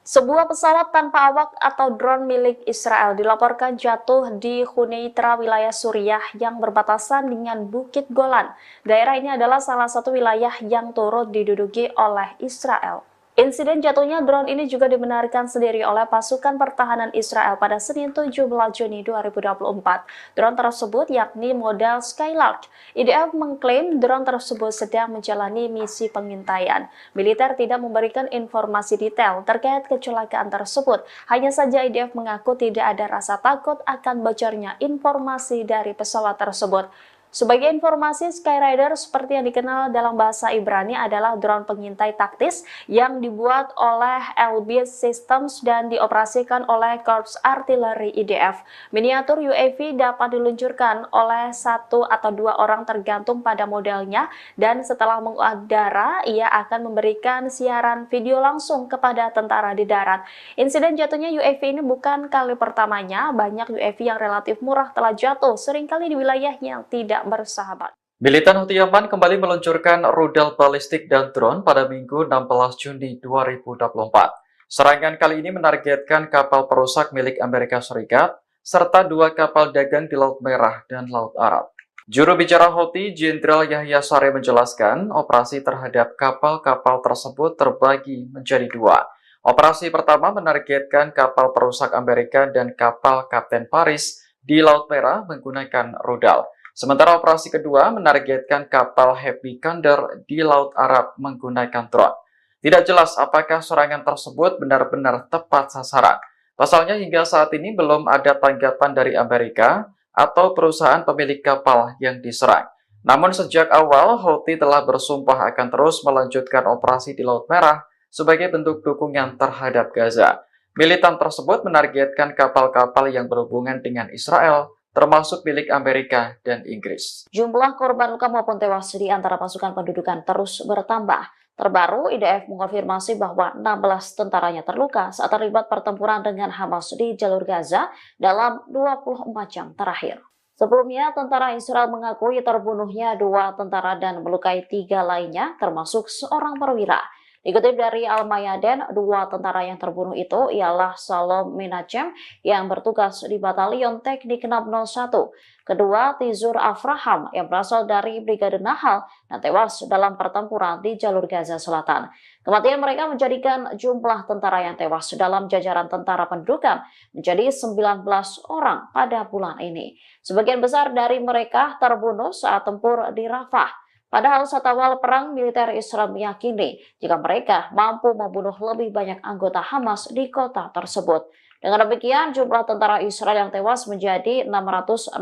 Sebuah pesawat tanpa awak atau drone milik Israel dilaporkan jatuh di Huneitra, wilayah Suriah yang berbatasan dengan Bukit Golan. Daerah ini adalah salah satu wilayah yang turut diduduki oleh Israel. Insiden jatuhnya drone ini juga dibenarkan sendiri oleh pasukan pertahanan Israel pada Senin 17 Juni 2024. Drone tersebut yakni model Skylark. IDF mengklaim drone tersebut sedang menjalani misi pengintaian. Militer tidak memberikan informasi detail terkait kecelakaan tersebut. Hanya saja IDF mengaku tidak ada rasa takut akan bocornya informasi dari pesawat tersebut. Sebagai informasi, Skyrider seperti yang dikenal dalam bahasa Ibrani adalah drone pengintai taktis yang dibuat oleh Elbit Systems dan dioperasikan oleh Korps Artileri IDF. Miniatur UAV dapat diluncurkan oleh 1 atau 2 orang tergantung pada modelnya, dan setelah mengudara, ia akan memberikan siaran video langsung kepada tentara di darat. Insiden jatuhnya UAV ini bukan kali pertamanya. Banyak UAV yang relatif murah telah jatuh, seringkali di wilayah yang tidak bersahabat. Militan Houthi Yaman kembali meluncurkan rudal balistik dan drone pada Minggu 16 Juni 2024. Serangan kali ini menargetkan kapal perusak milik Amerika Serikat serta 2 kapal dagang di Laut Merah dan Laut Arab. Juru bicara Houthi, Jenderal Yahya Saree menjelaskan, operasi terhadap kapal-kapal tersebut terbagi menjadi 2. Operasi pertama menargetkan kapal perusak Amerika dan kapal Kapten Paris di Laut Merah menggunakan rudal. Sementara operasi kedua menargetkan kapal Happy Condor di Laut Arab menggunakan drone. Tidak jelas apakah serangan tersebut benar-benar tepat sasaran. Pasalnya hingga saat ini belum ada tanggapan dari Amerika atau perusahaan pemilik kapal yang diserang. Namun sejak awal, Houthi telah bersumpah akan terus melanjutkan operasi di Laut Merah sebagai bentuk dukungan terhadap Gaza. Militan tersebut menargetkan kapal-kapal yang berhubungan dengan Israel, termasuk milik Amerika dan Inggris. Jumlah korban luka maupun tewas di antara pasukan pendudukan terus bertambah. Terbaru, IDF mengonfirmasi bahwa 16 tentaranya terluka saat terlibat pertempuran dengan Hamas di jalur Gaza dalam 24 jam terakhir. Sebelumnya, tentara Israel mengakui terbunuhnya 2 tentara dan melukai 3 lainnya, termasuk seorang perwira. Dikutip dari Al-Mayadin, 2 tentara yang terbunuh itu ialah Salom Menachem yang bertugas di Batalion Teknik 601. Kedua, Tizur Afraham yang berasal dari Brigade Nahal dan tewas dalam pertempuran di jalur Gaza Selatan. Kematian mereka menjadikan jumlah tentara yang tewas dalam jajaran tentara pendudukan menjadi 19 orang pada bulan ini. Sebagian besar dari mereka terbunuh saat tempur di Rafah. Padahal saat awal perang, militer Israel meyakini jika mereka mampu membunuh lebih banyak anggota Hamas di kota tersebut. Dengan demikian, jumlah tentara Israel yang tewas menjadi 664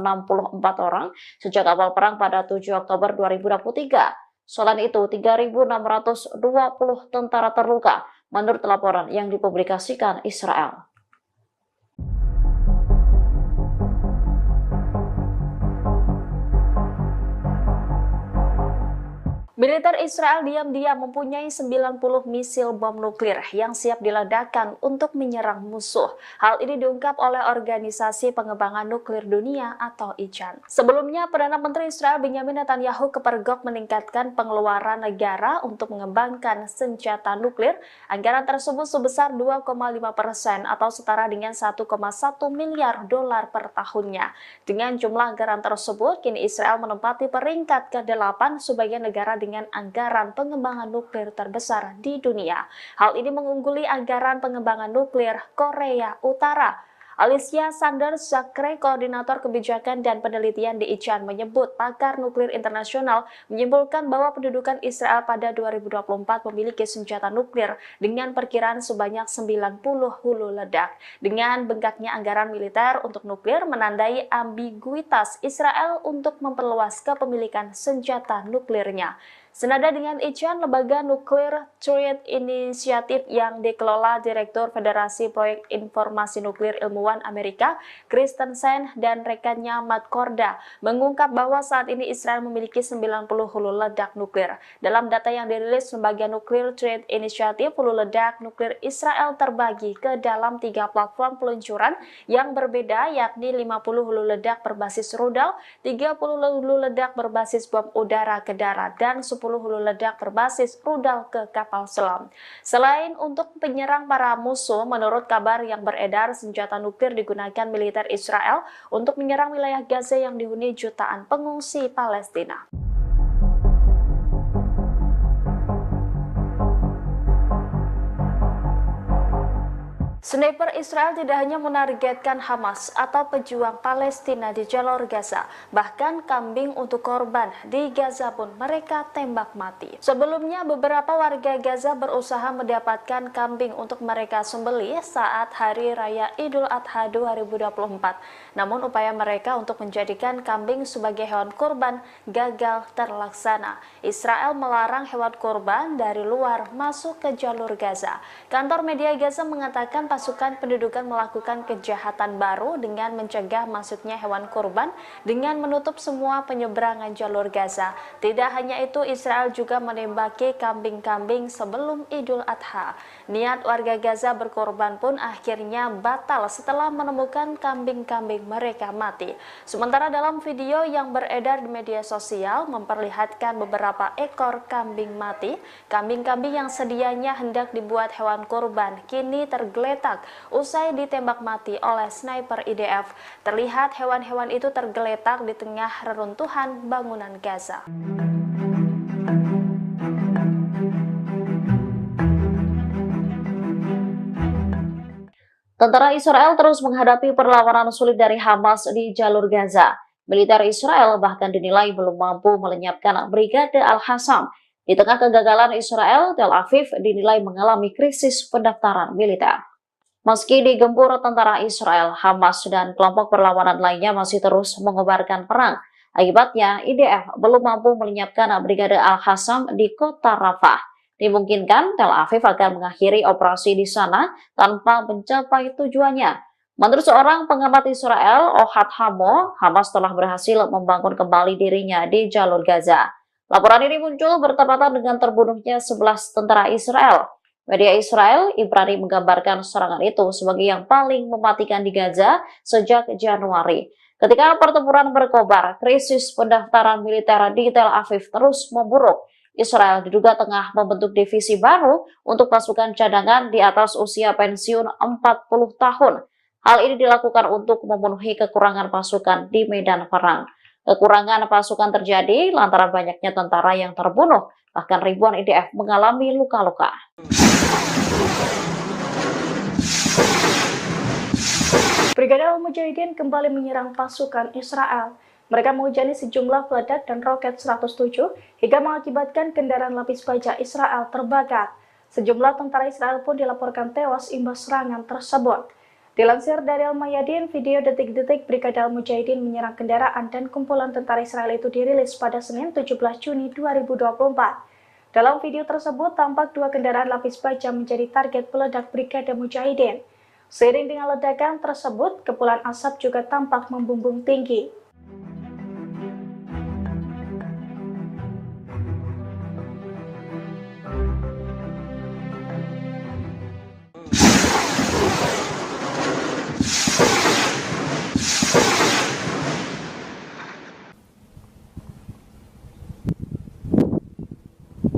orang sejak awal perang pada 7 Oktober 2023. Selain itu, 3.620 tentara terluka menurut laporan yang dipublikasikan Israel. Militer Israel diam-diam mempunyai 90 misil bom nuklir yang siap diledakkan untuk menyerang musuh. Hal ini diungkap oleh Organisasi Pengembangan Nuklir Dunia atau ICAN. Sebelumnya, Perdana Menteri Israel Benjamin Netanyahu kepergok meningkatkan pengeluaran negara untuk mengembangkan senjata nuklir. Anggaran tersebut sebesar 2,5% atau setara dengan 1,1 miliar dolar per tahunnya. Dengan jumlah anggaran tersebut, kini Israel menempati peringkat ke-8 sebagai negara dengan anggaran pengembangan nuklir terbesar di dunia. Hal ini mengungguli anggaran pengembangan nuklir Korea Utara. Alicia Sanders Zakre, koordinator kebijakan dan penelitian di ICAN, menyebut pakar nuklir internasional menyimpulkan bahwa pendudukan Israel pada 2024 memiliki senjata nuklir dengan perkiraan sebanyak 90 hulu ledak. Dengan bengkaknya anggaran militer untuk nuklir menandai ambiguitas Israel untuk memperluas kepemilikan senjata nuklirnya. Senada dengan ICAN, lembaga nuklir Threat Initiative yang dikelola Direktur Federasi Proyek Informasi Nuklir Ilmuwan Amerika, Christensen dan rekannya Matt Korda, mengungkap bahwa saat ini Israel memiliki 90 hulu ledak nuklir. Dalam data yang dirilis lembaga nuklir Threat Initiative, hulu ledak nuklir Israel terbagi ke dalam 3 platform peluncuran yang berbeda, yakni 50 hulu ledak berbasis rudal, 30 hulu ledak berbasis bom udara ke darat, dan 10 hulu ledak berbasis rudal ke kapal selam. Selain untuk penyerang para musuh, menurut kabar yang beredar, senjata nuklir digunakan militer Israel untuk menyerang wilayah Gaza yang dihuni jutaan pengungsi Palestina. Sniper Israel tidak hanya menargetkan Hamas atau pejuang Palestina di jalur Gaza, bahkan kambing untuk korban di Gaza pun mereka tembak mati. Sebelumnya, beberapa warga Gaza berusaha mendapatkan kambing untuk mereka sembelih saat Hari Raya Idul Adha 2024. Namun upaya mereka untuk menjadikan kambing sebagai hewan kurban gagal terlaksana. Israel melarang hewan kurban dari luar masuk ke jalur Gaza. Kantor media Gaza mengatakan pasukan pendudukan melakukan kejahatan baru dengan mencegah masuknya hewan kurban dengan menutup semua penyeberangan jalur Gaza. Tidak hanya itu, Israel juga menembaki kambing-kambing sebelum Idul Adha. Niat warga Gaza berkorban pun akhirnya batal setelah menemukan kambing-kambing mereka mati. Sementara dalam video yang beredar di media sosial memperlihatkan beberapa ekor kambing mati, kambing-kambing yang sedianya hendak dibuat hewan kurban kini tergeletak usai ditembak mati oleh sniper IDF. Terlihat hewan-hewan itu tergeletak di tengah reruntuhan bangunan Gaza. Tentara Israel terus menghadapi perlawanan sulit dari Hamas di jalur Gaza. Militer Israel bahkan dinilai belum mampu melenyapkan Brigade Al-Qassam. Di tengah kegagalan Israel, Tel Aviv dinilai mengalami krisis pendaftaran militer. Meski digempur tentara Israel, Hamas dan kelompok perlawanan lainnya masih terus mengobarkan perang. Akibatnya, IDF belum mampu melenyapkan Brigade Al-Qassam di kota Rafah. Dimungkinkan Tel Aviv akan mengakhiri operasi di sana tanpa mencapai tujuannya. Menurut seorang pengamat Israel, Ohad Hamo, Hamas telah berhasil membangun kembali dirinya di jalur Gaza. Laporan ini muncul bertepatan dengan terbunuhnya 11 tentara Israel. Media Israel, Ibrani menggambarkan serangan itu sebagai yang paling mematikan di Gaza sejak Januari. Ketika pertempuran berkobar, krisis pendaftaran militer di Tel Aviv terus memburuk. Israel diduga tengah membentuk divisi baru untuk pasukan cadangan di atas usia pensiun 40 tahun. Hal ini dilakukan untuk memenuhi kekurangan pasukan di medan perang. Kekurangan pasukan terjadi lantaran banyaknya tentara yang terbunuh, bahkan ribuan IDF mengalami luka-luka. Brigade Al-Mujahidin kembali menyerang pasukan Israel. Mereka menghujani sejumlah peledak dan roket 107 hingga mengakibatkan kendaraan lapis baja Israel terbakar. Sejumlah tentara Israel pun dilaporkan tewas imbas serangan tersebut. Dilansir dari Al-Mayadin, video detik-detik Brigade Al-Mujahidin menyerang kendaraan dan kumpulan tentara Israel itu dirilis pada Senin 17 Juni 2024. Dalam video tersebut, tampak dua kendaraan lapis baja menjadi target peledak Brigade Mujahidin. Seiring dengan ledakan tersebut, kepulan asap juga tampak membumbung tinggi.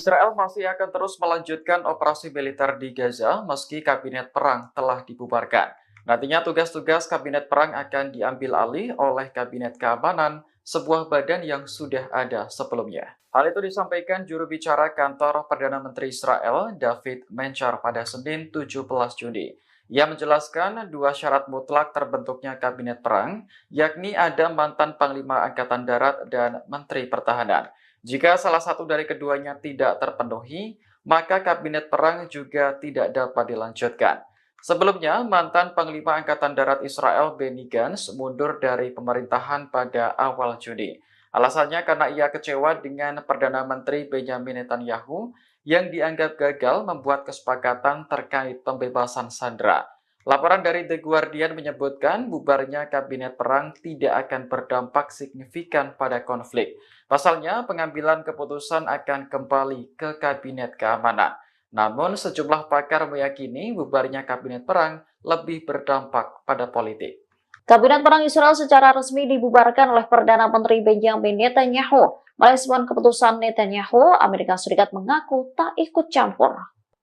Israel masih akan terus melanjutkan operasi militer di Gaza meski kabinet perang telah dibubarkan. Nantinya tugas-tugas kabinet perang akan diambil alih oleh kabinet keamanan, sebuah badan yang sudah ada sebelumnya. Hal itu disampaikan juru bicara kantor Perdana Menteri Israel, David Mencher, pada Senin 17 Juni. Ia menjelaskan dua syarat mutlak terbentuknya kabinet perang, yakni ada mantan Panglima Angkatan Darat dan Menteri Pertahanan. Jika salah satu dari keduanya tidak terpenuhi, maka kabinet perang juga tidak dapat dilanjutkan. Sebelumnya, mantan Panglima Angkatan Darat Israel Benny Gantz mundur dari pemerintahan pada awal Juni. Alasannya karena ia kecewa dengan Perdana Menteri Benjamin Netanyahu yang dianggap gagal membuat kesepakatan terkait pembebasan sandera. Laporan dari The Guardian menyebutkan bubarnya kabinet perang tidak akan berdampak signifikan pada konflik. Pasalnya, pengambilan keputusan akan kembali ke kabinet keamanan. Namun, sejumlah pakar meyakini bubarnya kabinet perang lebih berdampak pada politik. Kabinet Perang Israel secara resmi dibubarkan oleh Perdana Menteri Benjamin Netanyahu. Merespon keputusan Netanyahu, Amerika Serikat mengaku tak ikut campur.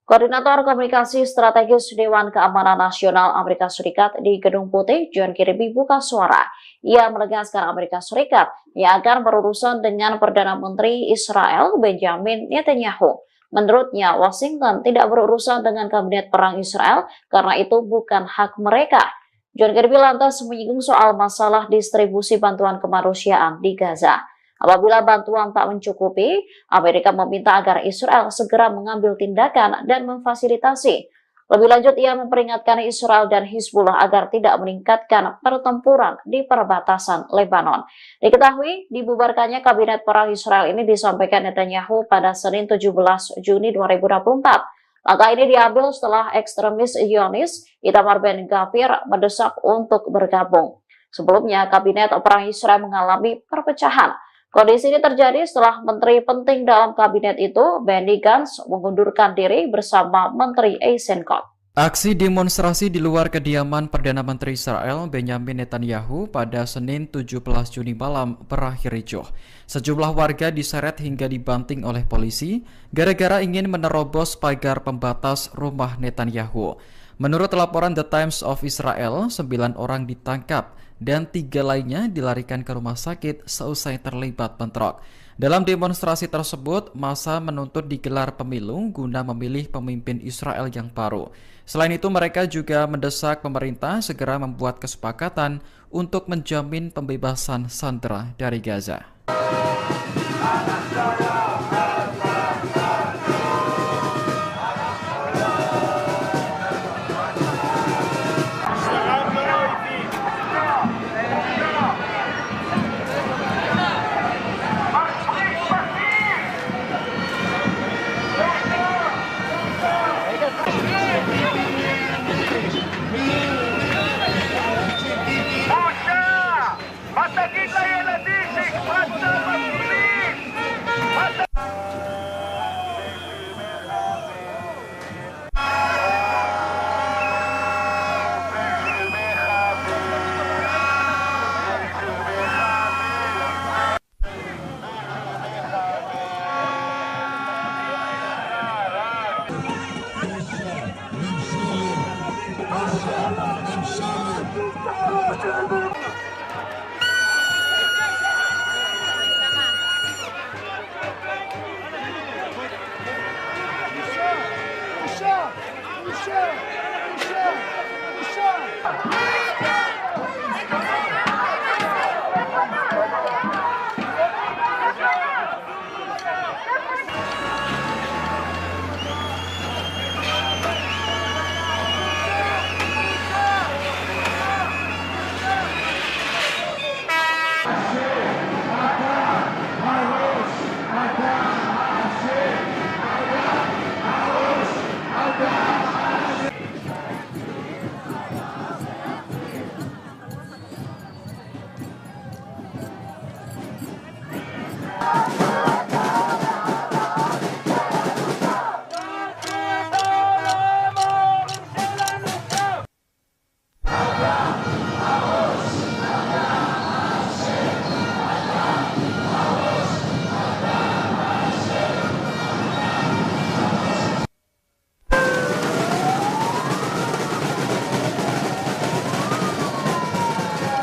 Koordinator Komunikasi Strategis Dewan Keamanan Nasional Amerika Serikat di Gedung Putih, John Kirby, buka suara. Ia menegaskan Amerika Serikat yang akan berurusan dengan Perdana Menteri Israel Benjamin Netanyahu. Menurutnya, Washington tidak berurusan dengan Kabinet Perang Israel karena itu bukan hak mereka. John Kirby lantas menyinggung soal masalah distribusi bantuan kemanusiaan di Gaza. Apabila bantuan tak mencukupi, Amerika meminta agar Israel segera mengambil tindakan dan memfasilitasi. Lebih lanjut, ia memperingatkan Israel dan Hizbullah agar tidak meningkatkan pertempuran di perbatasan Lebanon. Diketahui, dibubarkannya Kabinet Perang Israel ini disampaikan Netanyahu pada Senin 17 Juni 2024. Langkah ini diambil setelah ekstremis Zionis Itamar Ben-Gvir mendesak untuk bergabung. Sebelumnya, Kabinet Perang Israel mengalami perpecahan. Kondisi ini terjadi setelah menteri penting dalam kabinet itu, Benny Gantz, mengundurkan diri bersama Menteri Eisenkot. Aksi demonstrasi di luar kediaman Perdana Menteri Israel Benjamin Netanyahu pada Senin 17 Juni malam berakhir ricuh. Sejumlah warga diseret hingga dibanting oleh polisi gara-gara ingin menerobos pagar pembatas rumah Netanyahu. Menurut laporan The Times of Israel, 9 orang ditangkap dan 3 lainnya dilarikan ke rumah sakit seusai terlibat bentrok. Dalam demonstrasi tersebut, massa menuntut digelar pemilu guna memilih pemimpin Israel yang baru. Selain itu, mereka juga mendesak pemerintah segera membuat kesepakatan untuk menjamin pembebasan sandera dari Gaza.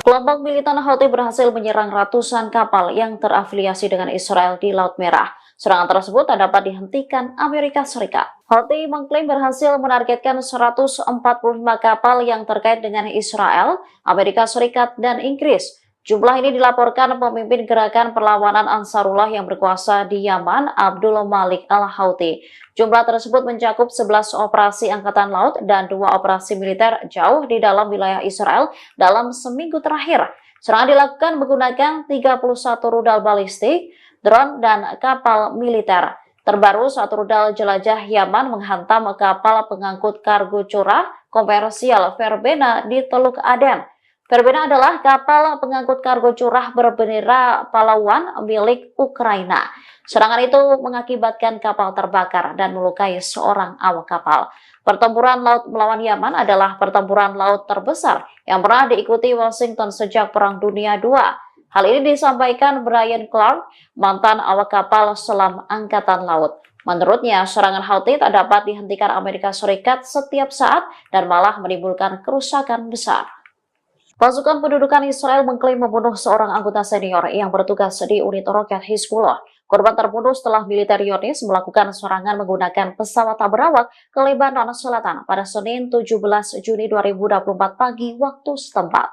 Kelompok militan Houthi berhasil menyerang ratusan kapal yang terafiliasi dengan Israel di Laut Merah. Serangan tersebut tak dapat dihentikan Amerika Serikat. Houthi mengklaim berhasil menargetkan 145 kapal yang terkait dengan Israel, Amerika Serikat, dan Inggris. Jumlah ini dilaporkan pemimpin gerakan perlawanan Ansarullah yang berkuasa di Yaman, Abdul Malik al-Houthi. Jumlah tersebut mencakup 11 operasi angkatan laut dan 2 operasi militer jauh di dalam wilayah Israel dalam seminggu terakhir. Serangan dilakukan menggunakan 31 rudal balistik, drone, dan kapal militer. Terbaru, satu rudal jelajah Yaman menghantam kapal pengangkut kargo curah komersial Verbena di Teluk Aden. Berbeda adalah kapal pengangkut kargo curah berbendera Palawan milik Ukraina. Serangan itu mengakibatkan kapal terbakar dan melukai seorang awak kapal. Pertempuran laut melawan Yaman adalah pertempuran laut terbesar yang pernah diikuti Washington sejak Perang Dunia II. Hal ini disampaikan Brian Clark, mantan awak kapal selam Angkatan Laut. Menurutnya, serangan Houthi tak dapat dihentikan Amerika Serikat setiap saat dan malah menimbulkan kerusakan besar. Pasukan pendudukan Israel mengklaim membunuh seorang anggota senior yang bertugas di unit roket Hizbullah. Korban terbunuh setelah militer Zionis melakukan serangan menggunakan pesawat tak berawak ke Lebanon Selatan pada Senin 17 Juni 2024 pagi waktu setempat.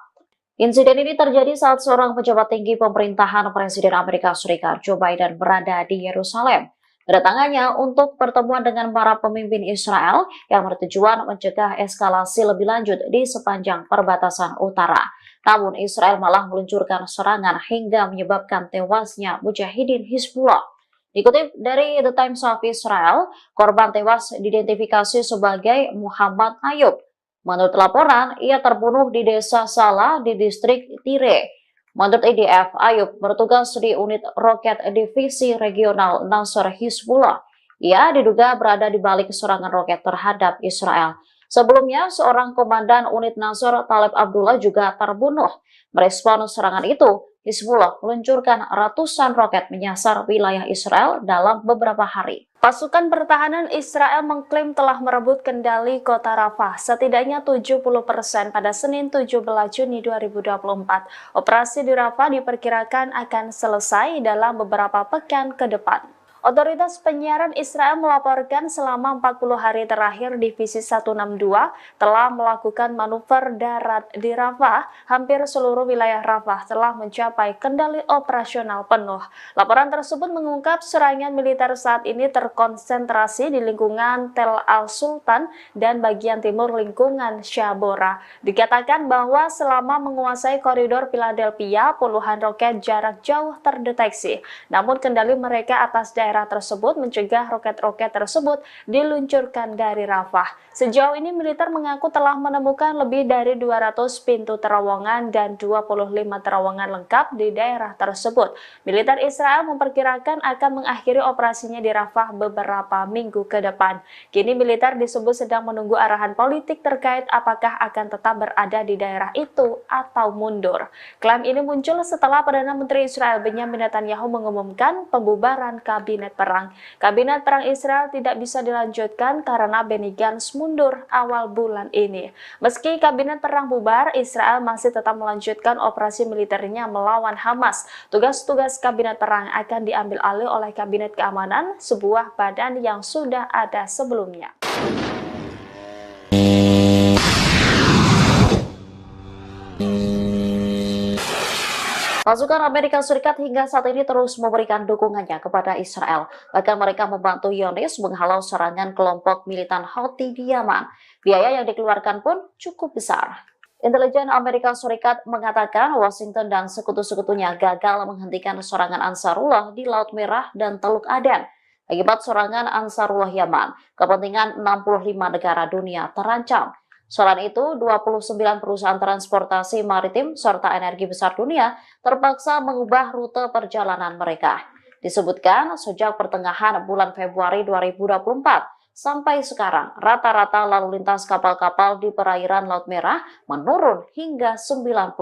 Insiden ini terjadi saat seorang pejabat tinggi pemerintahan Presiden Amerika Serikat Joe Biden berada di Yerusalem. Kedatangannya untuk pertemuan dengan para pemimpin Israel yang bertujuan mencegah eskalasi lebih lanjut di sepanjang perbatasan utara. Namun Israel malah meluncurkan serangan hingga menyebabkan tewasnya mujahidin Hizbullah. Dikutip dari The Times of Israel, korban tewas diidentifikasi sebagai Muhammad Ayub. Menurut laporan, ia terbunuh di desa Salah di distrik Tire. Menurut IDF, Ayub bertugas di unit roket divisi regional Nasr Hizbullah. Ia diduga berada di balik serangan roket terhadap Israel. Sebelumnya, seorang komandan unit Nasr, Taleb Abdullah, juga terbunuh. Merespon serangan itu, Hizbullah meluncurkan ratusan roket menyasar wilayah Israel dalam beberapa hari. Pasukan pertahanan Israel mengklaim telah merebut kendali kota Rafah setidaknya 70% pada Senin 17 Juni 2024. Operasi di Rafah diperkirakan akan selesai dalam beberapa pekan ke depan. Otoritas penyiaran Israel melaporkan selama 40 hari terakhir Divisi 162 telah melakukan manuver darat di Rafah. Hampir seluruh wilayah Rafah telah mencapai kendali operasional penuh. Laporan tersebut mengungkap serangan militer saat ini terkonsentrasi di lingkungan Tel Al-Sultan dan bagian timur lingkungan Shabora. Dikatakan bahwa selama menguasai koridor Philadelphia, puluhan roket jarak jauh terdeteksi. Namun kendali mereka atas daerah tersebut mencegah roket-roket tersebut diluncurkan dari Rafah. Sejauh ini militer mengaku telah menemukan lebih dari 200 pintu terowongan dan 25 terowongan lengkap di daerah tersebut. Militer Israel memperkirakan akan mengakhiri operasinya di Rafah beberapa minggu ke depan. Kini militer disebut sedang menunggu arahan politik terkait apakah akan tetap berada di daerah itu atau mundur. Klaim ini muncul setelah Perdana Menteri Israel Benyamin Netanyahu mengumumkan pembubaran kabinet perang. Kabinet perang Israel tidak bisa dilanjutkan karena Benny Gantz mundur awal bulan ini. Meski kabinet perang bubar, Israel masih tetap melanjutkan operasi militernya melawan Hamas. Tugas-tugas kabinet perang akan diambil alih oleh kabinet keamanan, sebuah badan yang sudah ada sebelumnya. Pasukan Amerika Serikat hingga saat ini terus memberikan dukungannya kepada Israel. Bahkan mereka membantu Zionis menghalau serangan kelompok militan Houthi di Yaman. Biaya yang dikeluarkan pun cukup besar. Intelijen Amerika Serikat mengatakan Washington dan sekutu-sekutunya gagal menghentikan serangan Ansarullah di Laut Merah dan Teluk Aden. Akibat serangan Ansarullah Yaman, kepentingan 65 negara dunia terancam. Selain itu, 29 perusahaan transportasi maritim serta energi besar dunia terpaksa mengubah rute perjalanan mereka. Disebutkan sejak pertengahan bulan Februari 2024 sampai sekarang, rata-rata lalu lintas kapal-kapal di perairan Laut Merah menurun hingga 90%.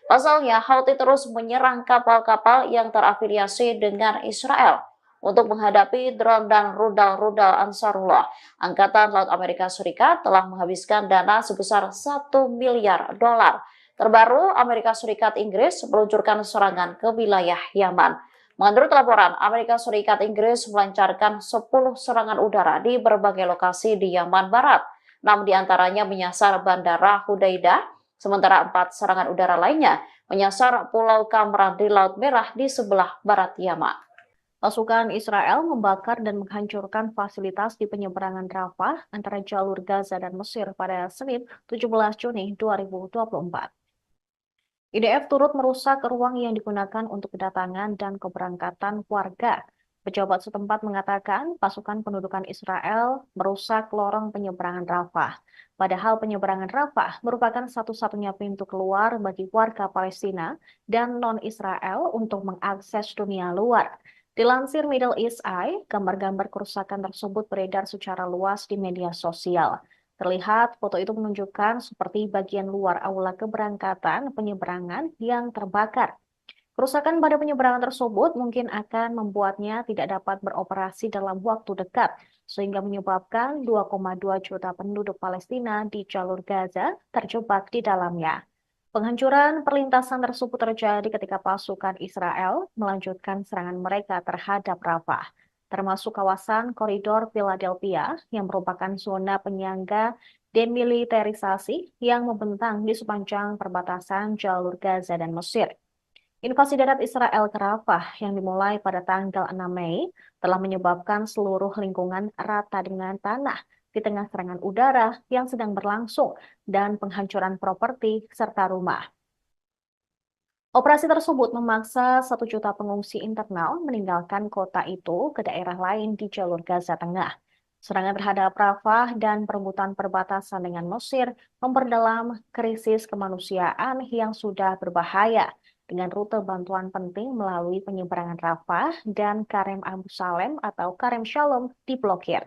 Pasalnya, Houthi terus menyerang kapal-kapal yang terafiliasi dengan Israel. Untuk menghadapi drone dan rudal-rudal Ansarullah, Angkatan Laut Amerika Serikat telah menghabiskan dana sebesar 1 miliar dolar. Terbaru, Amerika Serikat Inggris meluncurkan serangan ke wilayah Yaman. Menurut laporan, Amerika Serikat Inggris melancarkan 10 serangan udara di berbagai lokasi di Yaman Barat. 6 diantaranya menyasar Bandara Hudaidah, sementara 4 serangan udara lainnya menyasar Pulau Kamran di Laut Merah di sebelah barat Yaman. Pasukan Israel membakar dan menghancurkan fasilitas di penyeberangan Rafah antara jalur Gaza dan Mesir pada Senin 17 Juni 2024. IDF turut merusak ruang yang digunakan untuk kedatangan dan keberangkatan warga. Pejabat setempat mengatakan pasukan pendudukan Israel merusak lorong penyeberangan Rafah. Padahal penyeberangan Rafah merupakan satu-satunya pintu keluar bagi warga Palestina dan non-Israel untuk mengakses dunia luar. Dilansir Middle East Eye, gambar-gambar kerusakan tersebut beredar secara luas di media sosial. Terlihat foto itu menunjukkan seperti bagian luar aula keberangkatan penyeberangan yang terbakar. Kerusakan pada penyeberangan tersebut mungkin akan membuatnya tidak dapat beroperasi dalam waktu dekat, sehingga menyebabkan 2,2 juta penduduk Palestina di jalur Gaza terjebak di dalamnya. Penghancuran perlintasan tersebut terjadi ketika pasukan Israel melanjutkan serangan mereka terhadap Rafah, termasuk kawasan koridor Philadelphia yang merupakan zona penyangga demilitarisasi yang membentang di sepanjang perbatasan jalur Gaza dan Mesir. Invasi darat Israel ke Rafah yang dimulai pada tanggal 6 Mei telah menyebabkan seluruh lingkungan rata dengan tanah di tengah serangan udara yang sedang berlangsung dan penghancuran properti serta rumah. Operasi tersebut memaksa 1 juta pengungsi internal meninggalkan kota itu ke daerah lain di jalur Gaza Tengah. Serangan terhadap Rafah dan perebutan perbatasan dengan Mesir memperdalam krisis kemanusiaan yang sudah berbahaya dengan rute bantuan penting melalui penyeberangan Rafah dan Karem Abu Salem atau Karem Shalom diblokir.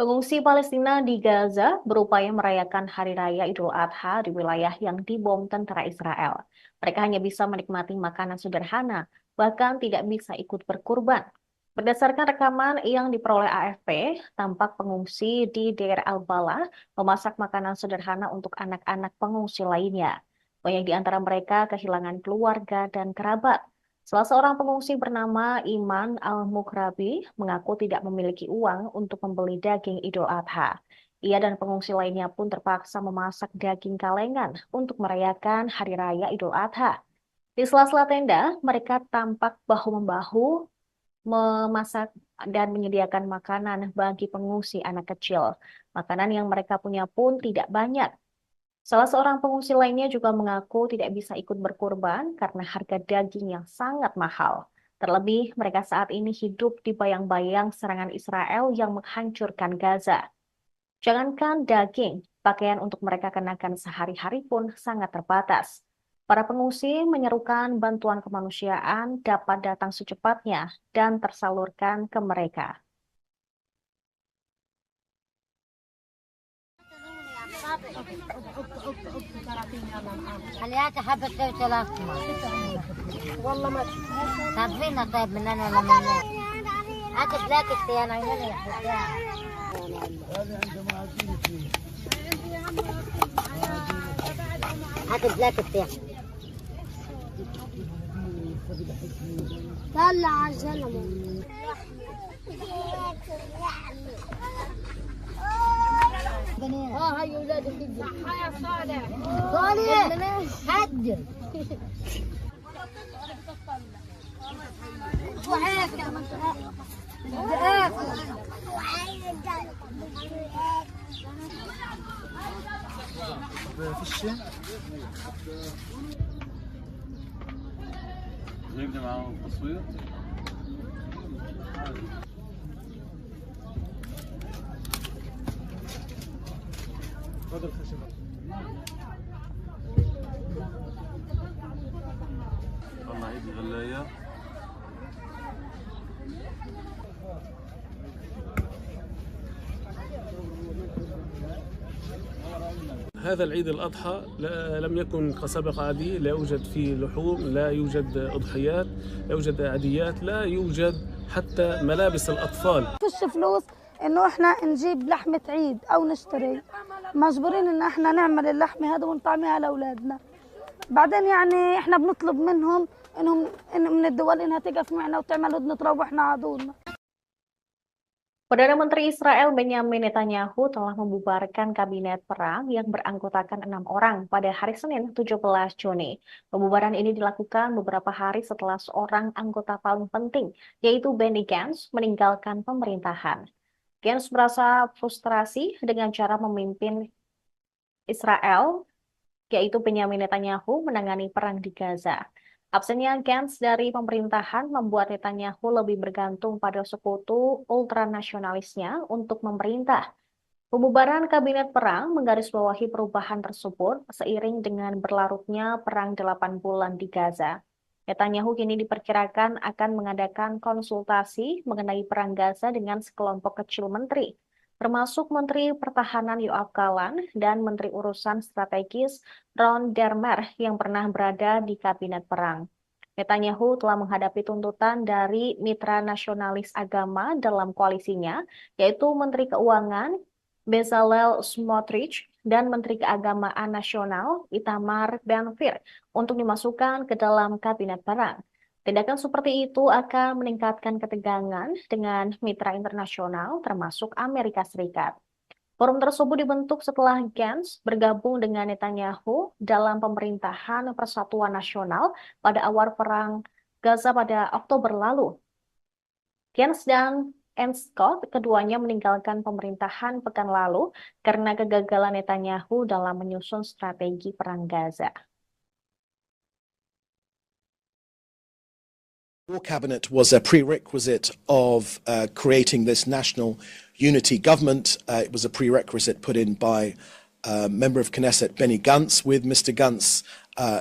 Pengungsi Palestina di Gaza berupaya merayakan Hari Raya Idul Adha di wilayah yang dibom tentara Israel. Mereka hanya bisa menikmati makanan sederhana, bahkan tidak bisa ikut berkurban. Berdasarkan rekaman yang diperoleh AFP, tampak pengungsi di Deir al-Bala memasak makanan sederhana untuk anak-anak pengungsi lainnya. Banyak di antara mereka kehilangan keluarga dan kerabat. Salah seorang pengungsi bernama Iman Al-Mukrabi mengaku tidak memiliki uang untuk membeli daging Idul Adha. Ia dan pengungsi lainnya pun terpaksa memasak daging kalengan untuk merayakan Hari Raya Idul Adha. Di sela-sela tenda, mereka tampak bahu-membahu memasak dan menyediakan makanan bagi pengungsi anak kecil. Makanan yang mereka punya pun tidak banyak. Salah seorang pengungsi lainnya juga mengaku tidak bisa ikut berkurban karena harga daging yang sangat mahal. Terlebih, mereka saat ini hidup di bayang-bayang serangan Israel yang menghancurkan Gaza. Jangankan daging, pakaian untuk mereka kenakan sehari-hari pun sangat terbatas. Para pengungsi menyerukan bantuan kemanusiaan dapat datang secepatnya dan tersalurkan ke mereka. خليها حبة زي 3 والله ما تعرفين طيب مننا ولا مننا هات بلاكت يا نعيمين يا حبيبتي هات بلاكت يا طلع على الزلمة هاي اولاد الحجة صح يا صالح صالح حجر وعيك فيش جايبني معاهم تصوير هذا الخشب طلع ايدي غلاية هذا العيد الأضحى لم يكن كسابق عادي، لا يوجد فيه لحوم، لا يوجد أضحيات، لا يوجد عاديات، لا يوجد حتى ملابس الأطفال. فيش فلوس انه احنا نجيب لحمة عيد او نشتري، مجبورين ان احنا نعمل اللحمة هذا ونطعميها لاولادنا. بعدين يعني احنا بنطلب منهم انهم من الدول انها تقف معنا وتعمل هدنة روحنا عدونا. Perdana Menteri Israel Benyamin Netanyahu telah membubarkan kabinet perang yang beranggotakan 6 orang pada hari Senin 17 Juni. Pembubaran ini dilakukan beberapa hari setelah seorang anggota paling penting, yaitu Benny Gantz, meninggalkan pemerintahan. Gantz merasa frustrasi dengan cara memimpin Israel, yaitu Benyamin Netanyahu, menangani perang di Gaza. Absennya Gantz dari pemerintahan membuat Netanyahu lebih bergantung pada sekutu ultranasionalisnya untuk memerintah. Pembubaran kabinet perang menggarisbawahi perubahan tersebut seiring dengan berlarutnya perang 8 bulan di Gaza. Netanyahu kini diperkirakan akan mengadakan konsultasi mengenai perang Gaza dengan sekelompok kecil menteri, termasuk Menteri Pertahanan Yoav Gallant dan Menteri Urusan Strategis Ron Dermer yang pernah berada di kabinet perang. Netanyahu telah menghadapi tuntutan dari mitra nasionalis agama dalam koalisinya, yaitu Menteri Keuangan Bezalel Smotrich dan Menteri Keagamaan Nasional Itamar Ben-Gvir untuk dimasukkan ke dalam kabinet perang. Tindakan seperti itu akan meningkatkan ketegangan dengan mitra internasional termasuk Amerika Serikat. Forum tersebut dibentuk setelah Gantz bergabung dengan Netanyahu dalam pemerintahan Persatuan Nasional pada awal perang Gaza pada Oktober lalu. Gantz dan Scott keduanya meninggalkan pemerintahan pekan lalu karena kegagalan Netanyahu dalam menyusun strategi perang Gaza. War cabinet was a prerequisite of creating this national unity government. It was a prerequisite put in by member of Knesset Benny Gantz. With Mr. Gantz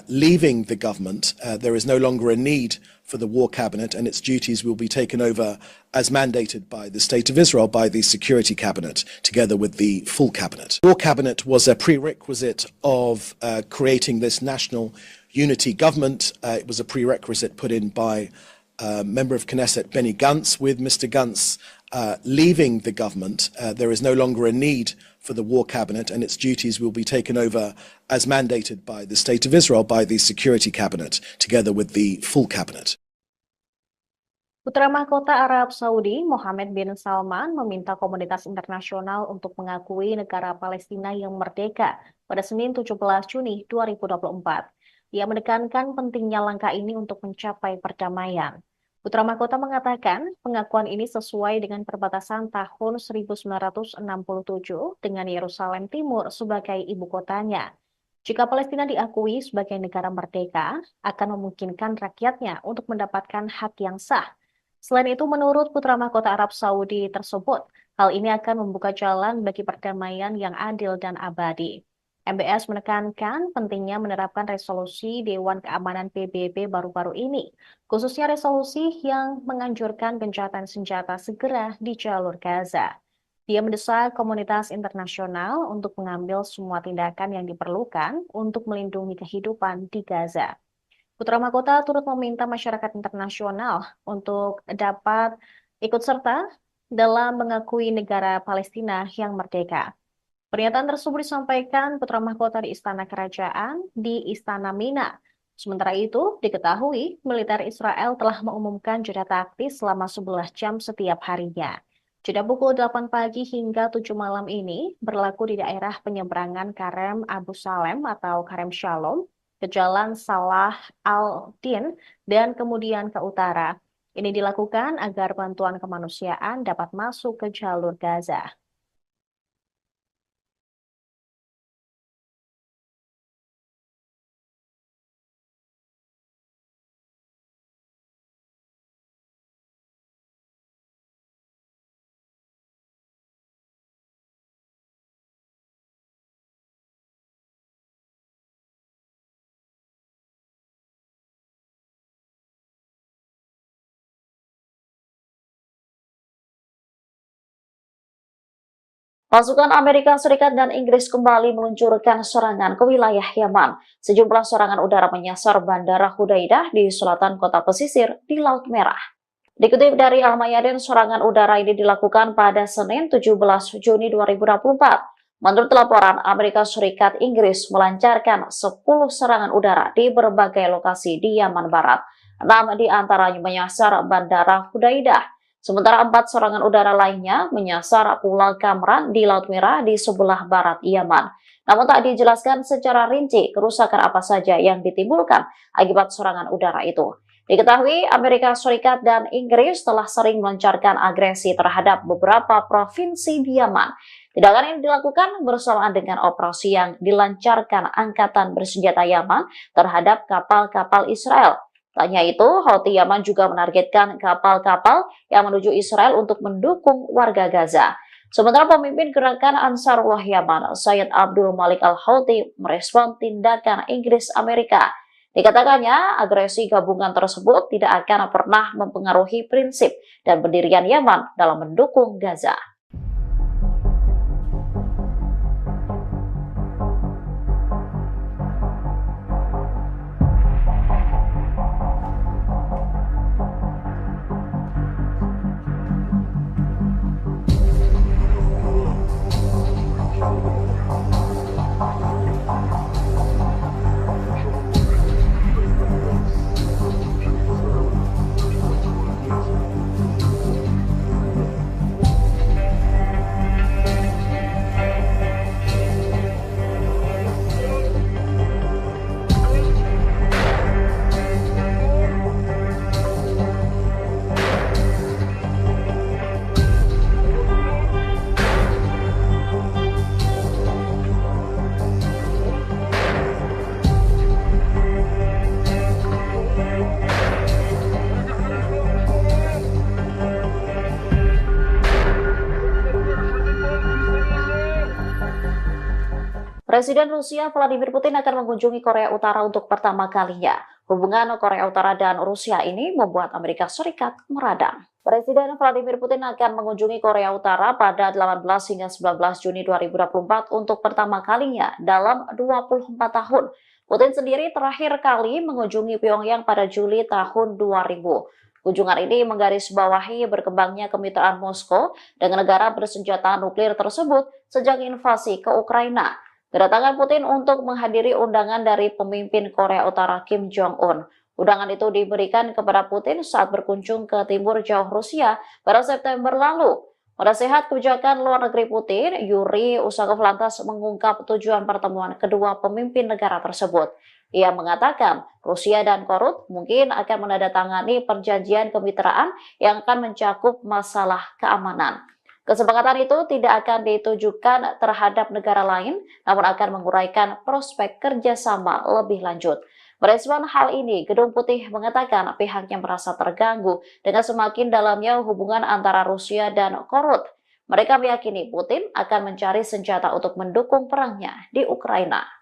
leaving the government, there is no longer a need for the war cabinet, and its duties will be taken over as mandated by the State of Israel, by the Security Cabinet, together with the full cabinet. War cabinet was a prerequisite of creating this national unity government. It was a prerequisite put in by member of Knesset Benny Gantz. With Mr. Gantz leaving the government, there is no longer a need for the war cabinet, and its duties will be taken over as mandated by the State of Israel, by the Security Cabinet, together with the full cabinet. Putra Mahkota Arab Saudi, Mohammed bin Salman, meminta komunitas internasional untuk mengakui negara Palestina yang merdeka pada Senin 17 Juni 2024. Ia menekankan pentingnya langkah ini untuk mencapai perdamaian. Putra Mahkota mengatakan pengakuan ini sesuai dengan perbatasan tahun 1967 dengan Yerusalem Timur sebagai ibu kotanya. Jika Palestina diakui sebagai negara merdeka, akan memungkinkan rakyatnya untuk mendapatkan hak yang sah. Selain itu, menurut Putra Mahkota Arab Saudi tersebut, hal ini akan membuka jalan bagi perdamaian yang adil dan abadi. MBS menekankan pentingnya menerapkan resolusi Dewan Keamanan PBB baru-baru ini, khususnya resolusi yang menganjurkan gencatan senjata segera di jalur Gaza. Dia mendesak komunitas internasional untuk mengambil semua tindakan yang diperlukan untuk melindungi kehidupan di Gaza. Putra Mahkota turut meminta masyarakat internasional untuk dapat ikut serta dalam mengakui negara Palestina yang merdeka. Pernyataan tersebut disampaikan Putra Mahkota di Istana Kerajaan di Istana Mina. Sementara itu, diketahui militer Israel telah mengumumkan jeda taktis selama 11 jam setiap harinya. Jeda pukul 8 pagi hingga 7 malam ini berlaku di daerah penyeberangan Karem Abu Salem atau Karem Shalom ke Jalan Salah al-Din dan kemudian ke utara. Ini dilakukan agar bantuan kemanusiaan dapat masuk ke jalur Gaza. Pasukan Amerika Serikat dan Inggris kembali meluncurkan serangan ke wilayah Yaman. Sejumlah serangan udara menyasar Bandara Hudaidah di selatan kota pesisir di Laut Merah. Dikutip dari Al-Mayadin, serangan udara ini dilakukan pada Senin 17 Juni 2024. Menurut laporan, Amerika Serikat Inggris melancarkan 10 serangan udara di berbagai lokasi di Yaman Barat. 6 di antaranya menyasar Bandara Hudaidah. Sementara 4 serangan udara lainnya menyasar Pulau Kamran di Laut Merah di sebelah barat Yaman. Namun tak dijelaskan secara rinci kerusakan apa saja yang ditimbulkan akibat serangan udara itu. Diketahui Amerika Serikat dan Inggris telah sering melancarkan agresi terhadap beberapa provinsi di Yaman. Tindakan ini dilakukan bersamaan dengan operasi yang dilancarkan Angkatan Bersenjata Yaman terhadap kapal-kapal Israel. Tanya itu, Houthi Yaman juga menargetkan kapal-kapal yang menuju Israel untuk mendukung warga Gaza. Sementara pemimpin gerakan Ansarullah Yaman, Sayyid Abdul Malik Al-Houthi, merespon tindakan Inggris Amerika. Dikatakannya, agresi gabungan tersebut tidak akan pernah mempengaruhi prinsip dan pendirian Yaman dalam mendukung Gaza. Presiden Rusia Vladimir Putin akan mengunjungi Korea Utara untuk pertama kalinya. Hubungan Korea Utara dan Rusia ini membuat Amerika Serikat meradang. Presiden Vladimir Putin akan mengunjungi Korea Utara pada 18 hingga 19 Juni 2024 untuk pertama kalinya dalam 24 tahun. Putin sendiri terakhir kali mengunjungi Pyongyang pada Juli tahun 2000. Kunjungan ini menggarisbawahi berkembangnya kemitraan Moskow dengan negara bersenjata nuklir tersebut sejak invasi ke Ukraina. Kedatangan Putin untuk menghadiri undangan dari pemimpin Korea Utara Kim Jong-un. Undangan itu diberikan kepada Putin saat berkunjung ke timur jauh Rusia pada September lalu. Penasehat kebijakan luar negeri Putin, Yuri Usakov lantas mengungkap tujuan pertemuan kedua pemimpin negara tersebut. Ia mengatakan Rusia dan Korut mungkin akan menandatangani perjanjian kemitraan yang akan mencakup masalah keamanan. Kesepakatan itu tidak akan ditujukan terhadap negara lain, namun akan menguraikan prospek kerjasama lebih lanjut. Merespon hal ini, Gedung Putih mengatakan pihaknya merasa terganggu dengan semakin dalamnya hubungan antara Rusia dan Korut. Mereka meyakini Putin akan mencari senjata untuk mendukung perangnya di Ukraina.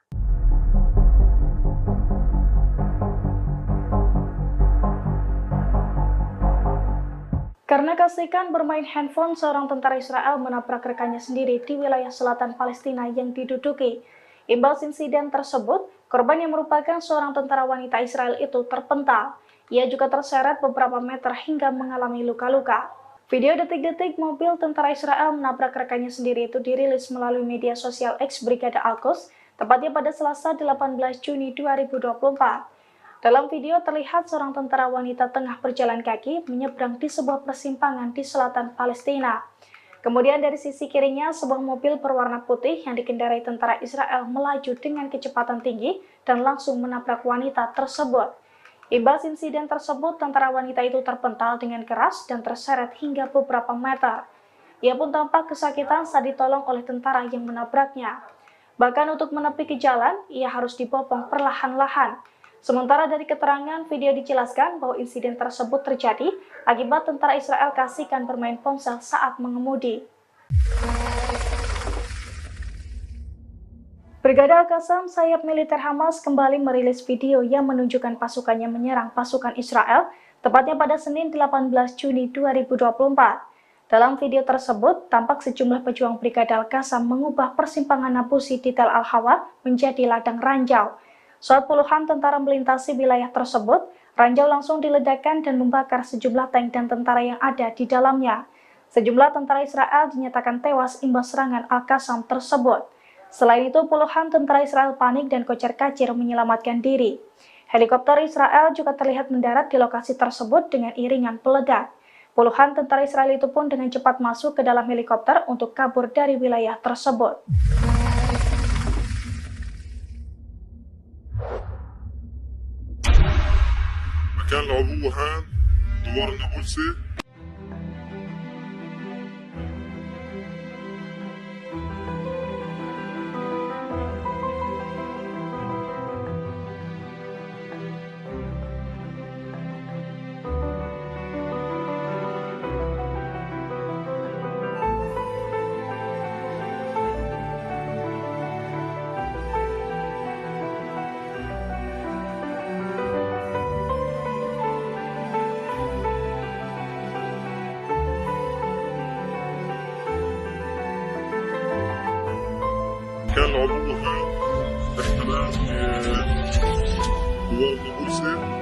Karena keasikan bermain handphone, seorang tentara Israel menabrak rekannya sendiri di wilayah selatan Palestina yang diduduki. Imbas insiden tersebut, korban yang merupakan seorang tentara wanita Israel itu terpental. Ia juga terseret beberapa meter hingga mengalami luka-luka. Video detik-detik mobil tentara Israel menabrak rekannya sendiri itu dirilis melalui media sosial X Brigade Al-Quds, tepatnya pada Selasa 18 Juni 2024. Dalam video terlihat seorang tentara wanita tengah berjalan kaki menyeberang di sebuah persimpangan di selatan Palestina. Kemudian dari sisi kirinya sebuah mobil berwarna putih yang dikendarai tentara Israel melaju dengan kecepatan tinggi dan langsung menabrak wanita tersebut. Imbas insiden tersebut, tentara wanita itu terpental dengan keras dan terseret hingga beberapa meter. Ia pun tampak kesakitan saat ditolong oleh tentara yang menabraknya. Bahkan untuk menepi ke jalan, ia harus dibopong perlahan-lahan. Sementara dari keterangan video dijelaskan bahwa insiden tersebut terjadi akibat tentara Israel keasikan bermain ponsel saat mengemudi. Brigade Al-Qassam, sayap militer Hamas, kembali merilis video yang menunjukkan pasukannya menyerang pasukan Israel, tepatnya pada Senin 18 Juni 2024. Dalam video tersebut, tampak sejumlah pejuang Brigada Al-Qassam mengubah persimpangan Nabusi di Tel Al-Hawa menjadi ladang ranjau. Saat puluhan tentara melintasi wilayah tersebut, ranjau langsung diledakkan dan membakar sejumlah tank dan tentara yang ada di dalamnya. Sejumlah tentara Israel dinyatakan tewas imbas serangan Al-Qassam tersebut. Selain itu, puluhan tentara Israel panik dan kocar-kacir menyelamatkan diri. Helikopter Israel juga terlihat mendarat di lokasi tersebut dengan iringan peledak. Puluhan tentara Israel itu pun dengan cepat masuk ke dalam helikopter untuk kabur dari wilayah tersebut. مكان العبوة هان دوار النابلسي. كان العبوة هان احتلال دوار النابلسي.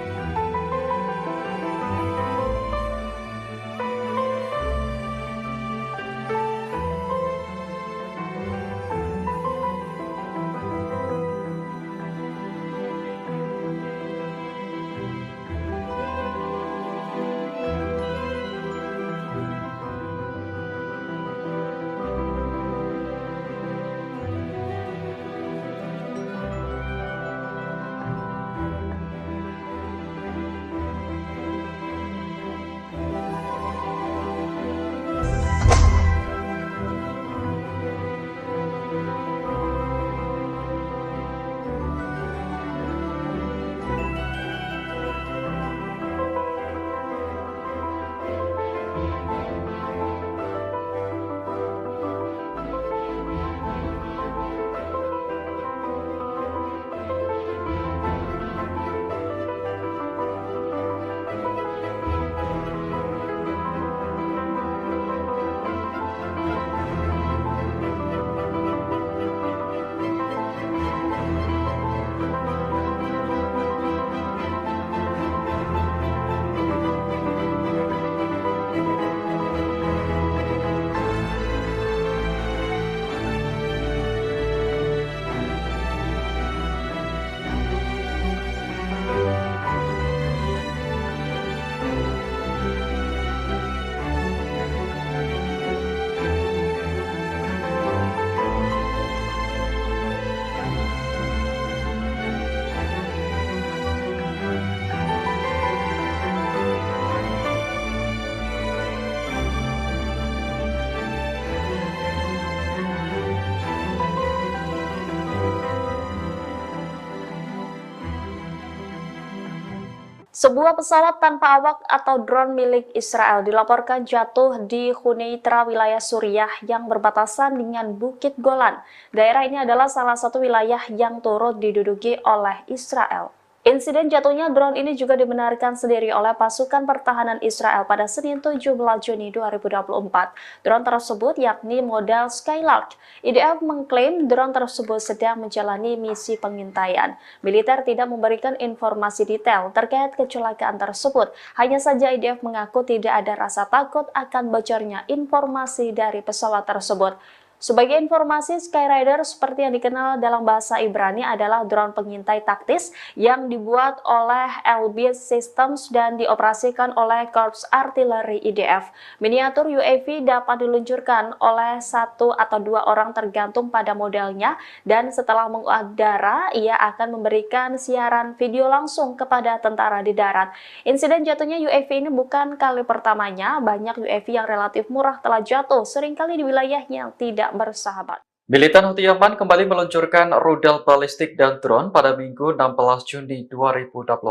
Sebuah pesawat tanpa awak atau drone milik Israel dilaporkan jatuh di Huneitra, wilayah Suriah yang berbatasan dengan Bukit Golan. Daerah ini adalah salah satu wilayah yang turut diduduki oleh Israel. Insiden jatuhnya drone ini juga dibenarkan sendiri oleh pasukan pertahanan Israel pada Senin 17 Juni 2024. Drone tersebut yakni model Skylark. IDF mengklaim drone tersebut sedang menjalani misi pengintaian. Militer tidak memberikan informasi detail terkait kecelakaan tersebut. Hanya saja IDF mengaku tidak ada rasa takut akan bocornya informasi dari pesawat tersebut. Sebagai informasi, Skyrider seperti yang dikenal dalam bahasa Ibrani adalah drone pengintai taktis yang dibuat oleh Elbit Systems dan dioperasikan oleh Korps Artileri IDF. Miniatur UAV dapat diluncurkan oleh 1 atau 2 orang tergantung pada modelnya, dan setelah mengudara, ia akan memberikan siaran video langsung kepada tentara di darat. Insiden jatuhnya UAV ini bukan kali pertamanya. Banyak UAV yang relatif murah telah jatuh, seringkali di wilayah yang tidak bersahabat. Militan Houthi Yaman kembali meluncurkan rudal balistik dan drone pada Minggu 16 Juni 2024.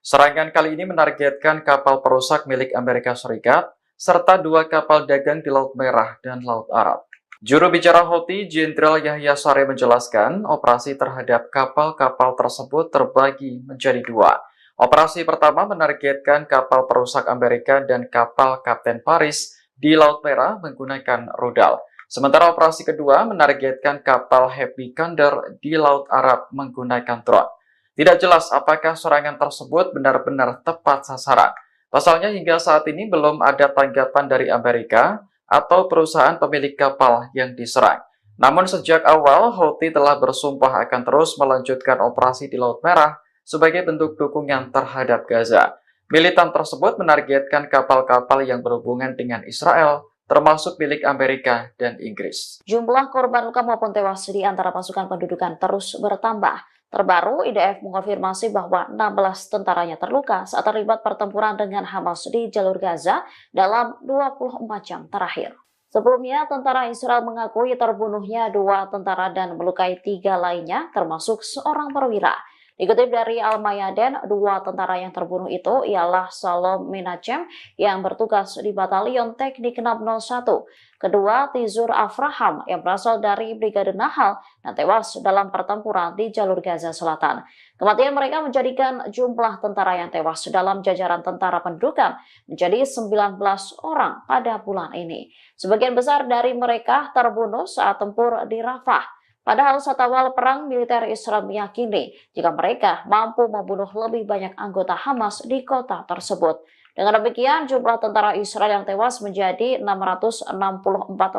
Serangan kali ini menargetkan kapal perusak milik Amerika Serikat serta 2 kapal dagang di Laut Merah dan Laut Arab. Juru bicara Houthi, Jenderal Yahya Saree menjelaskan, operasi terhadap kapal-kapal tersebut terbagi menjadi 2. Operasi pertama menargetkan kapal perusak Amerika dan kapal Kapten Paris di Laut Merah menggunakan rudal. Sementara operasi kedua menargetkan kapal Happy Condor di Laut Arab menggunakan drone. Tidak jelas apakah serangan tersebut benar-benar tepat sasaran. Pasalnya hingga saat ini belum ada tanggapan dari Amerika atau perusahaan pemilik kapal yang diserang. Namun sejak awal, Houthi telah bersumpah akan terus melanjutkan operasi di Laut Merah sebagai bentuk dukungan terhadap Gaza. Militan tersebut menargetkan kapal-kapal yang berhubungan dengan Israel, termasuk milik Amerika dan Inggris. Jumlah korban luka maupun tewas di antara pasukan pendudukan terus bertambah. Terbaru, IDF mengonfirmasi bahwa 16 tentaranya terluka saat terlibat pertempuran dengan Hamas di jalur Gaza dalam 24 jam terakhir. Sebelumnya, tentara Israel mengakui terbunuhnya 2 tentara dan melukai 3 lainnya, termasuk seorang perwira. Dikutip dari Al-Mayadin, 2 tentara yang terbunuh itu ialah Salom Menachem yang bertugas di Batalion Teknik 601. Kedua, Tizur Afraham yang berasal dari Brigade Nahal dan tewas dalam pertempuran di jalur Gaza Selatan. Kematian mereka menjadikan jumlah tentara yang tewas dalam jajaran tentara pendudukan menjadi 19 orang pada bulan ini. Sebagian besar dari mereka terbunuh saat tempur di Rafah. Padahal saat awal perang, militer Israel meyakini jika mereka mampu membunuh lebih banyak anggota Hamas di kota tersebut. Dengan demikian, jumlah tentara Israel yang tewas menjadi 664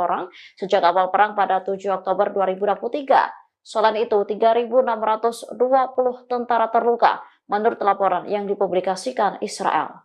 orang sejak awal perang pada 7 Oktober 2023. Selain itu, 3.620 tentara terluka menurut laporan yang dipublikasikan Israel.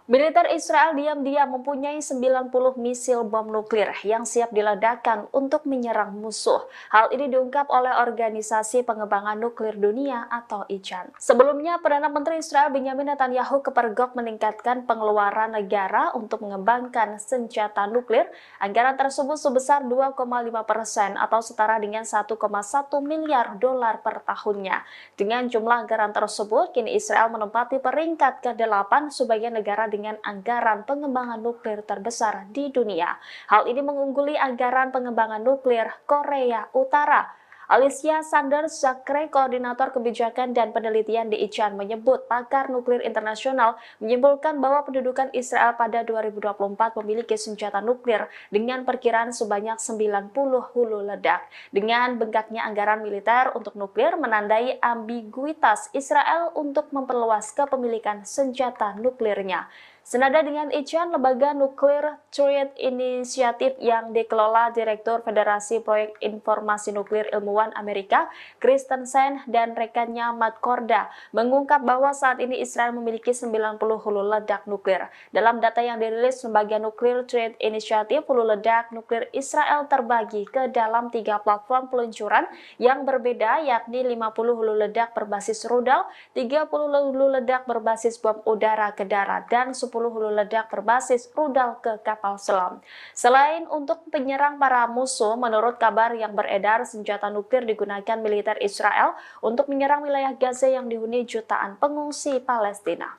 Militer Israel diam-diam mempunyai 90 misil bom nuklir yang siap diledakkan untuk menyerang musuh. Hal ini diungkap oleh Organisasi Pengembangan Nuklir Dunia atau ICAN. Sebelumnya, Perdana Menteri Israel Benjamin Netanyahu kepergok meningkatkan pengeluaran negara untuk mengembangkan senjata nuklir. Anggaran tersebut sebesar 2,5% atau setara dengan 1,1 miliar dolar per tahunnya. Dengan jumlah anggaran tersebut, kini Israel menempati peringkat ke-8 sebagai negara dengan anggaran pengembangan nuklir terbesar di dunia. Hal ini mengungguli anggaran pengembangan nuklir Korea Utara. Alicia Sanders Zakre, koordinator kebijakan dan penelitian di ICAN, menyebut pakar nuklir internasional menyimpulkan bahwa pendudukan Israel pada 2024 memiliki senjata nuklir dengan perkiraan sebanyak 90 hulu ledak. Dengan bengkaknya anggaran militer untuk nuklir menandai ambiguitas Israel untuk memperluas kepemilikan senjata nuklirnya. Senada dengan ICAN, lembaga nuklir Trade Initiative yang dikelola Direktur Federasi Proyek Informasi Nuklir Ilmuwan Amerika, Christensen dan rekannya Matt Korda, mengungkap bahwa saat ini Israel memiliki 90 hulu ledak nuklir. Dalam data yang dirilis lembaga nuklir Trade Initiative, hulu ledak nuklir Israel terbagi ke dalam 3 platform peluncuran yang berbeda, yakni 50 hulu ledak berbasis rudal, 30 hulu ledak berbasis bom udara ke darat, dan 10 hulu ledak berbasis rudal ke kapal selam. Selain untuk penyerang para musuh, menurut kabar yang beredar, senjata nuklir digunakan militer Israel untuk menyerang wilayah Gaza yang dihuni jutaan pengungsi Palestina.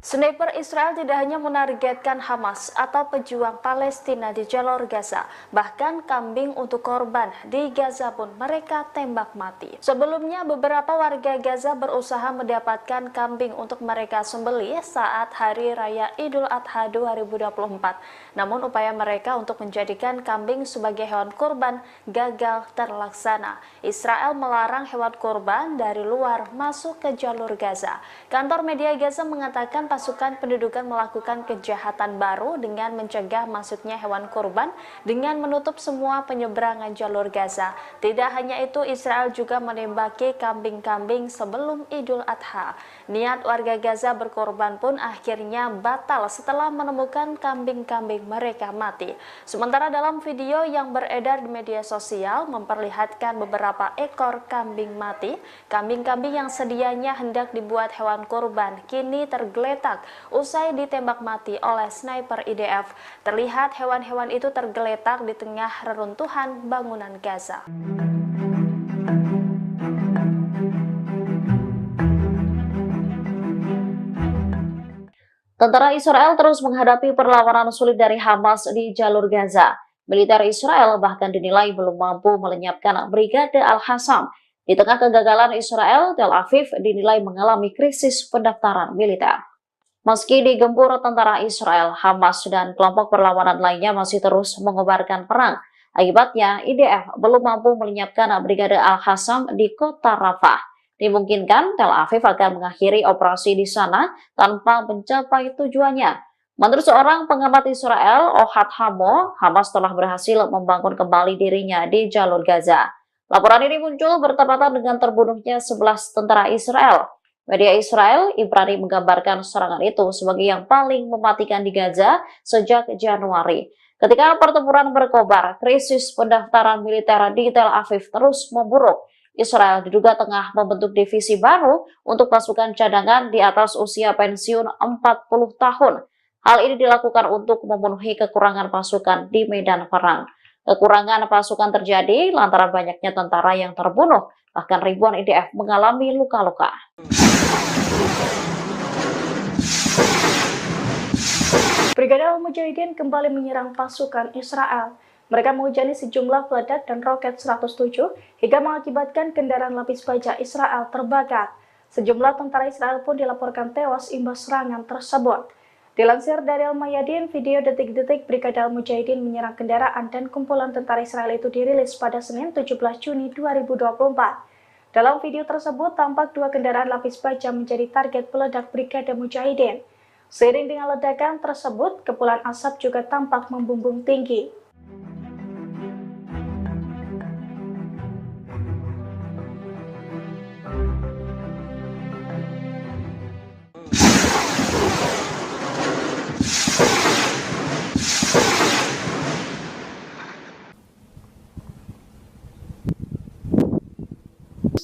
Sniper Israel tidak hanya menargetkan Hamas atau pejuang Palestina di jalur Gaza, bahkan kambing untuk korban di Gaza pun mereka tembak mati. Sebelumnya, beberapa warga Gaza berusaha mendapatkan kambing untuk mereka sembelih saat Hari Raya Idul Adha 2024. Namun upaya mereka untuk menjadikan kambing sebagai hewan kurban gagal terlaksana. Israel melarang hewan kurban dari luar masuk ke jalur Gaza. Kantor media Gaza mengatakan pasukan pendudukan melakukan kejahatan baru dengan mencegah masuknya hewan kurban dengan menutup semua penyeberangan jalur Gaza. Tidak hanya itu, Israel juga menembaki kambing-kambing sebelum Idul Adha. Niat warga Gaza berkorban pun akhirnya batal setelah menemukan kambing-kambing mereka mati. Sementara dalam video yang beredar di media sosial memperlihatkan beberapa ekor kambing mati, kambing-kambing yang sedianya hendak dibuat hewan kurban kini tergeletak usai ditembak mati oleh sniper IDF. Terlihat hewan-hewan itu tergeletak di tengah reruntuhan bangunan Gaza. Tentara Israel terus menghadapi perlawanan sulit dari Hamas di jalur Gaza. Militer Israel bahkan dinilai belum mampu melenyapkan Brigade Al-Qassam. Di tengah kegagalan Israel, Tel Aviv dinilai mengalami krisis pendaftaran militer. Meski digempur tentara Israel, Hamas dan kelompok perlawanan lainnya masih terus mengobarkan perang. Akibatnya, IDF belum mampu melenyapkan Brigade Al-Qassam di kota Rafah. Dimungkinkan Tel Aviv akan mengakhiri operasi di sana tanpa mencapai tujuannya. Menurut seorang pengamat Israel, Ohad Hamo, Hamas telah berhasil membangun kembali dirinya di jalur Gaza. Laporan ini muncul bertepatan dengan terbunuhnya 11 tentara Israel. Media Israel, Ibrani menggambarkan serangan itu sebagai yang paling mematikan di Gaza sejak Januari. Ketika pertempuran berkobar, krisis pendaftaran militer di Tel Aviv terus memburuk. Israel diduga tengah membentuk divisi baru untuk pasukan cadangan di atas usia pensiun 40 tahun. Hal ini dilakukan untuk memenuhi kekurangan pasukan di medan perang. Kekurangan pasukan terjadi lantaran banyaknya tentara yang terbunuh, bahkan ribuan IDF mengalami luka-luka. Brigade Al-Mujahidin kembali menyerang pasukan Israel. Mereka menghujani sejumlah peledak dan roket 107 hingga mengakibatkan kendaraan lapis baja Israel terbakar. Sejumlah tentara Israel pun dilaporkan tewas imbas serangan tersebut. Dilansir dari Al-Mayadin, video detik-detik Brigade Al-Mujahidin menyerang kendaraan dan kumpulan tentara Israel itu dirilis pada Senin 17 Juni 2024. Dalam video tersebut, tampak dua kendaraan lapis baja menjadi target peledak Brigade Mujahidin. Seiring dengan ledakan tersebut, kepulan asap juga tampak membumbung tinggi.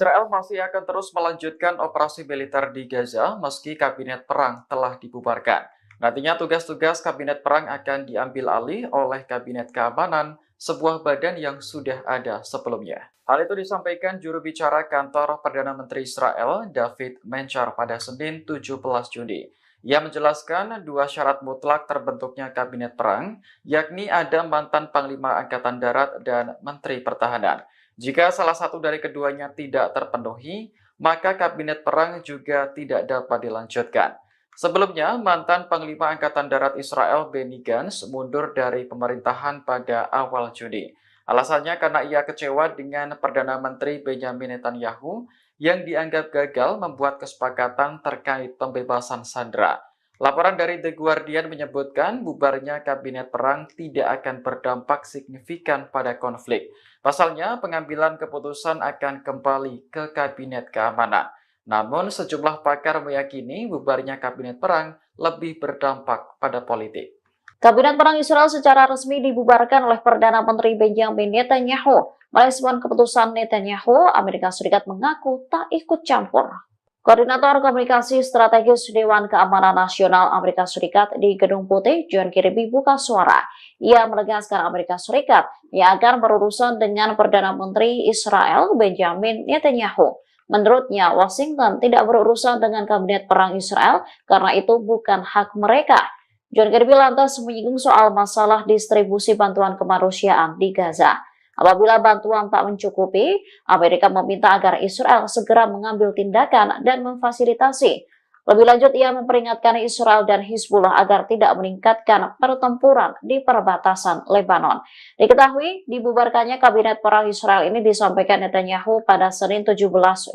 Israel masih akan terus melanjutkan operasi militer di Gaza meski kabinet perang telah dibubarkan. Nantinya tugas-tugas kabinet perang akan diambil alih oleh kabinet keamanan, sebuah badan yang sudah ada sebelumnya. Hal itu disampaikan juru bicara kantor Perdana Menteri Israel, David Mencher, pada Senin 17 Juni. Ia menjelaskan dua syarat mutlak terbentuknya kabinet perang, yakni ada mantan Panglima Angkatan Darat dan Menteri Pertahanan. Jika salah satu dari keduanya tidak terpenuhi, maka kabinet perang juga tidak dapat dilanjutkan. Sebelumnya, mantan Panglima Angkatan Darat Israel Benny Gantz mundur dari pemerintahan pada awal Juni. Alasannya karena ia kecewa dengan Perdana Menteri Benjamin Netanyahu yang dianggap gagal membuat kesepakatan terkait pembebasan sandera. Laporan dari The Guardian menyebutkan bubarnya kabinet perang tidak akan berdampak signifikan pada konflik. Pasalnya, pengambilan keputusan akan kembali ke kabinet keamanan. Namun, sejumlah pakar meyakini bubarnya kabinet perang lebih berdampak pada politik. Kabinet perang Israel secara resmi dibubarkan oleh Perdana Menteri Benjamin Netanyahu. Merespon keputusan Netanyahu, Amerika Serikat mengaku tak ikut campur. Koordinator Komunikasi Strategis Dewan Keamanan Nasional Amerika Serikat di Gedung Putih, John Kirby, buka suara. Ia menegaskan Amerika Serikat yang akan berurusan dengan Perdana Menteri Israel Benjamin Netanyahu. Menurutnya, Washington tidak berurusan dengan kabinet perang Israel karena itu bukan hak mereka. John Kirby lantas menyinggung soal masalah distribusi bantuan kemanusiaan di Gaza. Apabila bantuan tak mencukupi, Amerika meminta agar Israel segera mengambil tindakan dan memfasilitasi. Lebih lanjut, ia memperingatkan Israel dan Hizbullah agar tidak meningkatkan pertempuran di perbatasan Lebanon. Diketahui, dibubarkannya kabinet perang Israel ini disampaikan Netanyahu pada Senin 17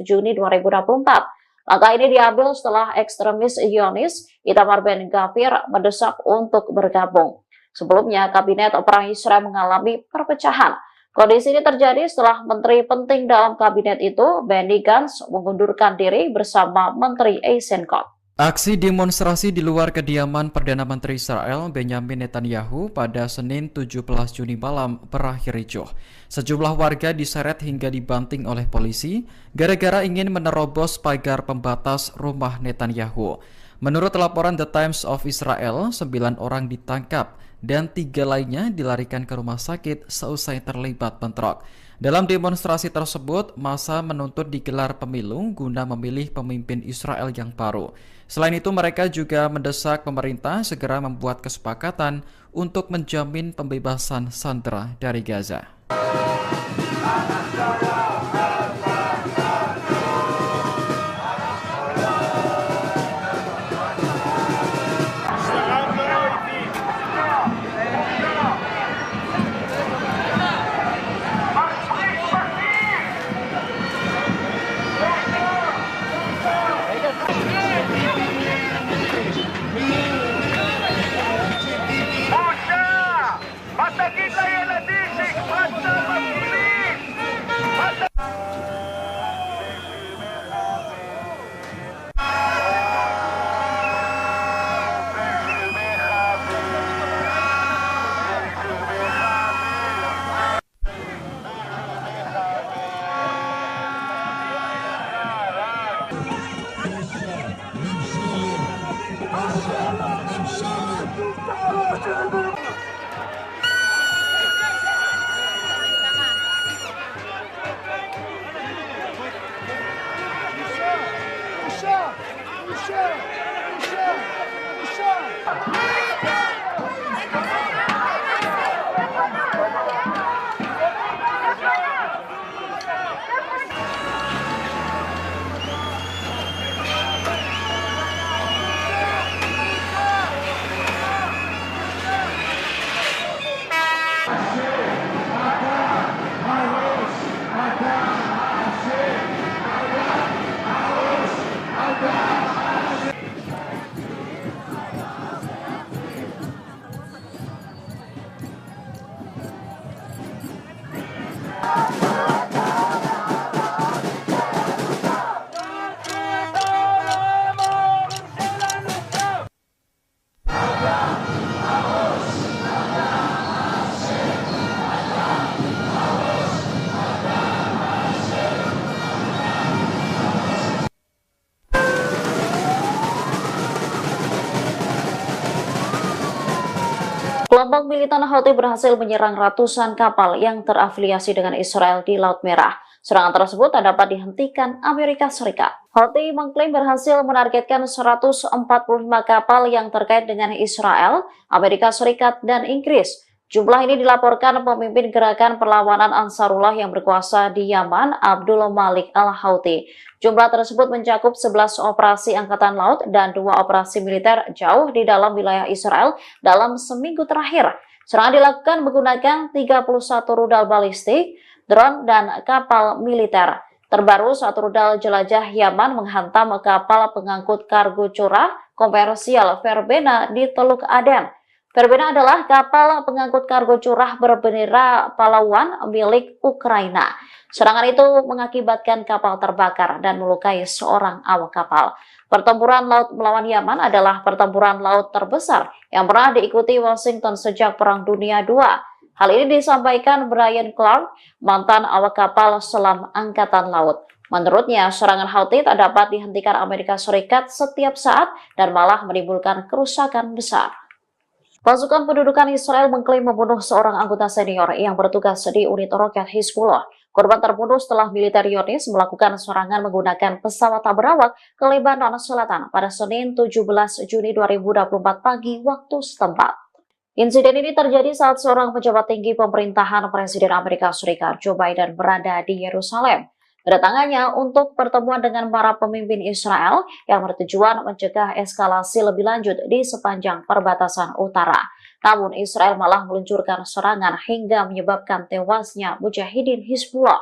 Juni 2024. Langkah ini diambil setelah ekstremis Zionis Itamar Ben-Gvir mendesak untuk bergabung. Sebelumnya, kabinet perang Israel mengalami perpecahan. Kondisi ini terjadi setelah menteri penting dalam kabinet itu, Benny Gantz, mengundurkan diri bersama Menteri Eisenkot. Aksi demonstrasi di luar kediaman Perdana Menteri Israel Benjamin Netanyahu pada Senin 17 Juni malam berakhir ricuh. Sejumlah warga diseret hingga dibanting oleh polisi gara-gara ingin menerobos pagar pembatas rumah Netanyahu. Menurut laporan The Times of Israel, 9 orang ditangkap dan 3 lainnya dilarikan ke rumah sakit seusai terlibat bentrok. Dalam demonstrasi tersebut, massa menuntut digelar pemilu guna memilih pemimpin Israel yang baru. Selain itu, mereka juga mendesak pemerintah segera membuat kesepakatan untuk menjamin pembebasan sandera dari Gaza. Kelompok militan Houthi berhasil menyerang ratusan kapal yang terafiliasi dengan Israel di Laut Merah. Serangan tersebut dapat dihentikan Amerika Serikat. Houthi mengklaim berhasil menargetkan 145 kapal yang terkait dengan Israel, Amerika Serikat, dan Inggris. Jumlah ini dilaporkan pemimpin gerakan perlawanan Ansarullah yang berkuasa di Yaman, Abdul Malik al-Houthi. Jumlah tersebut mencakup 11 operasi angkatan laut dan 2 operasi militer jauh di dalam wilayah Israel dalam seminggu terakhir. Serangan dilakukan menggunakan 31 rudal balistik, drone, dan kapal militer. Terbaru, satu rudal jelajah Yaman menghantam kapal pengangkut kargo curah komersial Verbena di Teluk Aden. Verbena adalah kapal pengangkut kargo curah berbendera Palawan milik Ukraina. Serangan itu mengakibatkan kapal terbakar dan melukai seorang awak kapal. Pertempuran laut melawan Yaman adalah pertempuran laut terbesar yang pernah diikuti Washington sejak Perang Dunia II. Hal ini disampaikan Brian Clark, mantan awak kapal selam Angkatan Laut. Menurutnya, serangan Houthi tak dapat dihentikan Amerika Serikat setiap saat dan malah menimbulkan kerusakan besar. Pasukan pendudukan Israel mengklaim membunuh seorang anggota senior yang bertugas di unit roket Hizbullah. Korban terbunuh setelah militer Zionis melakukan serangan menggunakan pesawat tak berawak ke Lebanon Selatan pada Senin 17 Juni 2024 pagi waktu setempat. Insiden ini terjadi saat seorang pejabat tinggi pemerintahan Presiden Amerika Serikat Joe Biden berada di Yerusalem. Kedatangannya untuk pertemuan dengan para pemimpin Israel yang bertujuan mencegah eskalasi lebih lanjut di sepanjang perbatasan utara. Namun Israel malah meluncurkan serangan hingga menyebabkan tewasnya mujahidin Hizbullah.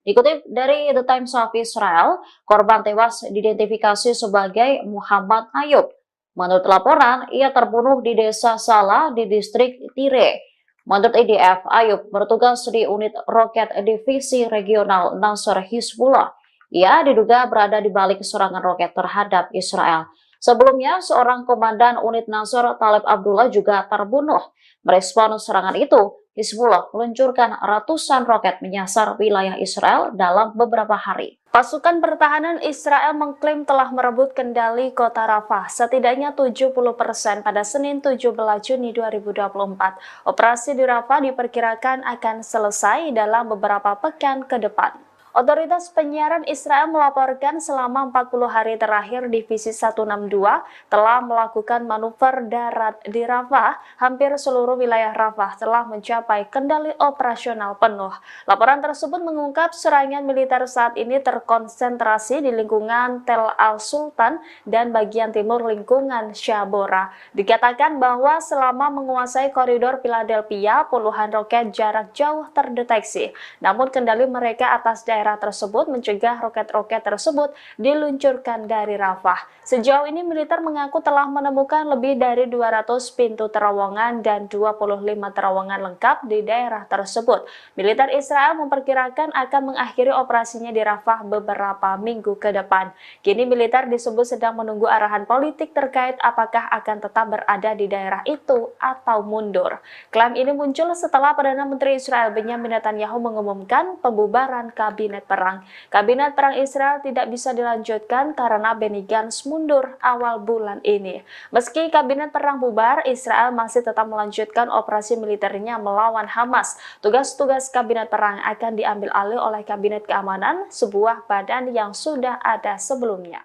Dikutip dari The Times of Israel, korban tewas diidentifikasi sebagai Muhammad Ayub. Menurut laporan, ia terbunuh di desa Salah di distrik Tire. Menurut IDF, Ayub bertugas di unit roket divisi regional Nasr Hizbullah. Ia diduga berada di balik serangan roket terhadap Israel. Sebelumnya, seorang komandan unit Nasr, Talib Abdullah, juga terbunuh. Merespon serangan itu, Hizbullah meluncurkan ratusan roket menyasar wilayah Israel dalam beberapa hari. Pasukan pertahanan Israel mengklaim telah merebut kendali kota Rafah setidaknya 70% pada Senin 17 Juni 2024. Operasi di Rafah diperkirakan akan selesai dalam beberapa pekan ke depan. Otoritas penyiaran Israel melaporkan selama 40 hari terakhir Divisi 162 telah melakukan manuver darat di Rafah. Hampir seluruh wilayah Rafah telah mencapai kendali operasional penuh. Laporan tersebut mengungkap serangan militer saat ini terkonsentrasi di lingkungan Tel Al-Sultan dan bagian timur lingkungan Shabora. Dikatakan bahwa selama menguasai koridor Philadelphia, puluhan roket jarak jauh terdeteksi. Namun kendali mereka atas daerah tersebut mencegah roket-roket tersebut diluncurkan dari Rafah. Sejauh ini militer mengaku telah menemukan lebih dari 200 pintu terowongan dan 25 terowongan lengkap di daerah tersebut. Militer Israel memperkirakan akan mengakhiri operasinya di Rafah beberapa minggu ke depan. Kini militer disebut sedang menunggu arahan politik terkait apakah akan tetap berada di daerah itu atau mundur. Klaim ini muncul setelah Perdana Menteri Israel Benyamin Netanyahu mengumumkan pembubaran kabinet perang. Kabinet perang Israel tidak bisa dilanjutkan karena Benny Gantz mundur awal bulan ini. Meski kabinet perang bubar, Israel masih tetap melanjutkan operasi militernya melawan Hamas. Tugas-tugas kabinet perang akan diambil alih oleh kabinet keamanan, sebuah badan yang sudah ada sebelumnya.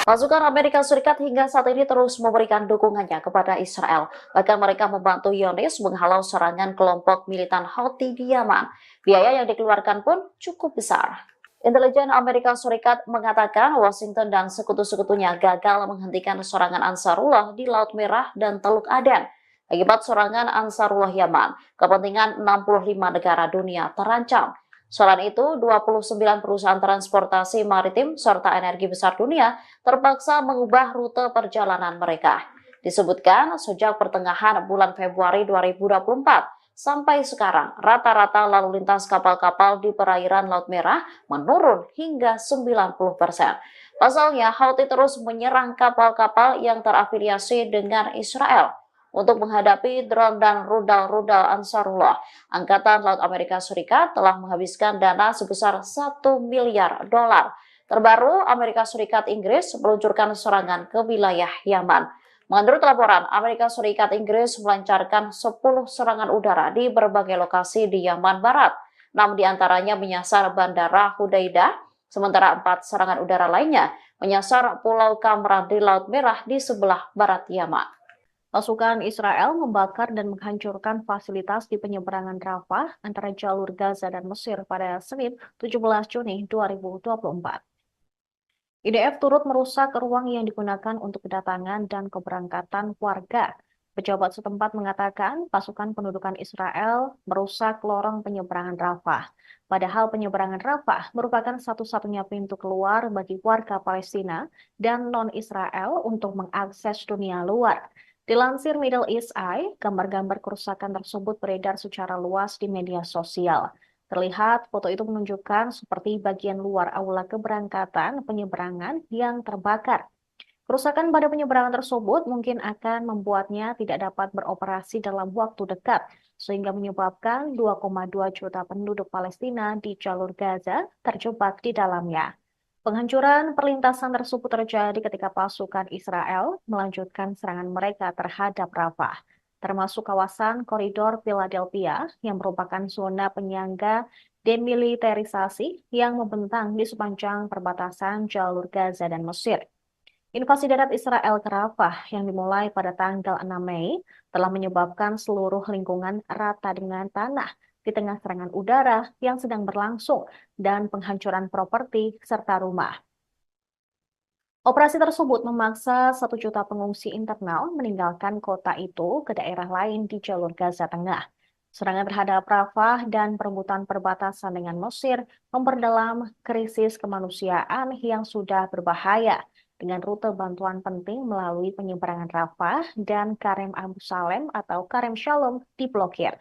Pasukan Amerika Serikat hingga saat ini terus memberikan dukungannya kepada Israel. Bahkan mereka membantu Zionis menghalau serangan kelompok militan Houthi di Yaman. Biaya yang dikeluarkan pun cukup besar. Intelijen Amerika Serikat mengatakan Washington dan sekutu-sekutunya gagal menghentikan serangan Ansarullah di Laut Merah dan Teluk Aden. Akibat serangan Ansarullah Yaman, kepentingan 65 negara dunia terancam. Selain itu, 29 perusahaan transportasi maritim serta energi besar dunia terpaksa mengubah rute perjalanan mereka. Disebutkan sejak pertengahan bulan Februari 2024 sampai sekarang, rata-rata lalu lintas kapal-kapal di perairan Laut Merah menurun hingga 90%. Pasalnya, Houthi terus menyerang kapal-kapal yang terafiliasi dengan Israel. Untuk menghadapi drone dan rudal-rudal Ansarullah, Angkatan Laut Amerika Serikat telah menghabiskan dana sebesar 1 miliar dolar. Terbaru, Amerika Serikat Inggris meluncurkan serangan ke wilayah Yaman. Menurut laporan, Amerika Serikat Inggris melancarkan 10 serangan udara di berbagai lokasi di Yaman Barat. 6 diantaranya menyasar Bandara Hudaidah, sementara 4 serangan udara lainnya menyasar Pulau Kamran di Laut Merah di sebelah barat Yaman. Pasukan Israel membakar dan menghancurkan fasilitas di penyeberangan Rafah antara jalur Gaza dan Mesir pada Senin 17 Juni 2024. IDF turut merusak ruang yang digunakan untuk kedatangan dan keberangkatan warga. Pejabat setempat mengatakan pasukan pendudukan Israel merusak lorong penyeberangan Rafah. Padahal penyeberangan Rafah merupakan satu-satunya pintu keluar bagi warga Palestina dan non-Israel untuk mengakses dunia luar. Dilansir Middle East Eye, gambar-gambar kerusakan tersebut beredar secara luas di media sosial. Terlihat foto itu menunjukkan seperti bagian luar aula keberangkatan penyeberangan yang terbakar. Kerusakan pada penyeberangan tersebut mungkin akan membuatnya tidak dapat beroperasi dalam waktu dekat, sehingga menyebabkan 2,2 juta penduduk Palestina di jalur Gaza terjebak di dalamnya. Penghancuran perlintasan tersebut terjadi ketika pasukan Israel melanjutkan serangan mereka terhadap Rafah, termasuk kawasan koridor Philadelphia yang merupakan zona penyangga demilitarisasi yang membentang di sepanjang perbatasan jalur Gaza dan Mesir. Invasi darat Israel ke Rafah yang dimulai pada tanggal 6 Mei telah menyebabkan seluruh lingkungan rata dengan tanah di tengah serangan udara yang sedang berlangsung dan penghancuran properti serta rumah. Operasi tersebut memaksa 1 juta pengungsi internal meninggalkan kota itu ke daerah lain di jalur Gaza Tengah. Serangan terhadap Rafah dan perebutan perbatasan dengan Mesir memperdalam krisis kemanusiaan yang sudah berbahaya dengan rute bantuan penting melalui penyeberangan Rafah dan Karem Abu Salem atau Karem Shalom diblokir.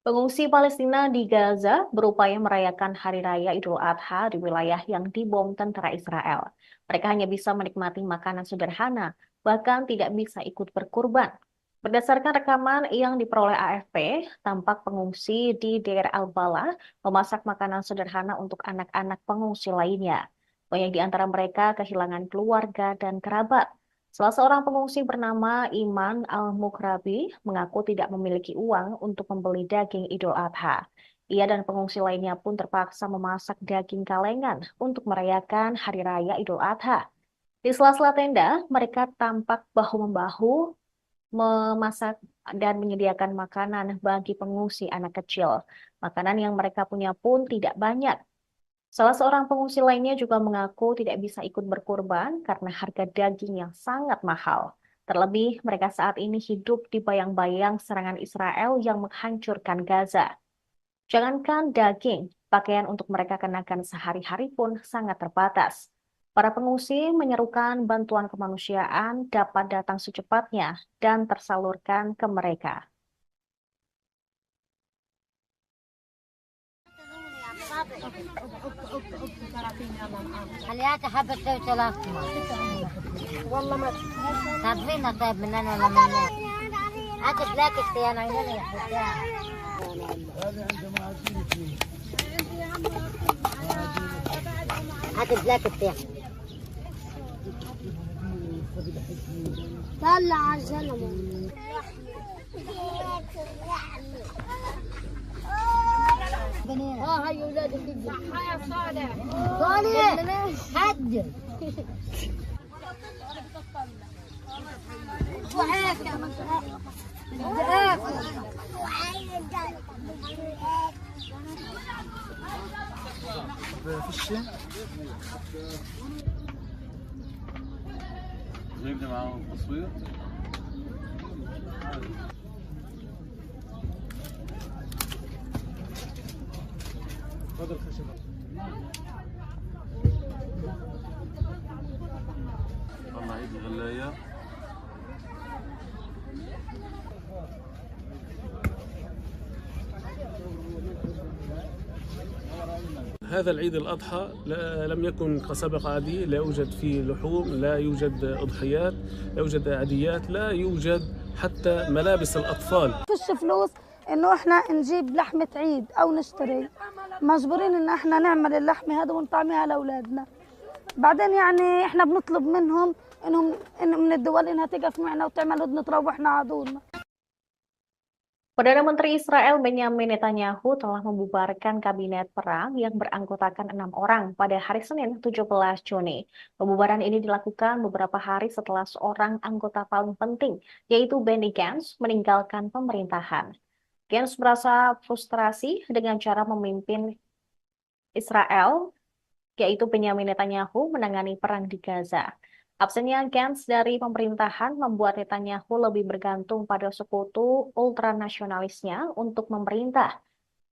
Pengungsi Palestina di Gaza berupaya merayakan Hari Raya Idul Adha di wilayah yang dibom tentara Israel. Mereka hanya bisa menikmati makanan sederhana, bahkan tidak bisa ikut berkurban. Berdasarkan rekaman yang diperoleh AFP, tampak pengungsi di Deir al-Balah memasak makanan sederhana untuk anak-anak pengungsi lainnya. Banyak di antara mereka kehilangan keluarga dan kerabat. Salah seorang pengungsi bernama Iman Al-Mukrabi mengaku tidak memiliki uang untuk membeli daging Idul Adha. Ia dan pengungsi lainnya pun terpaksa memasak daging kalengan untuk merayakan Hari Raya Idul Adha. Di sela-sela tenda, mereka tampak bahu-membahu memasak dan menyediakan makanan bagi pengungsi anak kecil. Makanan yang mereka punya pun tidak banyak. Salah seorang pengungsi lainnya juga mengaku tidak bisa ikut berkurban karena harga daging yang sangat mahal. Terlebih, mereka saat ini hidup di bayang-bayang serangan Israel yang menghancurkan Gaza. Jangankan daging, pakaian untuk mereka kenakan sehari-hari pun sangat terbatas. Para pengungsi menyerukan bantuan kemanusiaan dapat datang secepatnya dan tersalurkan ke mereka. خليها حبة ثلاث والله ما تعرفين طيب من انا ولا من هات بلاكت يا نعيني يا حبتها هات بلاكت يا طلع على الزلمه هاي اولاد البيبي صح يا صالح صالح حد وهيك جايبني معاهم تصوير تفضل خشبة طلع عيد الغلاية هذا العيد الأضحى لم يكن كسابق عادي، لا يوجد فيه لحوم، لا يوجد أضحيات، لا يوجد عاديات، لا يوجد حتى ملابس الأطفال. فيش فلوس انه احنا نجيب لحمة عيد او نشتري، مجبورين ان احنا نعمل اللحمة هذا ونطعميها لاولادنا. بعدين يعني احنا بنطلب منهم انهم من الدول انها تقف معنا وتعمل هدنة تروحنا عدولنا. Perdana Menteri Israel Benyamin Netanyahu telah membubarkan kabinet perang yang beranggotakan 6 orang pada hari Senin 17 Juni. Pembubaran ini dilakukan beberapa hari setelah seorang anggota paling penting, yaitu Benny Gantz, meninggalkan pemerintahan. Gantz merasa frustrasi dengan cara memimpin Israel, yaitu Benyamin Netanyahu, menangani perang di Gaza. Absennya Gantz dari pemerintahan membuat Netanyahu lebih bergantung pada sekutu ultranasionalisnya untuk memerintah.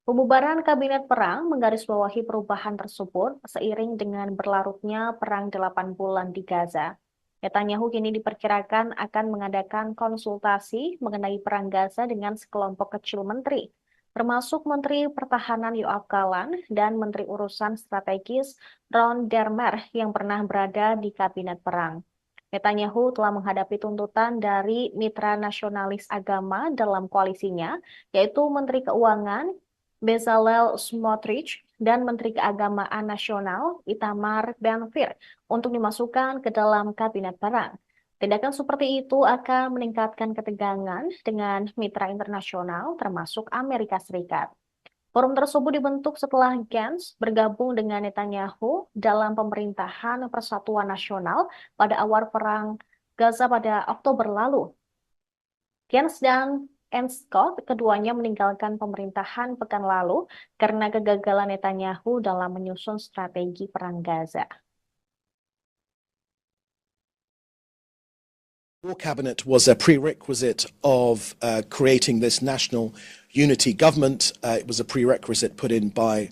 Pembubaran kabinet perang menggarisbawahi perubahan tersebut seiring dengan berlarutnya perang 8 bulan di Gaza. Netanyahu kini diperkirakan akan mengadakan konsultasi mengenai perang Gaza dengan sekelompok kecil menteri, termasuk Menteri Pertahanan Yoav Gallant dan Menteri Urusan Strategis Ron Dermer yang pernah berada di kabinet perang. Netanyahu telah menghadapi tuntutan dari mitra nasionalis agama dalam koalisinya, yaitu Menteri Keuangan Bezalel Smotrich dan Menteri Keagamaan Nasional Itamar Ben-Gvir untuk dimasukkan ke dalam kabinet perang. Tindakan seperti itu akan meningkatkan ketegangan dengan mitra internasional termasuk Amerika Serikat. Forum tersebut dibentuk setelah Gantz bergabung dengan Netanyahu dalam pemerintahan Persatuan Nasional pada awal perang Gaza pada Oktober lalu. Gantz dan Scott keduanya meninggalkan pemerintahan pekan lalu karena kegagalan Netanyahu dalam menyusun strategi perang Gaza. War cabinet was a prerequisite of creating this national unity government. It was a prerequisite put in by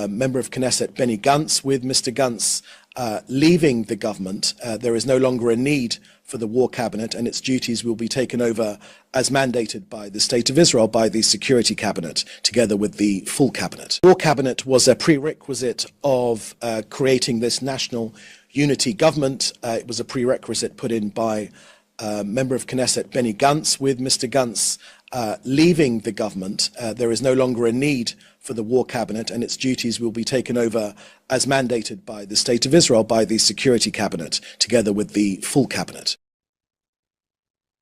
Member of Knesset Benny Gantz, with Mr. Gantz leaving the government, there is no longer a need for the War Cabinet, and its duties will be taken over as mandated by the State of Israel, by the Security Cabinet, together with the full Cabinet. The War Cabinet was a prerequisite of creating this national unity government. It was a prerequisite put in by member of Knesset Benny Gantz. With Mr. Gantz leaving the government, there is no longer a need for the War Cabinet, and its duties will be taken over as mandated by the State of Israel, by the Security Cabinet, together with the full Cabinet.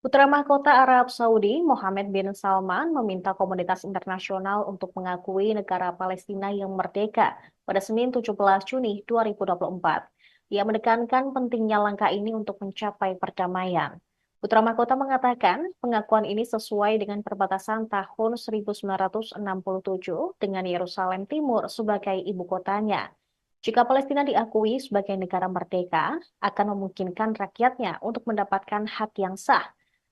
Putra Mahkota Arab Saudi, Mohammed bin Salman, meminta komunitas internasional untuk mengakui negara Palestina yang merdeka pada Senin 17 Juni 2024. Ia menekankan pentingnya langkah ini untuk mencapai perdamaian. Putra Mahkota mengatakan pengakuan ini sesuai dengan perbatasan tahun 1967 dengan Yerusalem Timur sebagai ibu kotanya. Jika Palestina diakui sebagai negara merdeka, akan memungkinkan rakyatnya untuk mendapatkan hak yang sah.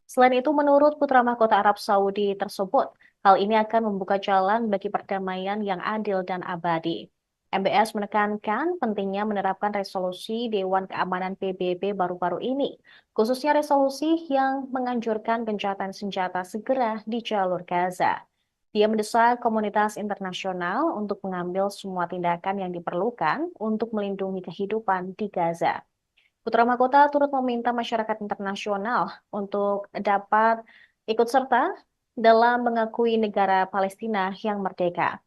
Selain itu, menurut Putra Mahkota Arab Saudi tersebut, hal ini akan membuka jalan bagi perdamaian yang adil dan abadi. MBS menekankan pentingnya menerapkan resolusi Dewan Keamanan PBB baru-baru ini, khususnya resolusi yang menganjurkan gencatan senjata segera di jalur Gaza. Dia mendesak komunitas internasional untuk mengambil semua tindakan yang diperlukan untuk melindungi kehidupan di Gaza. Putra Mahkota turut meminta masyarakat internasional untuk dapat ikut serta dalam mengakui negara Palestina yang merdeka.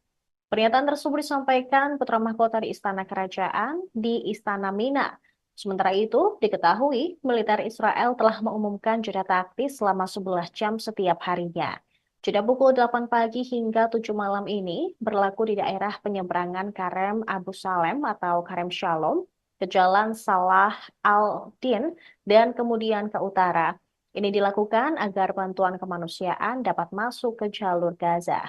Pernyataan tersebut disampaikan Putra Mahkota di Istana Kerajaan di Istana Mina. Sementara itu, diketahui militer Israel telah mengumumkan jeda taktis selama 11 jam setiap harinya. Jeda pukul 8 pagi hingga 7 malam ini berlaku di daerah penyeberangan Karem Abu Salem atau Karem Shalom ke Jalan Salah al-Din dan kemudian ke utara. Ini dilakukan agar bantuan kemanusiaan dapat masuk ke jalur Gaza.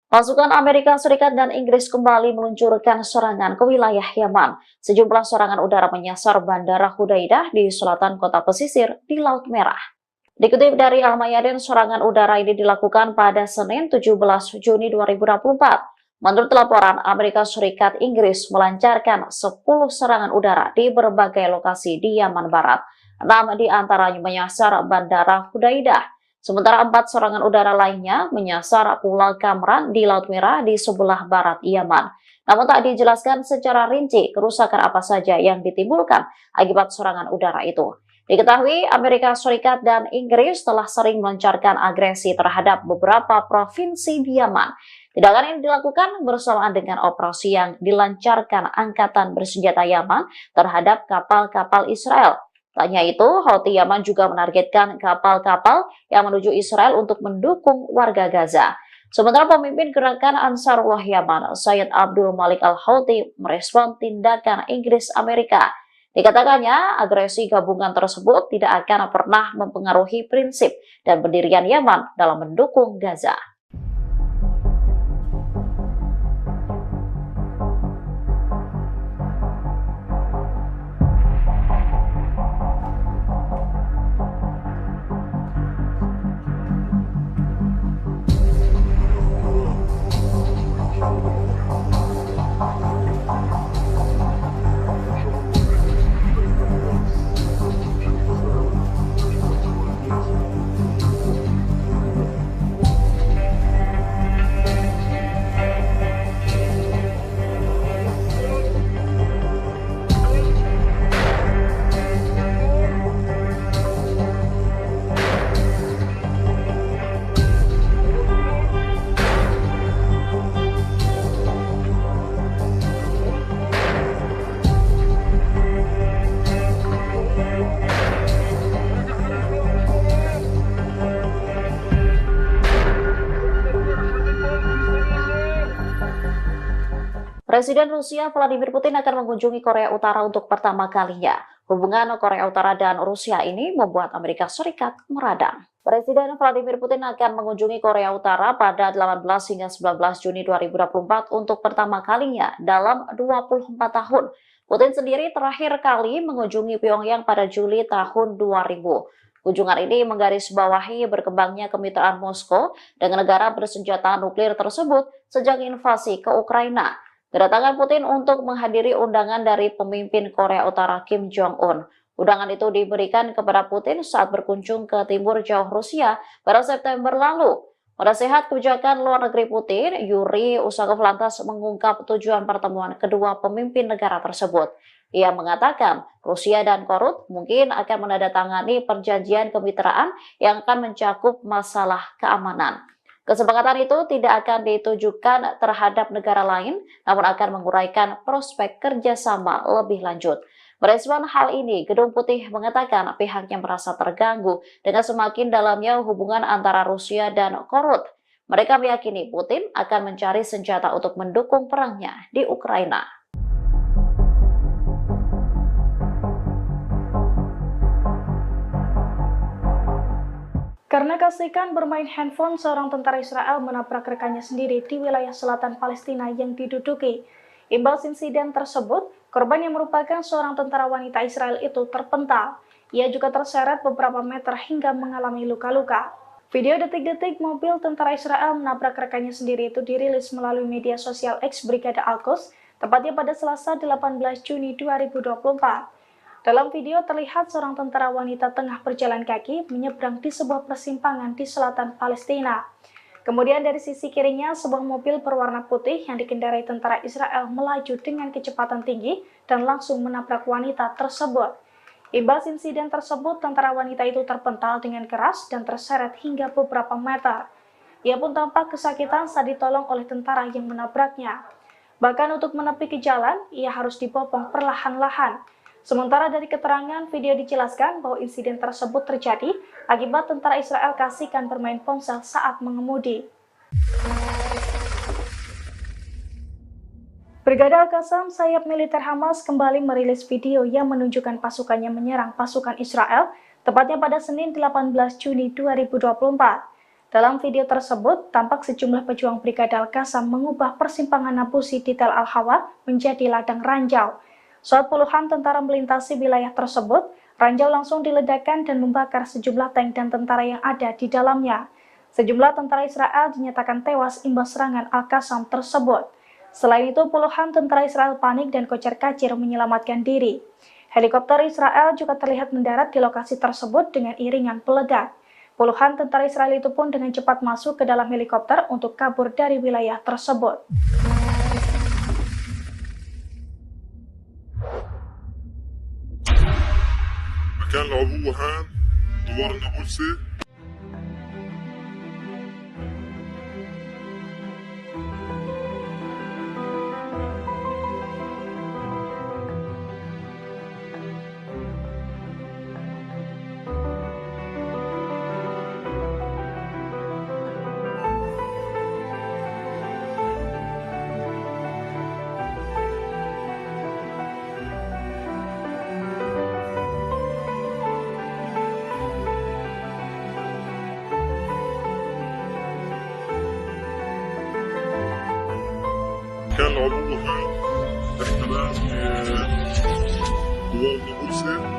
Pasukan Amerika Serikat dan Inggris kembali meluncurkan serangan ke wilayah Yaman. Sejumlah serangan udara menyasar Bandara Hudaidah di selatan kota pesisir di Laut Merah. Dikutip dari Al-Mayadin, serangan udara ini dilakukan pada Senin 17 Juni 2024. Menurut laporan, Amerika Serikat Inggris melancarkan 10 serangan udara di berbagai lokasi di Yaman Barat. 6 di antaranya menyasar Bandara Hudaidah. Sementara 4 serangan udara lainnya menyasar Pulau Kamran di Laut Merah di sebelah barat Yaman. Namun tak dijelaskan secara rinci kerusakan apa saja yang ditimbulkan akibat serangan udara itu. Diketahui Amerika Serikat dan Inggris telah sering melancarkan agresi terhadap beberapa provinsi di Yaman. Tindakan ini dilakukan bersamaan dengan operasi yang dilancarkan Angkatan Bersenjata Yaman terhadap kapal-kapal Israel. Tak hanya itu, Houthi Yaman juga menargetkan kapal-kapal yang menuju Israel untuk mendukung warga Gaza. Sementara pemimpin gerakan Ansarullah Yaman, Sayyid Abdul Malik Al-Houthi, merespon tindakan Inggris Amerika. Dikatakannya, agresi gabungan tersebut tidak akan pernah mempengaruhi prinsip dan pendirian Yaman dalam mendukung Gaza. Presiden Rusia Vladimir Putin akan mengunjungi Korea Utara untuk pertama kalinya. Hubungan Korea Utara dan Rusia ini membuat Amerika Serikat meradang. Presiden Vladimir Putin akan mengunjungi Korea Utara pada 18 hingga 19 Juni 2024 untuk pertama kalinya dalam 24 tahun. Putin sendiri terakhir kali mengunjungi Pyongyang pada Juli tahun 2000. Kunjungan ini menggarisbawahi berkembangnya kemitraan Moskow dengan negara bersenjata nuklir tersebut sejak invasi ke Ukraina. Kedatangan Putin untuk menghadiri undangan dari pemimpin Korea Utara Kim Jong-un. Undangan itu diberikan kepada Putin saat berkunjung ke timur jauh Rusia pada September lalu. Penasehat kebijakan luar negeri Putin, Yuri Usakov lantas mengungkap tujuan pertemuan kedua pemimpin negara tersebut. Ia mengatakan Rusia dan Korut mungkin akan menandatangani perjanjian kemitraan yang akan mencakup masalah keamanan. Kesepakatan itu tidak akan ditujukan terhadap negara lain, namun akan menguraikan prospek kerjasama lebih lanjut. Merespon hal ini, Gedung Putih mengatakan pihaknya merasa terganggu dengan semakin dalamnya hubungan antara Rusia dan Korut. Mereka meyakini Putin akan mencari senjata untuk mendukung perangnya di Ukraina. Karena keasikan bermain handphone, seorang tentara Israel menabrak rekannya sendiri di wilayah selatan Palestina yang diduduki. Imbas insiden tersebut, korban yang merupakan seorang tentara wanita Israel itu terpental. Ia juga terseret beberapa meter hingga mengalami luka-luka. Video detik-detik mobil tentara Israel menabrak rekannya sendiri itu dirilis melalui media sosial X Brigade Al-Quds, tepatnya pada Selasa 18 Juni 2024. Dalam video terlihat seorang tentara wanita tengah berjalan kaki menyeberang di sebuah persimpangan di selatan Palestina. Kemudian dari sisi kirinya sebuah mobil berwarna putih yang dikendarai tentara Israel melaju dengan kecepatan tinggi dan langsung menabrak wanita tersebut. Imbas insiden tersebut, tentara wanita itu terpental dengan keras dan terseret hingga beberapa meter. Ia pun tampak kesakitan saat ditolong oleh tentara yang menabraknya. Bahkan untuk menepi ke jalan, ia harus dibopong perlahan-lahan. Sementara dari keterangan video dijelaskan bahwa insiden tersebut terjadi akibat tentara Israel keasikan bermain ponsel saat mengemudi. Brigade Al-Qassam, sayap militer Hamas, kembali merilis video yang menunjukkan pasukannya menyerang pasukan Israel, tepatnya pada Senin 18 Juni 2024. Dalam video tersebut, tampak sejumlah pejuang Brigade Al-Qassam mengubah persimpangan Nabusi di Tel Al-Hawa menjadi ladang ranjau. Saat puluhan tentara melintasi wilayah tersebut, ranjau langsung diledakkan dan membakar sejumlah tank dan tentara yang ada di dalamnya. Sejumlah tentara Israel dinyatakan tewas imbas serangan Al-Qassam tersebut. Selain itu, puluhan tentara Israel panik dan kocar-kacir menyelamatkan diri. Helikopter Israel juga terlihat mendarat di lokasi tersebut dengan iringan peledak. Puluhan tentara Israel itu pun dengan cepat masuk ke dalam helikopter untuk kabur dari wilayah tersebut. مكان العبوة هان دوار النابلسي. كان العبوة هان احتلال دوار النابلسي.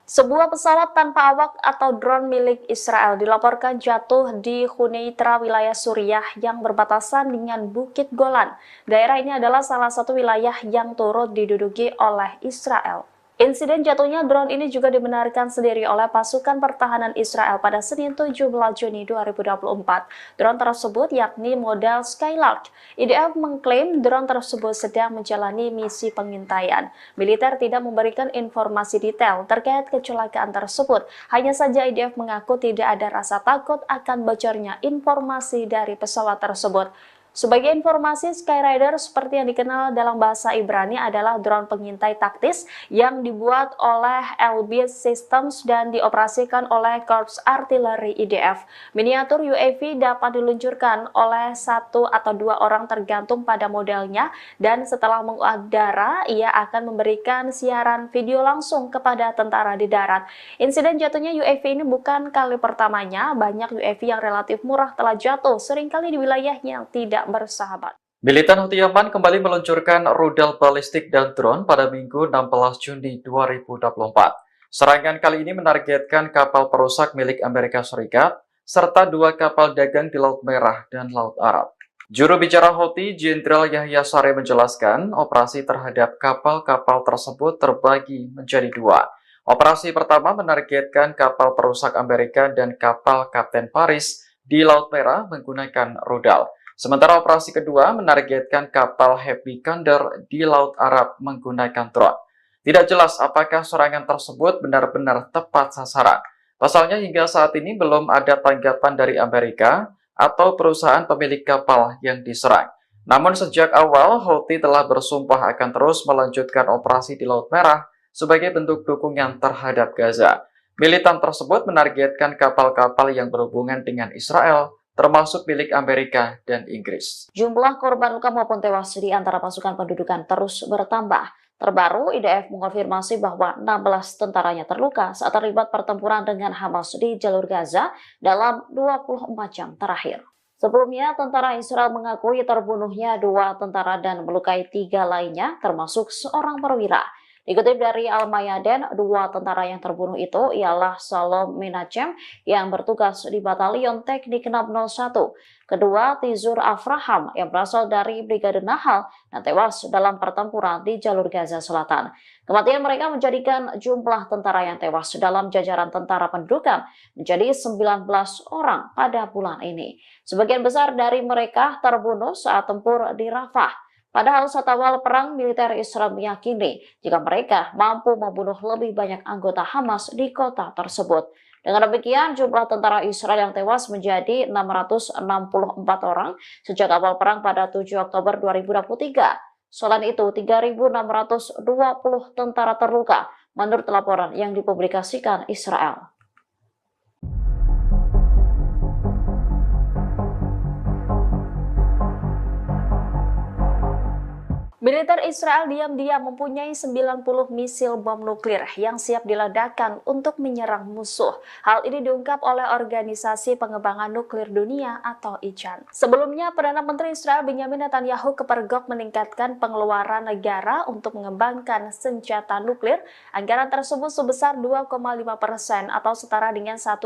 Sebuah pesawat tanpa awak atau drone milik Israel dilaporkan jatuh di Huneitra, wilayah Suriah yang berbatasan dengan Bukit Golan. Daerah ini adalah salah satu wilayah yang turut diduduki oleh Israel. Insiden jatuhnya drone ini juga dibenarkan sendiri oleh pasukan pertahanan Israel pada Senin 17 Juni 2024. Drone tersebut yakni model Skylark. IDF mengklaim drone tersebut sedang menjalani misi pengintaian. Militer tidak memberikan informasi detail terkait kecelakaan tersebut. Hanya saja IDF mengaku tidak ada rasa takut akan bocornya informasi dari pesawat tersebut. Sebagai informasi, Skyrider seperti yang dikenal dalam bahasa Ibrani adalah drone pengintai taktis yang dibuat oleh Elbit Systems dan dioperasikan oleh Korps Artileri IDF. Miniatur UAV dapat diluncurkan oleh 1 atau 2 orang tergantung pada modelnya, dan setelah mengudara, ia akan memberikan siaran video langsung kepada tentara di darat. Insiden jatuhnya UAV ini bukan kali pertamanya. Banyak UAV yang relatif murah telah jatuh, seringkali di wilayah yang tidak bersahabat. Militan Houthi Yaman kembali meluncurkan rudal balistik dan drone pada Minggu 16 Juni 2024. Serangan kali ini menargetkan kapal perusak milik Amerika Serikat serta 2 kapal dagang di Laut Merah dan Laut Arab. Juru bicara Houthi, Jenderal Yahya Saree menjelaskan, operasi terhadap kapal-kapal tersebut terbagi menjadi 2. Operasi pertama menargetkan kapal perusak Amerika dan kapal Kapten Paris di Laut Merah menggunakan rudal. Sementara operasi kedua menargetkan kapal Happy Condor di Laut Arab menggunakan drone. Tidak jelas apakah serangan tersebut benar-benar tepat sasaran. Pasalnya hingga saat ini belum ada tanggapan dari Amerika atau perusahaan pemilik kapal yang diserang. Namun sejak awal, Houthi telah bersumpah akan terus melanjutkan operasi di Laut Merah sebagai bentuk dukungan terhadap Gaza. Militan tersebut menargetkan kapal-kapal yang berhubungan dengan Israel, termasuk milik Amerika dan Inggris. Jumlah korban luka maupun tewas di antara pasukan pendudukan terus bertambah. Terbaru, IDF mengonfirmasi bahwa 16 tentaranya terluka saat terlibat pertempuran dengan Hamas di jalur Gaza dalam 24 jam terakhir. Sebelumnya, tentara Israel mengakui terbunuhnya 2 tentara dan melukai 3 lainnya, termasuk seorang perwira. Dikutip dari Al-Mayadin, 2 tentara yang terbunuh itu ialah Salom Menachem yang bertugas di Batalion Teknik 601. Kedua, Tizur Afraham yang berasal dari Brigade Nahal dan tewas dalam pertempuran di jalur Gaza Selatan. Kematian mereka menjadikan jumlah tentara yang tewas dalam jajaran tentara pendudukan menjadi 19 orang pada bulan ini. Sebagian besar dari mereka terbunuh saat tempur di Rafah. Padahal saat awal perang, militer Israel meyakini jika mereka mampu membunuh lebih banyak anggota Hamas di kota tersebut. Dengan demikian, jumlah tentara Israel yang tewas menjadi 664 orang sejak awal perang pada 7 Oktober 2023. Selain itu, 3.620 tentara terluka menurut laporan yang dipublikasikan Israel. Militer Israel diam-diam mempunyai 90 misil bom nuklir yang siap diledakkan untuk menyerang musuh. Hal ini diungkap oleh Organisasi Pengembangan Nuklir Dunia atau ICAN. Sebelumnya, Perdana Menteri Israel Benjamin Netanyahu kepergok meningkatkan pengeluaran negara untuk mengembangkan senjata nuklir. Anggaran tersebut sebesar 2,5% atau setara dengan 1,1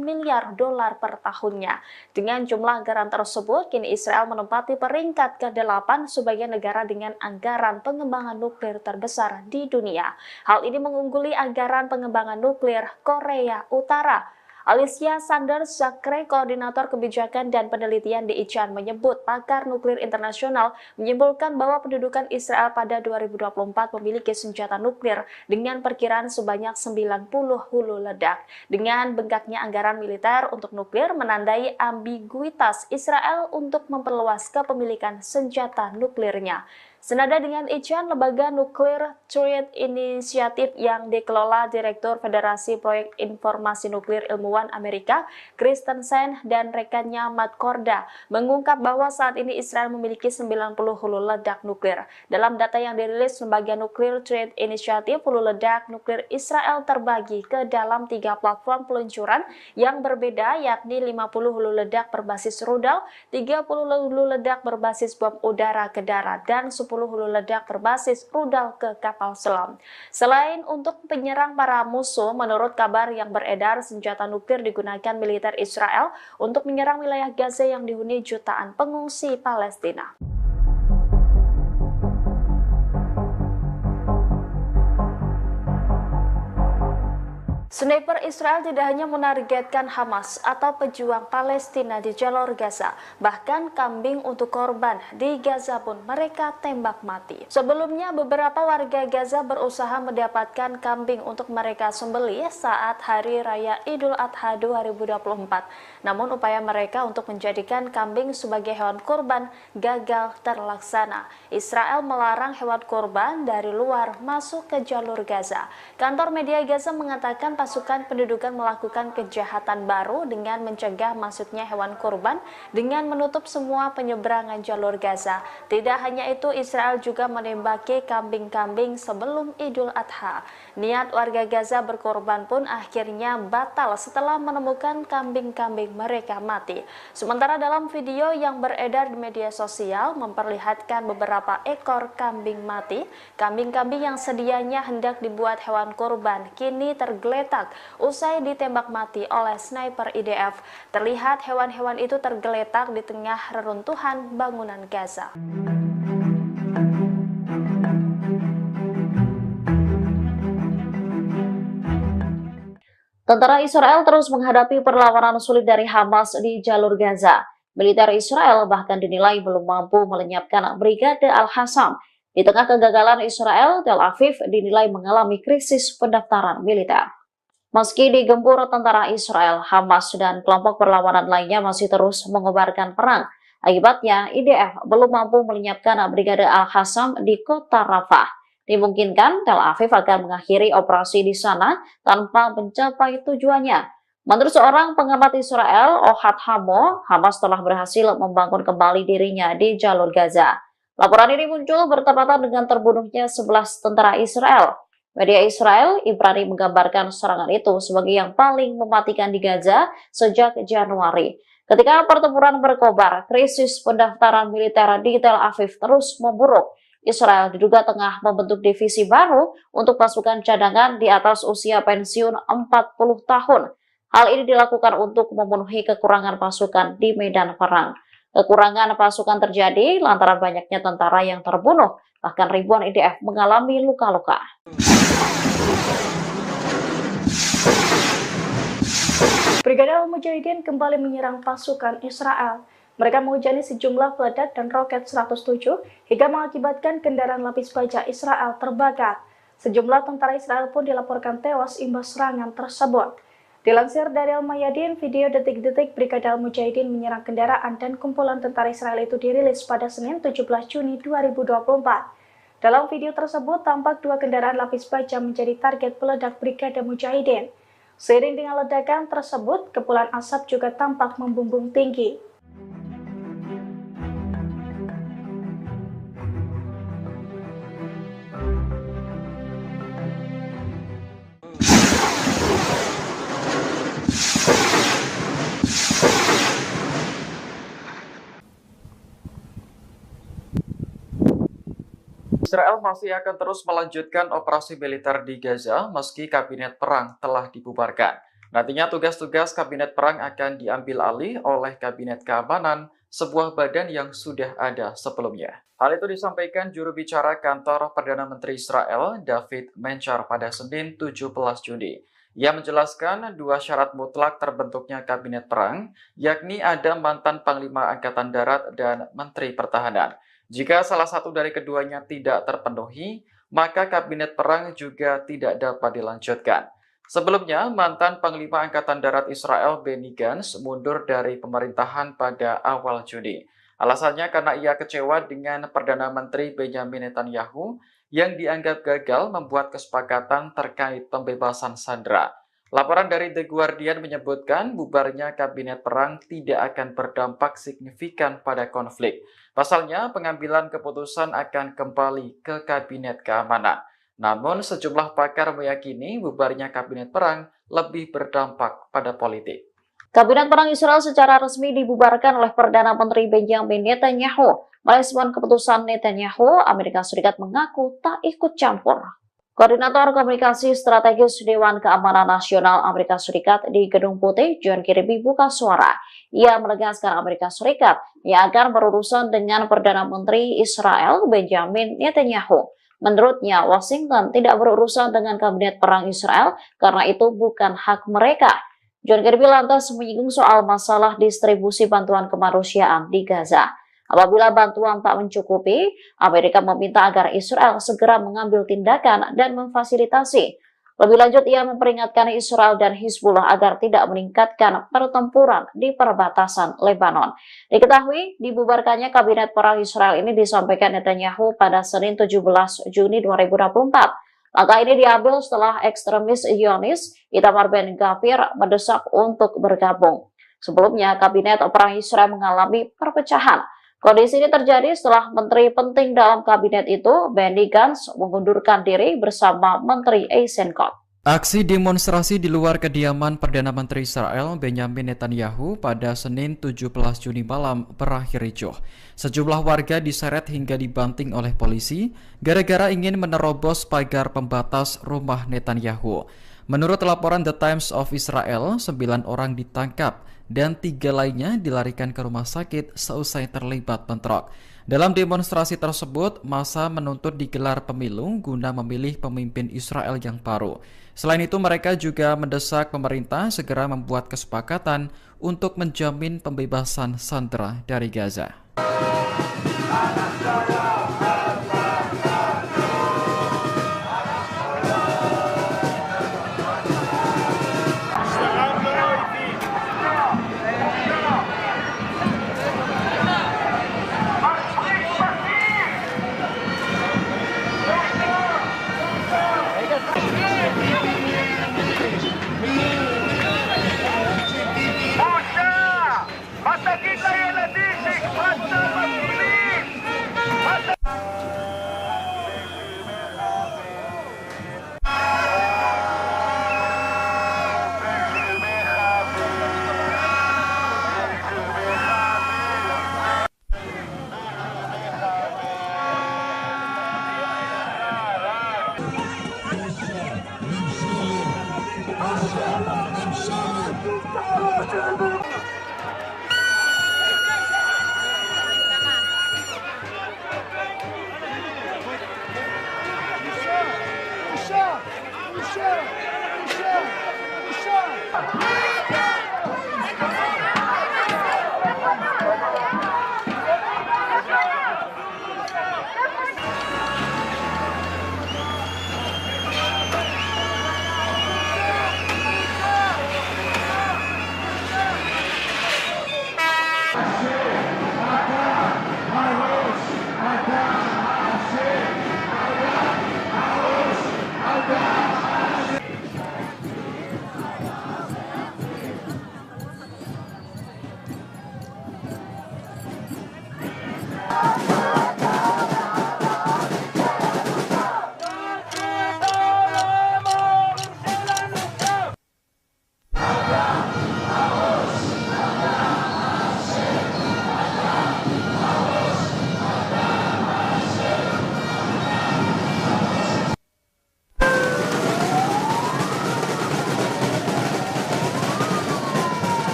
miliar dolar per tahunnya. Dengan jumlah anggaran tersebut, kini Israel menempati peringkat ke-8 sebagai negara dengan anggaran pengembangan nuklir terbesar di dunia. Hal ini mengungguli anggaran pengembangan nuklir Korea Utara. Alicia Sanders Zakre, Koordinator Kebijakan dan Penelitian di ICAN, menyebut pakar nuklir internasional menyimpulkan bahwa pendudukan Israel pada 2024 memiliki senjata nuklir dengan perkiraan sebanyak 90 hulu ledak. Dengan bengkaknya anggaran militer untuk nuklir menandai ambiguitas Israel untuk memperluas kepemilikan senjata nuklirnya. Senada dengan ICAN, lembaga Nuclear Threat Initiative yang dikelola Direktur Federasi Proyek Informasi Nuklir Ilmuwan Amerika, Christensen, dan rekannya Matt Korda, mengungkap bahwa saat ini Israel memiliki 90 hulu ledak nuklir. Dalam data yang dirilis lembaga Nuclear Threat Initiative, hulu ledak nuklir Israel terbagi ke dalam 3 platform peluncuran yang berbeda, yakni 50 hulu ledak berbasis rudal, 30 hulu ledak berbasis bom udara ke darat, dan 10 hulu ledak berbasis rudal ke kapal selam. Selain untuk penyerang para musuh, menurut kabar yang beredar, senjata nuklir digunakan militer Israel untuk menyerang wilayah Gaza yang dihuni jutaan pengungsi Palestina. Sniper Israel tidak hanya menargetkan Hamas atau pejuang Palestina di jalur Gaza, bahkan kambing untuk korban di Gaza pun mereka tembak mati. Sebelumnya, beberapa warga Gaza berusaha mendapatkan kambing untuk mereka sembelih saat Hari Raya Idul Adha 2024. Namun upaya mereka untuk menjadikan kambing sebagai hewan kurban gagal terlaksana. Israel melarang hewan kurban dari luar masuk ke jalur Gaza. Kantor media Gaza mengatakan pasukan pendudukan melakukan kejahatan baru dengan mencegah masuknya hewan kurban dengan menutup semua penyeberangan jalur Gaza. Tidak hanya itu, Israel juga menembaki kambing-kambing sebelum Idul Adha. Niat warga Gaza berkorban pun akhirnya batal setelah menemukan kambing-kambing mereka mati. Sementara dalam video yang beredar di media sosial memperlihatkan beberapa ekor kambing mati, kambing-kambing yang sedianya hendak dibuat hewan kurban kini tergeletak usai ditembak mati oleh sniper IDF. Terlihat hewan-hewan itu tergeletak di tengah reruntuhan bangunan Gaza. Tentara Israel terus menghadapi perlawanan sulit dari Hamas di jalur Gaza. Militer Israel bahkan dinilai belum mampu melenyapkan Brigade Al-Qassam. Di tengah kegagalan Israel, Tel Aviv dinilai mengalami krisis pendaftaran militer. Meski digempur tentara Israel, Hamas dan kelompok perlawanan lainnya masih terus mengobarkan perang. Akibatnya, IDF belum mampu melenyapkan Brigade Al-Qassam di kota Rafah. Dimungkinkan Tel Aviv akan mengakhiri operasi di sana tanpa mencapai tujuannya. Menurut seorang pengamat Israel, Ohad Hamo, Hamas telah berhasil membangun kembali dirinya di jalur Gaza. Laporan ini muncul bertepatan dengan terbunuhnya 11 tentara Israel. Media Israel, Ibrani menggambarkan serangan itu sebagai yang paling mematikan di Gaza sejak Januari. Ketika pertempuran berkobar, krisis pendaftaran militer di Tel Aviv terus memburuk. Israel diduga tengah membentuk divisi baru untuk pasukan cadangan di atas usia pensiun 40 tahun. Hal ini dilakukan untuk memenuhi kekurangan pasukan di medan perang. Kekurangan pasukan terjadi lantaran banyaknya tentara yang terbunuh, bahkan ribuan IDF mengalami luka-luka. Brigade Al-Mujahidin kembali menyerang pasukan Israel. Mereka menghujani sejumlah peledak dan roket 107 hingga mengakibatkan kendaraan lapis baja Israel terbakar. Sejumlah tentara Israel pun dilaporkan tewas imbas serangan tersebut. Dilansir dari Al-Mayadin, video detik-detik Brigade Al-Mujahidin menyerang kendaraan dan kumpulan tentara Israel itu dirilis pada Senin 17 Juni 2024. Dalam video tersebut, tampak dua kendaraan lapis baja menjadi target peledak Brigade Mujahidin. Seiring dengan ledakan tersebut, kepulan asap juga tampak membumbung tinggi. Israel masih akan terus melanjutkan operasi militer di Gaza meski kabinet perang telah dibubarkan. Nantinya tugas-tugas kabinet perang akan diambil alih oleh kabinet keamanan, sebuah badan yang sudah ada sebelumnya. Hal itu disampaikan juru bicara kantor Perdana Menteri Israel, David Menchar, pada Senin 17 Juni. Ia menjelaskan dua syarat mutlak terbentuknya kabinet perang, yakni ada mantan Panglima Angkatan Darat dan Menteri Pertahanan. Jika salah satu dari keduanya tidak terpenuhi, maka kabinet perang juga tidak dapat dilanjutkan. Sebelumnya, mantan Panglima Angkatan Darat Israel Benny Gantz mundur dari pemerintahan pada awal Juni. Alasannya karena ia kecewa dengan Perdana Menteri Benjamin Netanyahu yang dianggap gagal membuat kesepakatan terkait pembebasan sandera. Laporan dari The Guardian menyebutkan bubarnya kabinet perang tidak akan berdampak signifikan pada konflik. Pasalnya, pengambilan keputusan akan kembali ke kabinet keamanan. Namun, sejumlah pakar meyakini bubarnya kabinet perang lebih berdampak pada politik. Kabinet Perang Israel secara resmi dibubarkan oleh Perdana Menteri Benjamin Netanyahu. Merespon keputusan Netanyahu, Amerika Serikat mengaku tak ikut campur. Koordinator Komunikasi Strategis Dewan Keamanan Nasional Amerika Serikat di Gedung Putih, John Kirby, buka suara. Ia menegaskan Amerika Serikat yang akan berurusan dengan Perdana Menteri Israel Benjamin Netanyahu. Menurutnya, Washington tidak berurusan dengan Kabinet Perang Israel karena itu bukan hak mereka. John Kirby lantas menyinggung soal masalah distribusi bantuan kemanusiaan di Gaza. Apabila bantuan tak mencukupi, Amerika meminta agar Israel segera mengambil tindakan dan memfasilitasi. Lebih lanjut, ia memperingatkan Israel dan Hizbullah agar tidak meningkatkan pertempuran di perbatasan Lebanon. Diketahui, dibubarkannya Kabinet Perang Israel ini disampaikan Netanyahu pada Senin 17 Juni 2024. Langkah ini diambil setelah ekstremis Zionis Itamar Ben-Gvir mendesak untuk bergabung. Sebelumnya, Kabinet Perang Israel mengalami perpecahan. Kondisi ini terjadi setelah menteri penting dalam kabinet itu, Benny Gantz, mengundurkan diri bersama Menteri Eisenkot. Aksi demonstrasi di luar kediaman Perdana Menteri Israel Benjamin Netanyahu pada Senin 17 Juni malam berakhir ricuh. Sejumlah warga diseret hingga dibanting oleh polisi gara-gara ingin menerobos pagar pembatas rumah Netanyahu. Menurut laporan The Times of Israel, 9 orang ditangkap dan 3 lainnya dilarikan ke rumah sakit seusai terlibat bentrok. Dalam demonstrasi tersebut, massa menuntut digelar pemilu guna memilih pemimpin Israel yang baru. Selain itu, mereka juga mendesak pemerintah segera membuat kesepakatan untuk menjamin pembebasan sandera dari Gaza.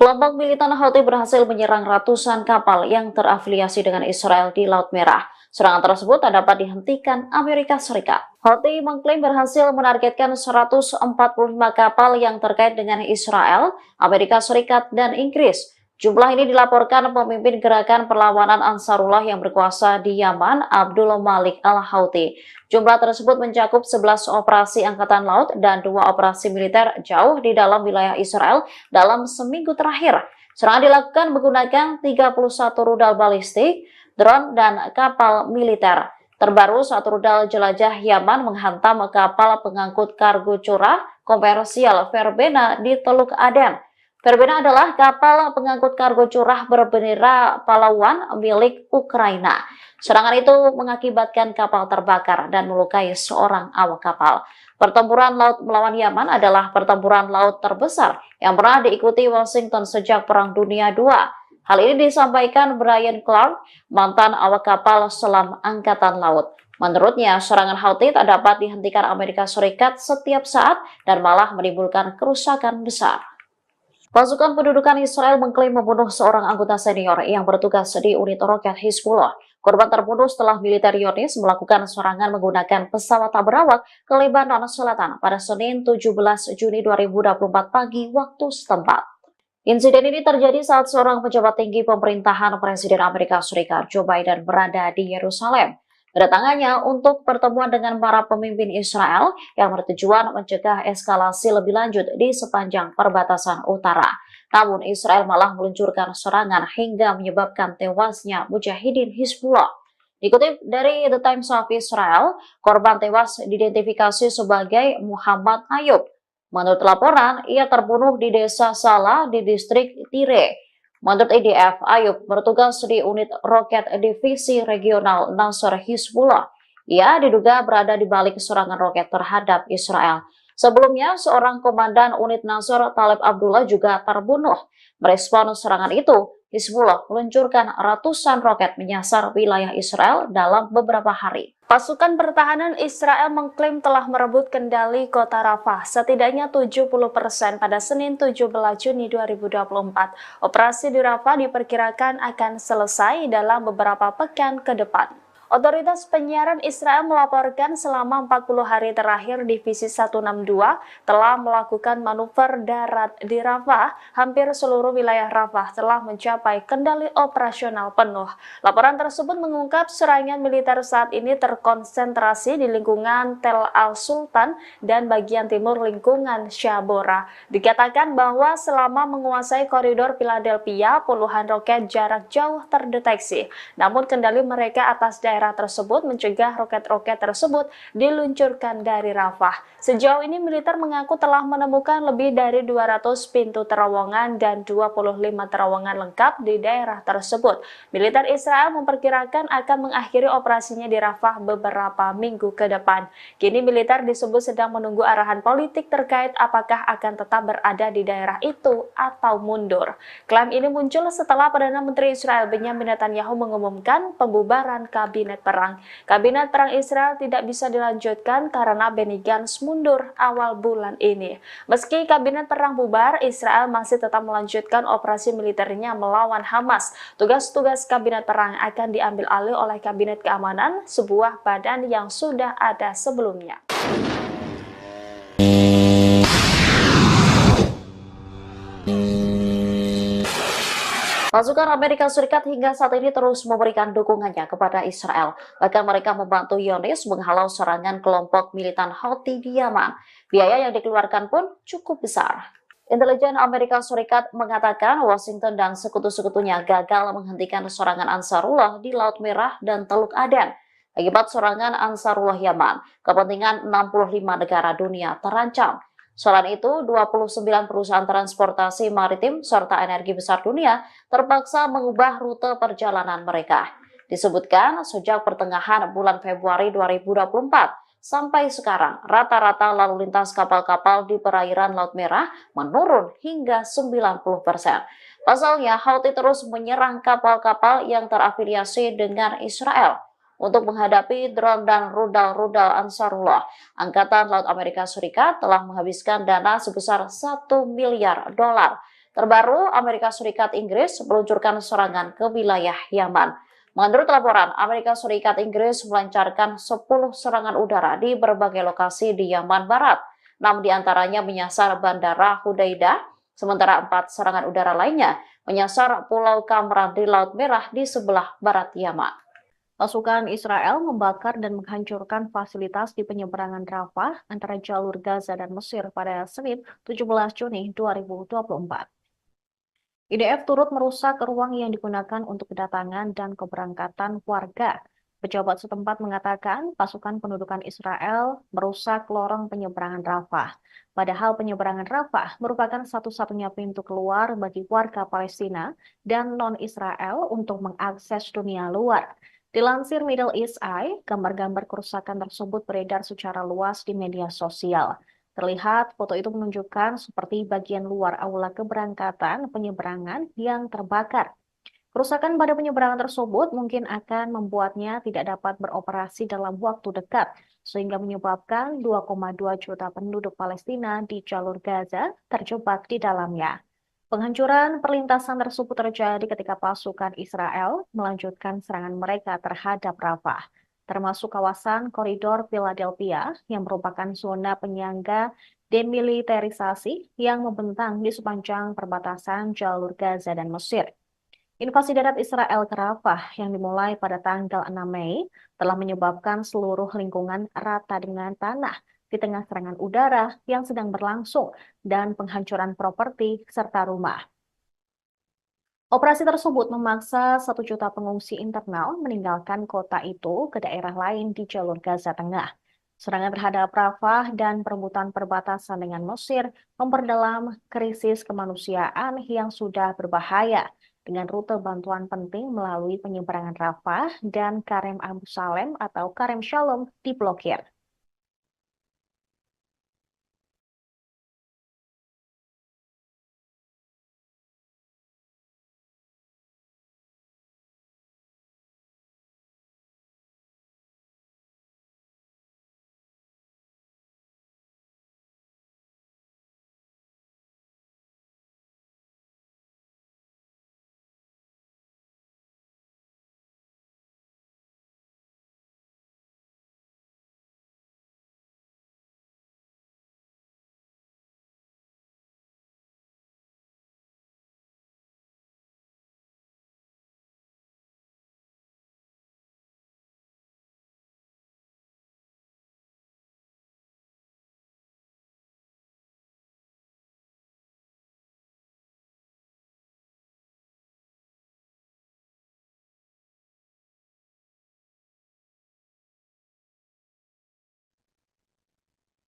Kelompok militan Houthi berhasil menyerang ratusan kapal yang terafiliasi dengan Israel di Laut Merah. Serangan tersebut tak dapat dihentikan Amerika Serikat. Houthi mengklaim berhasil menargetkan 145 kapal yang terkait dengan Israel, Amerika Serikat, dan Inggris. Jumlah ini dilaporkan pemimpin gerakan perlawanan Ansarullah yang berkuasa di Yaman, Abdul Malik al-Houthi. Jumlah tersebut mencakup 11 operasi angkatan laut dan 2 operasi militer jauh di dalam wilayah Israel dalam seminggu terakhir. Serangan dilakukan menggunakan 31 rudal balistik, drone, dan kapal militer. Terbaru, satu rudal jelajah Yaman menghantam kapal pengangkut kargo curah komersial Verbena di Teluk Aden. Verbena adalah kapal pengangkut kargo curah berbendera Palawan milik Ukraina. Serangan itu mengakibatkan kapal terbakar dan melukai seorang awak kapal. Pertempuran laut melawan Yaman adalah pertempuran laut terbesar yang pernah diikuti Washington sejak Perang Dunia II. Hal ini disampaikan Brian Clark, mantan awak kapal selam Angkatan Laut. Menurutnya, serangan Houthi tak dapat dihentikan Amerika Serikat setiap saat dan malah menimbulkan kerusakan besar. Pasukan pendudukan Israel mengklaim membunuh seorang anggota senior yang bertugas di unit roket Hizbullah. Korban terbunuh setelah militer Zionis melakukan serangan menggunakan pesawat tak berawak ke Lebanon Selatan pada Senin 17 Juni 2024 pagi waktu setempat. Insiden ini terjadi saat seorang pejabat tinggi pemerintahan Presiden Amerika Serikat Joe Biden berada di Yerusalem. Kedatangannya untuk pertemuan dengan para pemimpin Israel yang bertujuan mencegah eskalasi lebih lanjut di sepanjang perbatasan utara. Namun Israel malah meluncurkan serangan hingga menyebabkan tewasnya mujahidin Hizbullah. Dikutip dari The Times of Israel, korban tewas diidentifikasi sebagai Muhammad Ayub. Menurut laporan, ia terbunuh di desa Salah di distrik Tire. Menurut IDF, Ayub bertugas di unit roket divisi regional Nasr Hizbullah. Ia diduga berada di balik serangan roket terhadap Israel. Sebelumnya, seorang komandan unit Nasr, Talib Abdullah, juga terbunuh. Merespon serangan itu, Hizbullah meluncurkan ratusan roket menyasar wilayah Israel dalam beberapa hari. Pasukan pertahanan Israel mengklaim telah merebut kendali kota Rafah setidaknya 70% pada Senin 17 Juni 2024. Operasi di Rafah diperkirakan akan selesai dalam beberapa pekan ke depan. Otoritas penyiaran Israel melaporkan selama 40 hari terakhir Divisi 162 telah melakukan manuver darat di Rafah. Hampir seluruh wilayah Rafah telah mencapai kendali operasional penuh. Laporan tersebut mengungkap serangan militer saat ini terkonsentrasi di lingkungan Tel Al-Sultan dan bagian timur lingkungan Shabora. Dikatakan bahwa selama menguasai koridor Philadelphia, puluhan roket jarak jauh terdeteksi. Namun kendali mereka atas daerah tersebut mencegah roket-roket tersebut diluncurkan dari Rafah. Sejauh ini militer mengaku telah menemukan lebih dari 200 pintu terowongan dan 25 terowongan lengkap di daerah tersebut. Militer Israel memperkirakan akan mengakhiri operasinya di Rafah beberapa minggu ke depan. Kini militer disebut sedang menunggu arahan politik terkait apakah akan tetap berada di daerah itu atau mundur. Klaim ini muncul setelah Perdana Menteri Israel Benyamin Netanyahu mengumumkan pembubaran kabinet perang. Kabinet perang Israel tidak bisa dilanjutkan karena Benny Gantz mundur awal bulan ini. Meski kabinet perang bubar, Israel masih tetap melanjutkan operasi militernya melawan Hamas. Tugas-tugas kabinet perang akan diambil alih oleh kabinet keamanan, sebuah badan yang sudah ada sebelumnya. Pasukan Amerika Serikat hingga saat ini terus memberikan dukungannya kepada Israel. Bahkan mereka membantu Zionis menghalau serangan kelompok militan Houthi di Yaman. Biaya yang dikeluarkan pun cukup besar. Intelijen Amerika Serikat mengatakan Washington dan sekutu-sekutunya gagal menghentikan serangan Ansarullah di Laut Merah dan Teluk Aden. Akibat serangan Ansarullah Yaman, kepentingan 65 negara dunia terancam. Selain itu, 29 perusahaan transportasi maritim serta energi besar dunia terpaksa mengubah rute perjalanan mereka. Disebutkan sejak pertengahan bulan Februari 2024 sampai sekarang, rata-rata lalu lintas kapal-kapal di perairan Laut Merah menurun hingga 90%. Pasalnya, Houthi terus menyerang kapal-kapal yang terafiliasi dengan Israel. Untuk menghadapi drone dan rudal-rudal Ansarullah, Angkatan Laut Amerika Serikat telah menghabiskan dana sebesar $1 miliar. Terbaru, Amerika Serikat Inggris meluncurkan serangan ke wilayah Yaman. Menurut laporan, Amerika Serikat Inggris melancarkan 10 serangan udara di berbagai lokasi di Yaman Barat. 6 diantaranya menyasar Bandara Hudaidah, sementara 4 serangan udara lainnya menyasar Pulau Kamran di Laut Merah di sebelah barat Yaman. Pasukan Israel membakar dan menghancurkan fasilitas di penyeberangan Rafah antara jalur Gaza dan Mesir pada Senin 17 Juni 2024. IDF turut merusak ruang yang digunakan untuk kedatangan dan keberangkatan warga. Pejabat setempat mengatakan pasukan pendudukan Israel merusak lorong penyeberangan Rafah. Padahal penyeberangan Rafah merupakan satu-satunya pintu keluar bagi warga Palestina dan non-Israel untuk mengakses dunia luar. Dilansir Middle East Eye, gambar-gambar kerusakan tersebut beredar secara luas di media sosial. Terlihat foto itu menunjukkan seperti bagian luar aula keberangkatan penyeberangan yang terbakar. Kerusakan pada penyeberangan tersebut mungkin akan membuatnya tidak dapat beroperasi dalam waktu dekat, sehingga menyebabkan 2,2 juta penduduk Palestina di jalur Gaza terjebak di dalamnya. Penghancuran perlintasan tersebut terjadi ketika pasukan Israel melanjutkan serangan mereka terhadap Rafah, termasuk kawasan koridor Philadelphia yang merupakan zona penyangga demilitarisasi yang membentang di sepanjang perbatasan jalur Gaza dan Mesir. Invasi darat Israel ke Rafah yang dimulai pada tanggal 6 Mei telah menyebabkan seluruh lingkungan rata dengan tanah di tengah serangan udara yang sedang berlangsung dan penghancuran properti serta rumah. Operasi tersebut memaksa 1 juta pengungsi internal meninggalkan kota itu ke daerah lain di jalur Gaza Tengah. Serangan terhadap Rafah dan perebutan perbatasan dengan Mesir memperdalam krisis kemanusiaan yang sudah berbahaya, dengan rute bantuan penting melalui penyeberangan Rafah dan Karem Abu Salem atau Karem Shalom diblokir.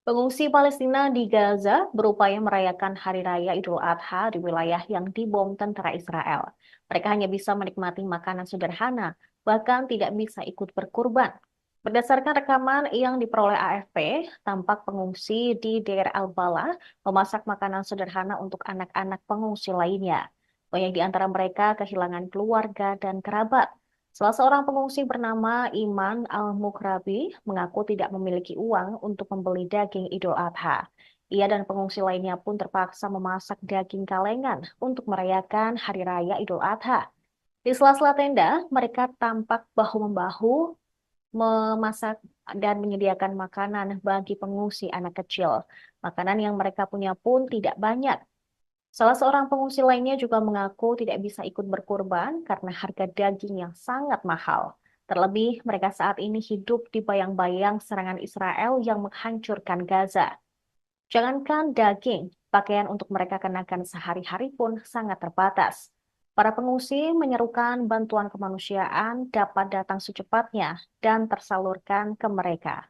Pengungsi Palestina di Gaza berupaya merayakan Hari Raya Idul Adha di wilayah yang dibom tentara Israel. Mereka hanya bisa menikmati makanan sederhana, bahkan tidak bisa ikut berkurban. Berdasarkan rekaman yang diperoleh AFP, tampak pengungsi di Deir al-Balah memasak makanan sederhana untuk anak-anak pengungsi lainnya. Banyak di antara mereka kehilangan keluarga dan kerabat. Salah seorang pengungsi bernama Iman Al-Mukrabi mengaku tidak memiliki uang untuk membeli daging Idul Adha. Ia dan pengungsi lainnya pun terpaksa memasak daging kalengan untuk merayakan Hari Raya Idul Adha. Di sela-sela tenda, mereka tampak bahu-membahu memasak dan menyediakan makanan bagi pengungsi anak kecil. Makanan yang mereka punya pun tidak banyak. Salah seorang pengungsi lainnya juga mengaku tidak bisa ikut berkurban karena harga daging yang sangat mahal. Terlebih, mereka saat ini hidup di bayang-bayang serangan Israel yang menghancurkan Gaza. Jangankan daging, pakaian untuk mereka kenakan sehari-hari pun sangat terbatas. Para pengungsi menyerukan bantuan kemanusiaan dapat datang secepatnya dan tersalurkan ke mereka.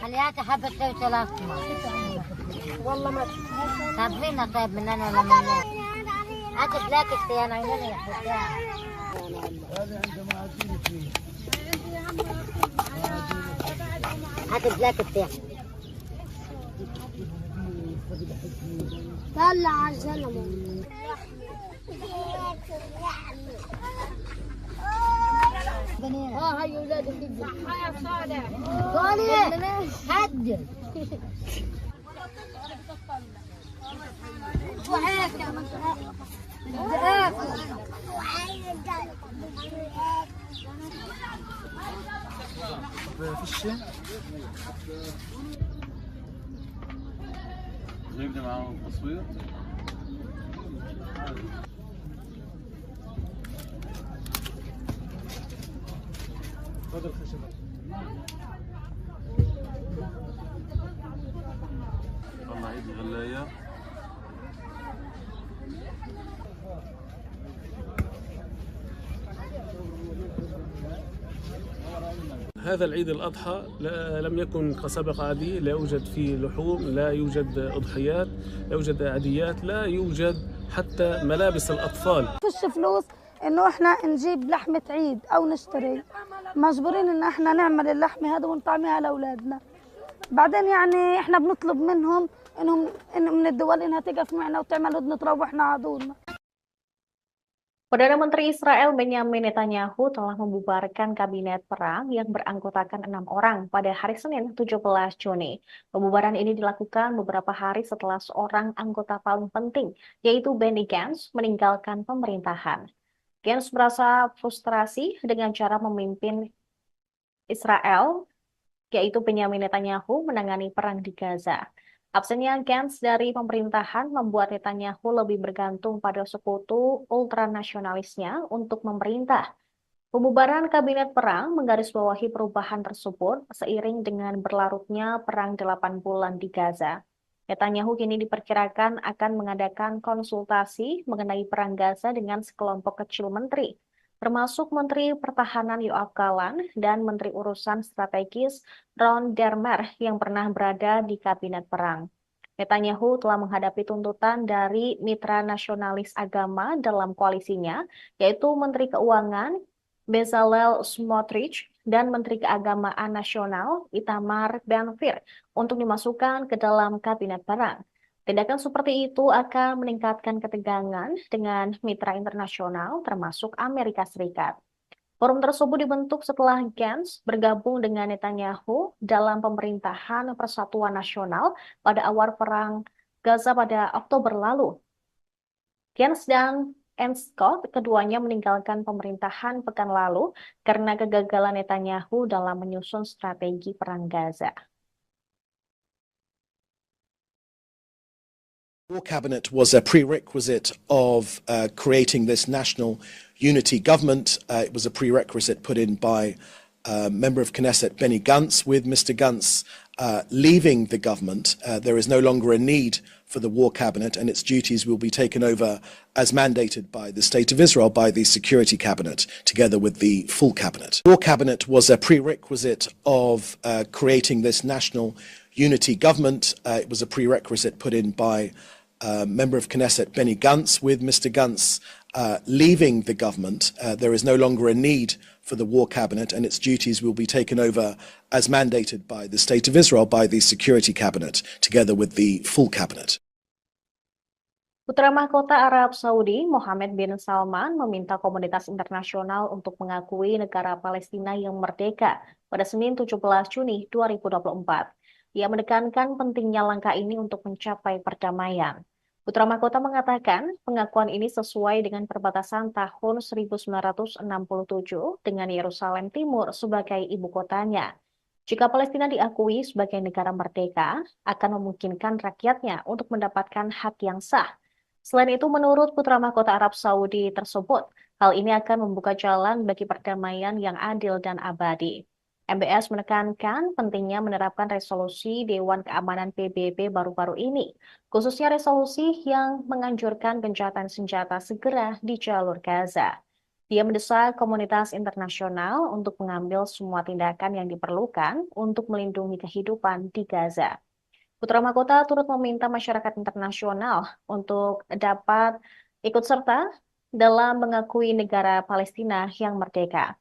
خليها حبة لو 3 والله ما تعرفين طيب من انا ولا من هات بلاك اختيار عيني يا حبيبي هات بلاك اختيار طلع على الزلمه هاي اولاد الجد يا صالح صالح حد وهيك جايبني معاهم تصوير تفضل خشبة. طلع عيد الغلاية هذا العيد الأضحى لم يكن كسابق عادي، لا يوجد فيه لحوم، لا يوجد أضحيات، لا يوجد عاديات، لا يوجد حتى ملابس الأطفال. فيش فلوس انه احنا نجيب لحمة عيد او نشتري، مجبورين ان احنا نعمل اللحمة هذا ونطعميها لاولادنا. بعدين يعني احنا بنطلب منهم انهم من الدول انها تقف معنا وتعمل هدنة تروحنا عدولنا. Perdana Menteri Israel Benyamin Netanyahu telah membubarkan kabinet perang yang beranggotakan 6 orang pada hari Senin 17 Juni. Pembubaran ini dilakukan beberapa hari setelah seorang anggota paling penting, yaitu Benny Gantz, meninggalkan pemerintahan. Gantz merasa frustrasi dengan cara memimpin Israel, yaitu Benyamin Netanyahu, menangani perang di Gaza. Absennya Gantz dari pemerintahan membuat Netanyahu lebih bergantung pada sekutu ultranasionalisnya untuk memerintah. Pembubaran kabinet perang menggarisbawahi perubahan tersebut seiring dengan berlarutnya perang 8 bulan di Gaza. Netanyahu kini diperkirakan akan mengadakan konsultasi mengenai perang Gaza dengan sekelompok kecil menteri, termasuk Menteri Pertahanan Yoav Gallant dan Menteri Urusan Strategis Ron Dermer yang pernah berada di kabinet perang. Netanyahu telah menghadapi tuntutan dari mitra nasionalis agama dalam koalisinya, yaitu Menteri Keuangan Bezalel Smotrich dan Menteri Keagamaan Nasional Itamar Ben-Gvir untuk dimasukkan ke dalam kabinet perang. Tindakan seperti itu akan meningkatkan ketegangan dengan mitra internasional termasuk Amerika Serikat. Forum tersebut dibentuk setelah Gantz bergabung dengan Netanyahu dalam pemerintahan Persatuan Nasional pada awal perang Gaza pada Oktober lalu. Gantz dan Scott keduanya meninggalkan pemerintahan pekan lalu karena kegagalan Netanyahu dalam menyusun strategi perang Gaza. War cabinet was a prerequisite of creating this national unity government. It was a prerequisite put in by member of Knesset Benny Gantz. With Mr. Gantz leaving the government, there is no longer a need for the war cabinet, and its duties will be taken over as mandated by the State of Israel, by the Security Cabinet, together with the full cabinet. The war cabinet was a prerequisite of creating this national unity government. It was a prerequisite put in by member of Knesset Benny Gantz. With Mr. Gantz leaving the government, there is no longer a need for the war cabinet, and its duties will be taken over as mandated by the State of Israel, by the Security Cabinet, together with the full cabinet. Putra Mahkota Arab Saudi, Mohammed bin Salman, meminta komunitas internasional untuk mengakui negara Palestina yang merdeka pada Senin 17 Juni 2024. Ia menekankan pentingnya langkah ini untuk mencapai perdamaian. Putra Mahkota mengatakan pengakuan ini sesuai dengan perbatasan tahun 1967 dengan Yerusalem Timur sebagai ibu kotanya. Jika Palestina diakui sebagai negara merdeka, akan memungkinkan rakyatnya untuk mendapatkan hak yang sah. Selain itu, menurut Putra Mahkota Arab Saudi tersebut, hal ini akan membuka jalan bagi perdamaian yang adil dan abadi. MBS menekankan pentingnya menerapkan resolusi Dewan Keamanan PBB baru-baru ini, khususnya resolusi yang menganjurkan gencatan senjata segera di jalur Gaza. Dia mendesak komunitas internasional untuk mengambil semua tindakan yang diperlukan untuk melindungi kehidupan di Gaza. Putra Mahkota turut meminta masyarakat internasional untuk dapat ikut serta dalam mengakui negara Palestina yang merdeka.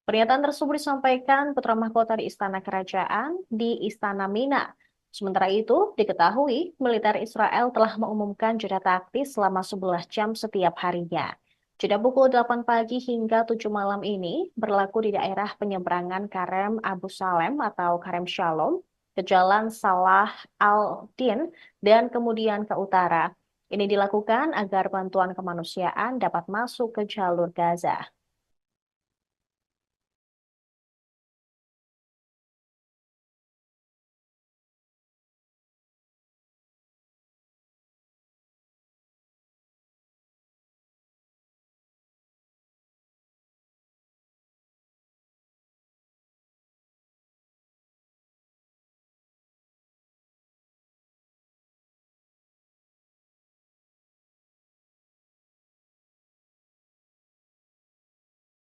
Pernyataan tersebut disampaikan Putra Mahkota di Istana Kerajaan di Istana Mina. Sementara itu, diketahui militer Israel telah mengumumkan jeda taktis selama 11 jam setiap harinya. Jeda pukul 8 pagi hingga 7 malam ini berlaku di daerah penyeberangan Karem Abu Salem atau Karem Shalom ke Jalan Salah al-Din dan kemudian ke utara. Ini dilakukan agar bantuan kemanusiaan dapat masuk ke jalur Gaza.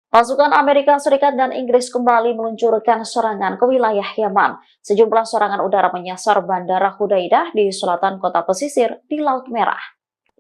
Pasukan Amerika Serikat dan Inggris kembali meluncurkan serangan ke wilayah Yaman. Sejumlah serangan udara menyasar Bandara Hudaidah di selatan kota pesisir di Laut Merah.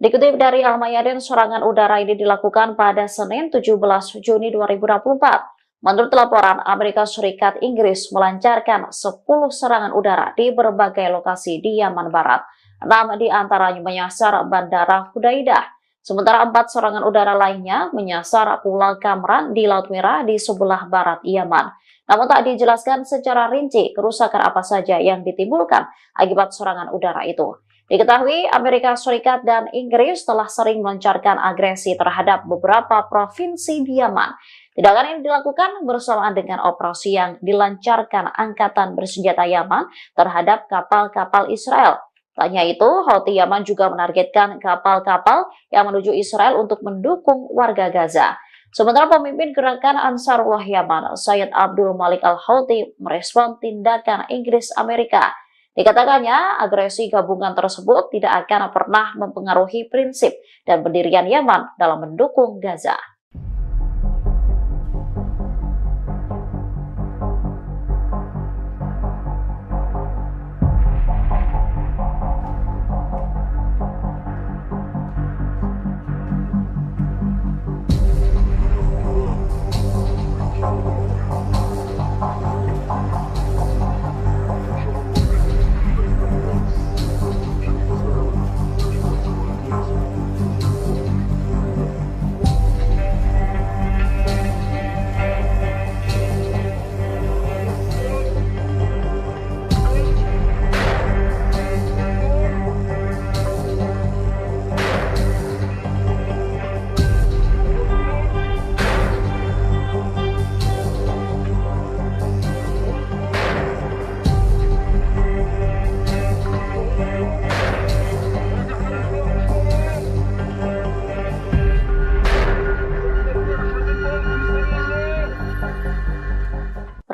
Dikutip dari Al-Mayadin, serangan udara ini dilakukan pada Senin 17 Juni 2024. Menurut laporan, Amerika Serikat Inggris melancarkan 10 serangan udara di berbagai lokasi di Yaman Barat. 6 di antaranya menyasar Bandara Hudaidah. Sementara 4 serangan udara lainnya menyasar Pulau Kamran di Laut Merah di sebelah barat Yaman. Namun tak dijelaskan secara rinci kerusakan apa saja yang ditimbulkan akibat serangan udara itu. Diketahui Amerika Serikat dan Inggris telah sering melancarkan agresi terhadap beberapa provinsi di Yaman. Tindakan ini dilakukan bersamaan dengan operasi yang dilancarkan Angkatan Bersenjata Yaman terhadap kapal-kapal Israel. Tak hanya itu, Houthi Yaman juga menargetkan kapal-kapal yang menuju Israel untuk mendukung warga Gaza. Sementara pemimpin gerakan Ansarullah Yaman, Sayyid Abdul Malik Al-Houthi, merespon tindakan Inggris Amerika. Dikatakannya, agresi gabungan tersebut tidak akan pernah mempengaruhi prinsip dan pendirian Yaman dalam mendukung Gaza.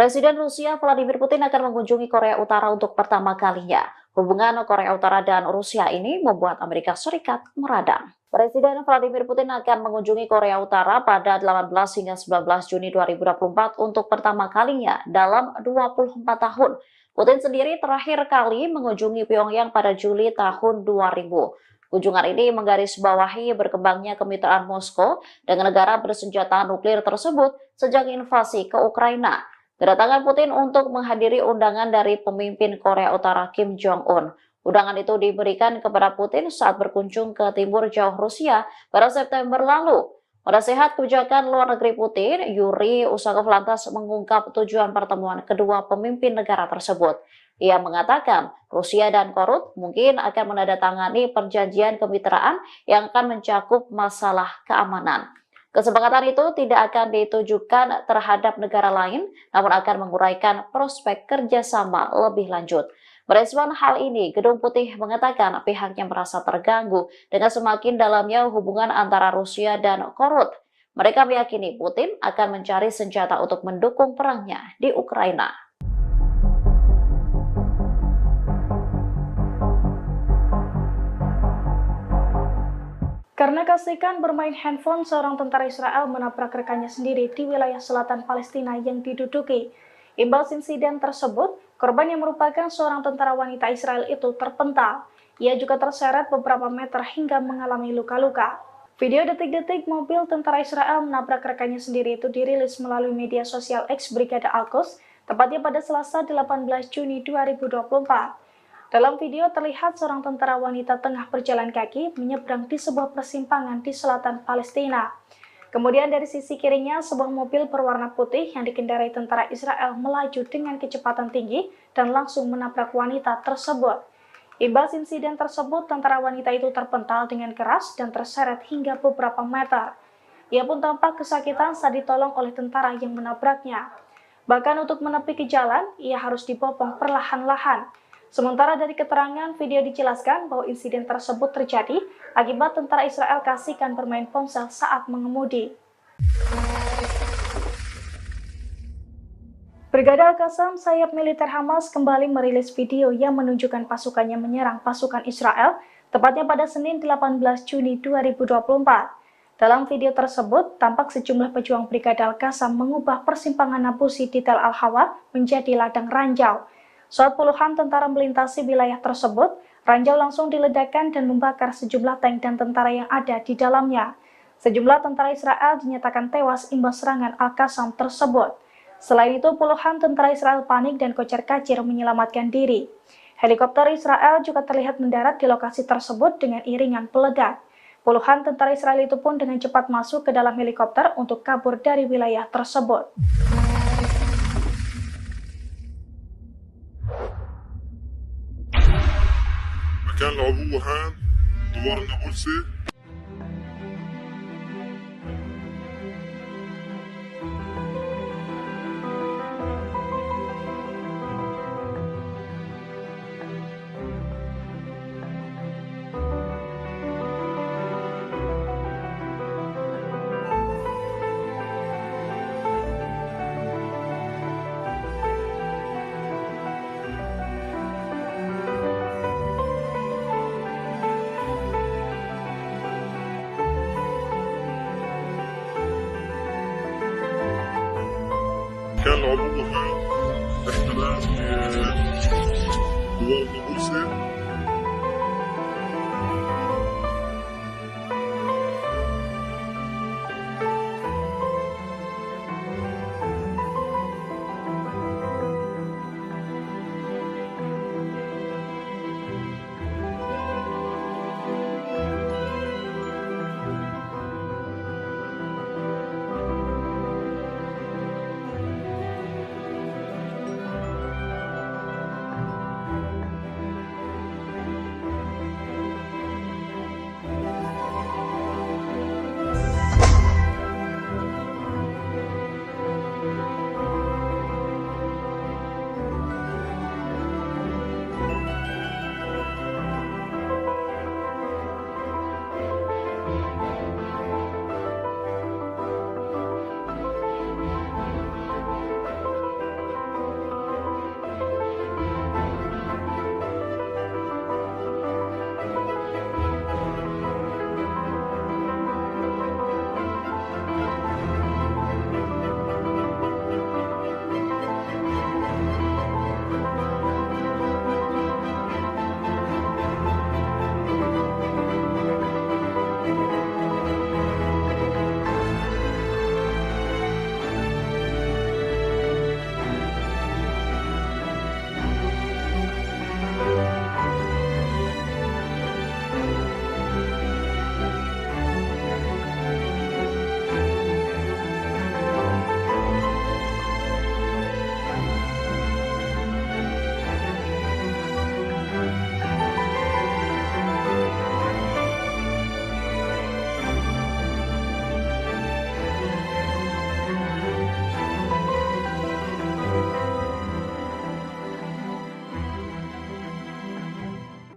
Presiden Rusia Vladimir Putin akan mengunjungi Korea Utara untuk pertama kalinya. Hubungan Korea Utara dan Rusia ini membuat Amerika Serikat meradang. Presiden Vladimir Putin akan mengunjungi Korea Utara pada 18 hingga 19 Juni 2024 untuk pertama kalinya dalam 24 tahun. Putin sendiri terakhir kali mengunjungi Pyongyang pada Juli tahun 2000. Kunjungan ini menggarisbawahi berkembangnya kemitraan Moskow dengan negara bersenjata nuklir tersebut sejak invasi ke Ukraina. Kedatangan Putin untuk menghadiri undangan dari pemimpin Korea Utara Kim Jong-un. Undangan itu diberikan kepada Putin saat berkunjung ke timur jauh Rusia pada September lalu. Penasehat kebijakan luar negeri Putin, Yuri Usakov, lantas mengungkap tujuan pertemuan kedua pemimpin negara tersebut. Ia mengatakan Rusia dan Korut mungkin akan menandatangani perjanjian kemitraan yang akan mencakup masalah keamanan. Kesepakatan itu tidak akan ditujukan terhadap negara lain, namun akan menguraikan prospek kerjasama lebih lanjut. Merespon hal ini, Gedung Putih mengatakan pihaknya merasa terganggu dengan semakin dalamnya hubungan antara Rusia dan Korut. Mereka meyakini Putin akan mencari senjata untuk mendukung perangnya di Ukraina. Karena keasikan bermain handphone, seorang tentara Israel menabrak rekannya sendiri di wilayah selatan Palestina yang diduduki. Imbas insiden tersebut, korban yang merupakan seorang tentara wanita Israel itu terpental. Ia juga terseret beberapa meter hingga mengalami luka-luka. Video detik-detik mobil tentara Israel menabrak rekannya sendiri itu dirilis melalui media sosial X Brigade Al-Quds, tepatnya pada Selasa 18 Juni 2024. Dalam video terlihat seorang tentara wanita tengah berjalan kaki menyeberang di sebuah persimpangan di selatan Palestina. Kemudian dari sisi kirinya sebuah mobil berwarna putih yang dikendarai tentara Israel melaju dengan kecepatan tinggi dan langsung menabrak wanita tersebut. Imbas insiden tersebut, tentara wanita itu terpental dengan keras dan terseret hingga beberapa meter. Ia pun tampak kesakitan saat ditolong oleh tentara yang menabraknya. Bahkan untuk menepi ke jalan, ia harus dibopong perlahan-lahan. Sementara dari keterangan video dijelaskan bahwa insiden tersebut terjadi akibat tentara Israel keasikan bermain ponsel saat mengemudi. Brigade Al-Qassam, sayap militer Hamas, kembali merilis video yang menunjukkan pasukannya menyerang pasukan Israel, tepatnya pada Senin 18 Juni 2024. Dalam video tersebut, tampak sejumlah pejuang Brigade Al-Qassam mengubah persimpangan Nabusi di Tel Al-Hawa menjadi ladang ranjau. Saat puluhan tentara melintasi wilayah tersebut, ranjau langsung diledakkan dan membakar sejumlah tank dan tentara yang ada di dalamnya. Sejumlah tentara Israel dinyatakan tewas imbas serangan Al-Qassam tersebut. Selain itu, puluhan tentara Israel panik dan kocar-kacir menyelamatkan diri. Helikopter Israel juga terlihat mendarat di lokasi tersebut dengan iringan peledak. Puluhan tentara Israel itu pun dengan cepat masuk ke dalam helikopter untuk kabur dari wilayah tersebut. مكان العبوة هان دوار النابلسي. كان العبوة هان احتلال دوار النابلسي.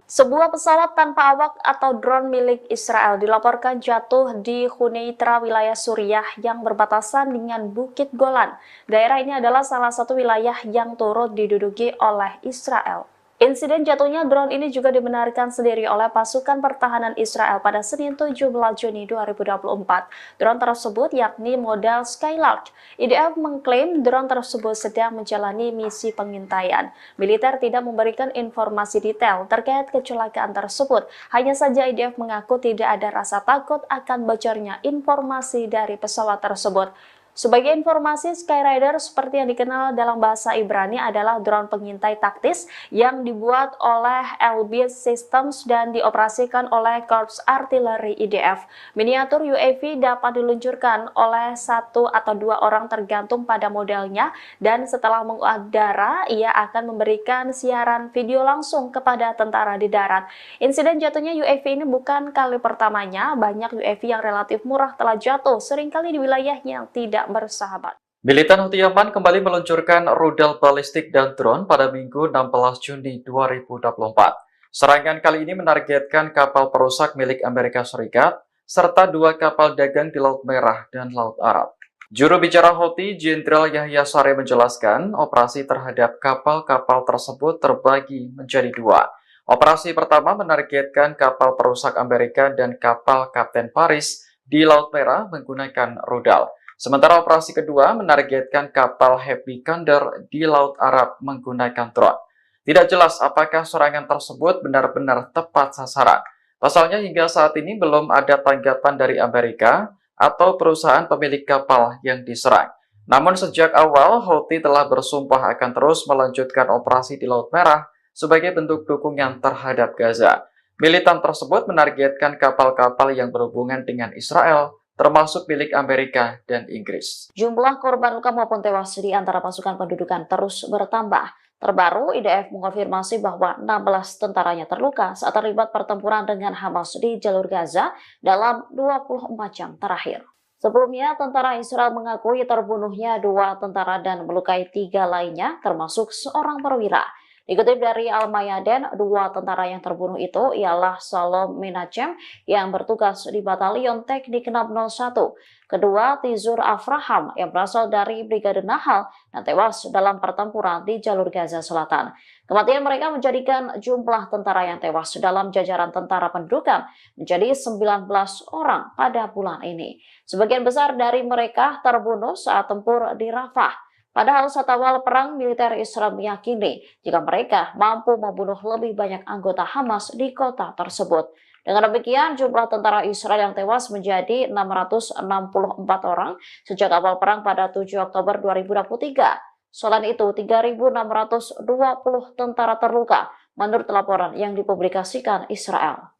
Sebuah pesawat tanpa awak atau drone milik Israel dilaporkan jatuh di Huneitra, wilayah Suriah yang berbatasan dengan Bukit Golan. Daerah ini adalah salah satu wilayah yang turut diduduki oleh Israel. Insiden jatuhnya drone ini juga dibenarkan sendiri oleh pasukan pertahanan Israel pada Senin 17 Juni 2024. Drone tersebut yakni model Skylark. IDF mengklaim drone tersebut sedang menjalani misi pengintaian. Militer tidak memberikan informasi detail terkait kecelakaan tersebut. Hanya saja IDF mengaku tidak ada rasa takut akan bocornya informasi dari pesawat tersebut. Sebagai informasi, Skyrider seperti yang dikenal dalam bahasa Ibrani adalah drone pengintai taktis yang dibuat oleh Elbit Systems dan dioperasikan oleh Korps Artileri IDF. Miniatur UAV dapat diluncurkan oleh 1 atau 2 orang tergantung pada modelnya, dan setelah mengudara, ia akan memberikan siaran video langsung kepada tentara di darat. Insiden jatuhnya UAV ini bukan kali pertamanya. Banyak UAV yang relatif murah telah jatuh, seringkali di wilayah yang tidak bersahabat. Militan Houthi Yaman kembali meluncurkan rudal balistik dan drone pada Minggu 16 Juni 2024. Serangan kali ini menargetkan kapal perusak milik Amerika Serikat serta 2 kapal dagang di Laut Merah dan Laut Arab. Juru bicara Houthi, Jenderal Yahya Saree menjelaskan, operasi terhadap kapal-kapal tersebut terbagi menjadi 2. Operasi pertama menargetkan kapal perusak Amerika dan kapal Kapten Paris di Laut Merah menggunakan rudal. Sementara operasi kedua menargetkan kapal Happy Condor di Laut Arab menggunakan drone. Tidak jelas apakah serangan tersebut benar-benar tepat sasaran. Pasalnya hingga saat ini belum ada tanggapan dari Amerika atau perusahaan pemilik kapal yang diserang. Namun sejak awal, Houthi telah bersumpah akan terus melanjutkan operasi di Laut Merah sebagai bentuk dukungan terhadap Gaza. Militan tersebut menargetkan kapal-kapal yang berhubungan dengan Israel, termasuk milik Amerika dan Inggris. Jumlah korban luka maupun tewas di antara pasukan pendudukan terus bertambah. Terbaru, IDF mengonfirmasi bahwa 16 tentaranya terluka saat terlibat pertempuran dengan Hamas di jalur Gaza dalam 24 jam terakhir. Sebelumnya, tentara Israel mengakui terbunuhnya 2 tentara dan melukai 3 lainnya, termasuk seorang perwira. Dikutip dari Al-Mayadin, 2 tentara yang terbunuh itu ialah Salom Menachem yang bertugas di Batalion Teknik 601. Kedua, Tizur Avraham yang berasal dari Brigade Nahal dan tewas dalam pertempuran di jalur Gaza Selatan. Kematian mereka menjadikan jumlah tentara yang tewas dalam jajaran tentara pendudukan menjadi 19 orang pada bulan ini. Sebagian besar dari mereka terbunuh saat tempur di Rafah. Padahal saat awal perang, militer Israel meyakini jika mereka mampu membunuh lebih banyak anggota Hamas di kota tersebut. Dengan demikian, jumlah tentara Israel yang tewas menjadi 664 orang sejak awal perang pada 7 Oktober 2023. Selain itu, 3.620 tentara terluka menurut laporan yang dipublikasikan Israel.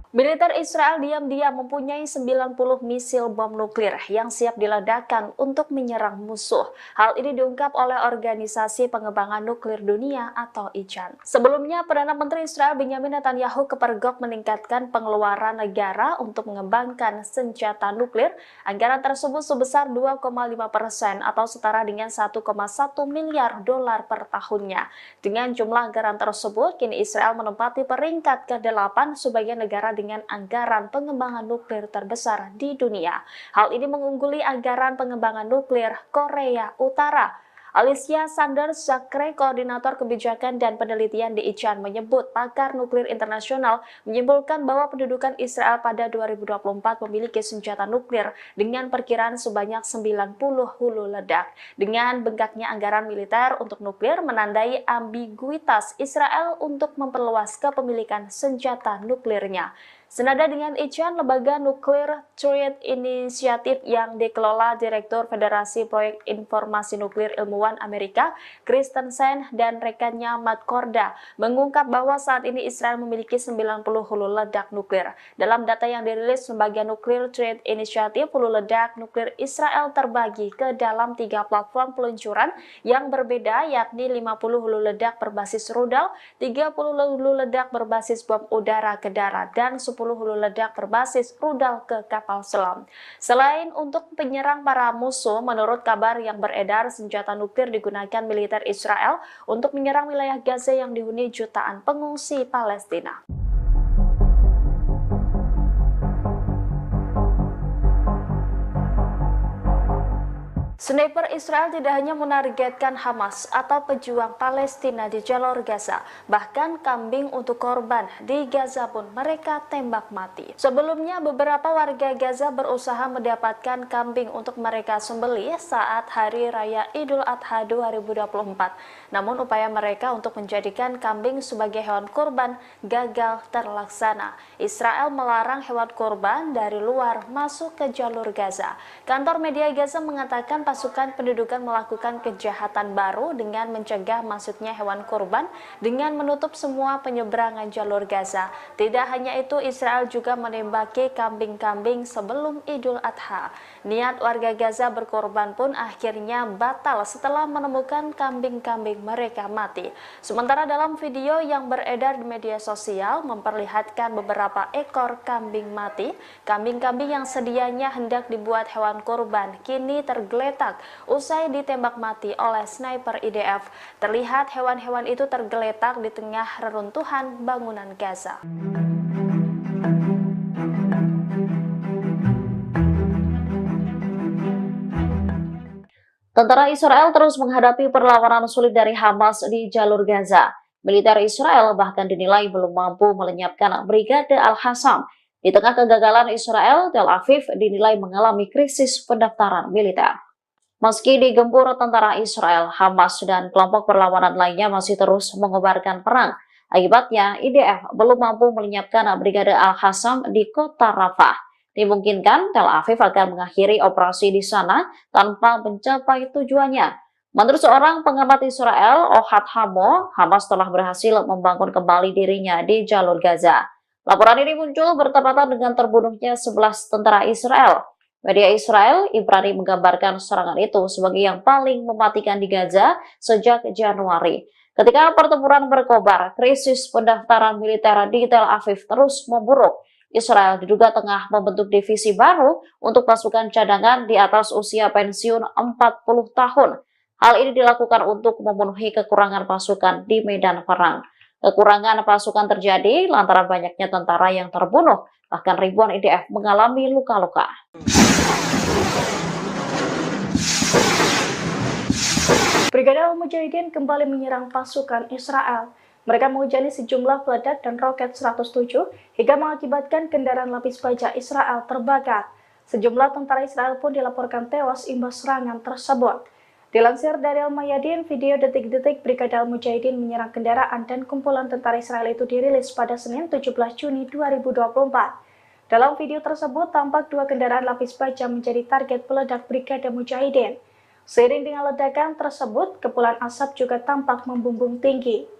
Militer Israel diam-diam mempunyai 90 misil bom nuklir yang siap diledakkan untuk menyerang musuh. Hal ini diungkap oleh Organisasi Pengembangan Nuklir Dunia atau ICAN. Sebelumnya, Perdana Menteri Israel Benjamin Netanyahu kepergok meningkatkan pengeluaran negara untuk mengembangkan senjata nuklir. Anggaran tersebut sebesar 2,5% atau setara dengan 1,1 miliar dolar per tahunnya. Dengan jumlah anggaran tersebut, kini Israel menempati peringkat ke-8 sebagai negara dengan anggaran pengembangan nuklir terbesar di dunia. Hal ini mengungguli anggaran pengembangan nuklir Korea Utara. Alicia Sanders Zakre, Koordinator Kebijakan dan Penelitian di ICAN, menyebut pakar nuklir internasional menyimpulkan bahwa pendudukan Israel pada 2024 memiliki senjata nuklir dengan perkiraan sebanyak 90 hulu ledak. Dengan bengkaknya anggaran militer untuk nuklir menandai ambiguitas Israel untuk memperluas kepemilikan senjata nuklirnya. Senada dengan ICAN, lembaga Nuclear Threat Initiative yang dikelola Direktur Federasi Proyek Informasi Nuklir Ilmuwan Amerika, Christensen, dan rekannya Matt Korda, mengungkap bahwa saat ini Israel memiliki 90 hulu ledak nuklir. Dalam data yang dirilis lembaga Nuclear Threat Initiative, hulu ledak nuklir Israel terbagi ke dalam 3 platform peluncuran yang berbeda, yakni 50 hulu ledak berbasis rudal, 30 hulu ledak berbasis bom udara ke darat, dan 10 hulu ledak berbasis rudal ke kapal selam. Selain untuk penyerang para musuh, menurut kabar yang beredar, senjata nuklir digunakan militer Israel untuk menyerang wilayah Gaza yang dihuni jutaan pengungsi Palestina. Sniper Israel tidak hanya menargetkan Hamas atau pejuang Palestina di jalur Gaza, bahkan kambing untuk korban di Gaza pun mereka tembak mati. Sebelumnya, beberapa warga Gaza berusaha mendapatkan kambing untuk mereka sembelih saat Hari Raya Idul Adha 2024. Namun upaya mereka untuk menjadikan kambing sebagai hewan kurban gagal terlaksana. Israel melarang hewan kurban dari luar masuk ke jalur Gaza. Kantor media Gaza mengatakan pasukan pendudukan melakukan kejahatan baru dengan mencegah masuknya hewan kurban dengan menutup semua penyeberangan jalur Gaza. Tidak hanya itu, Israel juga menembaki kambing-kambing sebelum Idul Adha. Niat warga Gaza berkorban pun akhirnya batal setelah menemukan kambing-kambing mereka mati. Sementara dalam video yang beredar di media sosial memperlihatkan beberapa ekor kambing mati, kambing-kambing yang sedianya hendak dibuat hewan kurban kini tergeletak usai ditembak mati oleh sniper IDF. Terlihat hewan-hewan itu tergeletak di tengah reruntuhan bangunan Gaza. Tentara Israel terus menghadapi perlawanan sulit dari Hamas di jalur Gaza. Militer Israel bahkan dinilai belum mampu melenyapkan Brigade Al-Qassam. Di tengah kegagalan Israel, Tel Aviv dinilai mengalami krisis pendaftaran militer. Meski digempur tentara Israel, Hamas dan kelompok perlawanan lainnya masih terus mengobarkan perang. Akibatnya, IDF belum mampu melenyapkan Brigade Al-Qassam di kota Rafah. Dimungkinkan Tel Aviv akan mengakhiri operasi di sana tanpa mencapai tujuannya. Menurut seorang pengamat Israel, Ohad Hamo, Hamas telah berhasil membangun kembali dirinya di jalur Gaza. Laporan ini muncul bertepatan dengan terbunuhnya 11 tentara Israel. Media Israel, Ibrani menggambarkan serangan itu sebagai yang paling mematikan di Gaza sejak Januari. Ketika pertempuran berkobar, krisis pendaftaran militer di Tel Aviv terus memburuk. Israel diduga tengah membentuk divisi baru untuk pasukan cadangan di atas usia pensiun 40 tahun. Hal ini dilakukan untuk memenuhi kekurangan pasukan di medan perang. Kekurangan pasukan terjadi lantaran banyaknya tentara yang terbunuh, bahkan ribuan IDF mengalami luka-luka. Brigade Al-Mujahidin kembali menyerang pasukan Israel. Mereka menghujani sejumlah peledak dan roket 107 hingga mengakibatkan kendaraan lapis baja Israel terbakar. Sejumlah tentara Israel pun dilaporkan tewas imbas serangan tersebut. Dilansir dari Al-Mayadin, video detik-detik Brigade Al-Mujahidin menyerang kendaraan dan kumpulan tentara Israel itu dirilis pada Senin 17 Juni 2024. Dalam video tersebut, tampak 2 kendaraan lapis baja menjadi target peledak Brigade Mujahidin. Seiring dengan ledakan tersebut, kepulan asap juga tampak membumbung tinggi.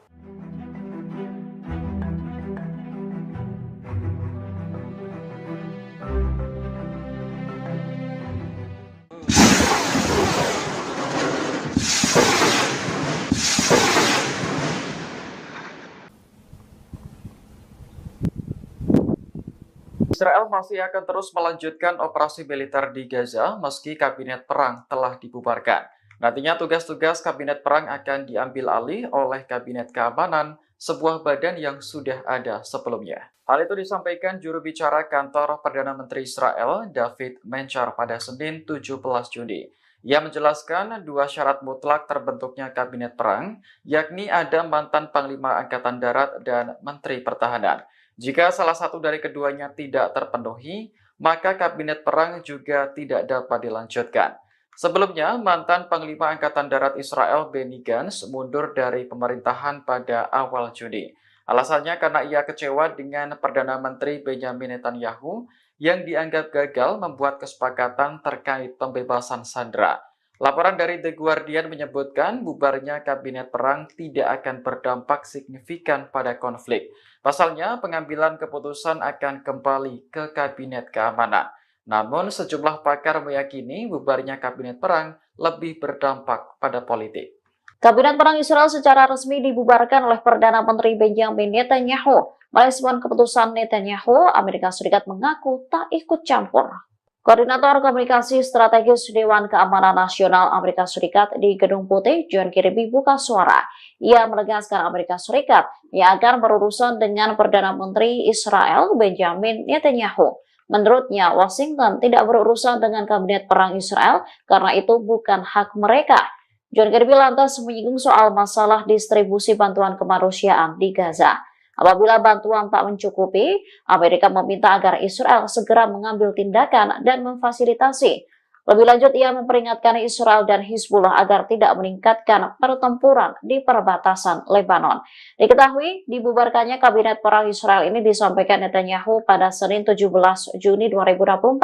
Israel masih akan terus melanjutkan operasi militer di Gaza meski kabinet perang telah dibubarkan. Nantinya tugas-tugas kabinet perang akan diambil alih oleh kabinet keamanan, sebuah badan yang sudah ada sebelumnya. Hal itu disampaikan juru bicara kantor Perdana Menteri Israel, David Menchar, pada Senin 17 Juni. Ia menjelaskan 2 syarat mutlak terbentuknya kabinet perang, yakni ada mantan Panglima Angkatan Darat dan Menteri Pertahanan. Jika salah satu dari keduanya tidak terpenuhi, maka kabinet perang juga tidak dapat dilanjutkan. Sebelumnya, mantan Panglima Angkatan Darat Israel Benny Gantz mundur dari pemerintahan pada awal Juni. Alasannya karena ia kecewa dengan Perdana Menteri Benjamin Netanyahu yang dianggap gagal membuat kesepakatan terkait pembebasan sandera. Laporan dari The Guardian menyebutkan bubarnya kabinet perang tidak akan berdampak signifikan pada konflik. Pasalnya, pengambilan keputusan akan kembali ke kabinet keamanan. Namun, sejumlah pakar meyakini bubarnya kabinet perang lebih berdampak pada politik. Kabinet perang Israel secara resmi dibubarkan oleh Perdana Menteri Benjamin Netanyahu. Merespon keputusan Netanyahu, Amerika Serikat mengaku tak ikut campur. Koordinator Komunikasi Strategis Dewan Keamanan Nasional Amerika Serikat di Gedung Putih, John Kirby, buka suara. Ia menegaskan Amerika Serikat yang akan berurusan dengan Perdana Menteri Israel Benjamin Netanyahu. Menurutnya, Washington tidak berurusan dengan kabinet perang Israel karena itu bukan hak mereka. John Kirby lantas menyinggung soal masalah distribusi bantuan kemanusiaan di Gaza. Apabila bantuan tak mencukupi, Amerika meminta agar Israel segera mengambil tindakan dan memfasilitasi. Lebih lanjut, ia memperingatkan Israel dan Hizbullah agar tidak meningkatkan pertempuran di perbatasan Lebanon. Diketahui, dibubarkannya kabinet perang Israel ini disampaikan Netanyahu pada Senin 17 Juni 2024.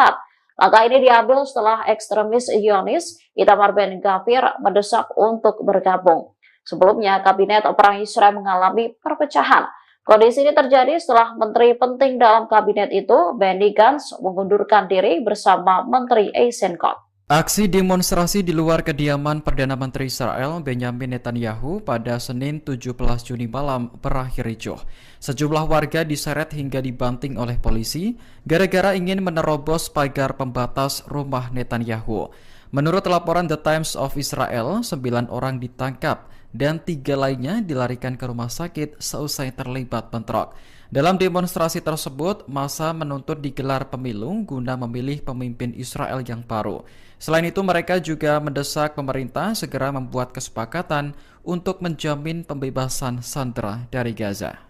Langkah ini diambil setelah ekstremis Zionis Itamar Ben-Gvir mendesak untuk bergabung. Sebelumnya, kabinet perang Israel mengalami perpecahan. Kondisi ini terjadi setelah menteri penting dalam kabinet itu, Benny Gantz, mengundurkan diri bersama Menteri Eisenkot. Aksi demonstrasi di luar kediaman Perdana Menteri Israel Benjamin Netanyahu pada Senin 17 Juni malam berakhir ricuh. Sejumlah warga diseret hingga dibanting oleh polisi gara-gara ingin menerobos pagar pembatas rumah Netanyahu. Menurut laporan The Times of Israel, 9 orang ditangkap dan 3 lainnya dilarikan ke rumah sakit seusai terlibat bentrok. Dalam demonstrasi tersebut, massa menuntut digelar pemilu guna memilih pemimpin Israel yang baru. Selain itu, mereka juga mendesak pemerintah segera membuat kesepakatan untuk menjamin pembebasan sandera dari Gaza.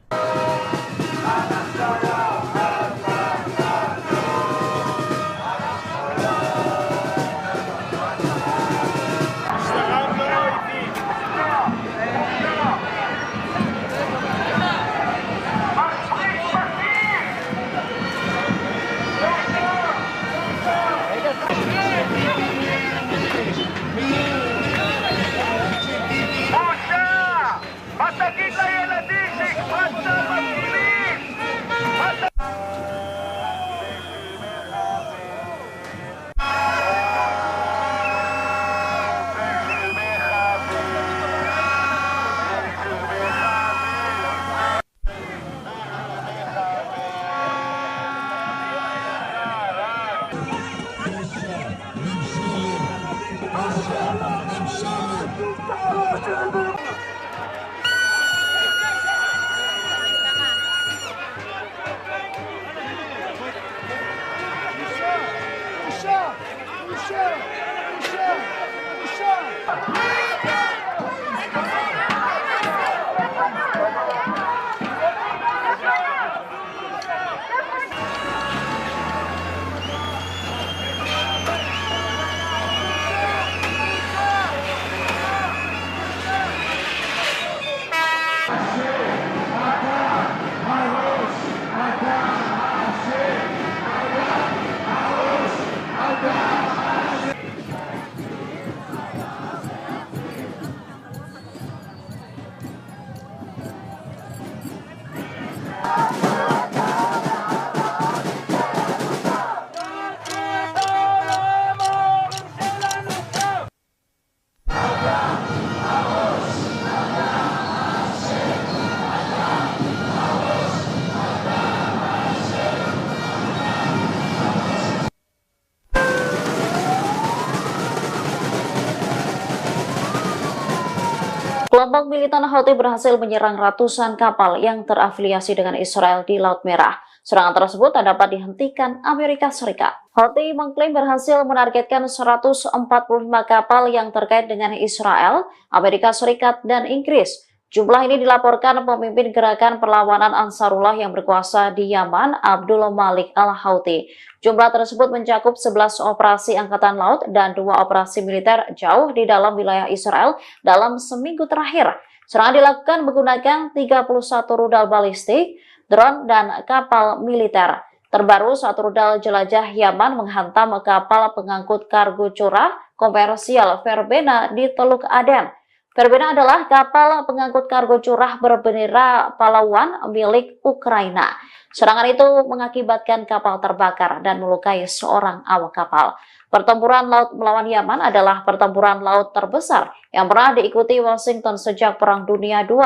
Kelompok militan Houthi berhasil menyerang ratusan kapal yang terafiliasi dengan Israel di Laut Merah. Serangan tersebut tak dapat dihentikan Amerika Serikat. Houthi mengklaim berhasil menargetkan 145 kapal yang terkait dengan Israel, Amerika Serikat, dan Inggris. Jumlah ini dilaporkan pemimpin gerakan perlawanan Ansarullah yang berkuasa di Yaman, Abdul Malik al-Houthi. Jumlah tersebut mencakup 11 operasi angkatan laut dan 2 operasi militer jauh di dalam wilayah Israel dalam seminggu terakhir. Serangan dilakukan menggunakan 31 rudal balistik, drone, dan kapal militer. Terbaru, satu rudal jelajah Yaman menghantam kapal pengangkut kargo curah komersial Verbena di Teluk Aden. Verbena adalah kapal pengangkut kargo curah berbendera pahlawan milik Ukraina. Serangan itu mengakibatkan kapal terbakar dan melukai seorang awak kapal. Pertempuran laut melawan Yaman adalah pertempuran laut terbesar yang pernah diikuti Washington sejak Perang Dunia II.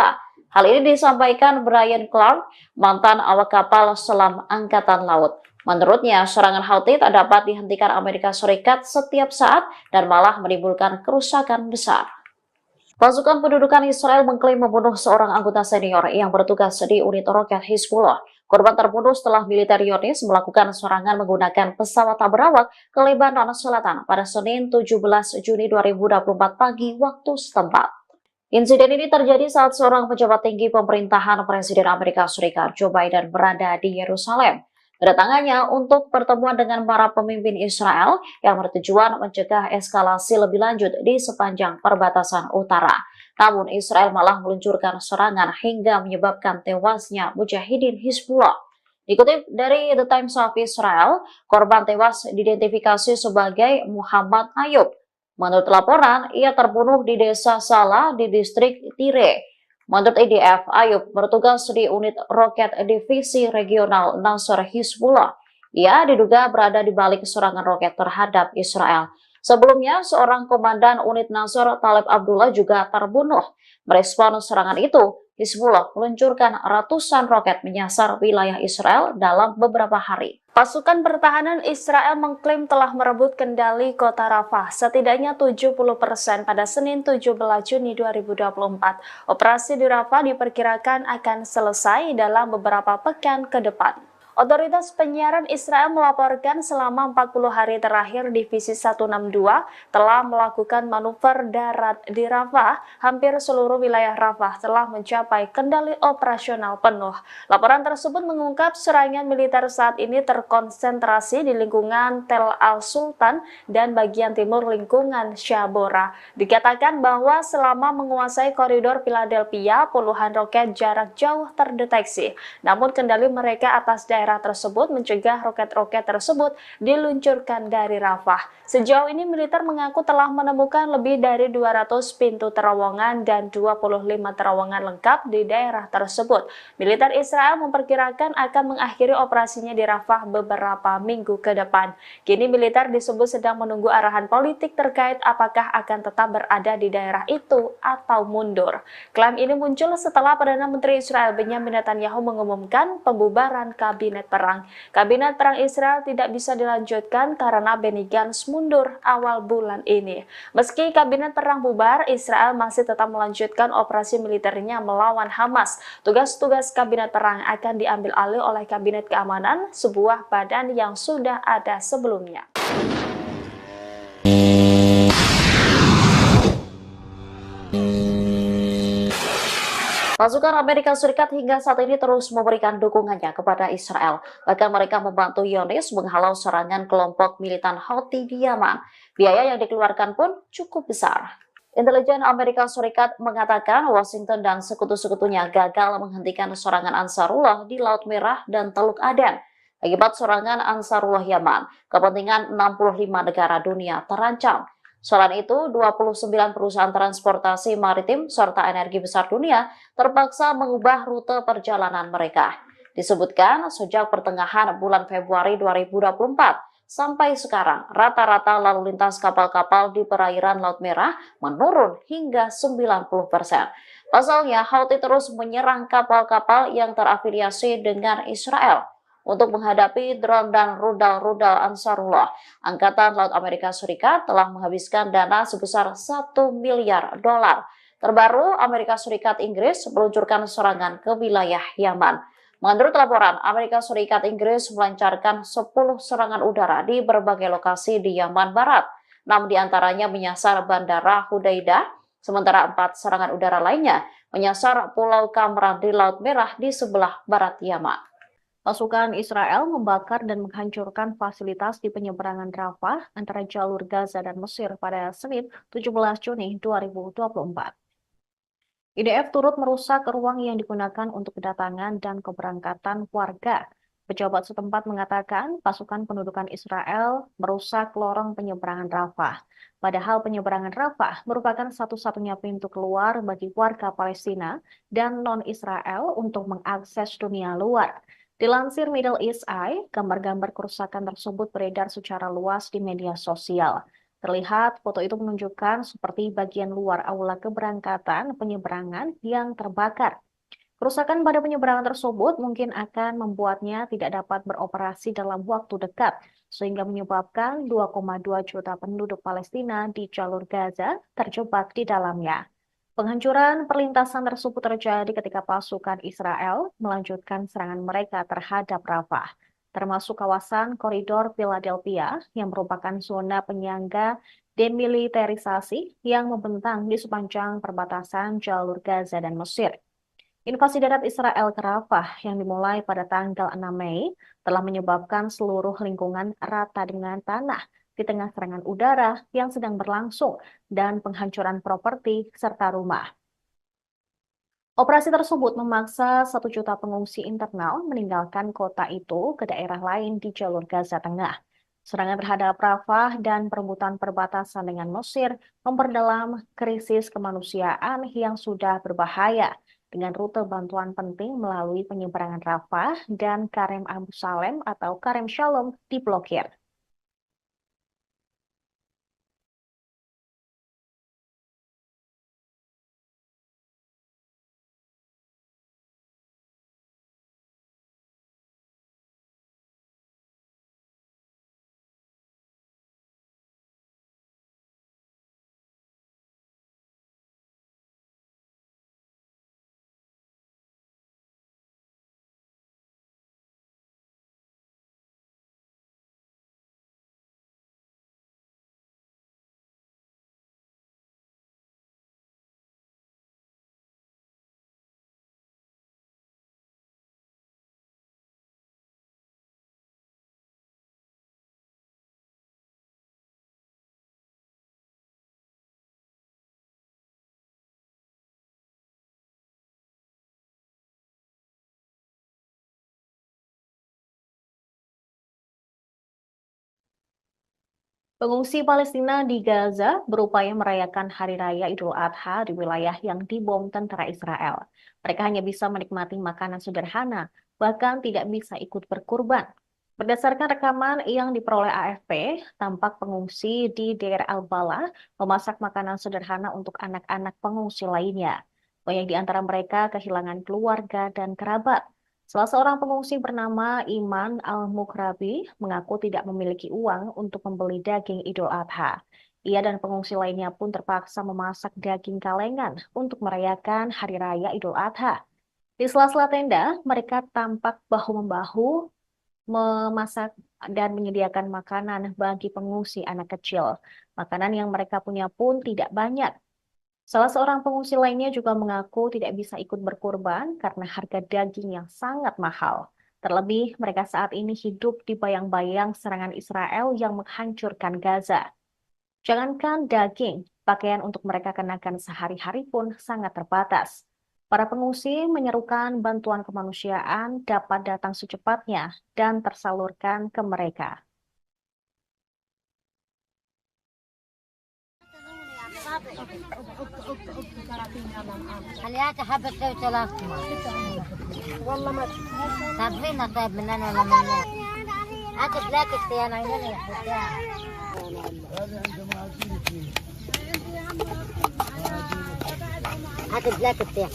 Hal ini disampaikan Brian Clark, mantan awak kapal selam Angkatan Laut. Menurutnya, serangan Houthi tak dapat dihentikan Amerika Serikat setiap saat dan malah menimbulkan kerusakan besar. Pasukan pendudukan Israel mengklaim membunuh seorang anggota senior yang bertugas di unit roket Hizbullah. Korban terbunuh setelah militer Zionis melakukan serangan menggunakan pesawat tak berawak ke Lebanon Selatan pada Senin 17 Juni 2024 pagi waktu setempat. Insiden ini terjadi saat seorang pejabat tinggi pemerintahan Presiden Amerika Serikat Joe Biden berada di Yerusalem. Kedatangannya untuk pertemuan dengan para pemimpin Israel yang bertujuan mencegah eskalasi lebih lanjut di sepanjang perbatasan utara. Namun Israel malah meluncurkan serangan hingga menyebabkan tewasnya mujahidin Hizbullah. Dikutip dari The Times of Israel, korban tewas diidentifikasi sebagai Muhammad Ayub. Menurut laporan, ia terbunuh di desa Salah di distrik Tire. Menurut IDF, Ayub bertugas di unit roket divisi regional Nasr Hizbullah. Ia diduga berada di balik serangan roket terhadap Israel. Sebelumnya, seorang komandan unit Nasr, Talib Abdullah, juga terbunuh. Merespons serangan itu, Hizbullah meluncurkan ratusan roket menyasar wilayah Israel dalam beberapa hari. Pasukan pertahanan Israel mengklaim telah merebut kendali kota Rafah setidaknya 70% pada Senin 17 Juni 2024. Operasi di Rafah diperkirakan akan selesai dalam beberapa pekan ke depan. Otoritas penyiaran Israel melaporkan selama 40 hari terakhir Divisi 162 telah melakukan manuver darat di Rafah. Hampir seluruh wilayah Rafah telah mencapai kendali operasional penuh. Laporan tersebut mengungkap serangan militer saat ini terkonsentrasi di lingkungan Tel Al-Sultan dan bagian timur lingkungan Shabora. Dikatakan bahwa selama menguasai koridor Philadelphia, puluhan roket jarak jauh terdeteksi. Namun kendali mereka atas daerah tersebut mencegah roket-roket tersebut diluncurkan dari Rafah. Sejauh ini militer mengaku telah menemukan lebih dari 200 pintu terowongan dan 25 terowongan lengkap di daerah tersebut. Militer Israel memperkirakan akan mengakhiri operasinya di Rafah beberapa minggu ke depan. Kini militer disebut sedang menunggu arahan politik terkait apakah akan tetap berada di daerah itu atau mundur. Klaim ini muncul setelah Perdana Menteri Israel Benyamin Netanyahu mengumumkan pembubaran kabinet perang. Kabinet perang Israel tidak bisa dilanjutkan karena Benny Gantz mundur awal bulan ini. Meski kabinet perang bubar, Israel masih tetap melanjutkan operasi militernya melawan Hamas. Tugas-tugas kabinet perang akan diambil alih oleh kabinet keamanan, sebuah badan yang sudah ada sebelumnya. Pasukan Amerika Serikat hingga saat ini terus memberikan dukungannya kepada Israel. Bahkan mereka membantu Zionis menghalau serangan kelompok militan Houthi di Yaman. Biaya yang dikeluarkan pun cukup besar. Intelijen Amerika Serikat mengatakan Washington dan sekutu-sekutunya gagal menghentikan serangan Ansarullah di Laut Merah dan Teluk Aden. Akibat serangan Ansarullah Yaman, kepentingan 65 negara dunia terancam. Selain itu, 29 perusahaan transportasi maritim serta energi besar dunia terpaksa mengubah rute perjalanan mereka. Disebutkan sejak pertengahan bulan Februari 2024 sampai sekarang, rata-rata lalu lintas kapal-kapal di perairan Laut Merah menurun hingga 90%. Pasalnya, Houthi terus menyerang kapal-kapal yang terafiliasi dengan Israel. Untuk menghadapi drone dan rudal-rudal Ansarullah, Angkatan Laut Amerika Serikat telah menghabiskan dana sebesar 1 miliar dolar. Terbaru, Amerika Serikat Inggris meluncurkan serangan ke wilayah Yaman. Menurut laporan, Amerika Serikat Inggris melancarkan 10 serangan udara di berbagai lokasi di Yaman Barat. 6 diantaranya menyasar Bandara Hudaidah, sementara 4 serangan udara lainnya menyasar Pulau Kamran di Laut Merah di sebelah barat Yaman. Pasukan Israel membakar dan menghancurkan fasilitas di penyeberangan Rafah antara jalur Gaza dan Mesir pada Senin 17 Juni 2024. IDF turut merusak ruang yang digunakan untuk kedatangan dan keberangkatan warga. Pejabat setempat mengatakan pasukan pendudukan Israel merusak lorong penyeberangan Rafah. Padahal penyeberangan Rafah merupakan satu-satunya pintu keluar bagi warga Palestina dan non-Israel untuk mengakses dunia luar. Dilansir Middle East Eye, gambar-gambar kerusakan tersebut beredar secara luas di media sosial. Terlihat foto itu menunjukkan seperti bagian luar aula keberangkatan penyeberangan yang terbakar. Kerusakan pada penyeberangan tersebut mungkin akan membuatnya tidak dapat beroperasi dalam waktu dekat, sehingga menyebabkan 2,2 juta penduduk Palestina di jalur Gaza terjebak di dalamnya. Penghancuran perlintasan tersebut terjadi ketika pasukan Israel melanjutkan serangan mereka terhadap Rafah, termasuk kawasan koridor Philadelphia yang merupakan zona penyangga demilitarisasi yang membentang di sepanjang perbatasan jalur Gaza dan Mesir. Invasi darat Israel ke Rafah yang dimulai pada tanggal 6 Mei telah menyebabkan seluruh lingkungan rata dengan tanah di tengah serangan udara yang sedang berlangsung dan penghancuran properti serta rumah. Operasi tersebut memaksa 1 juta pengungsi internal meninggalkan kota itu ke daerah lain di jalur Gaza Tengah. Serangan terhadap Rafah dan perebutan perbatasan dengan Mesir memperdalam krisis kemanusiaan yang sudah berbahaya dengan rute bantuan penting melalui penyeberangan Rafah dan Karem Abu Salem atau Karem Shalom diblokir. Pengungsi Palestina di Gaza berupaya merayakan Hari Raya Idul Adha di wilayah yang dibom tentara Israel. Mereka hanya bisa menikmati makanan sederhana, bahkan tidak bisa ikut berkurban. Berdasarkan rekaman yang diperoleh AFP, tampak pengungsi di Deir al-Balah memasak makanan sederhana untuk anak-anak pengungsi lainnya. Banyak di antara mereka kehilangan keluarga dan kerabat. Salah seorang pengungsi bernama Iman Al-Mukrabi mengaku tidak memiliki uang untuk membeli daging Idul Adha. Ia dan pengungsi lainnya pun terpaksa memasak daging kalengan untuk merayakan Hari Raya Idul Adha. Di sela-sela tenda, mereka tampak bahu-membahu memasak dan menyediakan makanan bagi pengungsi anak kecil. Makanan yang mereka punya pun tidak banyak. Salah seorang pengungsi lainnya juga mengaku tidak bisa ikut berkurban karena harga daging yang sangat mahal. Terlebih, mereka saat ini hidup di bayang-bayang serangan Israel yang menghancurkan Gaza. Jangankan daging, pakaian untuk mereka kenakan sehari-hari pun sangat terbatas. Para pengungsi menyerukan bantuan kemanusiaan dapat datang secepatnya dan tersalurkan ke mereka. خليها حبة توتلات والله ما تعرفين طيب مننا ولا مننا هاكد لك اختيار عيننا يا حبتها هاكد لك اختيار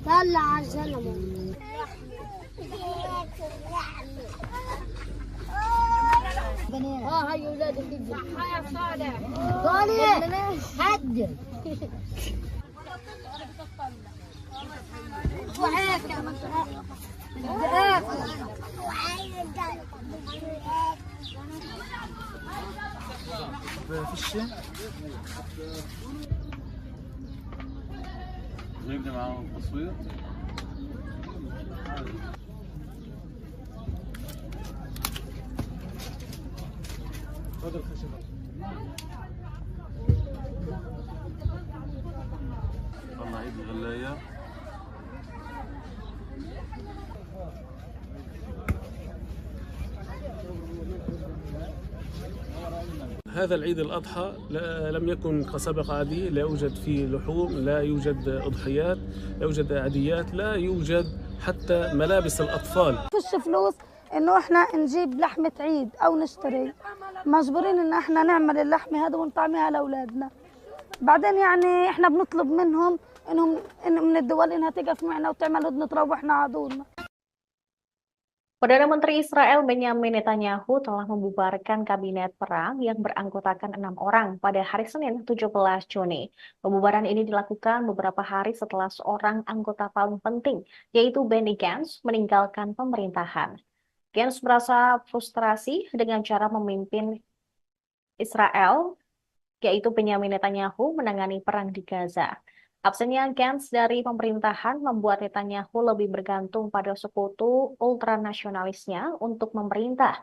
طلع على الزلمة هاي اولاد الدب يا صالح صالح حد وهيك نبدأ معاهم التصوير. طلع عيد الغلاية. هذا العيد الأضحى لم يكن كسابق عادي، لا يوجد فيه لحوم، لا يوجد أضحيات، لا يوجد عاديات، لا يوجد حتى ملابس الأطفال. فيش فلوس انه احنا نجيب لحمة عيد او نشتري، مجبورين ان احنا نعمل اللحمة هذا ونطعميها لاولادنا. بعدين يعني احنا بنطلب منهم انهم من الدول انها تقف معنا وتعمل هدنة تروحنا عدولنا. Perdana Menteri Israel Benyamin Netanyahu telah membubarkan kabinet perang yang beranggotakan 6 orang pada hari Senin 17 Juni. Pembubaran ini dilakukan beberapa hari setelah seorang anggota paling penting, yaitu Benny Gantz, meninggalkan pemerintahan. Gantz merasa frustrasi dengan cara memimpin Israel, yaitu Benyamin Netanyahu, menangani perang di Gaza. Absennya Gantz dari pemerintahan membuat Netanyahu lebih bergantung pada sekutu ultranasionalisnya untuk memerintah.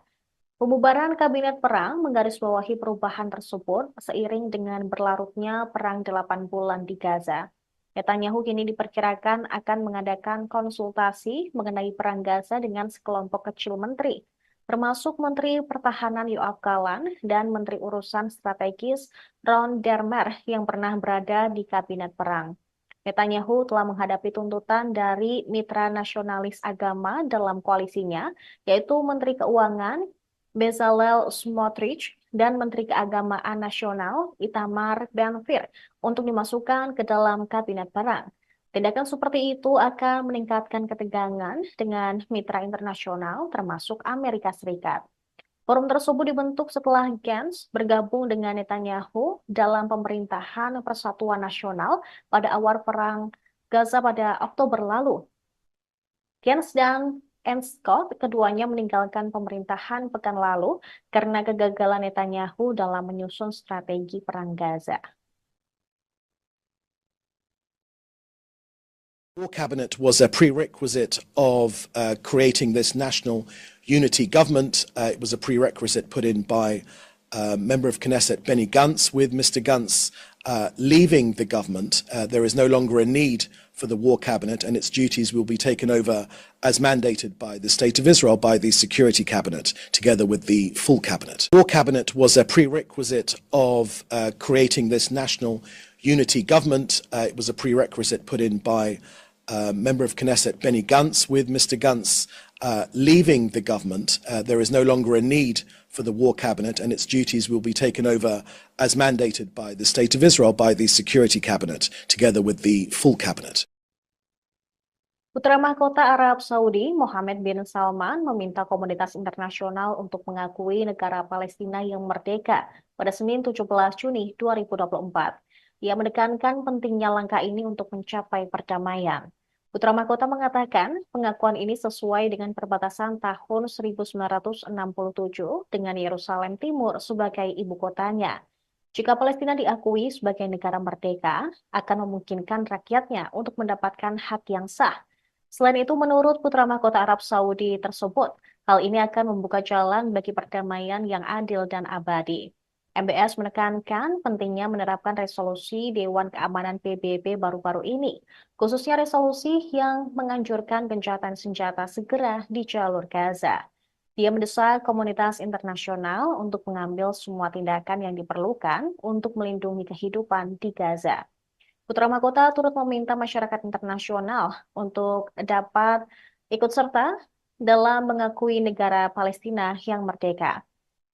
Pembubaran kabinet perang menggarisbawahi perubahan tersebut seiring dengan berlarutnya perang 8 bulan di Gaza. Netanyahu kini diperkirakan akan mengadakan konsultasi mengenai perang Gaza dengan sekelompok kecil menteri, termasuk Menteri Pertahanan Yoav Gallant dan Menteri Urusan Strategis Ron Dermer yang pernah berada di kabinet perang. Netanyahu telah menghadapi tuntutan dari mitra nasionalis agama dalam koalisinya, yaitu Menteri Keuangan Bezalel Smotrich dan Menteri Keagamaan Nasional Itamar Ben-Gvir untuk dimasukkan ke dalam kabinet perang. Tindakan seperti itu akan meningkatkan ketegangan dengan mitra internasional termasuk Amerika Serikat. Forum tersebut dibentuk setelah Gantz bergabung dengan Netanyahu dalam pemerintahan Persatuan Nasional pada awal perang Gaza pada Oktober lalu. Gantz dan Scott keduanya meninggalkan pemerintahan pekan lalu karena kegagalan Netanyahu dalam menyusun strategi perang Gaza. War cabinet was a prerequisite of creating this national unity government. It was a prerequisite put in by member of Knesset Benny Gantz. With Mr. Gantz leaving the government, there is no longer a need for the war cabinet, and its duties will be taken over as mandated by the State of Israel, by the Security Cabinet, together with the full cabinet. The war cabinet was a prerequisite of creating this national unity government. It was a prerequisite put in by member of Knesset Benny Gantz. With Mr. Gantz leaving the government, there is no longer a need for the war cabinet, and its duties will be taken over as mandated by the State of Israel, by the Security Cabinet, together with the full cabinet. Putra Mahkota Arab Saudi, Mohammed bin Salman, meminta komunitas internasional untuk mengakui negara Palestina yang merdeka pada Senin 17 Juni 2024. Ia menekankan pentingnya langkah ini untuk mencapai perdamaian. Putra Mahkota mengatakan pengakuan ini sesuai dengan perbatasan tahun 1967 dengan Yerusalem Timur sebagai ibu kotanya. Jika Palestina diakui sebagai negara merdeka, akan memungkinkan rakyatnya untuk mendapatkan hak yang sah. Selain itu, menurut Putra Mahkota Arab Saudi tersebut, hal ini akan membuka jalan bagi perdamaian yang adil dan abadi. MBS menekankan pentingnya menerapkan resolusi Dewan Keamanan PBB baru-baru ini, khususnya resolusi yang menganjurkan gencatan senjata segera di jalur Gaza. Dia mendesak komunitas internasional untuk mengambil semua tindakan yang diperlukan untuk melindungi kehidupan di Gaza. Putra Mahkota turut meminta masyarakat internasional untuk dapat ikut serta dalam mengakui negara Palestina yang merdeka.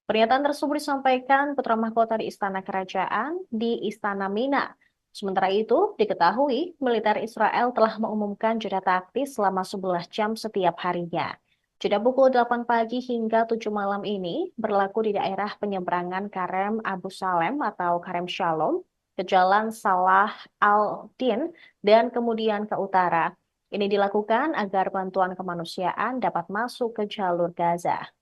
Pernyataan tersebut disampaikan Putra Mahkota di Istana Kerajaan di Istana Mina. Sementara itu, diketahui militer Israel telah mengumumkan jeda taktis selama 11 jam setiap harinya. Jeda pukul 8 pagi hingga 7 malam ini berlaku di daerah penyeberangan Karem Abu Salem atau Karem Shalom ke Jalan Salah al-Din dan kemudian ke utara. Ini dilakukan agar bantuan kemanusiaan dapat masuk ke jalur Gaza.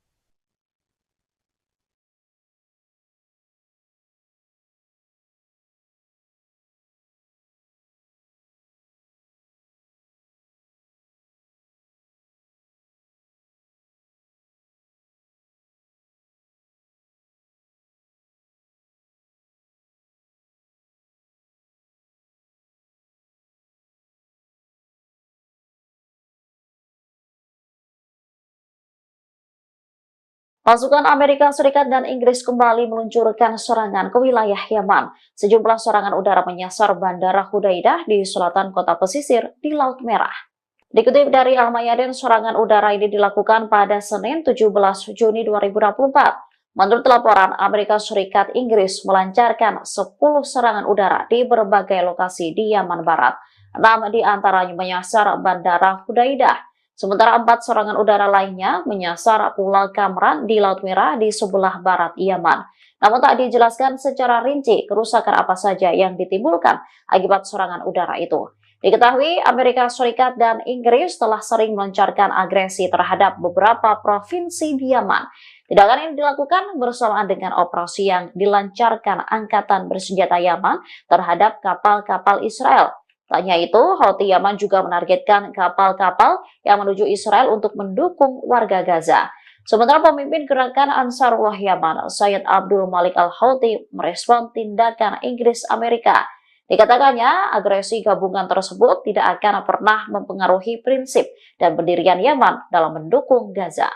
Pasukan Amerika Serikat dan Inggris kembali meluncurkan serangan ke wilayah Yaman. Sejumlah serangan udara menyasar Bandara Hudaidah di selatan kota pesisir di Laut Merah. Dikutip dari Al-Mayadin, serangan udara ini dilakukan pada Senin 17 Juni 2024. Menurut laporan, Amerika Serikat Inggris melancarkan 10 serangan udara di berbagai lokasi di Yaman Barat. 6 di antaranya menyasar Bandara Hudaidah. Sementara 4 serangan udara lainnya menyasar Pulau Kamran di Laut Merah di sebelah barat Yaman. Namun tak dijelaskan secara rinci kerusakan apa saja yang ditimbulkan akibat serangan udara itu. Diketahui Amerika Serikat dan Inggris telah sering melancarkan agresi terhadap beberapa provinsi di Yaman. Tindakan ini dilakukan bersamaan dengan operasi yang dilancarkan Angkatan Bersenjata Yaman terhadap kapal-kapal Israel. Tak hanya itu, Houthi Yaman juga menargetkan kapal-kapal yang menuju Israel untuk mendukung warga Gaza. Sementara pemimpin gerakan Ansarullah Yaman, Sayyid Abdul Malik Al-Houthi, merespon tindakan Inggris Amerika. Dikatakannya, agresi gabungan tersebut tidak akan pernah mempengaruhi prinsip dan pendirian Yaman dalam mendukung Gaza.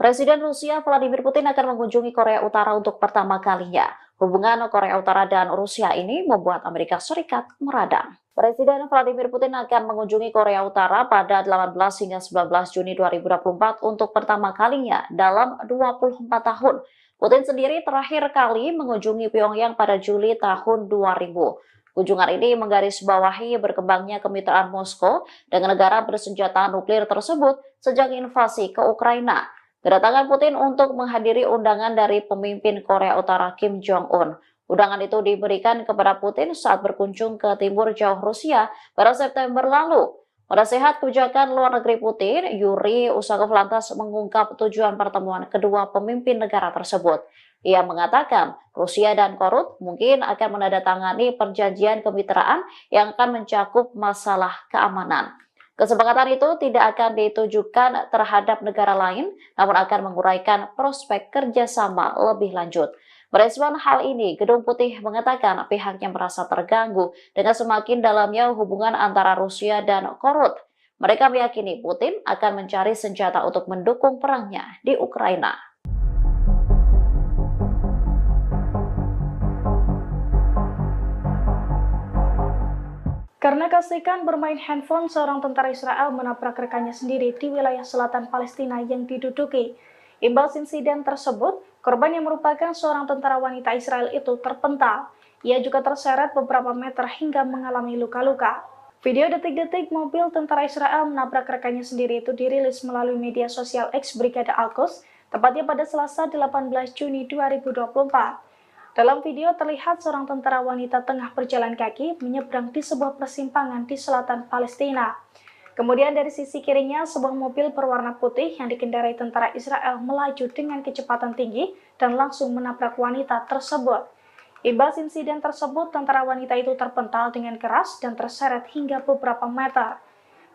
Presiden Rusia Vladimir Putin akan mengunjungi Korea Utara untuk pertama kalinya. Hubungan Korea Utara dan Rusia ini membuat Amerika Serikat meradang. Presiden Vladimir Putin akan mengunjungi Korea Utara pada 18 hingga 19 Juni 2024 untuk pertama kalinya dalam 24 tahun. Putin sendiri terakhir kali mengunjungi Pyongyang pada Juli tahun 2000. Kunjungan ini menggarisbawahi berkembangnya kemitraan Moskow dengan negara bersenjata nuklir tersebut sejak invasi ke Ukraina. Kedatangan Putin untuk menghadiri undangan dari pemimpin Korea Utara Kim Jong-un. Undangan itu diberikan kepada Putin saat berkunjung ke timur jauh Rusia pada September lalu. Penasehat kebijakan luar negeri Putin, Yuri Usakov lantas mengungkap tujuan pertemuan kedua pemimpin negara tersebut. Ia mengatakan Rusia dan Korut mungkin akan menandatangani perjanjian kemitraan yang akan mencakup masalah keamanan. Kesepakatan itu tidak akan ditujukan terhadap negara lain, namun akan menguraikan prospek kerjasama lebih lanjut. Merespon hal ini, Gedung Putih mengatakan pihaknya merasa terganggu dengan semakin dalamnya hubungan antara Rusia dan Korut. Mereka meyakini Putin akan mencari senjata untuk mendukung perangnya di Ukraina. Karena kasihkan bermain handphone, seorang tentara Israel menabrak rekannya sendiri di wilayah selatan Palestina yang diduduki. Imbas insiden tersebut, korban yang merupakan seorang tentara wanita Israel itu terpental. Ia juga terseret beberapa meter hingga mengalami luka-luka. Video detik-detik mobil tentara Israel menabrak rekannya sendiri itu dirilis melalui media sosial X Brigade Al-Quds, tepatnya pada Selasa 18 Juni 2024. Dalam video terlihat seorang tentara wanita tengah berjalan kaki menyeberang di sebuah persimpangan di selatan Palestina. Kemudian dari sisi kirinya sebuah mobil berwarna putih yang dikendarai tentara Israel melaju dengan kecepatan tinggi dan langsung menabrak wanita tersebut. Imbas insiden tersebut, tentara wanita itu terpental dengan keras dan terseret hingga beberapa meter.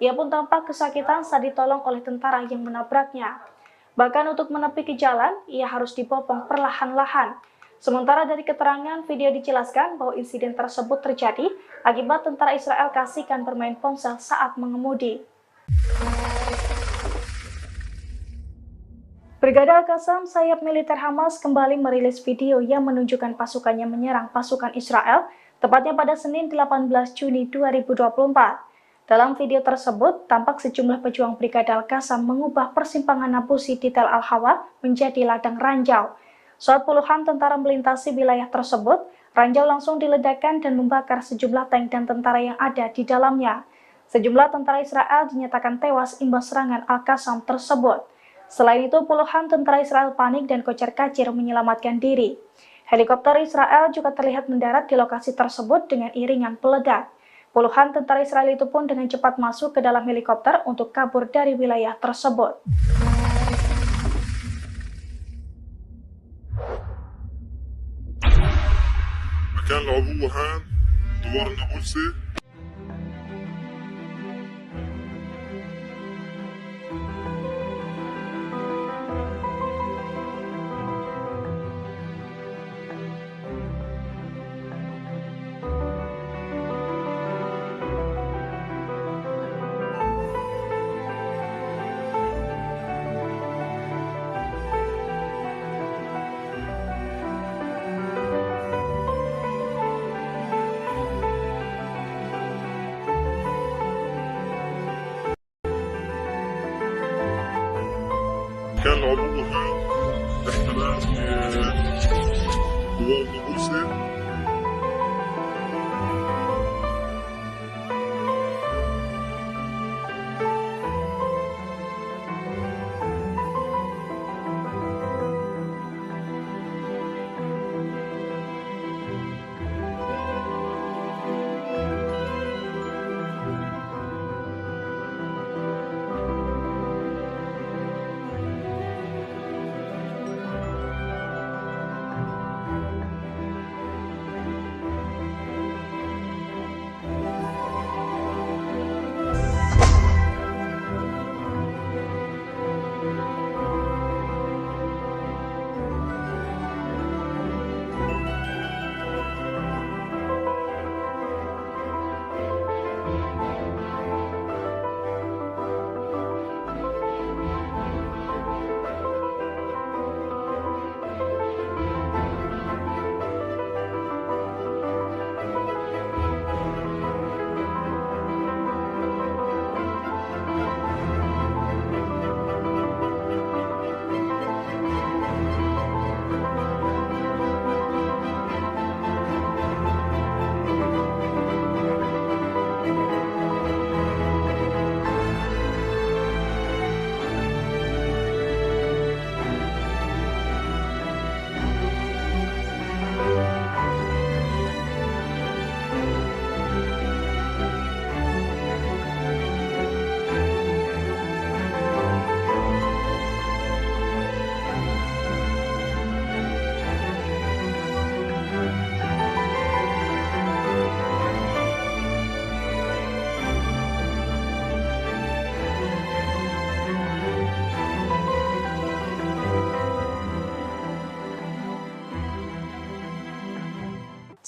Ia pun tampak kesakitan saat ditolong oleh tentara yang menabraknya. Bahkan untuk menepi ke jalan, ia harus dibopong perlahan-lahan. Sementara dari keterangan video dijelaskan bahwa insiden tersebut terjadi akibat tentara Israel kasihkan bermain ponsel saat mengemudi. Brigade Al-Qassam, sayap militer Hamas, kembali merilis video yang menunjukkan pasukannya menyerang pasukan Israel, tepatnya pada Senin 18 Juni 2024. Dalam video tersebut, tampak sejumlah pejuang Brigade Al-Qassam mengubah persimpangan Nabusi di Tel Al-Hawa menjadi ladang ranjau. Saat puluhan tentara melintasi wilayah tersebut, ranjau langsung diledakkan dan membakar sejumlah tank dan tentara yang ada di dalamnya. Sejumlah tentara Israel dinyatakan tewas imbas serangan Al-Qassam tersebut. Selain itu, puluhan tentara Israel panik dan kocar-kacir menyelamatkan diri. Helikopter Israel juga terlihat mendarat di lokasi tersebut dengan iringan peledak. Puluhan tentara Israel itu pun dengan cepat masuk ke dalam helikopter untuk kabur dari wilayah tersebut. مكان العبوة هان دوار النابلسي. كان العبوة هان احتلال دوار النابلسي.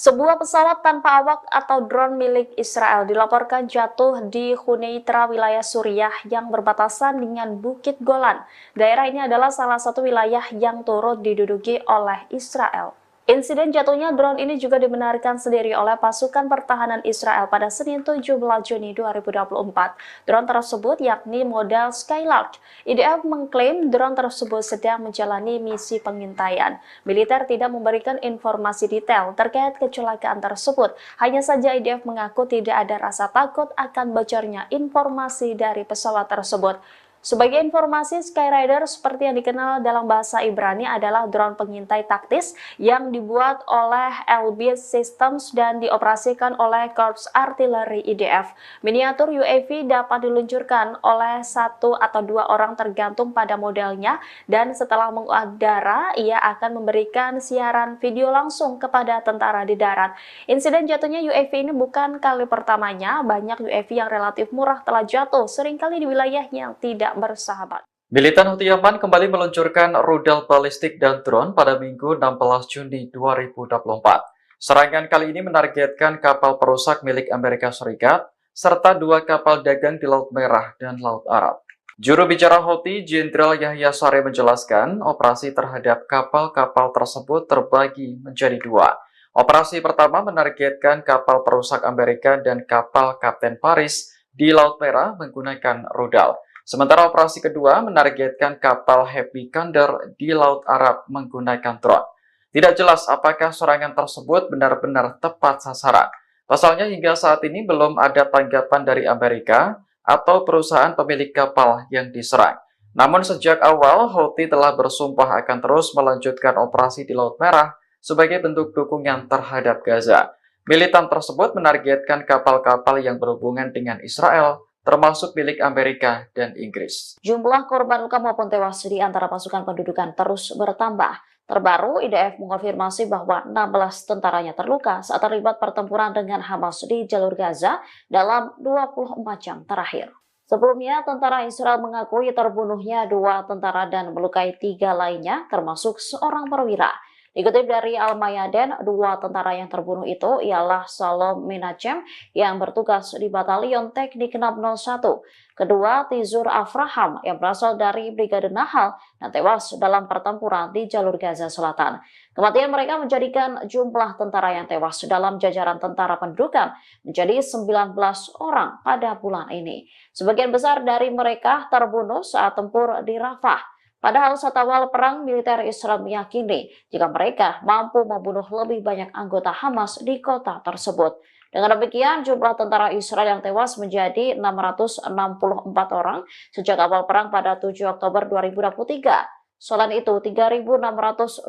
Sebuah pesawat tanpa awak atau drone milik Israel dilaporkan jatuh di Huneitra, wilayah Suriah yang berbatasan dengan Bukit Golan. Daerah ini adalah salah satu wilayah yang turut diduduki oleh Israel. Insiden jatuhnya drone ini juga dibenarkan sendiri oleh pasukan pertahanan Israel pada Senin 17 Juni 2024. Drone tersebut yakni model Skylark. IDF mengklaim drone tersebut sedang menjalani misi pengintaian. Militer tidak memberikan informasi detail terkait kecelakaan tersebut. Hanya saja IDF mengaku tidak ada rasa takut akan bocornya informasi dari pesawat tersebut. Sebagai informasi, Skyrider seperti yang dikenal dalam bahasa Ibrani adalah drone pengintai taktis yang dibuat oleh Elbit Systems dan dioperasikan oleh Korps Artileri IDF. Miniatur UAV dapat diluncurkan oleh 1 atau 2 orang tergantung pada modelnya, dan setelah mengudara, ia akan memberikan siaran video langsung kepada tentara di darat. Insiden jatuhnya UAV ini bukan kali pertamanya. Banyak UAV yang relatif murah telah jatuh, seringkali di wilayah yang tidak bersahabat. Militan Houthi Yaman kembali meluncurkan rudal balistik dan drone pada Minggu 16 Juni 2024. Serangan kali ini menargetkan kapal perusak milik Amerika Serikat serta 2 kapal dagang di Laut Merah dan Laut Arab. Juru bicara Houthi, Jenderal Yahya Saree menjelaskan operasi terhadap kapal-kapal tersebut terbagi menjadi 2. Operasi pertama menargetkan kapal perusak Amerika dan kapal Kapten Paris di Laut Merah menggunakan rudal. Sementara operasi kedua menargetkan kapal Happy Condor di Laut Arab menggunakan drone. Tidak jelas apakah serangan tersebut benar-benar tepat sasaran. Pasalnya hingga saat ini belum ada tanggapan dari Amerika atau perusahaan pemilik kapal yang diserang. Namun sejak awal, Houthi telah bersumpah akan terus melanjutkan operasi di Laut Merah sebagai bentuk dukungan terhadap Gaza. Militan tersebut menargetkan kapal-kapal yang berhubungan dengan Israel, termasuk milik Amerika dan Inggris. Jumlah korban luka maupun tewas di antara pasukan pendudukan terus bertambah. Terbaru, IDF mengonfirmasi bahwa 16 tentaranya terluka saat terlibat pertempuran dengan Hamas di jalur Gaza dalam 24 jam terakhir. Sebelumnya, tentara Israel mengakui terbunuhnya 2 tentara dan melukai 3 lainnya, termasuk seorang perwira. Dikutip dari Al-Mayadin, 2 tentara yang terbunuh itu ialah Salom Menachem yang bertugas di Batalion Teknik 601. Kedua, Tizur Afraham yang berasal dari Brigade Nahal dan tewas dalam pertempuran di jalur Gaza Selatan. Kematian mereka menjadikan jumlah tentara yang tewas dalam jajaran tentara pendudukan menjadi 19 orang pada bulan ini. Sebagian besar dari mereka terbunuh saat tempur di Rafah. Padahal saat awal perang, militer Israel meyakini jika mereka mampu membunuh lebih banyak anggota Hamas di kota tersebut. Dengan demikian, jumlah tentara Israel yang tewas menjadi 664 orang sejak awal perang pada 7 Oktober 2023. Selain itu, 3.620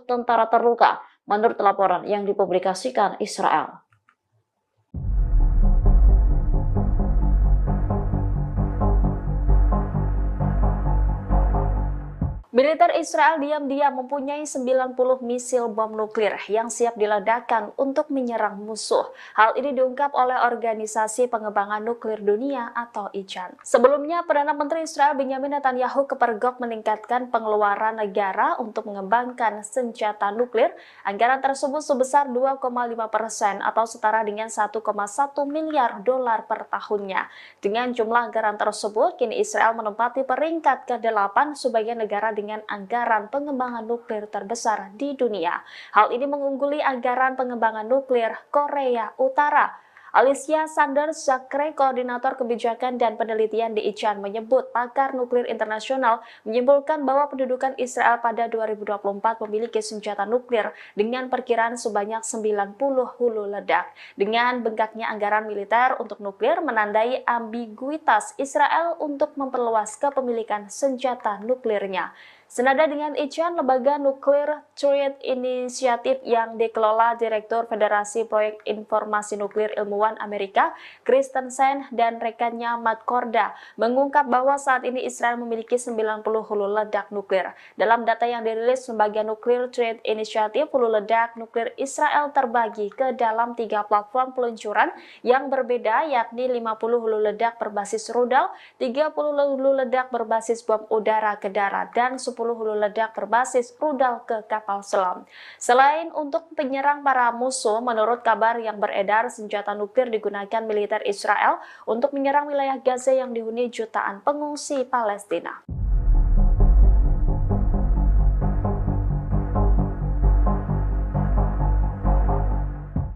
tentara terluka menurut laporan yang dipublikasikan Israel. Militer Israel diam-diam mempunyai 90 misil bom nuklir yang siap diledakkan untuk menyerang musuh. Hal ini diungkap oleh Organisasi Pengembangan Nuklir Dunia atau ICAN. Sebelumnya, Perdana Menteri Israel Benjamin Netanyahu kepergok meningkatkan pengeluaran negara untuk mengembangkan senjata nuklir. Anggaran tersebut sebesar 2,5% atau setara dengan 1,1 miliar dolar per tahunnya. Dengan jumlah anggaran tersebut, kini Israel menempati peringkat ke-8 sebagai negara dengan anggaran pengembangan nuklir terbesar di dunia. Hal ini mengungguli anggaran pengembangan nuklir Korea Utara. Alicia Sanders Zakre, koordinator kebijakan dan penelitian di ICAN, menyebut pakar nuklir internasional menyimpulkan bahwa pendudukan Israel pada 2024 memiliki senjata nuklir dengan perkiraan sebanyak 90 hulu ledak. Dengan bengkaknya anggaran militer untuk nuklir menandai ambiguitas Israel untuk memperluas kepemilikan senjata nuklirnya. Senada dengan ICAN, lembaga Nuclear Threat Initiative yang dikelola Direktur Federasi Proyek Informasi Nuklir Ilmuwan Amerika, Christensen, dan rekannya Matt Korda, mengungkap bahwa saat ini Israel memiliki 90 hulu ledak nuklir. Dalam data yang dirilis lembaga Nuclear Threat Initiative, hulu ledak nuklir Israel terbagi ke dalam 3 platform peluncuran yang berbeda, yakni 50 hulu ledak berbasis rudal, 30 hulu ledak berbasis bom udara ke darat, dan 10 hulu ledak berbasis rudal ke kapal selam. Selain untuk penyerang para musuh, menurut kabar yang beredar, senjata nuklir digunakan militer Israel untuk menyerang wilayah Gaza yang dihuni jutaan pengungsi Palestina.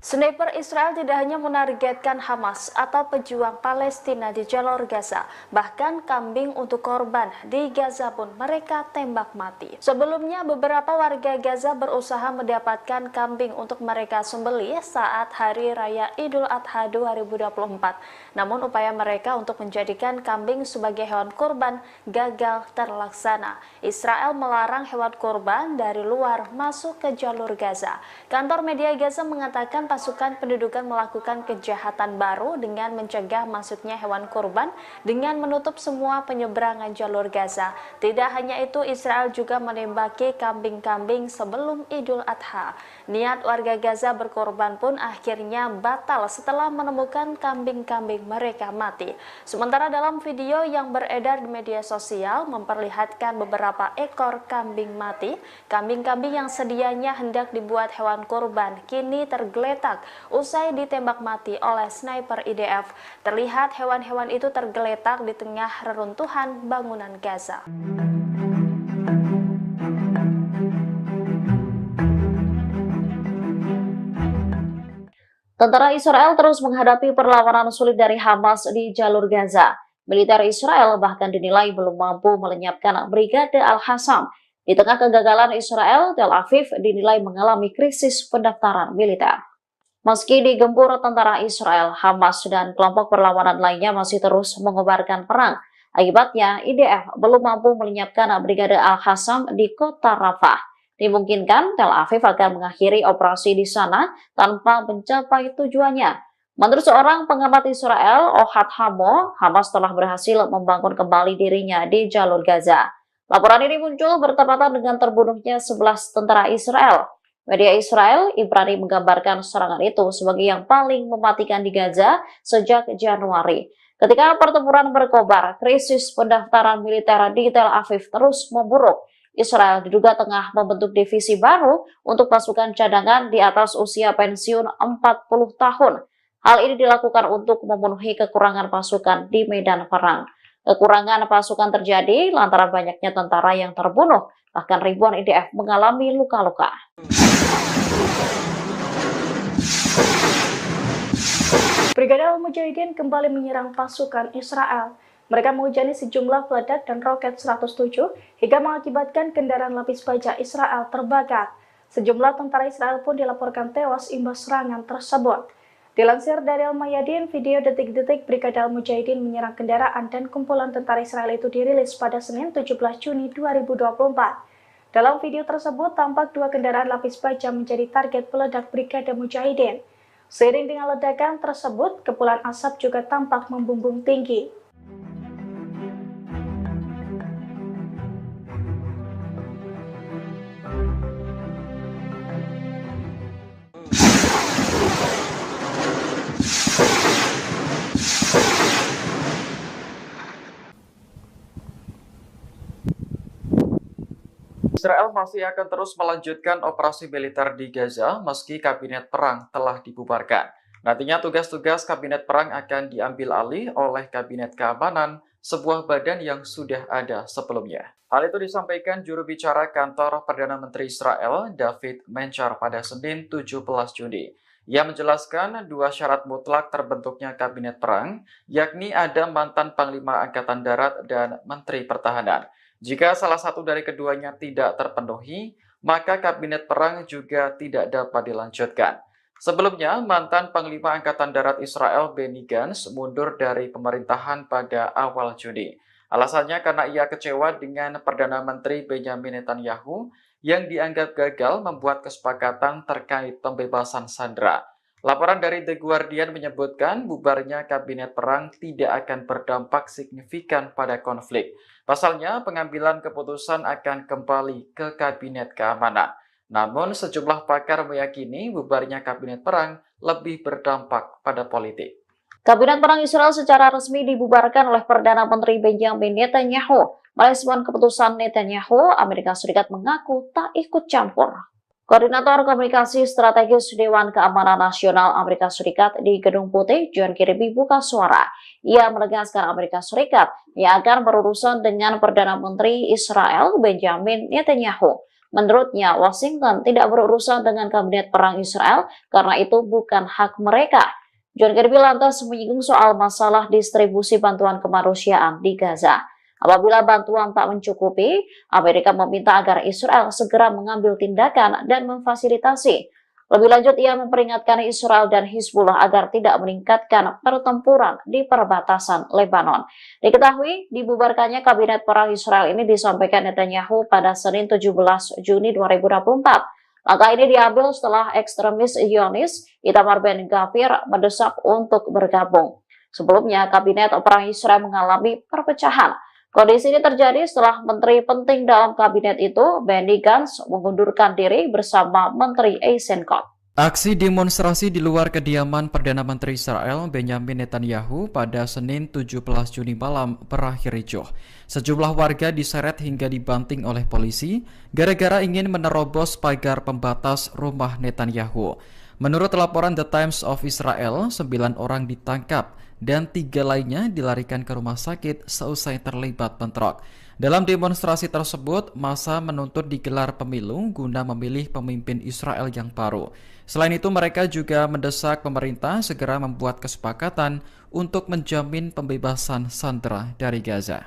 Sniper Israel tidak hanya menargetkan Hamas atau pejuang Palestina di jalur Gaza, bahkan kambing untuk korban di Gaza pun mereka tembak mati. Sebelumnya, beberapa warga Gaza berusaha mendapatkan kambing untuk mereka sembelih saat Hari Raya Idul Adha 2024. Namun upaya mereka untuk menjadikan kambing sebagai hewan kurban gagal terlaksana. Israel melarang hewan kurban dari luar masuk ke jalur Gaza. Kantor media Gaza mengatakan pasukan pendudukan melakukan kejahatan baru dengan mencegah masuknya hewan kurban dengan menutup semua penyeberangan jalur Gaza. Tidak hanya itu, Israel juga menembaki kambing-kambing sebelum Idul Adha. Niat warga Gaza berkorban pun akhirnya batal setelah menemukan kambing-kambing mereka mati. Sementara dalam video yang beredar di media sosial memperlihatkan beberapa ekor kambing mati. Kambing-kambing yang sedianya hendak dibuat hewan kurban kini tergeletak usai ditembak mati oleh sniper IDF. Terlihat hewan-hewan itu tergeletak di tengah reruntuhan bangunan Gaza. Tentara Israel terus menghadapi perlawanan sulit dari Hamas di jalur Gaza. Militer Israel bahkan dinilai belum mampu melenyapkan Brigade Al-Qassam. Di tengah kegagalan Israel, Tel Aviv dinilai mengalami krisis pendaftaran militer. Meski digempur tentara Israel, Hamas dan kelompok perlawanan lainnya masih terus mengobarkan perang. Akibatnya, IDF belum mampu melenyapkan Brigade Al-Qassam di kota Rafah. Dimungkinkan Tel Aviv akan mengakhiri operasi di sana tanpa mencapai tujuannya. Menurut seorang pengamat Israel, Ohad Hamo, Hamas telah berhasil membangun kembali dirinya di jalur Gaza. Laporan ini muncul bertepatan dengan terbunuhnya 11 tentara Israel. Media Israel, Ibrani menggambarkan serangan itu sebagai yang paling mematikan di Gaza sejak Januari. Ketika pertempuran berkobar, krisis pendaftaran militer di Tel Aviv terus memburuk. Israel diduga tengah membentuk divisi baru untuk pasukan cadangan di atas usia pensiun 40 tahun. Hal ini dilakukan untuk memenuhi kekurangan pasukan di medan perang. Kekurangan pasukan terjadi lantaran banyaknya tentara yang terbunuh, bahkan ribuan IDF mengalami luka-luka. Brigade Al-Mujahidin kembali menyerang pasukan Israel. Mereka menghujani sejumlah peledak dan roket 107 hingga mengakibatkan kendaraan lapis baja Israel terbakar. Sejumlah tentara Israel pun dilaporkan tewas imbas serangan tersebut. Dilansir dari Al-Mayadin, video detik-detik Brigade Al-Mujahidin menyerang kendaraan dan kumpulan tentara Israel itu dirilis pada Senin 17 Juni 2024. Dalam video tersebut, tampak dua kendaraan lapis baja menjadi target peledak Brigade Mujahidin. Seiring dengan ledakan tersebut, kepulan asap juga tampak membumbung tinggi. Israel masih akan terus melanjutkan operasi militer di Gaza meski kabinet perang telah dibubarkan. Nantinya tugas-tugas kabinet perang akan diambil alih oleh kabinet keamanan, sebuah badan yang sudah ada sebelumnya. Hal itu disampaikan juru bicara kantor Perdana Menteri Israel, David Menchar, pada Senin 17 Juni. Ia menjelaskan dua syarat mutlak terbentuknya kabinet perang, yakni ada mantan Panglima Angkatan Darat dan Menteri Pertahanan. Jika salah satu dari keduanya tidak terpenuhi, maka kabinet perang juga tidak dapat dilanjutkan. Sebelumnya, mantan Panglima Angkatan Darat Israel Benny Gantz mundur dari pemerintahan pada awal Juni. Alasannya karena ia kecewa dengan Perdana Menteri Benjamin Netanyahu yang dianggap gagal membuat kesepakatan terkait pembebasan sandera. Laporan dari The Guardian menyebutkan bubarnya kabinet perang tidak akan berdampak signifikan pada konflik. Pasalnya, pengambilan keputusan akan kembali ke kabinet keamanan. Namun, sejumlah pakar meyakini bubarnya kabinet perang lebih berdampak pada politik. Kabinet perang Israel secara resmi dibubarkan oleh Perdana Menteri Benjamin Netanyahu. Merespon keputusan Netanyahu, Amerika Serikat mengaku tak ikut campur. Koordinator Komunikasi Strategis Dewan Keamanan Nasional Amerika Serikat di Gedung Putih, John Kirby, buka suara. Ia menegaskan Amerika Serikat yang akan berurusan dengan Perdana Menteri Israel Benjamin Netanyahu. Menurutnya, Washington tidak berurusan dengan Kabinet Perang Israel karena itu bukan hak mereka. John Kirby lantas menyinggung soal masalah distribusi bantuan kemanusiaan di Gaza. Apabila bantuan tak mencukupi, Amerika meminta agar Israel segera mengambil tindakan dan memfasilitasi. Lebih lanjut, ia memperingatkan Israel dan Hizbullah agar tidak meningkatkan pertempuran di perbatasan Lebanon. Diketahui, dibubarkannya Kabinet Perang Israel ini disampaikan Netanyahu pada Senin 17 Juni 2024. Langkah ini diambil setelah ekstremis Zionis Itamar Ben-Gvir mendesak untuk bergabung. Sebelumnya, Kabinet Perang Israel mengalami perpecahan. Kondisi ini terjadi setelah menteri penting dalam kabinet itu, Benny Gantz, mengundurkan diri bersama Menteri Eisenkot. Aksi demonstrasi di luar kediaman Perdana Menteri Israel Benjamin Netanyahu pada Senin 17 Juni malam berakhir ricuh. Sejumlah warga diseret hingga dibanting oleh polisi gara-gara ingin menerobos pagar pembatas rumah Netanyahu. Menurut laporan The Times of Israel, 9 orang ditangkap dan 3 lainnya dilarikan ke rumah sakit seusai terlibat bentrok. Dalam demonstrasi tersebut, massa menuntut digelar pemilu guna memilih pemimpin Israel yang baru. Selain itu, mereka juga mendesak pemerintah segera membuat kesepakatan untuk menjamin pembebasan sandera dari Gaza.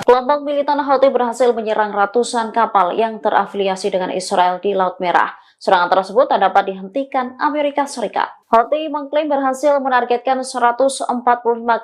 Kelompok militan Houthi berhasil menyerang ratusan kapal yang terafiliasi dengan Israel di Laut Merah. Serangan tersebut tak dapat dihentikan Amerika Serikat. Houthi mengklaim berhasil menargetkan 145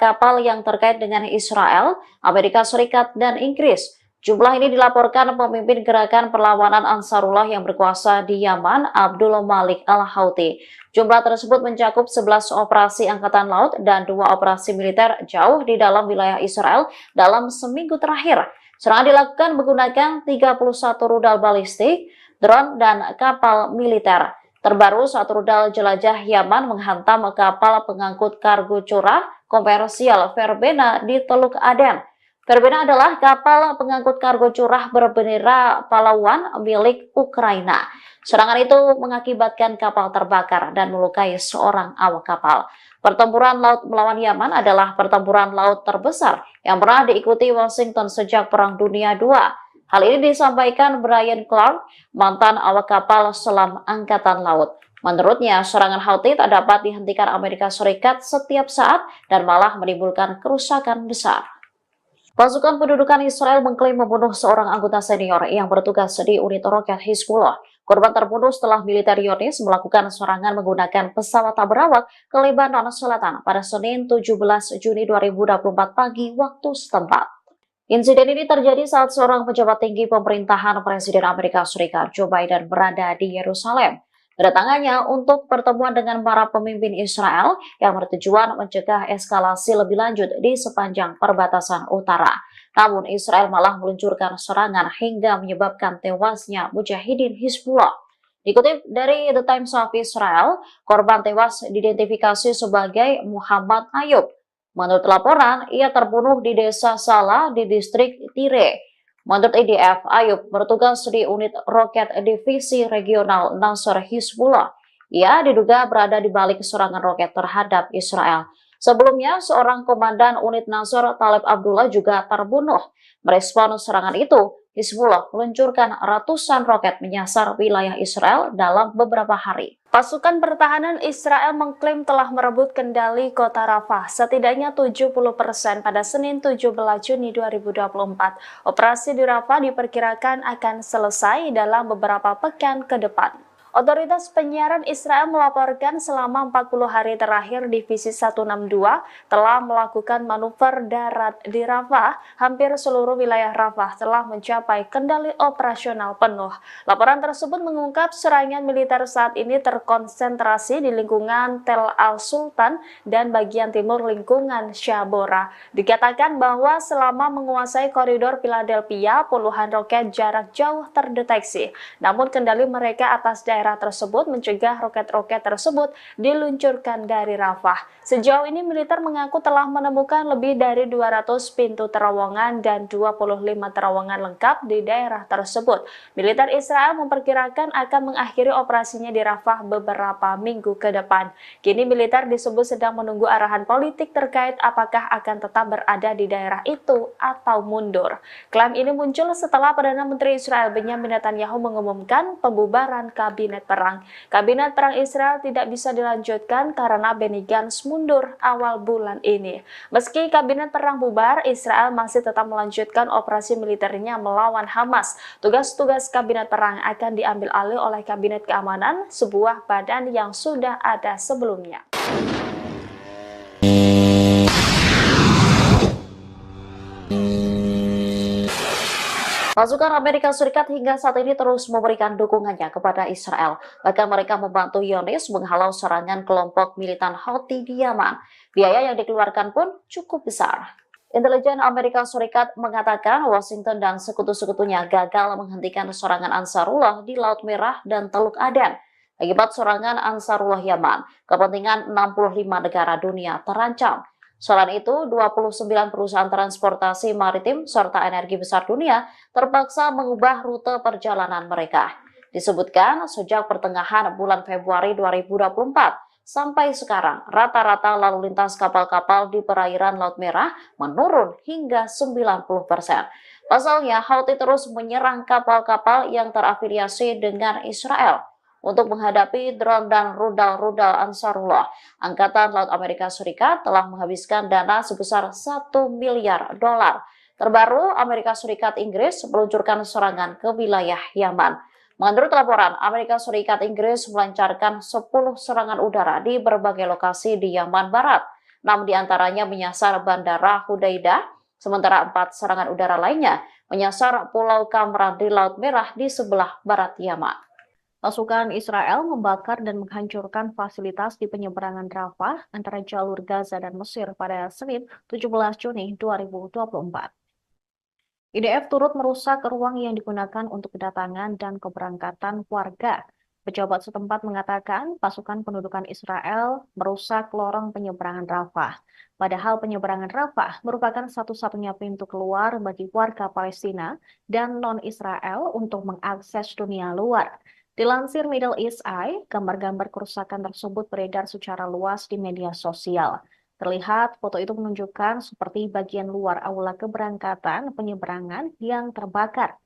kapal yang terkait dengan Israel, Amerika Serikat, dan Inggris. Jumlah ini dilaporkan pemimpin gerakan perlawanan Ansarullah yang berkuasa di Yaman, Abdul Malik al-Houthi. Jumlah tersebut mencakup 11 operasi angkatan laut dan 2 operasi militer jauh di dalam wilayah Israel dalam seminggu terakhir. Serangan dilakukan menggunakan 31 rudal balistik, drone, dan kapal militer. Terbaru, satu rudal jelajah Yaman menghantam kapal pengangkut kargo curah komersial Verbena di Teluk Aden. Verbena adalah kapal pengangkut kargo curah berbendera pahlawan milik Ukraina. Serangan itu mengakibatkan kapal terbakar dan melukai seorang awak kapal. Pertempuran laut melawan Yaman adalah pertempuran laut terbesar yang pernah diikuti Washington sejak Perang Dunia II. Hal ini disampaikan Brian Clark, mantan awak kapal selam Angkatan Laut. Menurutnya, serangan Houthi tak dapat dihentikan Amerika Serikat setiap saat dan malah menimbulkan kerusakan besar. Pasukan pendudukan Israel mengklaim membunuh seorang anggota senior yang bertugas di unit roket Hizbullah. Korban terbunuh setelah militer Zionis melakukan serangan menggunakan pesawat tak berawak ke Lebanon Selatan pada Senin 17 Juni 2024 pagi waktu setempat. Insiden ini terjadi saat seorang pejabat tinggi pemerintahan Presiden Amerika Serikat Joe Biden berada di Yerusalem. Kedatangannya untuk pertemuan dengan para pemimpin Israel yang bertujuan mencegah eskalasi lebih lanjut di sepanjang perbatasan utara. Namun Israel malah meluncurkan serangan hingga menyebabkan tewasnya mujahidin Hizbullah. Dikutip dari The Times of Israel, korban tewas diidentifikasi sebagai Muhammad Ayub. Menurut laporan, ia terbunuh di desa Salah di distrik Tire. Menurut IDF, Ayub bertugas di unit roket divisi regional Nasr Hizbullah. Ia diduga berada di balik serangan roket terhadap Israel. Sebelumnya, seorang komandan unit Nasr, Talib Abdullah, juga terbunuh. Merespons serangan itu, Hizbullah meluncurkan ratusan roket menyasar wilayah Israel dalam beberapa hari. Pasukan pertahanan Israel mengklaim telah merebut kendali kota Rafah setidaknya 70% pada Senin 17 Juni 2024. Operasi di Rafah diperkirakan akan selesai dalam beberapa pekan ke depan. Otoritas penyiaran Israel melaporkan selama 40 hari terakhir Divisi 162 telah melakukan manuver darat di Rafah. Hampir seluruh wilayah Rafah telah mencapai kendali operasional penuh. Laporan tersebut mengungkap serangan militer saat ini terkonsentrasi di lingkungan Tel Al-Sultan dan bagian timur lingkungan Shabora. Dikatakan bahwa selama menguasai koridor Philadelphia, puluhan roket jarak jauh terdeteksi. Namun kendali mereka atas daerah tersebut mencegah roket-roket tersebut diluncurkan dari Rafah. Sejauh ini militer mengaku telah menemukan lebih dari 200 pintu terowongan dan 25 terowongan lengkap di daerah tersebut. Militer Israel memperkirakan akan mengakhiri operasinya di Rafah beberapa minggu ke depan. Kini militer disebut sedang menunggu arahan politik terkait apakah akan tetap berada di daerah itu atau mundur. Klaim ini muncul setelah Perdana Menteri Israel Benyamin Netanyahu mengumumkan pembubaran kabinet perang. Kabinet perang Israel tidak bisa dilanjutkan karena Benny Gantz mundur awal bulan ini. Meski kabinet perang bubar, Israel masih tetap melanjutkan operasi militernya melawan Hamas. Tugas-tugas kabinet perang akan diambil alih oleh kabinet keamanan, sebuah badan yang sudah ada sebelumnya. Pasukan Amerika Serikat hingga saat ini terus memberikan dukungannya kepada Israel. Bahkan mereka membantu Zionis menghalau serangan kelompok militan Houthi di Yaman. Biaya yang dikeluarkan pun cukup besar. Intelijen Amerika Serikat mengatakan Washington dan sekutu-sekutunya gagal menghentikan serangan Ansarullah di Laut Merah dan Teluk Aden. Akibat serangan Ansarullah Yaman, kepentingan 65 negara dunia terancam. Selain itu, 29 perusahaan transportasi maritim serta energi besar dunia terpaksa mengubah rute perjalanan mereka. Disebutkan sejak pertengahan bulan Februari 2024 sampai sekarang, rata-rata lalu lintas kapal-kapal di perairan Laut Merah menurun hingga 90%. Pasalnya, Houthi terus menyerang kapal-kapal yang terafiliasi dengan Israel. Untuk menghadapi drone dan rudal-rudal Ansarullah, Angkatan Laut Amerika Serikat telah menghabiskan dana sebesar $1 miliar. Terbaru, Amerika Serikat Inggris meluncurkan serangan ke wilayah Yaman. Menurut laporan, Amerika Serikat Inggris melancarkan 10 serangan udara di berbagai lokasi di Yaman Barat. 6 diantaranya menyasar Bandara Hudaidah, sementara 4 serangan udara lainnya menyasar Pulau Kamran di Laut Merah di sebelah barat Yaman. Pasukan Israel membakar dan menghancurkan fasilitas di penyeberangan Rafah antara jalur Gaza dan Mesir pada Senin 17 Juni 2024. IDF turut merusak ruang yang digunakan untuk kedatangan dan keberangkatan warga. Pejabat setempat mengatakan pasukan pendudukan Israel merusak lorong penyeberangan Rafah. Padahal penyeberangan Rafah merupakan satu-satunya pintu keluar bagi warga Palestina dan non-Israel untuk mengakses dunia luar. Dilansir Middle East Eye, gambar-gambar kerusakan tersebut beredar secara luas di media sosial. Terlihat foto itu menunjukkan seperti bagian luar aula keberangkatan penyeberangan yang terbakar.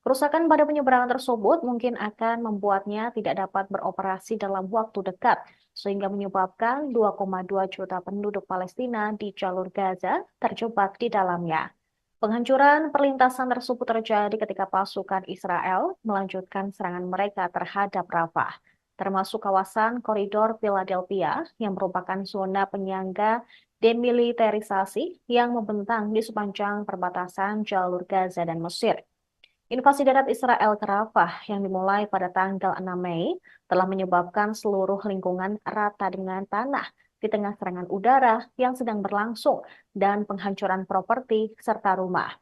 Kerusakan pada penyeberangan tersebut mungkin akan membuatnya tidak dapat beroperasi dalam waktu dekat, sehingga menyebabkan 2,2 juta penduduk Palestina di jalur Gaza terjebak di dalamnya. Penghancuran perlintasan tersebut terjadi ketika pasukan Israel melanjutkan serangan mereka terhadap Rafah, termasuk kawasan koridor Philadelphia yang merupakan zona penyangga demilitarisasi yang membentang di sepanjang perbatasan jalur Gaza dan Mesir. Invasi darat Israel ke Rafah yang dimulai pada tanggal 6 Mei telah menyebabkan seluruh lingkungan rata dengan tanah di tengah serangan udara yang sedang berlangsung dan penghancuran properti serta rumah.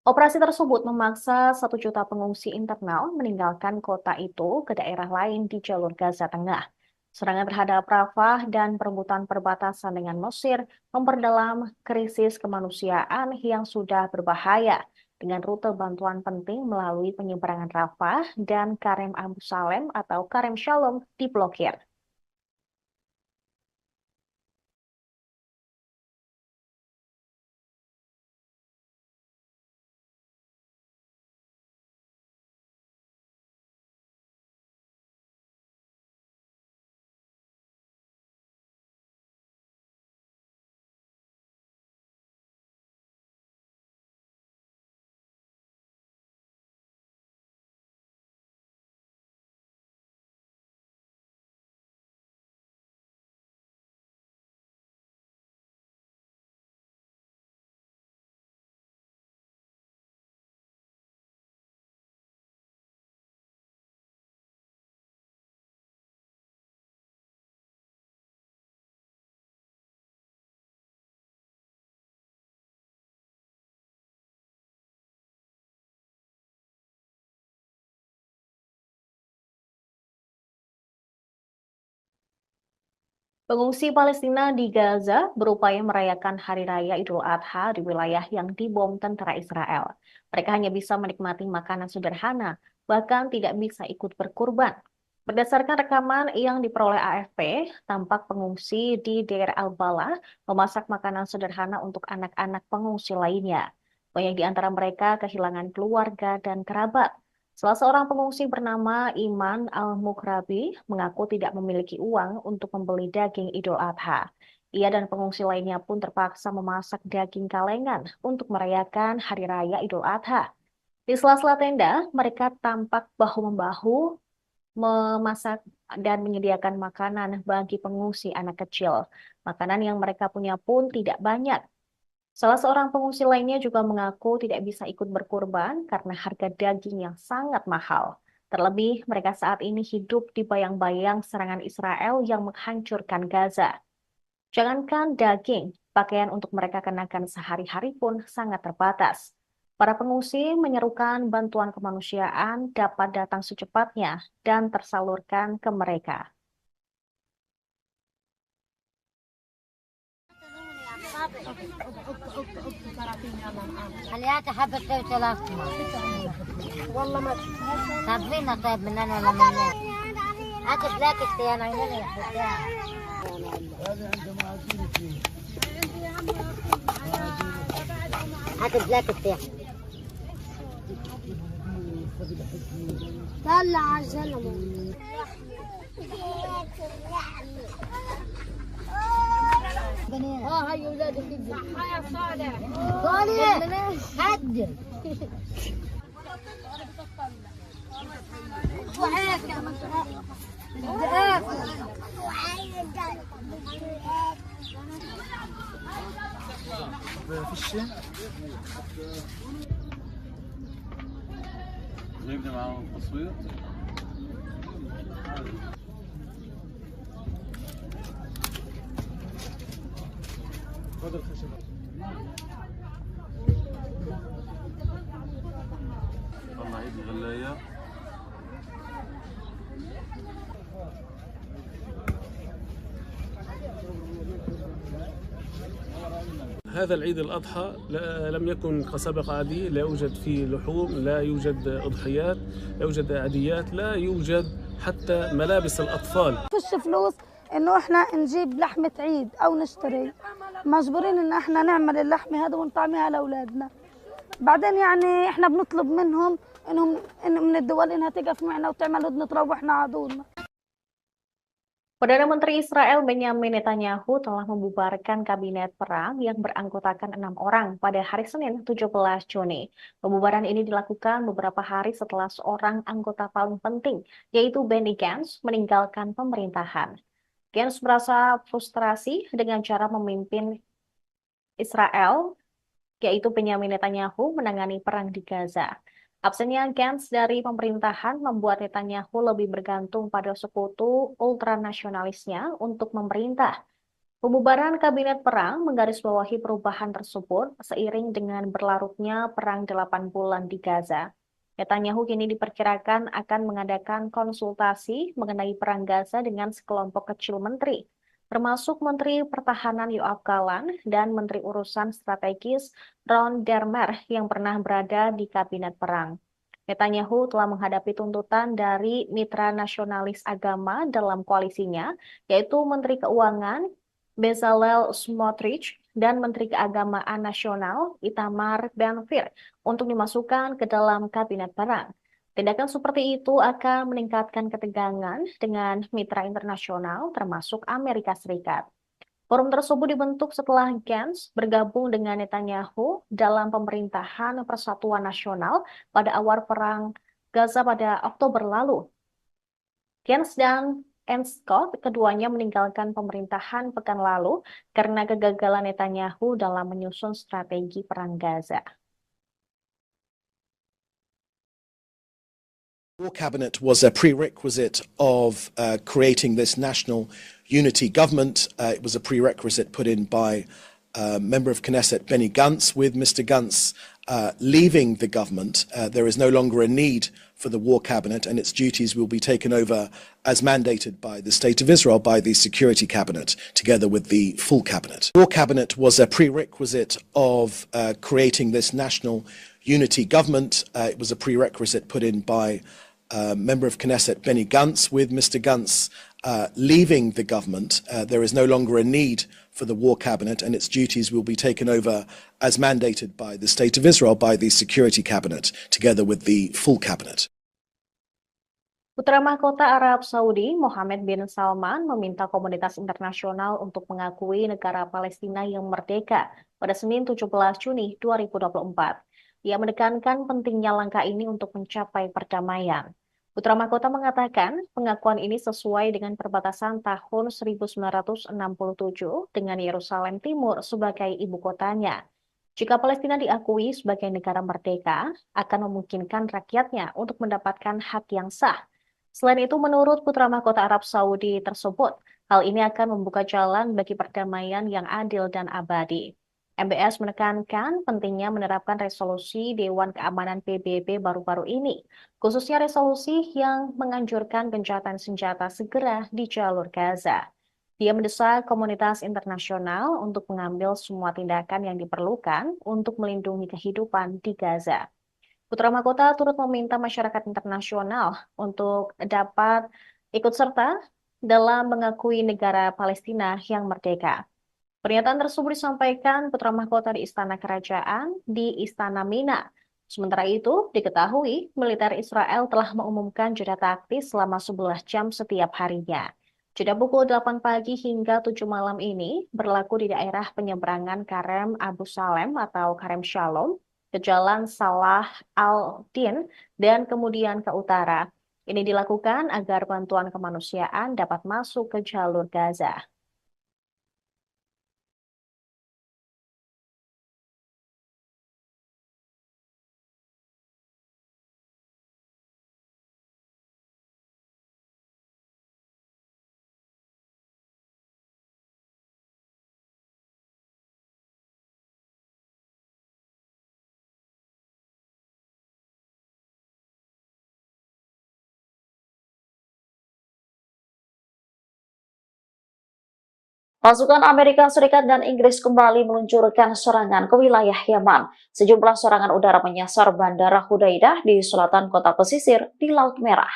Operasi tersebut memaksa 1 juta pengungsi internal meninggalkan kota itu ke daerah lain di jalur Gaza Tengah. Serangan terhadap Rafah dan perebutan perbatasan dengan Mesir memperdalam krisis kemanusiaan yang sudah berbahaya, dengan rute bantuan penting melalui penyeberangan Rafah dan Karem Abu Salem atau Karem Shalom diblokir. Pengungsi Palestina di Gaza berupaya merayakan Hari Raya Idul Adha di wilayah yang dibom tentara Israel. Mereka hanya bisa menikmati makanan sederhana, bahkan tidak bisa ikut berkurban. Berdasarkan rekaman yang diperoleh AFP, tampak pengungsi di Deir al-Balah memasak makanan sederhana untuk anak-anak pengungsi lainnya. Banyak di antara mereka kehilangan keluarga dan kerabat. Salah seorang pengungsi bernama Iman Al-Mukrabi mengaku tidak memiliki uang untuk membeli daging Idul Adha. Ia dan pengungsi lainnya pun terpaksa memasak daging kalengan untuk merayakan Hari Raya Idul Adha. Di sela-sela tenda, mereka tampak bahu-membahu memasak dan menyediakan makanan bagi pengungsi anak kecil. Makanan yang mereka punya pun tidak banyak. Salah seorang pengungsi lainnya juga mengaku tidak bisa ikut berkurban karena harga daging yang sangat mahal. Terlebih, mereka saat ini hidup di bayang-bayang serangan Israel yang menghancurkan Gaza. Jangankan daging, pakaian untuk mereka kenakan sehari-hari pun sangat terbatas. Para pengungsi menyerukan bantuan kemanusiaan dapat datang secepatnya dan tersalurkan ke mereka. خليها حبة لو ثلاث والله ما تعرفين طيب مننا ولا مننا اكل لاكت يا عيننا يا حبيبي اكل لاكت يا طلع على الزلمه هاي ولادك يا صالح صالح حد وهيك يا نبدأ معاهم التصوير. طلع ايد الغلاية. هذا العيد الأضحى لم يكن كسابق عادي، لا يوجد فيه لحوم، لا يوجد أضحيات، لا يوجد عاديات، لا يوجد حتى ملابس الأطفال. فيش فلوس انه احنا نجيب لحمة عيد او نشتري، مجبورين ان احنا نعمل اللحمة هذا ونطعميها لاولادنا. بعدين يعني احنا بنطلب منهم إن من الدول انها تقف معنا وتعمل هدنة روحنا على دولنا. Perdana Menteri Israel Benyamin Netanyahu telah membubarkan kabinet perang yang beranggotakan 6 orang pada hari Senin 17 Juni. Pembubaran ini dilakukan beberapa hari setelah seorang anggota paling penting, yaitu Benny Gantz, meninggalkan pemerintahan. Gantz merasa frustrasi dengan cara memimpin Israel, yaitu Benyamin Netanyahu, menangani perang di Gaza. Absennya Gantz dari pemerintahan membuat Netanyahu lebih bergantung pada sekutu ultranasionalisnya untuk memerintah. Pembubaran kabinet perang menggarisbawahi perubahan tersebut seiring dengan berlarutnya perang 8 bulan di Gaza. Netanyahu kini diperkirakan akan mengadakan konsultasi mengenai perang Gaza dengan sekelompok kecil menteri, termasuk Menteri Pertahanan Yoav Gallant dan Menteri Urusan Strategis Ron Dermer yang pernah berada di kabinet perang. Netanyahu telah menghadapi tuntutan dari mitra nasionalis agama dalam koalisinya, yaitu Menteri Keuangan Bezalel Smotrich dan Menteri Keagamaan Nasional Itamar Ben-Gvir untuk dimasukkan ke dalam kabinet perang. Tindakan seperti itu akan meningkatkan ketegangan dengan mitra internasional termasuk Amerika Serikat. Forum tersebut dibentuk setelah Gantz bergabung dengan Netanyahu dalam pemerintahan Persatuan Nasional pada awal perang Gaza pada Oktober lalu. Gantz dan Ernst Scott keduanya meninggalkan pemerintahan pekan lalu karena kegagalan Netanyahu dalam menyusun strategi perang Gaza. War cabinet was a prerequisite of creating this national unity government. It was a prerequisite put in by member of Knesset Benny Gantz. With Mr. Gantz leaving the government, there is no longer a need for the war cabinet, and its duties will be taken over as mandated by the State of Israel, by the Security Cabinet, together with the full cabinet. The war cabinet was a prerequisite of creating this national unity government. It was a prerequisite put in by member of Knesset Benny Gantz. With Mr. Gantz leaving the government, there is no longer a need for the war cabinet, and its duties will be taken over as mandated by the State of Israel, by the Security Cabinet, together with the full cabinet. Putra Mahkota Arab Saudi, Mohammed bin Salman, meminta komunitas internasional untuk mengakui negara Palestina yang merdeka pada Senin 17 Juni 2024. Ia menekankan pentingnya langkah ini untuk mencapai perdamaian. Putra Mahkota mengatakan pengakuan ini sesuai dengan perbatasan tahun 1967 dengan Yerusalem Timur sebagai ibu kotanya. Jika Palestina diakui sebagai negara merdeka, akan memungkinkan rakyatnya untuk mendapatkan hak yang sah. Selain itu, menurut Putra Mahkota Arab Saudi tersebut, hal ini akan membuka jalan bagi perdamaian yang adil dan abadi. MBS menekankan pentingnya menerapkan resolusi Dewan Keamanan PBB baru-baru ini, khususnya resolusi yang menganjurkan gencatan senjata segera di jalur Gaza. Dia mendesak komunitas internasional untuk mengambil semua tindakan yang diperlukan untuk melindungi kehidupan di Gaza. Putra Mahkota turut meminta masyarakat internasional untuk dapat ikut serta dalam mengakui negara Palestina yang merdeka. Pernyataan tersebut disampaikan Putra Mahkota di Istana Kerajaan di Istana Mina. Sementara itu, diketahui militer Israel telah mengumumkan jeda taktis selama 11 jam setiap harinya. Jeda pukul 8 pagi hingga 7 malam ini berlaku di daerah penyeberangan Karem Abu Salem atau Karem Shalom ke Jalan Salah al-Din dan kemudian ke utara. Ini dilakukan agar bantuan kemanusiaan dapat masuk ke jalur Gaza. Pasukan Amerika Serikat dan Inggris kembali meluncurkan serangan ke wilayah Yaman. Sejumlah serangan udara menyasar Bandara Hudaidah di selatan kota pesisir di Laut Merah.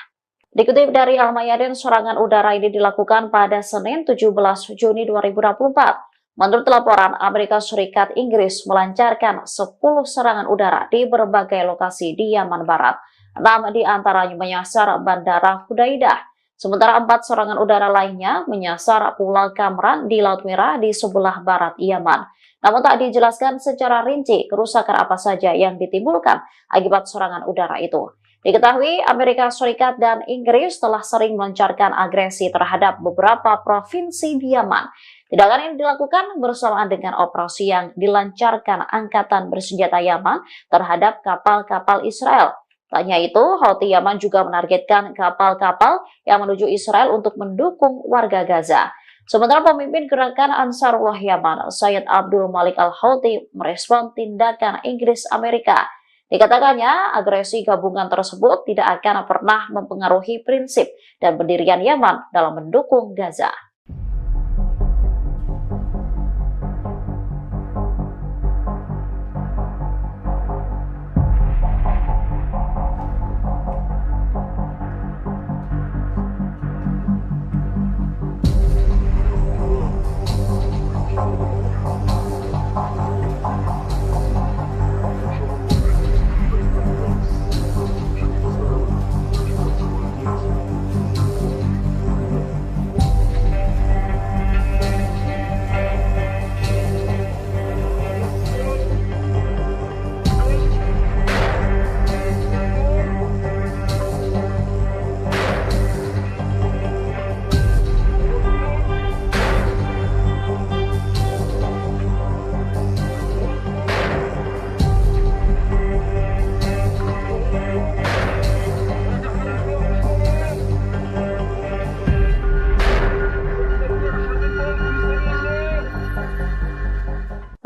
Dikutip dari Al Mayadin, serangan udara ini dilakukan pada Senin 17 Juni 2024. Menurut laporan, Amerika Serikat Inggris melancarkan 10 serangan udara di berbagai lokasi di Yaman Barat. 6 di antaranya menyasar Bandara Hudaidah, sementara 4 serangan udara lainnya menyasar Pulau Kamran di Laut Merah di sebelah barat Yaman. Namun tak dijelaskan secara rinci kerusakan apa saja yang ditimbulkan akibat serangan udara itu. Diketahui Amerika Serikat dan Inggris telah sering melancarkan agresi terhadap beberapa provinsi di Yaman. Tindakan ini dilakukan bersamaan dengan operasi yang dilancarkan Angkatan Bersenjata Yaman terhadap kapal-kapal Israel. Tak hanya itu, Houthi Yaman juga menargetkan kapal-kapal yang menuju Israel untuk mendukung warga Gaza. Sementara pemimpin gerakan Ansarullah Yaman, Sayyid Abdul Malik Al-Houthi, merespon tindakan Inggris Amerika. Dikatakannya, agresi gabungan tersebut tidak akan pernah mempengaruhi prinsip dan pendirian Yaman dalam mendukung Gaza.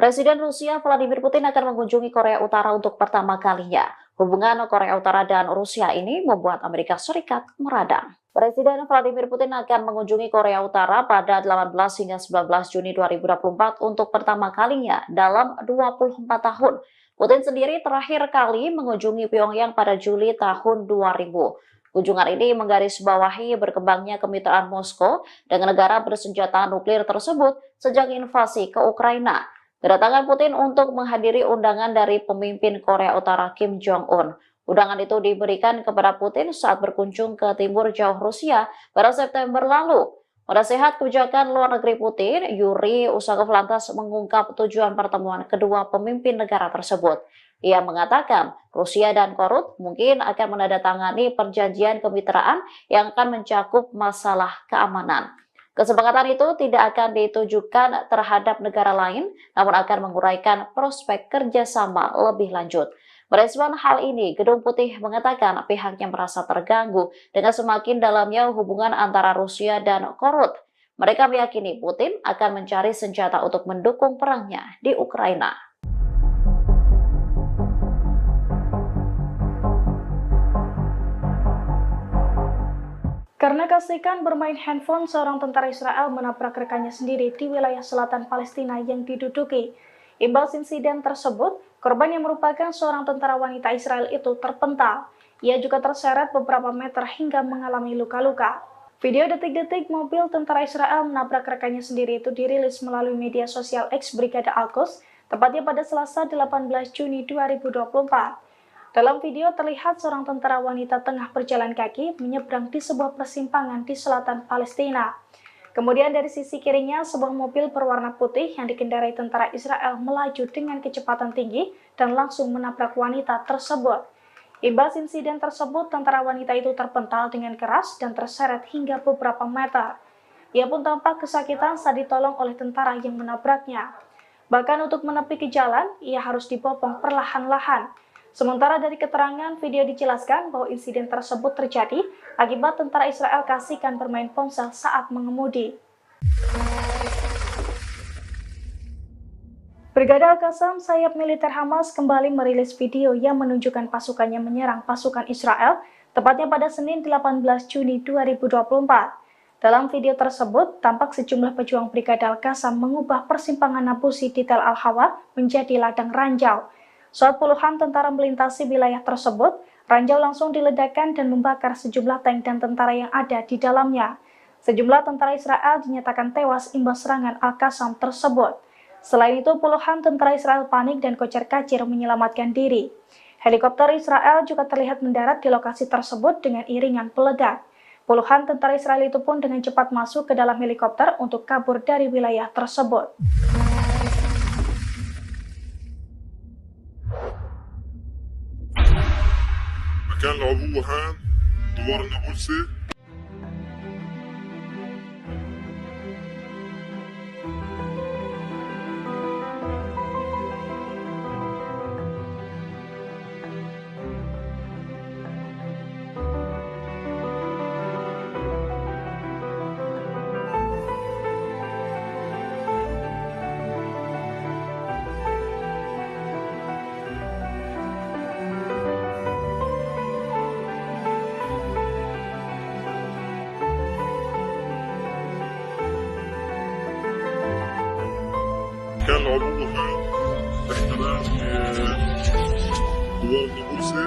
Presiden Rusia Vladimir Putin akan mengunjungi Korea Utara untuk pertama kalinya. Hubungan Korea Utara dan Rusia ini membuat Amerika Serikat meradang. Presiden Vladimir Putin akan mengunjungi Korea Utara pada 18 hingga 19 Juni 2024 untuk pertama kalinya dalam 24 tahun. Putin sendiri terakhir kali mengunjungi Pyongyang pada Juli tahun 2000. Kunjungan ini menggarisbawahi berkembangnya kemitraan Moskow dengan negara bersenjata nuklir tersebut sejak invasi ke Ukraina. Kedatangan Putin untuk menghadiri undangan dari pemimpin Korea Utara Kim Jong-un. Undangan itu diberikan kepada Putin saat berkunjung ke timur jauh Rusia pada September lalu. Penasehat kebijakan luar negeri Putin, Yuri Usakov, lantas mengungkap tujuan pertemuan kedua pemimpin negara tersebut. Ia mengatakan Rusia dan Korut mungkin akan menandatangani perjanjian kemitraan yang akan mencakup masalah keamanan. Kesepakatan itu tidak akan ditujukan terhadap negara lain, namun akan menguraikan prospek kerjasama lebih lanjut. Merespon hal ini, Gedung Putih mengatakan pihaknya merasa terganggu dengan semakin dalamnya hubungan antara Rusia dan Korut. Mereka meyakini Putin akan mencari senjata untuk mendukung perangnya di Ukraina. Karena kasihkan bermain handphone, seorang tentara Israel menabrak rekannya sendiri di wilayah selatan Palestina yang diduduki. Imbas insiden tersebut, korban yang merupakan seorang tentara wanita Israel itu terpental. Ia juga terseret beberapa meter hingga mengalami luka-luka. Video detik-detik mobil tentara Israel menabrak rekannya sendiri itu dirilis melalui media sosial X Brigada Al-Quds, tepatnya pada Selasa 18 Juni 2024. Dalam video terlihat seorang tentara wanita tengah berjalan kaki menyeberang di sebuah persimpangan di selatan Palestina. Kemudian dari sisi kirinya sebuah mobil berwarna putih yang dikendarai tentara Israel melaju dengan kecepatan tinggi dan langsung menabrak wanita tersebut. Imbas insiden tersebut, tentara wanita itu terpental dengan keras dan terseret hingga beberapa meter. Ia pun tampak kesakitan saat ditolong oleh tentara yang menabraknya. Bahkan untuk menepi ke jalan, ia harus dibopong perlahan-lahan. Sementara dari keterangan video dijelaskan bahwa insiden tersebut terjadi akibat tentara Israel kasihkan bermain ponsel saat mengemudi. Brigada Al-Qassam, sayap militer Hamas, kembali merilis video yang menunjukkan pasukannya menyerang pasukan Israel, tepatnya pada Senin 18 Juni 2024. Dalam video tersebut, tampak sejumlah pejuang Brigada Al-Qassam mengubah persimpangan Nabusi di Tel Al-Hawa menjadi ladang ranjau. Saat puluhan tentara melintasi wilayah tersebut, ranjau langsung diledakkan dan membakar sejumlah tank dan tentara yang ada di dalamnya. Sejumlah tentara Israel dinyatakan tewas imbas serangan Al-Qassam tersebut. Selain itu, puluhan tentara Israel panik dan kocar-kacir menyelamatkan diri. Helikopter Israel juga terlihat mendarat di lokasi tersebut dengan iringan peledak. Puluhan tentara Israel itu pun dengan cepat masuk ke dalam helikopter untuk kabur dari wilayah tersebut. مكان العبوة هان دوار النابلسي. كان العبوة هان احتلال دوار النابلسي.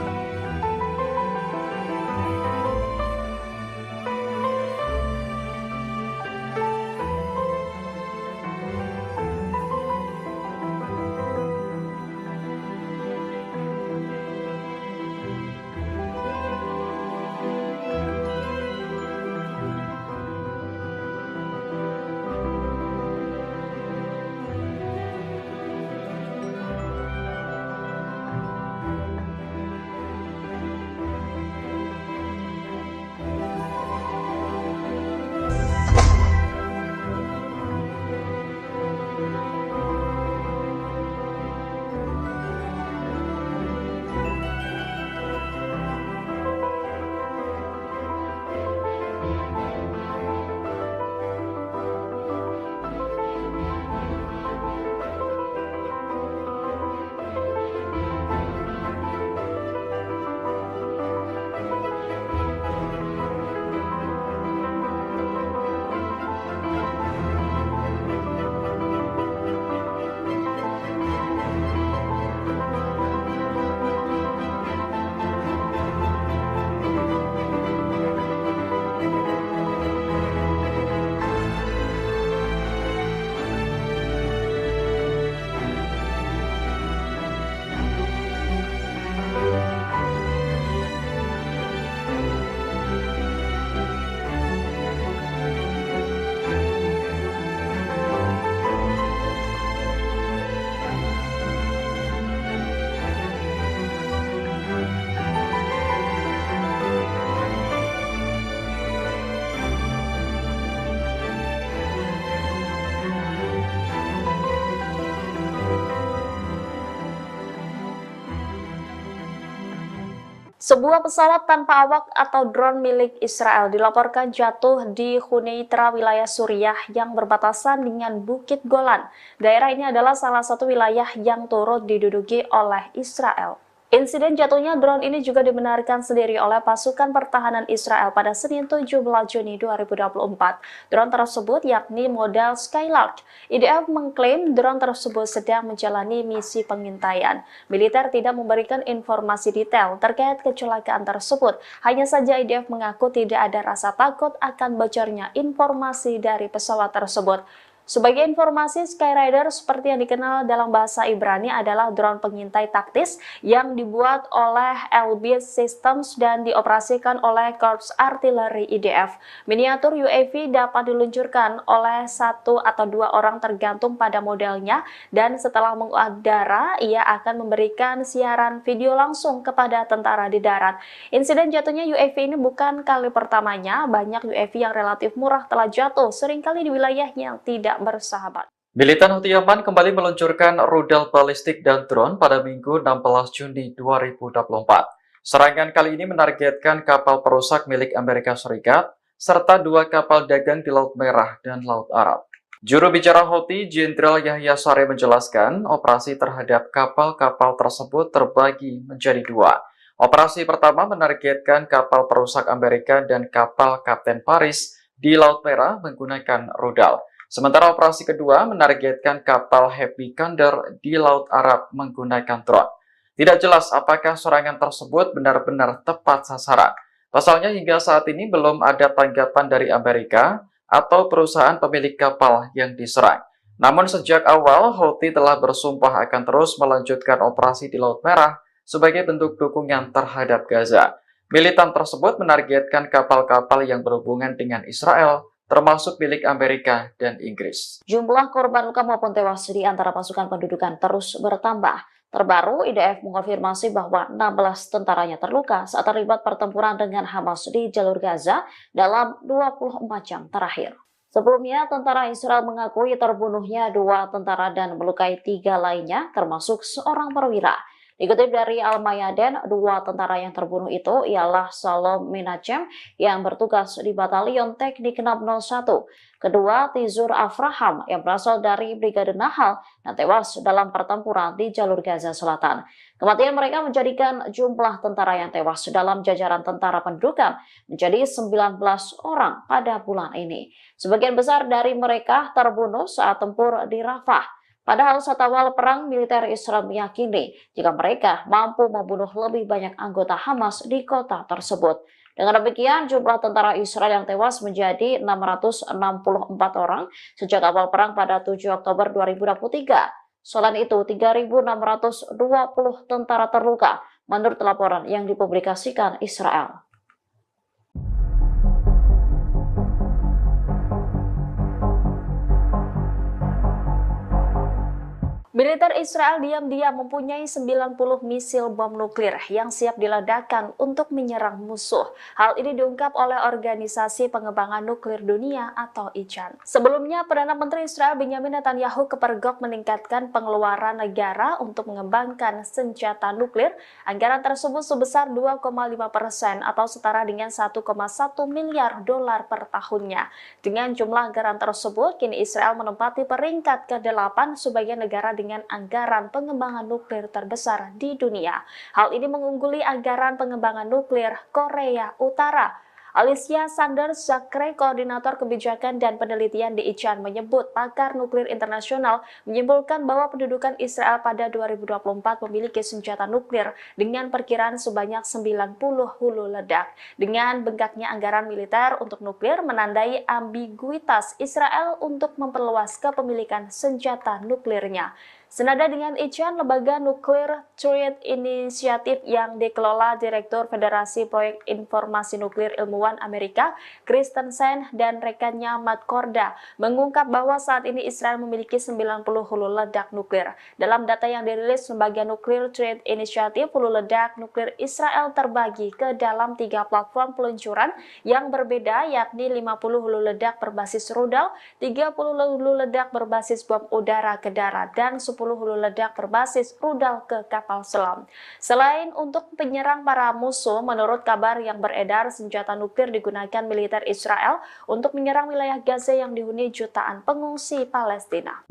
Sebuah pesawat tanpa awak atau drone milik Israel dilaporkan jatuh di Huneitra, wilayah Suriah yang berbatasan dengan Bukit Golan. Daerah ini adalah salah satu wilayah yang turut diduduki oleh Israel. Insiden jatuhnya drone ini juga dibenarkan sendiri oleh pasukan pertahanan Israel pada Senin 17 Juni 2024. Drone tersebut yakni model Skylark. IDF mengklaim drone tersebut sedang menjalani misi pengintaian. Militer tidak memberikan informasi detail terkait kecelakaan tersebut. Hanya saja IDF mengaku tidak ada rasa takut akan bocornya informasi dari pesawat tersebut. Sebagai informasi, Skyrider seperti yang dikenal dalam bahasa Ibrani adalah drone pengintai taktis yang dibuat oleh Elbit Systems dan dioperasikan oleh Korps Artileri IDF. Miniatur UAV dapat diluncurkan oleh 1 atau 2 orang tergantung pada modelnya, dan setelah mengudara, ia akan memberikan siaran video langsung kepada tentara di darat. Insiden jatuhnya UAV ini bukan kali pertamanya. Banyak UAV yang relatif murah telah jatuh, seringkali di wilayah yang tidak bersahabat. Militan Houthi Yaman kembali meluncurkan rudal balistik dan drone pada Minggu 16 Juni 2024. Serangan kali ini menargetkan kapal perusak milik Amerika Serikat serta 2 kapal dagang di Laut Merah dan Laut Arab. Juru bicara Houthi, Jenderal Yahya Saree menjelaskan operasi terhadap kapal-kapal tersebut terbagi menjadi 2. Operasi pertama menargetkan kapal perusak Amerika dan kapal Kapten Paris di Laut Merah menggunakan rudal. Sementara operasi kedua menargetkan kapal Happy Condor di Laut Arab menggunakan drone. Tidak jelas apakah serangan tersebut benar-benar tepat sasaran. Pasalnya hingga saat ini belum ada tanggapan dari Amerika atau perusahaan pemilik kapal yang diserang. Namun sejak awal, Houthi telah bersumpah akan terus melanjutkan operasi di Laut Merah sebagai bentuk dukungan terhadap Gaza. Militan tersebut menargetkan kapal-kapal yang berhubungan dengan Israel, termasuk milik Amerika dan Inggris. Jumlah korban luka maupun tewas di antara pasukan pendudukan terus bertambah. Terbaru, IDF mengonfirmasi bahwa 16 tentaranya terluka saat terlibat pertempuran dengan Hamas di jalur Gaza dalam 24 jam terakhir. Sebelumnya, tentara Israel mengakui terbunuhnya 2 tentara dan melukai 3 lainnya, termasuk seorang perwira. Dikutip dari Al-Mayadin, 2 tentara yang terbunuh itu ialah Salom Menachem yang bertugas di Batalion Teknik 601. Kedua, Tizur Afraham yang berasal dari Brigade Nahal dan tewas dalam pertempuran di jalur Gaza Selatan. Kematian mereka menjadikan jumlah tentara yang tewas dalam jajaran tentara pendudukan menjadi 19 orang pada bulan ini. Sebagian besar dari mereka terbunuh saat tempur di Rafah. Padahal saat awal perang, militer Israel meyakini jika mereka mampu membunuh lebih banyak anggota Hamas di kota tersebut. Dengan demikian, jumlah tentara Israel yang tewas menjadi 664 orang sejak awal perang pada 7 Oktober 2023. Selain itu, 3.620 tentara terluka menurut laporan yang dipublikasikan Israel. Militer Israel diam-diam mempunyai 90 misil bom nuklir yang siap diledakkan untuk menyerang musuh. Hal ini diungkap oleh Organisasi Pengembangan Nuklir Dunia atau ICAN. Sebelumnya, Perdana Menteri Israel Benjamin Netanyahu kepergok meningkatkan pengeluaran negara untuk mengembangkan senjata nuklir. Anggaran tersebut sebesar 2,5% atau setara dengan 1,1 miliar dolar per tahunnya. Dengan jumlah anggaran tersebut, kini Israel menempati peringkat ke-8 sebagai negara dengan anggaran pengembangan nuklir terbesar di dunia. Hal ini mengungguli anggaran pengembangan nuklir Korea Utara. Alicia Sanders Zakre, Koordinator Kebijakan dan Penelitian di ICAN, menyebut pakar nuklir internasional menyimpulkan bahwa pendudukan Israel pada 2024 memiliki senjata nuklir dengan perkiraan sebanyak 90 hulu ledak. Dengan bengkaknya anggaran militer untuk nuklir menandai ambiguitas Israel untuk memperluas kepemilikan senjata nuklirnya. Senada dengan ICAN, lembaga Nuclear Threat Initiative yang dikelola Direktur Federasi Proyek Informasi Nuklir Ilmuwan Amerika, Christensen dan rekannya Matt Korda, mengungkap bahwa saat ini Israel memiliki 90 hulu ledak nuklir. Dalam data yang dirilis lembaga Nuclear Threat Initiative, hulu ledak nuklir Israel terbagi ke dalam 3 platform peluncuran yang berbeda, yakni 50 hulu ledak berbasis rudal, 30 hulu ledak berbasis bom udara ke darat, dan 10 hulu ledak berbasis rudal ke kapal selam. Selain untuk penyerang para musuh, menurut kabar yang beredar, senjata nuklir digunakan militer Israel untuk menyerang wilayah Gaza yang dihuni jutaan pengungsi Palestina.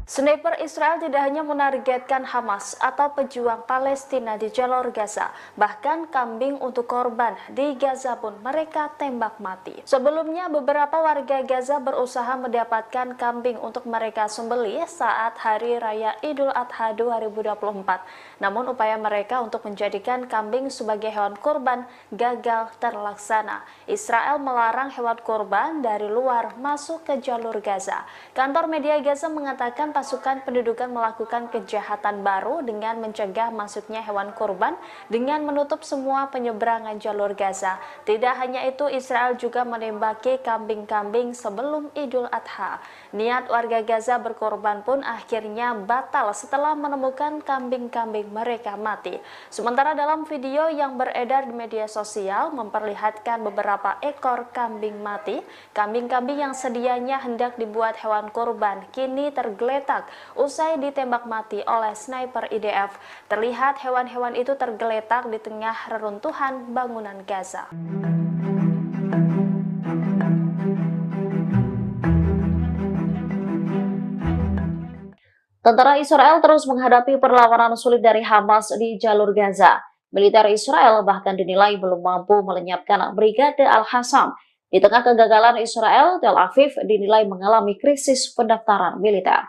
Sniper Israel tidak hanya menargetkan Hamas atau pejuang Palestina di jalur Gaza, bahkan kambing untuk korban di Gaza pun mereka tembak mati. Sebelumnya, beberapa warga Gaza berusaha mendapatkan kambing untuk mereka sembelih saat Hari Raya Idul Adha 2024. Namun upaya mereka untuk menjadikan kambing sebagai hewan kurban gagal terlaksana. Israel melarang hewan kurban dari luar masuk ke jalur Gaza. Kantor media Gaza mengatakan pasukan pendudukan melakukan kejahatan baru dengan mencegah masuknya hewan kurban dengan menutup semua penyeberangan jalur Gaza. Tidak hanya itu, Israel juga menembaki kambing-kambing sebelum Idul Adha. Niat warga Gaza berkorban pun akhirnya batal setelah menemukan kambing-kambing mereka mati. Sementara dalam video yang beredar di media sosial memperlihatkan beberapa ekor kambing mati. Kambing-kambing yang sedianya hendak dibuat hewan kurban kini tergeletak usai ditembak mati oleh sniper IDF. Terlihat hewan-hewan itu tergeletak di tengah reruntuhan bangunan Gaza. Tentara Israel terus menghadapi perlawanan sulit dari Hamas di jalur Gaza. Militer Israel bahkan dinilai belum mampu melenyapkan Brigade Al-Qassam. Di tengah kegagalan Israel, Tel Aviv dinilai mengalami krisis pendaftaran militer.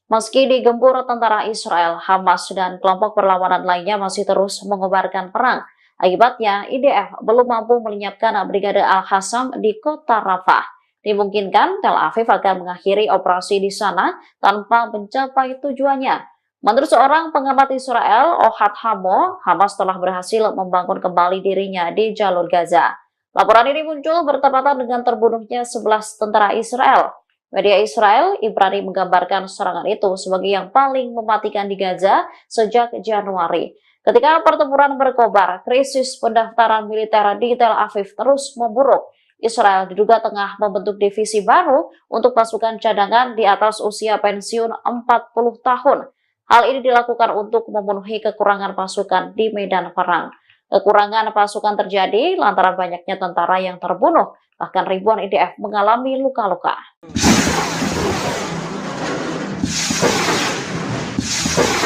Meski digempur tentara Israel, Hamas dan kelompok perlawanan lainnya masih terus mengobarkan perang. Akibatnya, IDF belum mampu melenyapkan Brigade Al-Qassam di kota Rafah. Dimungkinkan Tel Aviv akan mengakhiri operasi di sana tanpa mencapai tujuannya. Menurut seorang pengamat Israel, Ohad Hamo, Hamas telah berhasil membangun kembali dirinya di jalur Gaza. Laporan ini muncul bertepatan dengan terbunuhnya 11 tentara Israel. Media Israel, Ibrani menggambarkan serangan itu sebagai yang paling mematikan di Gaza sejak Januari. Ketika pertempuran berkobar, krisis pendaftaran militer di Tel Aviv terus memburuk. Israel diduga tengah membentuk divisi baru untuk pasukan cadangan di atas usia pensiun 40 tahun. Hal ini dilakukan untuk memenuhi kekurangan pasukan di medan perang. Kekurangan pasukan terjadi lantaran banyaknya tentara yang terbunuh, bahkan ribuan IDF mengalami luka-luka.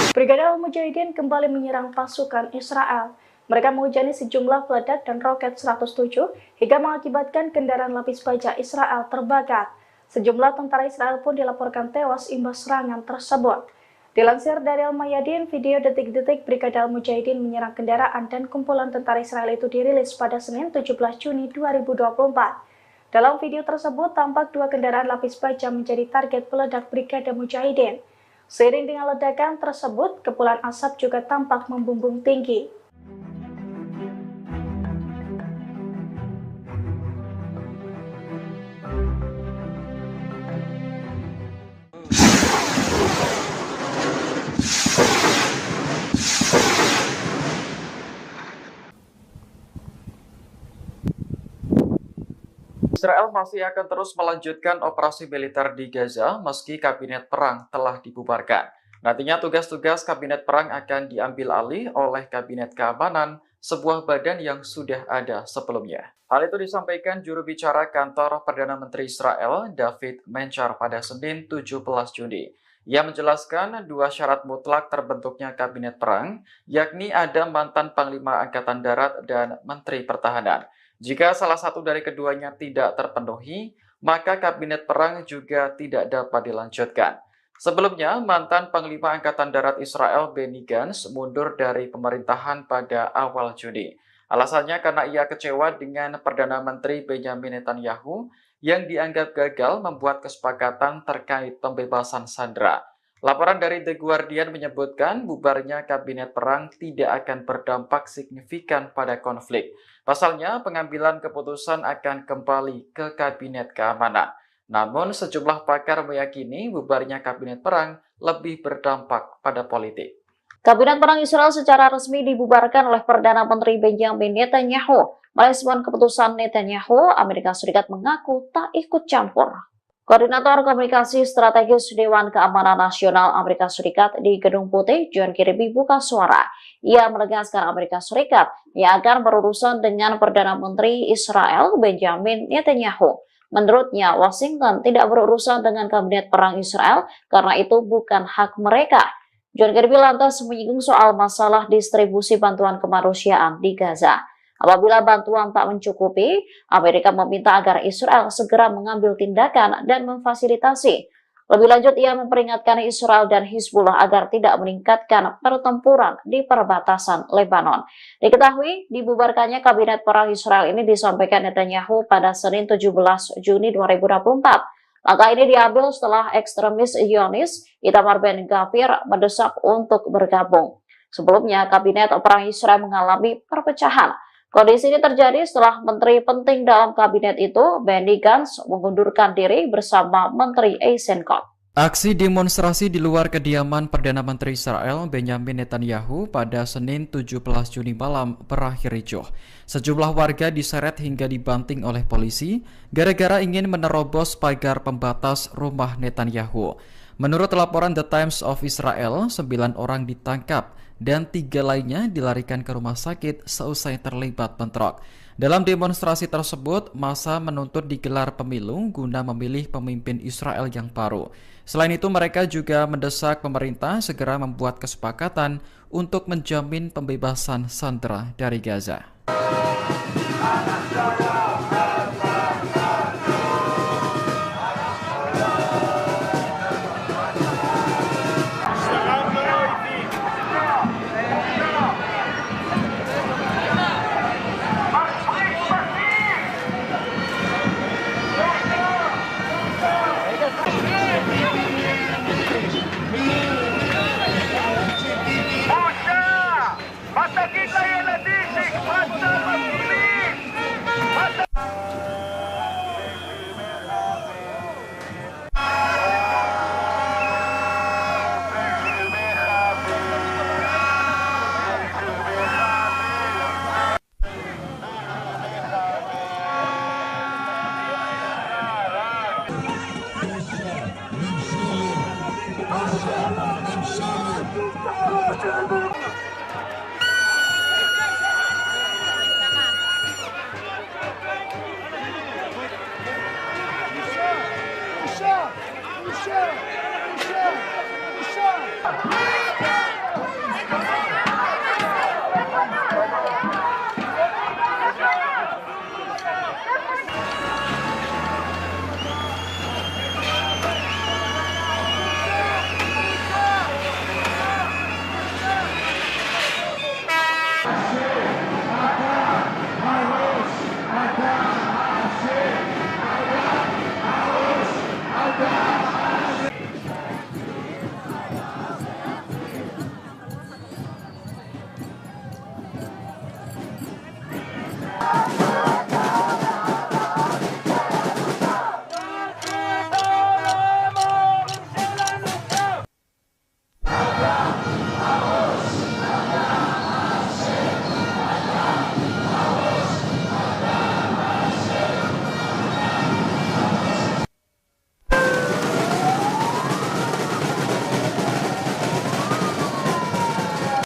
Brigade Al-Mujahidin kembali menyerang pasukan Israel. Mereka menghujani sejumlah peledak dan roket 107 hingga mengakibatkan kendaraan lapis baja Israel terbakar. Sejumlah tentara Israel pun dilaporkan tewas imbas serangan tersebut. Dilansir dari Al-Mayadin, video detik-detik Brigade Al-Mujahidin menyerang kendaraan dan kumpulan tentara Israel itu dirilis pada Senin 17 Juni 2024. Dalam video tersebut, tampak dua kendaraan lapis baja menjadi target peledak Brigade Mujahidin. Seiring dengan ledakan tersebut, kepulan asap juga tampak membumbung tinggi. Israel masih akan terus melanjutkan operasi militer di Gaza meski kabinet perang telah dibubarkan. Nantinya tugas-tugas kabinet perang akan diambil alih oleh kabinet keamanan, sebuah badan yang sudah ada sebelumnya. Hal itu disampaikan juru bicara kantor Perdana Menteri Israel, David Menchar, pada Senin 17 Juni. Ia menjelaskan dua syarat mutlak terbentuknya kabinet perang, yakni ada mantan Panglima Angkatan Darat dan Menteri Pertahanan. Jika salah satu dari keduanya tidak terpenuhi, maka kabinet perang juga tidak dapat dilanjutkan. Sebelumnya, mantan Panglima Angkatan Darat Israel Benny Gantz mundur dari pemerintahan pada awal Juni. Alasannya karena ia kecewa dengan Perdana Menteri Benjamin Netanyahu yang dianggap gagal membuat kesepakatan terkait pembebasan sandera. Laporan dari The Guardian menyebutkan bubarnya kabinet perang tidak akan berdampak signifikan pada konflik. Pasalnya, pengambilan keputusan akan kembali ke kabinet keamanan. Namun, sejumlah pakar meyakini bubarnya kabinet perang lebih berdampak pada politik. Kabinet perang Israel secara resmi dibubarkan oleh Perdana Menteri Benjamin Netanyahu. Merespon keputusan Netanyahu, Amerika Serikat mengaku tak ikut campur. Koordinator Komunikasi Strategis Dewan Keamanan Nasional Amerika Serikat di Gedung Putih, John Kirby, buka suara. Ia menegaskan Amerika Serikat yang akan berurusan dengan Perdana Menteri Israel Benjamin Netanyahu. Menurutnya, Washington tidak berurusan dengan kabinet perang Israel karena itu bukan hak mereka. John Kirby lantas menyinggung soal masalah distribusi bantuan kemanusiaan di Gaza. Apabila bantuan tak mencukupi, Amerika meminta agar Israel segera mengambil tindakan dan memfasilitasi. Lebih lanjut, ia memperingatkan Israel dan Hizbullah agar tidak meningkatkan pertempuran di perbatasan Lebanon. Diketahui, dibubarkannya kabinet perang Israel ini disampaikan Netanyahu pada Senin 17 Juni 2024. Langkah ini diambil setelah ekstremis Zionis Itamar Ben-Gvir mendesak untuk bergabung. Sebelumnya, kabinet perang Israel mengalami perpecahan. Kondisi ini terjadi setelah menteri penting dalam kabinet itu, Benny Gantz, mengundurkan diri bersama Menteri Eisenkot. Aksi demonstrasi di luar kediaman Perdana Menteri Israel Benjamin Netanyahu pada Senin 17 Juni malam berakhir ricuh. Sejumlah warga diseret hingga dibanting oleh polisi gara-gara ingin menerobos pagar pembatas rumah Netanyahu. Menurut laporan The Times of Israel, 9 orang ditangkap dan 3 lainnya dilarikan ke rumah sakit seusai terlibat bentrok. Dalam demonstrasi tersebut, massa menuntut digelar pemilu guna memilih pemimpin Israel yang baru. Selain itu, mereka juga mendesak pemerintah segera membuat kesepakatan untuk menjamin pembebasan sandera dari Gaza.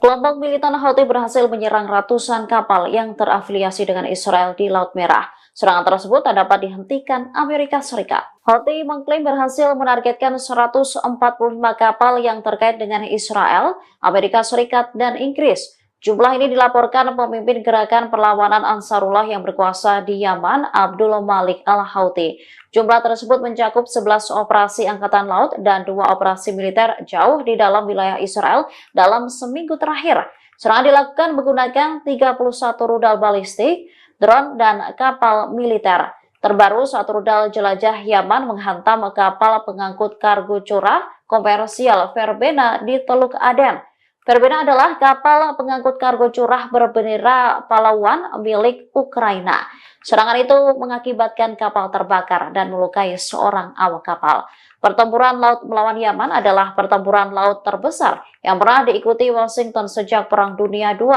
Kelompok militan Houthi berhasil menyerang ratusan kapal yang terafiliasi dengan Israel di Laut Merah. Serangan tersebut tak dapat dihentikan Amerika Serikat. Houthi mengklaim berhasil menargetkan 145 kapal yang terkait dengan Israel, Amerika Serikat, dan Inggris. Jumlah ini dilaporkan pemimpin gerakan perlawanan Ansarullah yang berkuasa di Yaman, Abdul Malik al-Houthi. Jumlah tersebut mencakup 11 operasi angkatan laut dan 2 operasi militer jauh di dalam wilayah Israel dalam seminggu terakhir. Serangan dilakukan menggunakan 31 rudal balistik, drone, dan kapal militer. Terbaru, satu rudal jelajah Yaman menghantam kapal pengangkut kargo curah komersial Verbena di Teluk Aden. Verbena adalah kapal pengangkut kargo curah berbendera pahlawan milik Ukraina. Serangan itu mengakibatkan kapal terbakar dan melukai seorang awak kapal. Pertempuran laut melawan Yaman adalah pertempuran laut terbesar yang pernah diikuti Washington sejak Perang Dunia II.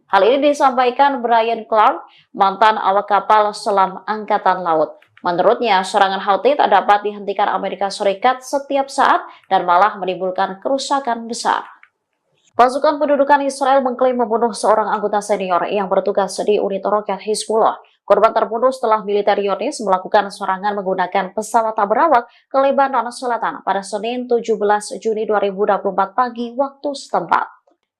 Hal ini disampaikan Brian Clark, mantan awak kapal selam Angkatan Laut. Menurutnya, serangan Houthi tak dapat dihentikan Amerika Serikat setiap saat dan malah menimbulkan kerusakan besar. Pasukan pendudukan Israel mengklaim membunuh seorang anggota senior yang bertugas di unit roket Hizbullah. Korban terbunuh setelah militer Zionis melakukan serangan menggunakan pesawat tak berawak ke Lebanon Selatan pada Senin 17 Juni 2024 pagi waktu setempat.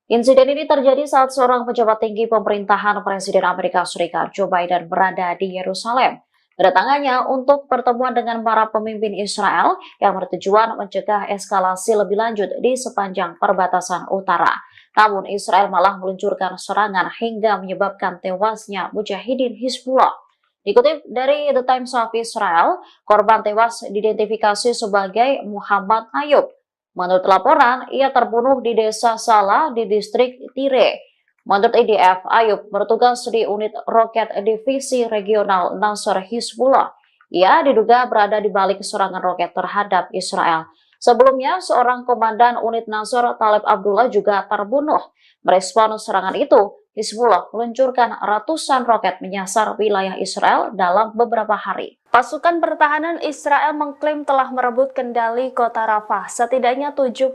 Insiden ini terjadi saat seorang pejabat tinggi pemerintahan Presiden Amerika Serikat Joe Biden berada di Yerusalem. Kedatangannya untuk pertemuan dengan para pemimpin Israel yang bertujuan mencegah eskalasi lebih lanjut di sepanjang perbatasan utara. Namun Israel malah meluncurkan serangan hingga menyebabkan tewasnya mujahidin Hizbullah. Dikutip dari The Times of Israel, korban tewas diidentifikasi sebagai Muhammad Ayub. Menurut laporan, ia terbunuh di desa Salah di distrik Tire. Menurut IDF, Ayub bertugas di unit roket divisi regional Nasr Hizbullah. Ia diduga berada di balik serangan roket terhadap Israel. Sebelumnya, seorang komandan unit Nasr, Talib Abdullah, juga terbunuh. Merespon serangan itu, Hizbullah meluncurkan ratusan roket menyasar wilayah Israel dalam beberapa hari. Pasukan pertahanan Israel mengklaim telah merebut kendali kota Rafah setidaknya 70%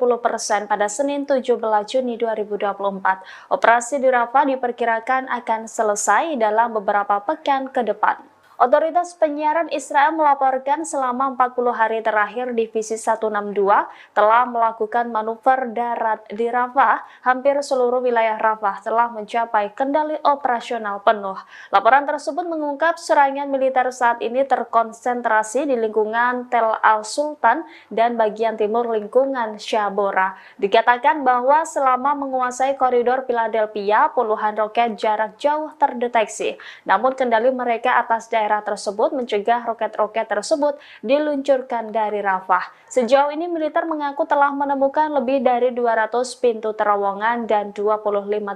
pada Senin 17 Juni 2024. Operasi di Rafah diperkirakan akan selesai dalam beberapa pekan ke depan. Otoritas penyiaran Israel melaporkan selama 40 hari terakhir Divisi 162 telah melakukan manuver darat di Rafah. Hampir seluruh wilayah Rafah telah mencapai kendali operasional penuh. Laporan tersebut mengungkap serangan militer saat ini terkonsentrasi di lingkungan Tel Al-Sultan dan bagian timur lingkungan Shabora. Dikatakan bahwa selama menguasai koridor Philadelphia, puluhan roket jarak jauh terdeteksi. Namun kendali mereka atas daerah tersebut mencegah roket-roket tersebut diluncurkan dari Rafah. Sejauh ini militer mengaku telah menemukan lebih dari 200 pintu terowongan dan 25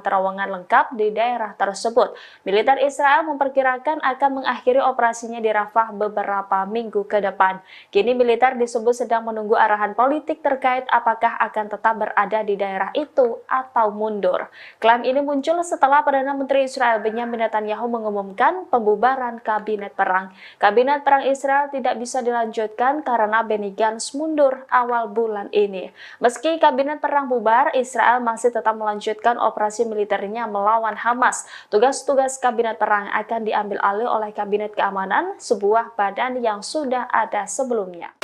terowongan lengkap di daerah tersebut. Militer Israel memperkirakan akan mengakhiri operasinya di Rafah beberapa minggu ke depan. Kini militer disebut sedang menunggu arahan politik terkait apakah akan tetap berada di daerah itu atau mundur. Klaim ini muncul setelah Perdana Menteri Israel Benyamin Netanyahu mengumumkan pembubaran kabinet kabinet perang. Kabinet perang Israel tidak bisa dilanjutkan karena Benny Gantz mundur awal bulan ini. Meski kabinet perang bubar, Israel masih tetap melanjutkan operasi militernya melawan Hamas. Tugas-tugas kabinet perang akan diambil alih oleh kabinet keamanan, sebuah badan yang sudah ada sebelumnya.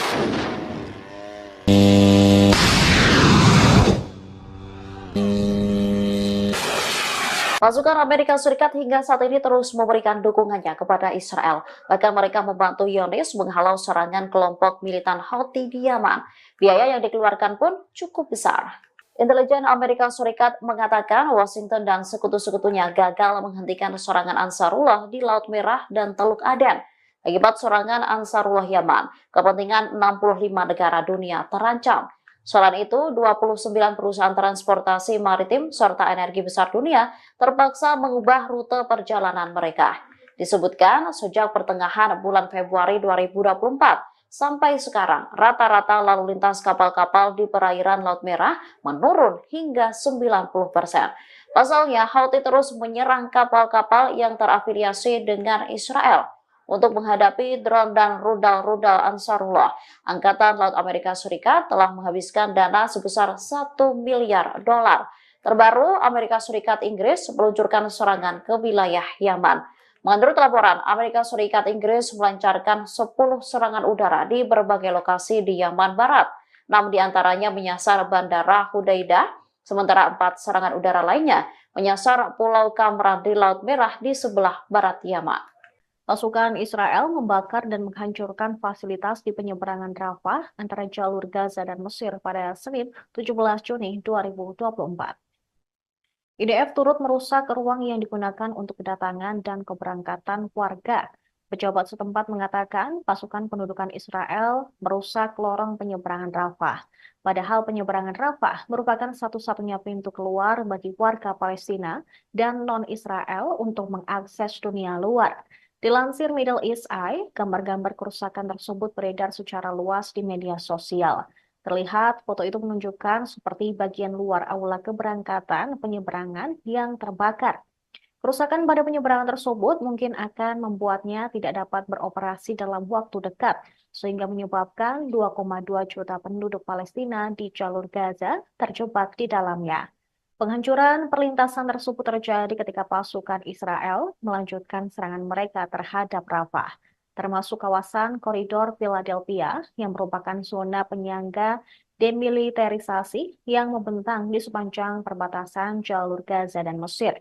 Pasukan Amerika Serikat hingga saat ini terus memberikan dukungannya kepada Israel. Bahkan mereka membantu Zionis menghalau serangan kelompok militan Houthi di Yaman. Biaya yang dikeluarkan pun cukup besar. Intelijen Amerika Serikat mengatakan Washington dan sekutu-sekutunya gagal menghentikan serangan Ansarullah di Laut Merah dan Teluk Aden. Akibat serangan Ansarullah Yaman, kepentingan 65 negara dunia terancam. Selain itu, 29 perusahaan transportasi maritim serta energi besar dunia terpaksa mengubah rute perjalanan mereka. Disebutkan sejak pertengahan bulan Februari 2024 sampai sekarang, rata-rata lalu lintas kapal-kapal di perairan Laut Merah menurun hingga 90%. Pasalnya, Houthi terus menyerang kapal-kapal yang terafiliasi dengan Israel. Untuk menghadapi drone dan rudal-rudal Ansarullah, Angkatan Laut Amerika Serikat telah menghabiskan dana sebesar 1 miliar dolar. Terbaru, Amerika Serikat Inggris meluncurkan serangan ke wilayah Yaman. Menurut laporan, Amerika Serikat Inggris melancarkan 10 serangan udara di berbagai lokasi di Yaman Barat. 6 diantaranya menyasar Bandara Hudaidah, sementara 4 serangan udara lainnya menyasar Pulau Kamran di Laut Merah di sebelah barat Yaman. Pasukan Israel membakar dan menghancurkan fasilitas di penyeberangan Rafah antara jalur Gaza dan Mesir pada Senin 17 Juni 2024. IDF turut merusak ruang yang digunakan untuk kedatangan dan keberangkatan warga. Pejabat setempat mengatakan pasukan pendudukan Israel merusak lorong penyeberangan Rafah. Padahal penyeberangan Rafah merupakan satu-satunya pintu keluar bagi warga Palestina dan non-Israel untuk mengakses dunia luar. Dilansir Middle East Eye, gambar-gambar kerusakan tersebut beredar secara luas di media sosial. Terlihat foto itu menunjukkan seperti bagian luar aula keberangkatan penyeberangan yang terbakar. Kerusakan pada penyeberangan tersebut mungkin akan membuatnya tidak dapat beroperasi dalam waktu dekat, sehingga menyebabkan 2,2 juta penduduk Palestina di jalur Gaza terjebak di dalamnya. Penghancuran perlintasan tersebut terjadi ketika pasukan Israel melanjutkan serangan mereka terhadap Rafah, termasuk kawasan koridor Philadelphia yang merupakan zona penyangga demilitarisasi yang membentang di sepanjang perbatasan jalur Gaza dan Mesir.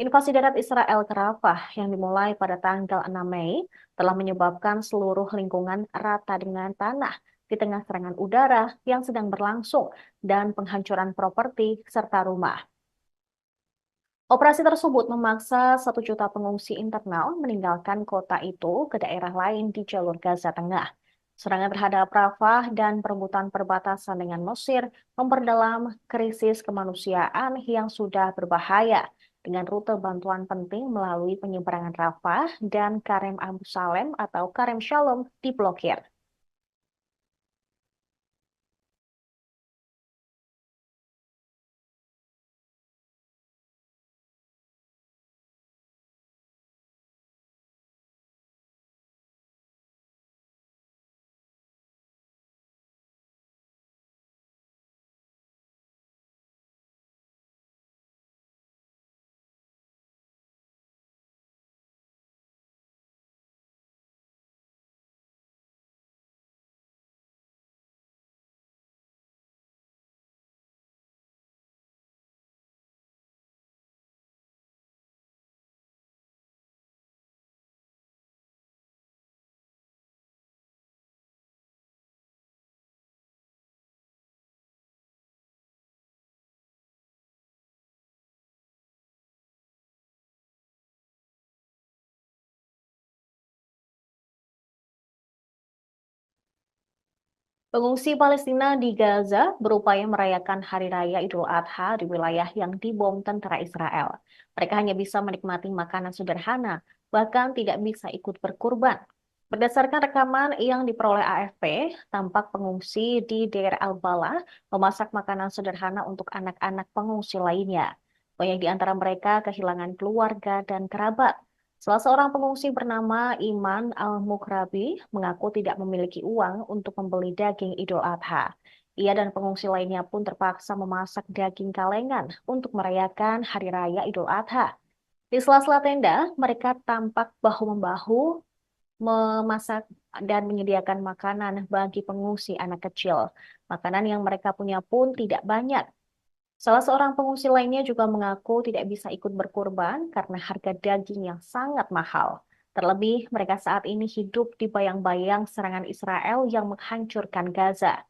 Invasi darat Israel ke Rafah yang dimulai pada tanggal 6 Mei telah menyebabkan seluruh lingkungan rata dengan tanah di tengah serangan udara yang sedang berlangsung dan penghancuran properti serta rumah. Operasi tersebut memaksa 1 juta pengungsi internal meninggalkan kota itu ke daerah lain di jalur Gaza Tengah. Serangan terhadap Rafah dan perebutan perbatasan dengan Mesir memperdalam krisis kemanusiaan yang sudah berbahaya dengan rute bantuan penting melalui penyeberangan Rafah dan Karem Abu Salem atau Karem Shalom diblokir. Pengungsi Palestina di Gaza berupaya merayakan Hari Raya Idul Adha di wilayah yang dibom tentara Israel. Mereka hanya bisa menikmati makanan sederhana, bahkan tidak bisa ikut berkurban. Berdasarkan rekaman yang diperoleh AFP, tampak pengungsi di Deir al-Balah memasak makanan sederhana untuk anak-anak pengungsi lainnya. Banyak di antara mereka kehilangan keluarga dan kerabat. Salah seorang pengungsi bernama Iman Al-Mukrabi mengaku tidak memiliki uang untuk membeli daging Idul Adha. Ia dan pengungsi lainnya pun terpaksa memasak daging kalengan untuk merayakan Hari Raya Idul Adha. Di sela-sela tenda, mereka tampak bahu-membahu memasak dan menyediakan makanan bagi pengungsi anak kecil. Makanan yang mereka punya pun tidak banyak. Salah seorang pengungsi lainnya juga mengaku tidak bisa ikut berkurban karena harga daging yang sangat mahal. Terlebih, mereka saat ini hidup di bayang-bayang serangan Israel yang menghancurkan Gaza.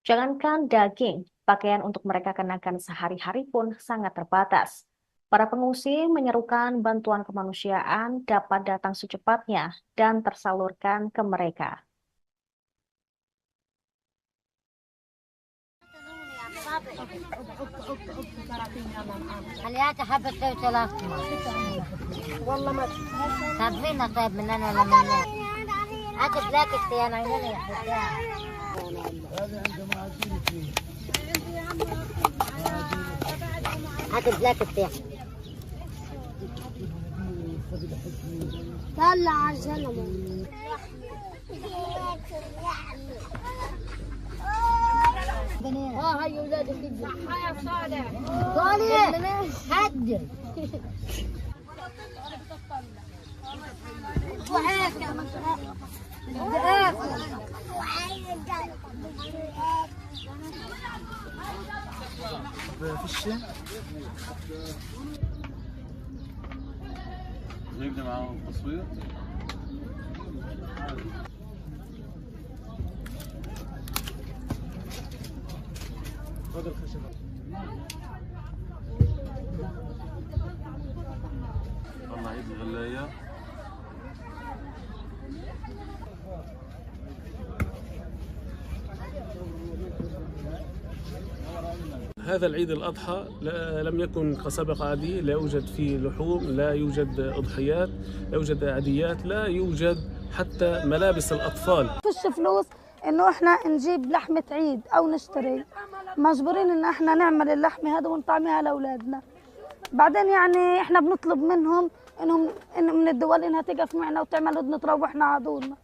Jangankan daging, pakaian untuk mereka kenakan sehari-hari pun sangat terbatas. Para pengungsi menyerukan bantuan kemanusiaan dapat datang secepatnya dan tersalurkan ke mereka. خليها حبة توصل والله ما تعرفين طيب مننا ولا مننا اكل لك اختي انا هنا يا حبيبتي اكل لك اختي طلع عجلة هاي ولاد صحة يا صالح صالح هد وهيك جبنا معاهم التصوير. طلع عيد الغلاية. هذا العيد الأضحى لم يكن كسابق عادي، لا يوجد فيه لحوم، لا يوجد أضحيات، لا يوجد عاديات، لا يوجد حتى ملابس الأطفال. فيش فلوس انه احنا نجيب لحمة عيد او نشتري، مجبورين ان احنا نعمل اللحمة هذا ونطعميها لاولادنا. بعدين يعني احنا بنطلب منهم انهم من الدول انها تقف معنا وتعمل ودنا تروحنا عدولنا.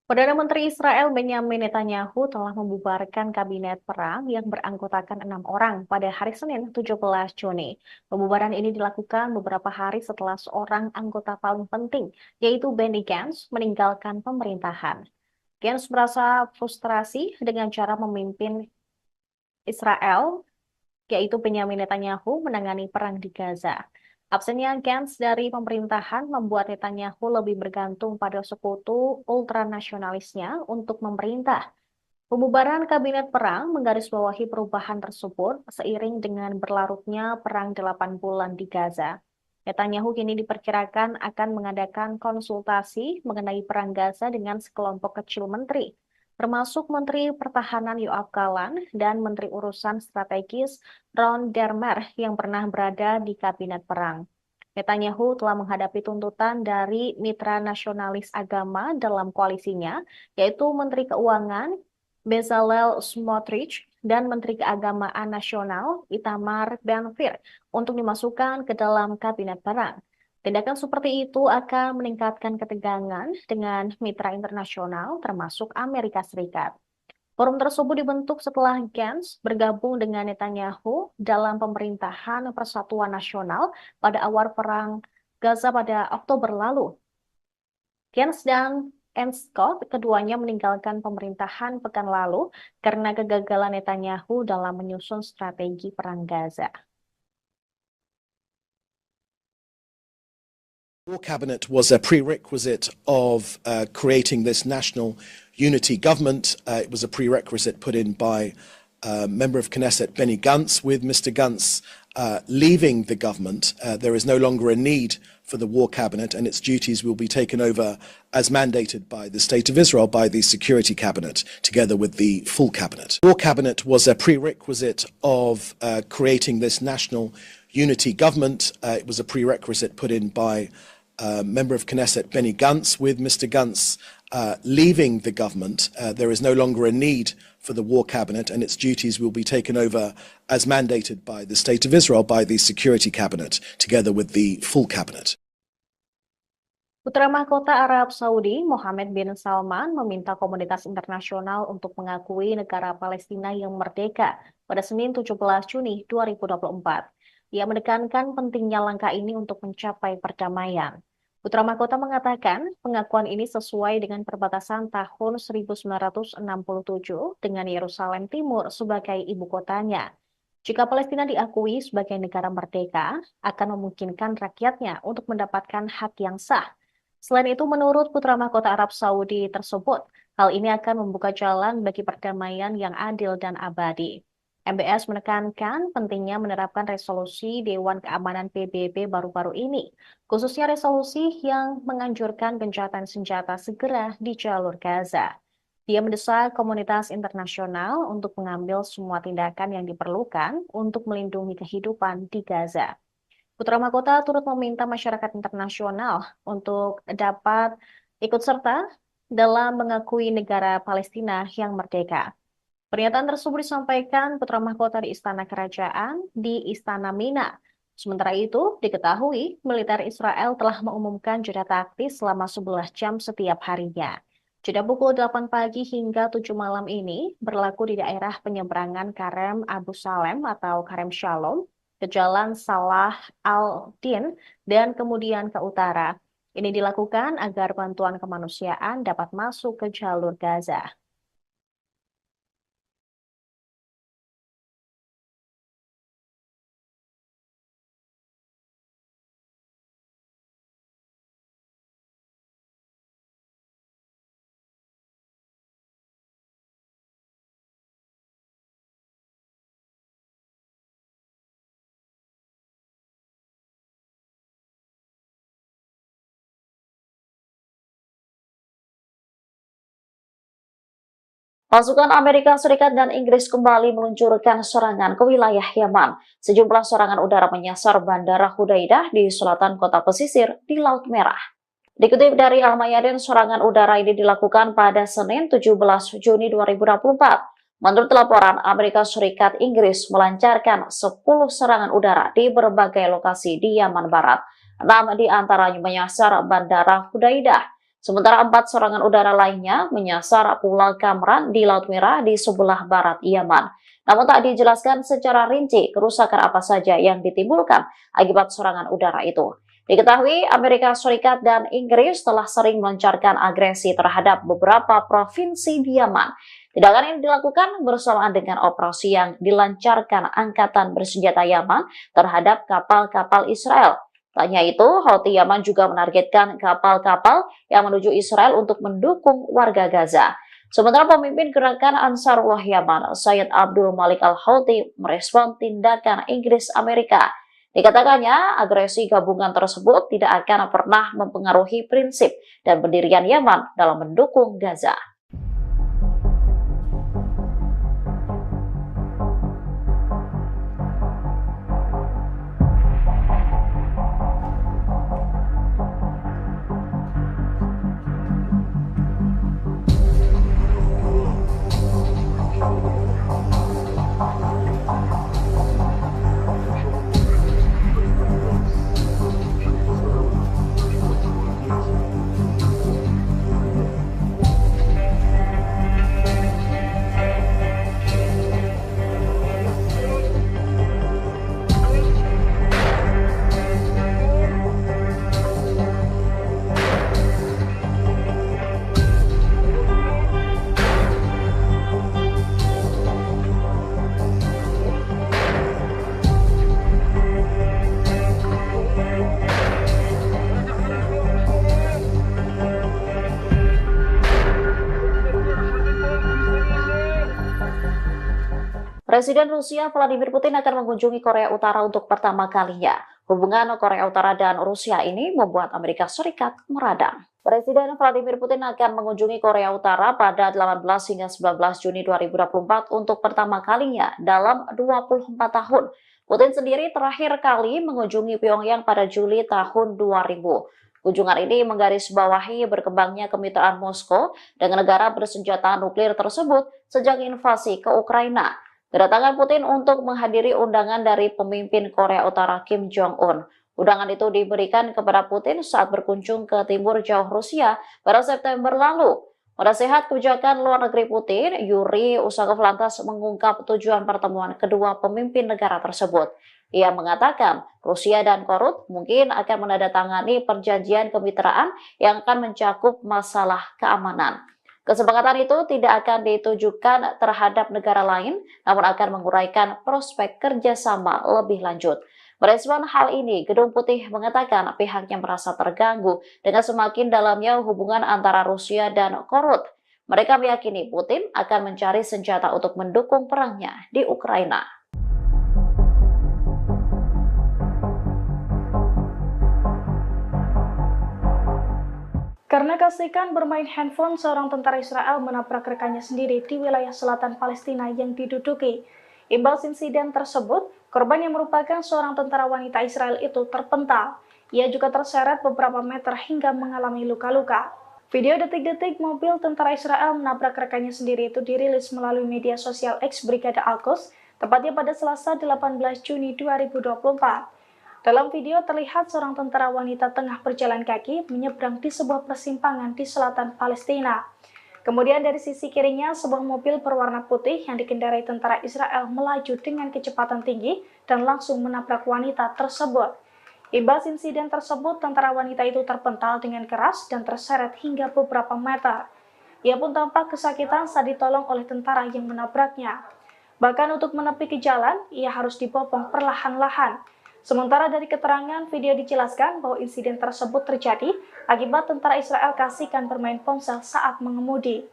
Perdana Menteri Israel Benyamin Netanyahu telah membubarkan kabinet perang yang beranggotakan 6 orang pada hari Senin 17 Juni. Pembubaran ini dilakukan beberapa hari setelah seorang anggota paling penting, yaitu Benny Gantz, meninggalkan pemerintahan. Gantz merasa frustrasi dengan cara memimpin Israel, yaitu Benyamin Netanyahu, menangani perang di Gaza. Absennya Gantz dari pemerintahan membuat Netanyahu lebih bergantung pada sekutu ultranasionalisnya untuk memerintah. Pembubaran kabinet perang menggarisbawahi perubahan tersebut seiring dengan berlarutnya perang 8 bulan di Gaza. Netanyahu kini diperkirakan akan mengadakan konsultasi mengenai perang Gaza dengan sekelompok kecil menteri, termasuk Menteri Pertahanan Yoav Gallant dan Menteri Urusan Strategis Ron Dermer yang pernah berada di kabinet perang. Netanyahu telah menghadapi tuntutan dari mitra nasionalis agama dalam koalisinya, yaitu Menteri Keuangan Bezalel Smotrich dan Menteri Keagamaan Nasional Itamar Ben-Gvir untuk dimasukkan ke dalam kabinet perang. Tindakan seperti itu akan meningkatkan ketegangan dengan mitra internasional termasuk Amerika Serikat. Forum tersebut dibentuk setelah Gantz bergabung dengan Netanyahu dalam pemerintahan Persatuan Nasional pada awal perang Gaza pada Oktober lalu. Gantz dan Scott keduanya meninggalkan pemerintahan pekan lalu karena kegagalan Netanyahu dalam menyusun strategi perang Gaza. War cabinet was a prerequisite of creating this national unity government. It was a prerequisite put in by member of Knesset Benny Gantz. With Mr. Gantz leaving the government, there is no longer a need for the war cabinet, and its duties will be taken over as mandated by the State of Israel, by the Security Cabinet, together with the full cabinet. The war cabinet was a prerequisite of creating this national unity government. It was a prerequisite put in by member of Knesset Benny Gantz. With Mr. Gantz leaving the government, there is no longer a need for the war cabinet, and its duties will be taken over as mandated by the State of Israel, by the Security Cabinet, together with the full cabinet. Putra mahkota Arab Saudi, Mohammed bin Salman, meminta komunitas internasional untuk mengakui negara Palestina yang merdeka pada Senin 17 Juni 2024. Ia menekankan pentingnya langkah ini untuk mencapai perdamaian. Putra mahkota mengatakan pengakuan ini sesuai dengan perbatasan tahun 1967 dengan Yerusalem Timur sebagai ibu kotanya. Jika Palestina diakui sebagai negara merdeka, akan memungkinkan rakyatnya untuk mendapatkan hak yang sah. Selain itu, menurut putra mahkota Arab Saudi tersebut, hal ini akan membuka jalan bagi perdamaian yang adil dan abadi. MBS menekankan pentingnya menerapkan resolusi Dewan Keamanan PBB baru-baru ini, khususnya resolusi yang menganjurkan gencatan senjata segera di jalur Gaza. Dia mendesak komunitas internasional untuk mengambil semua tindakan yang diperlukan untuk melindungi kehidupan di Gaza. Putra mahkota turut meminta masyarakat internasional untuk dapat ikut serta dalam mengakui negara Palestina yang merdeka. Pernyataan tersebut disampaikan putra mahkota di Istana Kerajaan di Istana Mina. Sementara itu, diketahui militer Israel telah mengumumkan jeda taktis selama 11 jam setiap harinya. Jeda pukul 8 pagi hingga 7 malam ini berlaku di daerah penyeberangan Karem Abu Salem atau Karem Shalom, ke Jalan Salah al-Din dan kemudian ke utara. Ini dilakukan agar bantuan kemanusiaan dapat masuk ke jalur Gaza. Pasukan Amerika Serikat dan Inggris kembali meluncurkan serangan ke wilayah Yaman. Sejumlah serangan udara menyasar Bandara Hudaidah di selatan kota pesisir di Laut Merah. Dikutip dari Al Mayadin, serangan udara ini dilakukan pada Senin 17 Juni 2024. Menurut laporan, Amerika Serikat Inggris melancarkan 10 serangan udara di berbagai lokasi di Yaman Barat. 6 di antaranya menyasar Bandara Hudaidah. Sementara 4 serangan udara lainnya menyasar Pulau Kamran di Laut Merah di sebelah barat Yaman. Namun tak dijelaskan secara rinci kerusakan apa saja yang ditimbulkan akibat serangan udara itu. Diketahui Amerika Serikat dan Inggris telah sering melancarkan agresi terhadap beberapa provinsi di Yaman. Tindakan ini dilakukan bersamaan dengan operasi yang dilancarkan Angkatan Bersenjata Yaman terhadap kapal-kapal Israel. Tak hanya itu, Houthi Yaman juga menargetkan kapal-kapal yang menuju Israel untuk mendukung warga Gaza. Sementara pemimpin gerakan Ansarullah Yaman, Sayyid Abdul Malik Al-Houthi, merespon tindakan Inggris Amerika. Dikatakannya, agresi gabungan tersebut tidak akan pernah mempengaruhi prinsip dan pendirian Yaman dalam mendukung Gaza. Presiden Rusia Vladimir Putin akan mengunjungi Korea Utara untuk pertama kalinya. Hubungan Korea Utara dan Rusia ini membuat Amerika Serikat meradang. Presiden Vladimir Putin akan mengunjungi Korea Utara pada 18 hingga 19 Juni 2024 untuk pertama kalinya dalam 24 tahun. Putin sendiri terakhir kali mengunjungi Pyongyang pada Juli tahun 2000. Kunjungan ini menggarisbawahi berkembangnya kemitraan Moskow dengan negara bersenjata nuklir tersebut sejak invasi ke Ukraina. Kedatangan Putin untuk menghadiri undangan dari pemimpin Korea Utara Kim Jong-un Undangan itu diberikan kepada Putin saat berkunjung ke timur jauh Rusia pada September lalu. Penasehat kebijakan luar negeri Putin, Yuri Usakov lantas mengungkap tujuan pertemuan kedua pemimpin negara tersebut. Ia mengatakan Rusia dan Korut mungkin akan menandatangani perjanjian kemitraan yang akan mencakup masalah keamanan. Kesepakatan itu tidak akan ditujukan terhadap negara lain, namun akan menguraikan prospek kerjasama lebih lanjut. Merespon hal ini, Gedung Putih mengatakan pihaknya merasa terganggu dengan semakin dalamnya hubungan antara Rusia dan Korut. Mereka meyakini Putin akan mencari senjata untuk mendukung perangnya di Ukraina. Karena kasihkan bermain handphone, seorang tentara Israel menabrak rekannya sendiri di wilayah selatan Palestina yang diduduki. Imbas insiden tersebut, korban yang merupakan seorang tentara wanita Israel itu terpental. Ia juga terseret beberapa meter hingga mengalami luka-luka. Video detik-detik mobil tentara Israel menabrak rekannya sendiri itu dirilis melalui media sosial X Brigada Al-Quds, tepatnya pada Selasa 18 Juni 2024. Dalam video terlihat seorang tentara wanita tengah berjalan kaki menyeberang di sebuah persimpangan di selatan Palestina. Kemudian dari sisi kirinya, sebuah mobil berwarna putih yang dikendarai tentara Israel melaju dengan kecepatan tinggi dan langsung menabrak wanita tersebut. Imbas insiden tersebut, tentara wanita itu terpental dengan keras dan terseret hingga beberapa meter. Ia pun tampak kesakitan saat ditolong oleh tentara yang menabraknya. Bahkan untuk menepi ke jalan, ia harus dibopong perlahan-lahan. Sementara dari keterangan video dijelaskan bahwa insiden tersebut terjadi akibat tentara Israel kasihkan bermain ponsel saat mengemudi.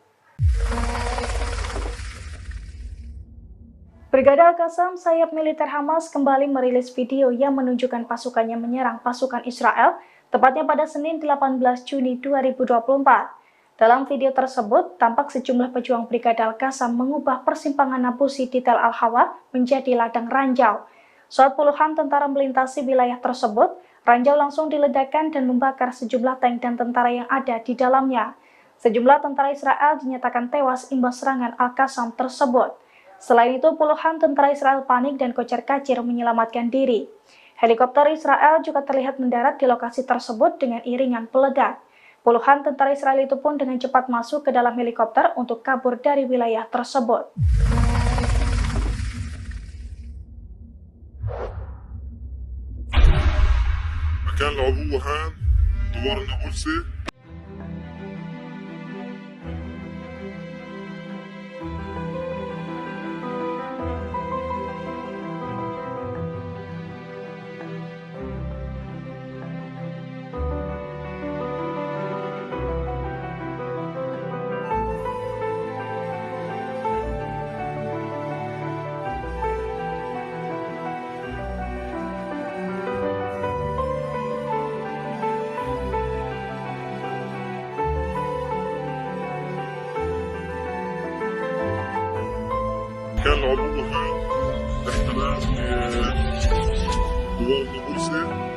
Brigada Al-Qassam, sayap militer Hamas, kembali merilis video yang menunjukkan pasukannya menyerang pasukan Israel, tepatnya pada Senin 18 Juni 2024. Dalam video tersebut, tampak sejumlah pejuang Brigada Al-Qassam mengubah persimpangan Nabusi di Tel Al-Hawa menjadi ladang ranjau. Saat puluhan tentara melintasi wilayah tersebut, ranjau langsung diledakkan dan membakar sejumlah tank dan tentara yang ada di dalamnya. Sejumlah tentara Israel dinyatakan tewas imbas serangan Al-Qassam tersebut. Selain itu, puluhan tentara Israel panik dan kocar-kacir menyelamatkan diri. Helikopter Israel juga terlihat mendarat di lokasi tersebut dengan iringan peledak. Puluhan tentara Israel itu pun dengan cepat masuk ke dalam helikopter untuk kabur dari wilayah tersebut. مكان العبوة هان دوار النابلسي. كان العبوة هان احتلال دوار النابلسي.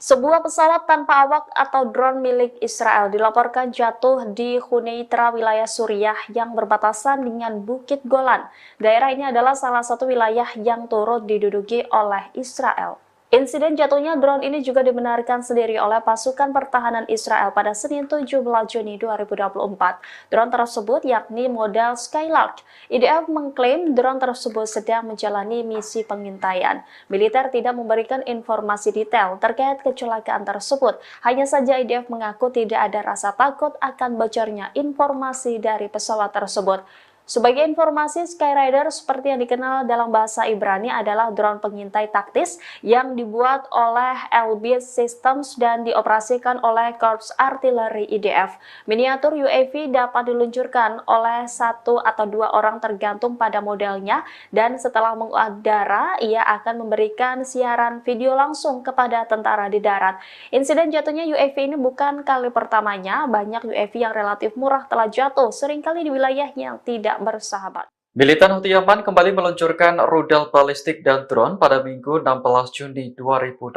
Sebuah pesawat tanpa awak atau drone milik Israel dilaporkan jatuh di Huneitra, wilayah Suriah yang berbatasan dengan Bukit Golan. Daerah ini adalah salah satu wilayah yang turut diduduki oleh Israel. Insiden jatuhnya drone ini juga dibenarkan sendiri oleh pasukan pertahanan Israel pada Senin 17 Juni 2024. Drone tersebut yakni model Skylark. IDF mengklaim drone tersebut sedang menjalani misi pengintaian. Militer tidak memberikan informasi detail terkait kecelakaan tersebut. Hanya saja IDF mengaku tidak ada rasa takut akan bocornya informasi dari pesawat tersebut. Sebagai informasi, Skyrider seperti yang dikenal dalam bahasa Ibrani adalah drone pengintai taktis yang dibuat oleh Elbit Systems dan dioperasikan oleh Korps Artileri IDF. Miniatur UAV dapat diluncurkan oleh 1 atau 2 orang tergantung pada modelnya, dan setelah mengudara, ia akan memberikan siaran video langsung kepada tentara di darat. Insiden jatuhnya UAV ini bukan kali pertamanya. Banyak UAV yang relatif murah telah jatuh, seringkali di wilayah yang tidak bersahabat. Militan Houthi Yaman kembali meluncurkan rudal balistik dan drone pada Minggu 16 Juni 2024.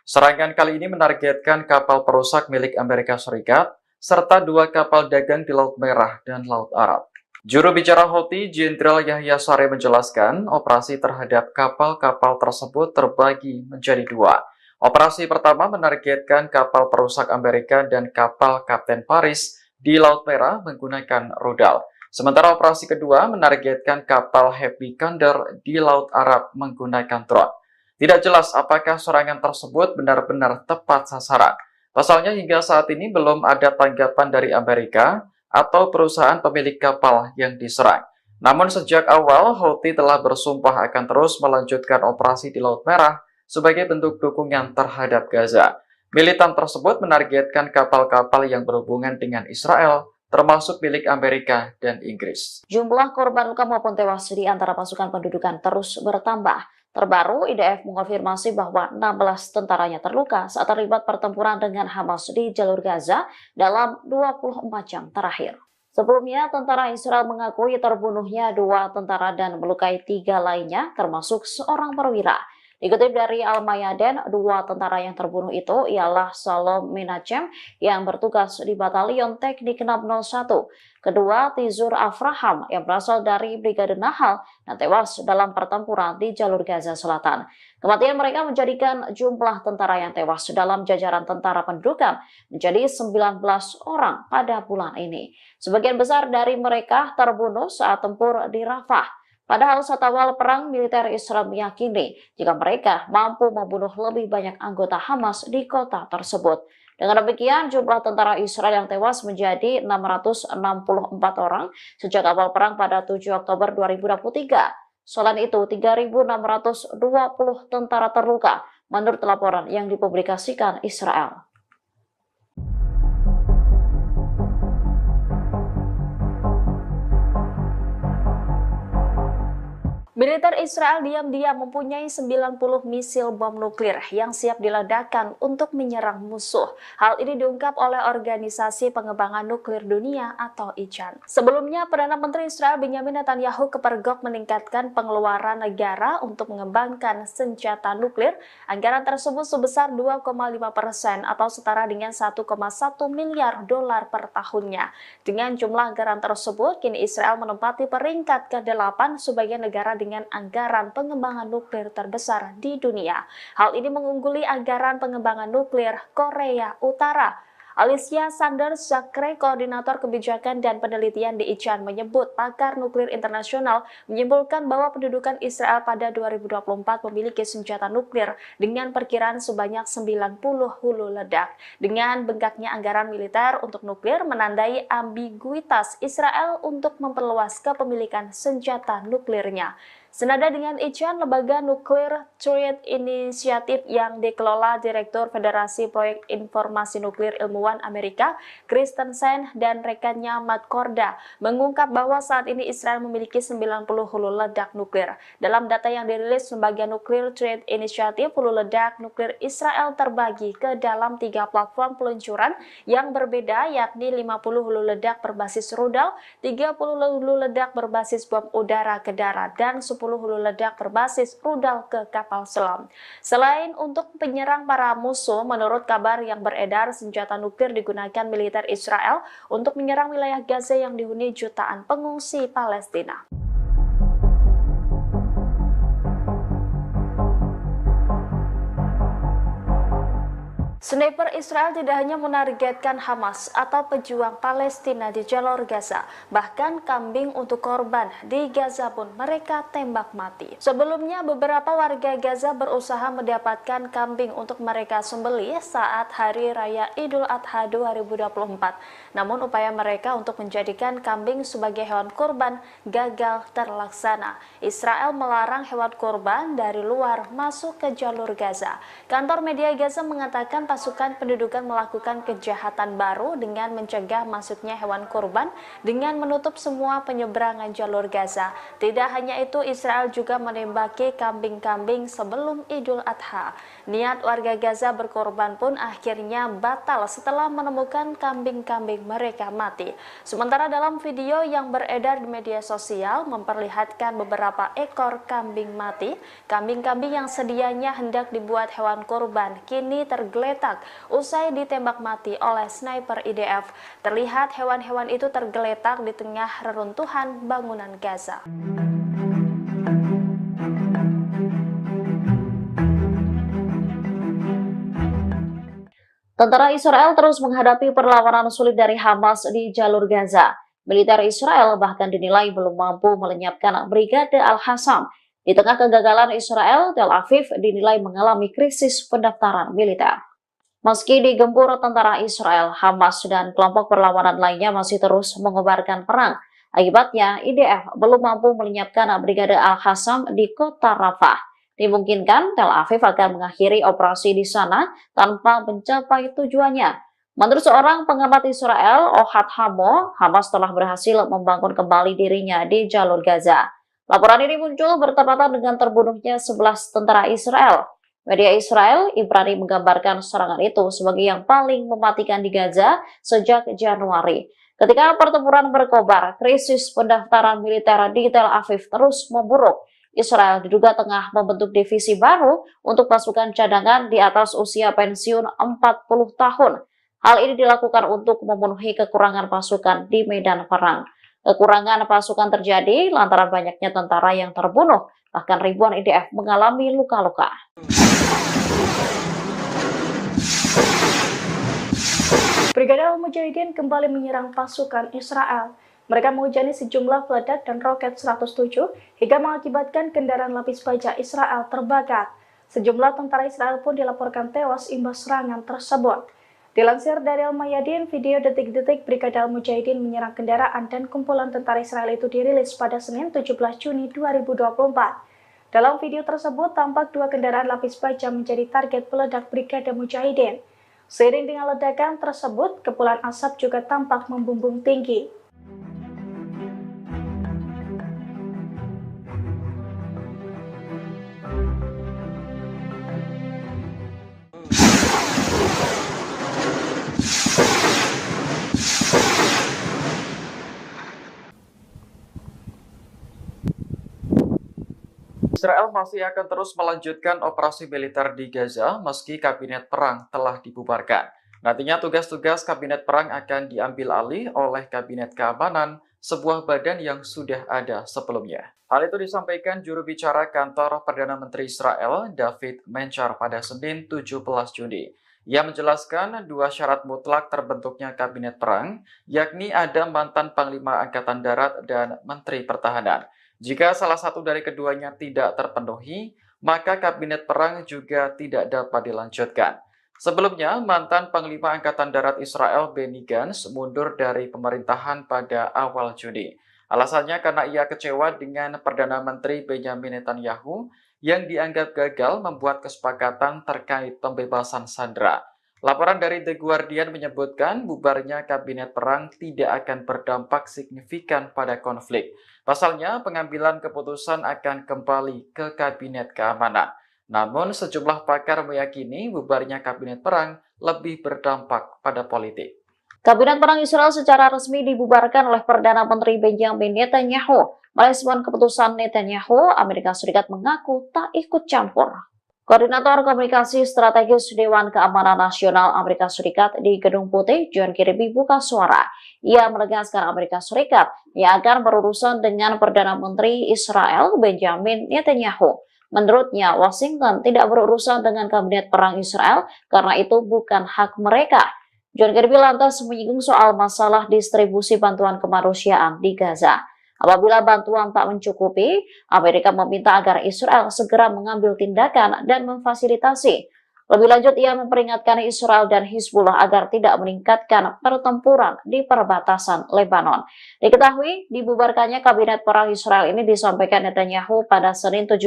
Serangan kali ini menargetkan kapal perusak milik Amerika Serikat serta 2 kapal dagang di Laut Merah dan Laut Arab. Juru bicara Houthi, Jenderal Yahya Saree menjelaskan operasi terhadap kapal-kapal tersebut terbagi menjadi 2. Operasi pertama menargetkan kapal perusak Amerika dan kapal Kapten Paris di Laut Merah menggunakan rudal. Sementara operasi kedua menargetkan kapal Happy Condor di Laut Arab menggunakan drone. Tidak jelas apakah serangan tersebut benar-benar tepat sasaran. Pasalnya hingga saat ini belum ada tanggapan dari Amerika atau perusahaan pemilik kapal yang diserang. Namun sejak awal Houthi telah bersumpah akan terus melanjutkan operasi di Laut Merah sebagai bentuk dukungan terhadap Gaza. Militan tersebut menargetkan kapal-kapal yang berhubungan dengan Israel, termasuk milik Amerika dan Inggris. Jumlah korban luka maupun tewas di antara pasukan pendudukan terus bertambah. Terbaru, IDF mengonfirmasi bahwa 16 tentaranya terluka saat terlibat pertempuran dengan Hamas di jalur Gaza dalam 24 jam terakhir. Sebelumnya, tentara Israel mengakui terbunuhnya 2 tentara dan melukai 3 lainnya, termasuk seorang perwira. Dikutip dari Al-Mayadin, 2 tentara yang terbunuh itu ialah Salom Menachem yang bertugas di Batalion Teknik 601. Kedua, Tizur Afraham yang berasal dari Brigade Nahal dan tewas dalam pertempuran di jalur Gaza Selatan. Kematian mereka menjadikan jumlah tentara yang tewas dalam jajaran tentara pendudukan menjadi 19 orang pada bulan ini. Sebagian besar dari mereka terbunuh saat tempur di Rafah. Padahal saat awal perang, militer Israel meyakini jika mereka mampu membunuh lebih banyak anggota Hamas di kota tersebut. Dengan demikian, jumlah tentara Israel yang tewas menjadi 664 orang sejak awal perang pada 7 Oktober 2023. Selain itu, 3.620 tentara terluka menurut laporan yang dipublikasikan Israel. Militer Israel diam-diam mempunyai 90 misil bom nuklir yang siap diledakkan untuk menyerang musuh. Hal ini diungkap oleh Organisasi Pengembangan Nuklir Dunia atau ICAN. Sebelumnya, Perdana Menteri Israel Benjamin Netanyahu kepergok meningkatkan pengeluaran negara untuk mengembangkan senjata nuklir. Anggaran tersebut sebesar 2,5% atau setara dengan 1,1 miliar dolar per tahunnya. Dengan jumlah anggaran tersebut, kini Israel menempati peringkat ke-8 sebagai negara dengan anggaran pengembangan nuklir terbesar di dunia. Hal ini mengungguli anggaran pengembangan nuklir Korea Utara. Alicia Sanders Zakre, Koordinator Kebijakan dan Penelitian di ICAN, menyebut pakar nuklir internasional menyimpulkan bahwa pendudukan Israel pada 2024 memiliki senjata nuklir dengan perkiraan sebanyak 90 hulu ledak. Dengan bengkaknya anggaran militer untuk nuklir menandai ambiguitas Israel untuk memperluas kepemilikan senjata nuklirnya. Senada dengan ICAN, lembaga Nuclear Threat Initiative yang dikelola Direktur Federasi Proyek Informasi Nuklir Ilmuwan Amerika, Christensen dan rekannya Matt Korda, mengungkap bahwa saat ini Israel memiliki 90 hulu ledak nuklir. Dalam data yang dirilis lembaga Nuclear Threat Initiative, hulu ledak nuklir Israel terbagi ke dalam 3 platform peluncuran yang berbeda, yakni 50 hulu ledak berbasis rudal, 30 hulu ledak berbasis bom udara ke darat, dan 10 hulu ledak berbasis rudal ke kapal selam. Selain untuk penyerang para musuh, menurut kabar yang beredar, senjata nuklir digunakan militer Israel untuk menyerang wilayah Gaza yang dihuni jutaan pengungsi Palestina. Sniper Israel tidak hanya menargetkan Hamas atau pejuang Palestina di jalur Gaza, bahkan kambing untuk korban di Gaza pun mereka tembak mati. Sebelumnya, beberapa warga Gaza berusaha mendapatkan kambing untuk mereka sembelih saat Hari Raya Idul Adha 2024. Namun upaya mereka untuk menjadikan kambing sebagai hewan kurban gagal terlaksana. Israel melarang hewan kurban dari luar masuk ke jalur Gaza. Kantor media Gaza mengatakan pasukan pendudukan melakukan kejahatan baru dengan mencegah masuknya hewan kurban dengan menutup semua penyeberangan jalur Gaza. Tidak hanya itu, Israel juga menembaki kambing-kambing sebelum Idul Adha. Niat warga Gaza berkorban pun akhirnya batal setelah menemukan kambing-kambing mereka mati. Sementara dalam video yang beredar di media sosial memperlihatkan beberapa ekor kambing mati. Kambing-kambing yang sedianya hendak dibuat hewan kurban kini tergeletak usai ditembak mati oleh sniper IDF. Terlihat hewan-hewan itu tergeletak di tengah reruntuhan bangunan Gaza. Tentara Israel terus menghadapi perlawanan sulit dari Hamas di jalur Gaza. Militer Israel bahkan dinilai belum mampu melenyapkan Brigade Al-Qassam. Di tengah kegagalan Israel, Tel Aviv dinilai mengalami krisis pendaftaran militer. Meski digempur tentara Israel, Hamas dan kelompok perlawanan lainnya masih terus mengobarkan perang. Akibatnya, IDF belum mampu melenyapkan Brigade Al-Qassam di kota Rafah. Dimungkinkan Tel Aviv akan mengakhiri operasi di sana tanpa mencapai tujuannya. Menurut seorang pengamat Israel, Ohad Hamo, Hamas telah berhasil membangun kembali dirinya di jalur Gaza. Laporan ini muncul bertepatan dengan terbunuhnya 11 tentara Israel. Media Israel, Ibrani menggambarkan serangan itu sebagai yang paling mematikan di Gaza sejak Januari. Ketika pertempuran berkobar, krisis pendaftaran militer di Tel Aviv terus memburuk. Israel diduga tengah membentuk divisi baru untuk pasukan cadangan di atas usia pensiun 40 tahun. Hal ini dilakukan untuk memenuhi kekurangan pasukan di medan perang. Kekurangan pasukan terjadi lantaran banyaknya tentara yang terbunuh, bahkan ribuan IDF mengalami luka-luka. Brigade Al-Mujahidin kembali menyerang pasukan Israel. Mereka menghujani sejumlah peledak dan roket 107 hingga mengakibatkan kendaraan lapis baja Israel terbakar. Sejumlah tentara Israel pun dilaporkan tewas imbas serangan tersebut. Dilansir dari Al-Mayadin, video detik-detik Brigade Al-Mujahidin menyerang kendaraan dan kumpulan tentara Israel itu dirilis pada Senin 17 Juni 2024. Dalam video tersebut, tampak dua kendaraan lapis baja menjadi target peledak Brigade Mujahidin. Seiring dengan ledakan tersebut, kepulan asap juga tampak membumbung tinggi. Israel masih akan terus melanjutkan operasi militer di Gaza meski kabinet perang telah dibubarkan. Nantinya tugas-tugas kabinet perang akan diambil alih oleh kabinet keamanan, sebuah badan yang sudah ada sebelumnya. Hal itu disampaikan juru bicara kantor Perdana Menteri Israel, David Menchar, pada Senin 17 Juni. Ia menjelaskan dua syarat mutlak terbentuknya kabinet perang, yakni ada mantan Panglima Angkatan Darat dan Menteri Pertahanan. Jika salah satu dari keduanya tidak terpenuhi, maka kabinet perang juga tidak dapat dilanjutkan. Sebelumnya, mantan Panglima Angkatan Darat Israel Benny Gantz mundur dari pemerintahan pada awal Juni. Alasannya karena ia kecewa dengan Perdana Menteri Benjamin Netanyahu yang dianggap gagal membuat kesepakatan terkait pembebasan sandera. Laporan dari The Guardian menyebutkan bubarnya kabinet perang tidak akan berdampak signifikan pada konflik. Pasalnya, pengambilan keputusan akan kembali ke kabinet keamanan. Namun, sejumlah pakar meyakini bubarnya kabinet perang lebih berdampak pada politik. Kabinet perang Israel secara resmi dibubarkan oleh Perdana Menteri Benjamin Netanyahu. Merespon keputusan Netanyahu, Amerika Serikat mengaku tak ikut campur. Koordinator Komunikasi Strategis Dewan Keamanan Nasional Amerika Serikat di Gedung Putih, John Kirby, buka suara. Ia menegaskan Amerika Serikat yang akan berurusan dengan Perdana Menteri Israel Benjamin Netanyahu. Menurutnya, Washington tidak berurusan dengan Kabinet Perang Israel karena itu bukan hak mereka. John Kirby lantas menyinggung soal masalah distribusi bantuan kemanusiaan di Gaza. Apabila bantuan tak mencukupi, Amerika meminta agar Israel segera mengambil tindakan dan memfasilitasi. Lebih lanjut, ia memperingatkan Israel dan Hizbullah agar tidak meningkatkan pertempuran di perbatasan Lebanon. Diketahui, dibubarkannya Kabinet Perang Israel ini disampaikan Netanyahu pada Senin 17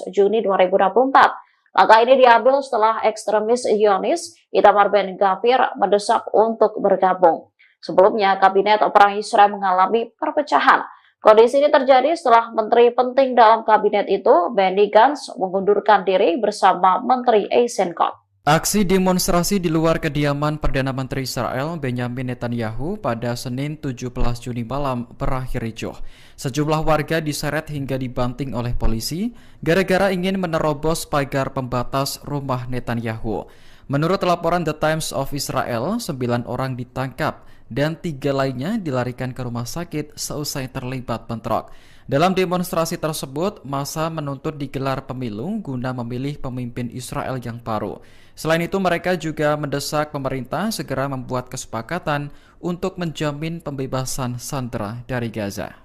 Juni 2024. Langkah ini diambil setelah ekstremis Zionis Itamar Ben-Gvir mendesak untuk bergabung. Sebelumnya, Kabinet Perang Israel mengalami perpecahan. Kondisi ini terjadi setelah menteri penting dalam kabinet itu, Benny Gantz, mengundurkan diri bersama Menteri Eisenkot. Aksi demonstrasi di luar kediaman Perdana Menteri Israel Benjamin Netanyahu pada Senin 17 Juni malam berakhir ricuh. Sejumlah warga diseret hingga dibanting oleh polisi gara-gara ingin menerobos pagar pembatas rumah Netanyahu. Menurut laporan The Times of Israel, 9 orang ditangkap dan 3 lainnya dilarikan ke rumah sakit seusai terlibat bentrok. Dalam demonstrasi tersebut, massa menuntut digelar pemilu guna memilih pemimpin Israel yang baru. Selain itu, mereka juga mendesak pemerintah segera membuat kesepakatan untuk menjamin pembebasan sandera dari Gaza.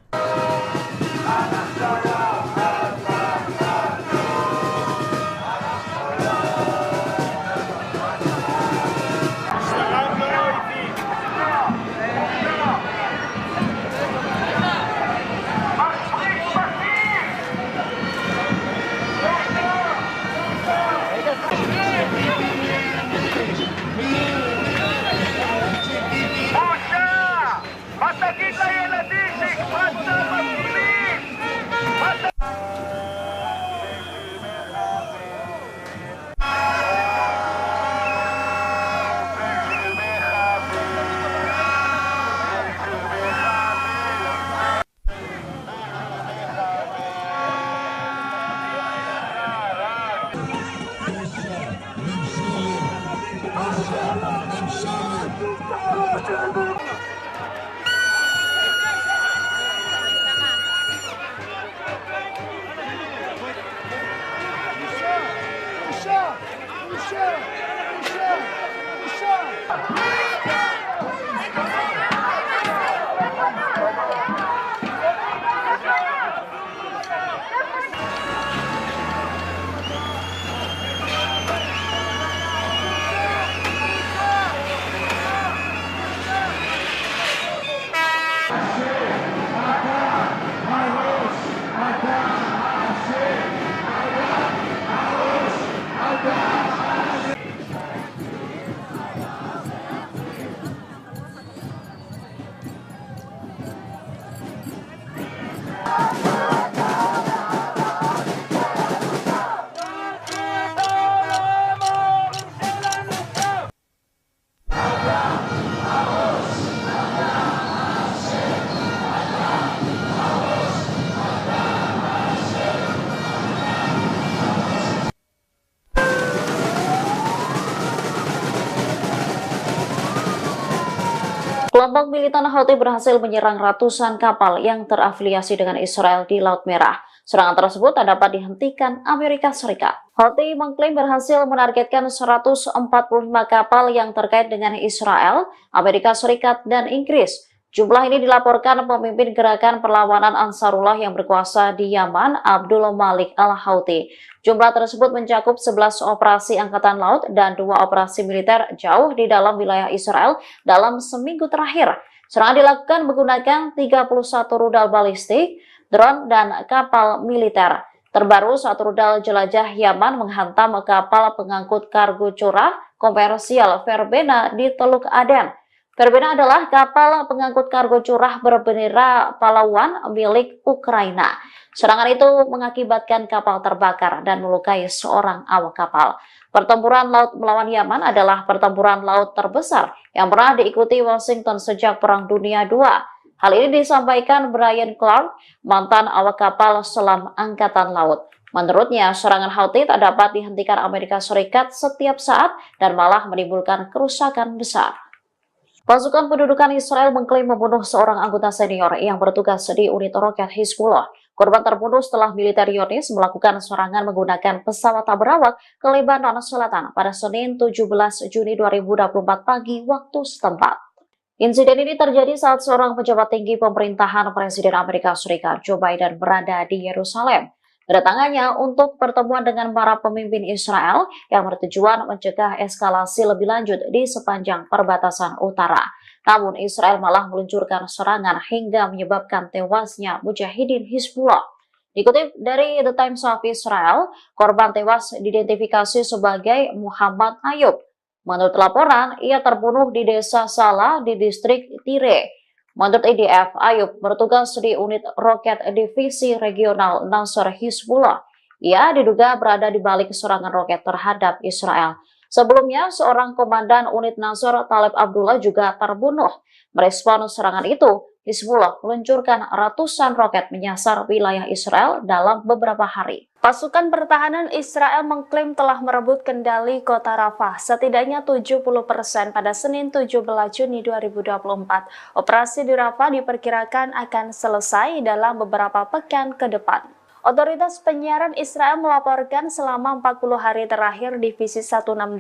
Kelompok militan Houthi berhasil menyerang ratusan kapal yang terafiliasi dengan Israel di Laut Merah. Serangan tersebut tak dapat dihentikan Amerika Serikat. Houthi mengklaim berhasil menargetkan 145 kapal yang terkait dengan Israel, Amerika Serikat, dan Inggris. Jumlah ini dilaporkan pemimpin gerakan perlawanan Ansarullah yang berkuasa di Yaman, Abdul Malik al-Houthi. Jumlah tersebut mencakup 11 operasi angkatan laut dan 2 operasi militer jauh di dalam wilayah Israel dalam seminggu terakhir. Serangan dilakukan menggunakan 31 rudal balistik, drone, dan kapal militer. Terbaru, satu rudal jelajah Yaman menghantam kapal pengangkut kargo curah komersial Verbena di Teluk Aden. Verbena adalah kapal pengangkut kargo curah berbendera pahlawan milik Ukraina. Serangan itu mengakibatkan kapal terbakar dan melukai seorang awak kapal. Pertempuran laut melawan Yaman adalah pertempuran laut terbesar yang pernah diikuti Washington sejak Perang Dunia II. Hal ini disampaikan Brian Clark, mantan awak kapal selam Angkatan Laut. Menurutnya, serangan Houthi tak dapat dihentikan Amerika Serikat setiap saat dan malah menimbulkan kerusakan besar. Pasukan pendudukan Israel mengklaim membunuh seorang anggota senior yang bertugas di unit roket Hezbollah. Korban terbunuh setelah militer Zionis melakukan serangan menggunakan pesawat tak berawak ke Lebanon Selatan pada Senin 17 Juni 2024 pagi waktu setempat. Insiden ini terjadi saat seorang pejabat tinggi pemerintahan Presiden Amerika Serikat Joe Biden berada di Yerusalem. Kedatangannya untuk pertemuan dengan para pemimpin Israel yang bertujuan mencegah eskalasi lebih lanjut di sepanjang perbatasan utara. Namun Israel malah meluncurkan serangan hingga menyebabkan tewasnya mujahidin Hizbullah. Dikutip dari The Times of Israel, korban tewas diidentifikasi sebagai Muhammad Ayub. Menurut laporan, ia terbunuh di desa Salah di distrik Tire. Menurut IDF, Ayub bertugas di unit roket divisi regional Nasr Hizbullah. Ia diduga berada di balik serangan roket terhadap Israel. Sebelumnya, seorang komandan unit Nasr, Talib Abdullah, juga terbunuh. Merespon serangan itu, Hizbullah meluncurkan ratusan roket menyasar wilayah Israel dalam beberapa hari. Pasukan pertahanan Israel mengklaim telah merebut kendali kota Rafah setidaknya 70% pada Senin 17 Juni 2024. Operasi di Rafah diperkirakan akan selesai dalam beberapa pekan ke depan. Otoritas penyiaran Israel melaporkan selama 40 hari terakhir Divisi 162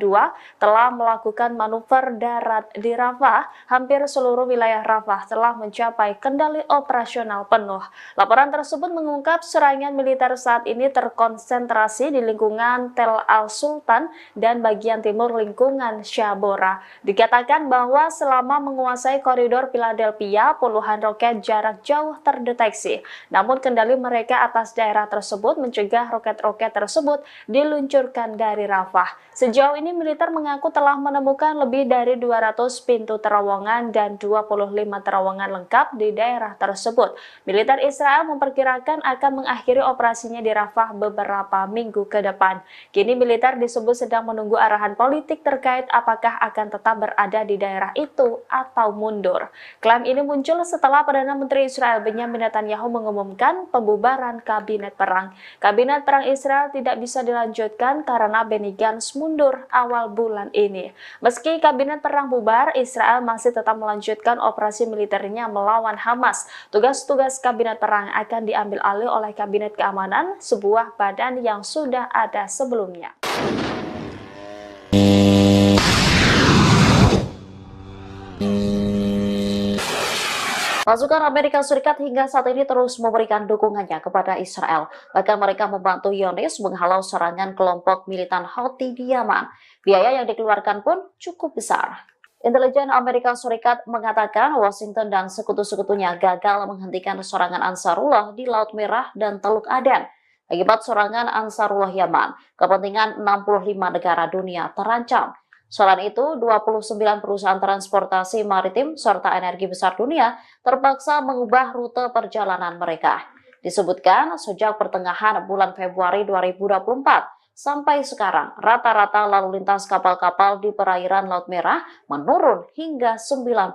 telah melakukan manuver darat di Rafah. Hampir seluruh wilayah Rafah telah mencapai kendali operasional penuh. Laporan tersebut mengungkap serangan militer saat ini terkonsentrasi di lingkungan Tel Al-Sultan dan bagian timur lingkungan Shabora. Dikatakan bahwa selama menguasai koridor Philadelphia, puluhan roket jarak jauh terdeteksi. Namun kendali mereka atas daerah tersebut mencegah roket-roket tersebut diluncurkan dari Rafah. Sejauh ini militer mengaku telah menemukan lebih dari 200 pintu terowongan dan 25 terowongan lengkap di daerah tersebut. Militer Israel memperkirakan akan mengakhiri operasinya di Rafah beberapa minggu ke depan. Kini militer disebut sedang menunggu arahan politik terkait apakah akan tetap berada di daerah itu atau mundur. Klaim ini muncul setelah Perdana Menteri Israel Benyamin Netanyahu mengumumkan pembubaran kabinet perang. Kabinet perang Israel tidak bisa dilanjutkan karena Benny Gantz mundur awal bulan ini. Meski kabinet perang bubar, Israel masih tetap melanjutkan operasi militernya melawan Hamas. Tugas-tugas kabinet perang akan diambil alih oleh kabinet keamanan, sebuah badan yang sudah ada sebelumnya. Pasukan Amerika Serikat hingga saat ini terus memberikan dukungannya kepada Israel. Bahkan mereka membantu Zionis menghalau serangan kelompok militan Houthi di Yaman. Biaya yang dikeluarkan pun cukup besar. Intelijen Amerika Serikat mengatakan Washington dan sekutu-sekutunya gagal menghentikan serangan Ansarullah di Laut Merah dan Teluk Aden. Akibat serangan Ansarullah Yaman, kepentingan 65 negara dunia terancam. Selain itu, 29 perusahaan transportasi maritim serta energi besar dunia terpaksa mengubah rute perjalanan mereka. Disebutkan sejak pertengahan bulan Februari 2024 sampai sekarang, rata-rata lalu lintas kapal-kapal di perairan Laut Merah menurun hingga 90%.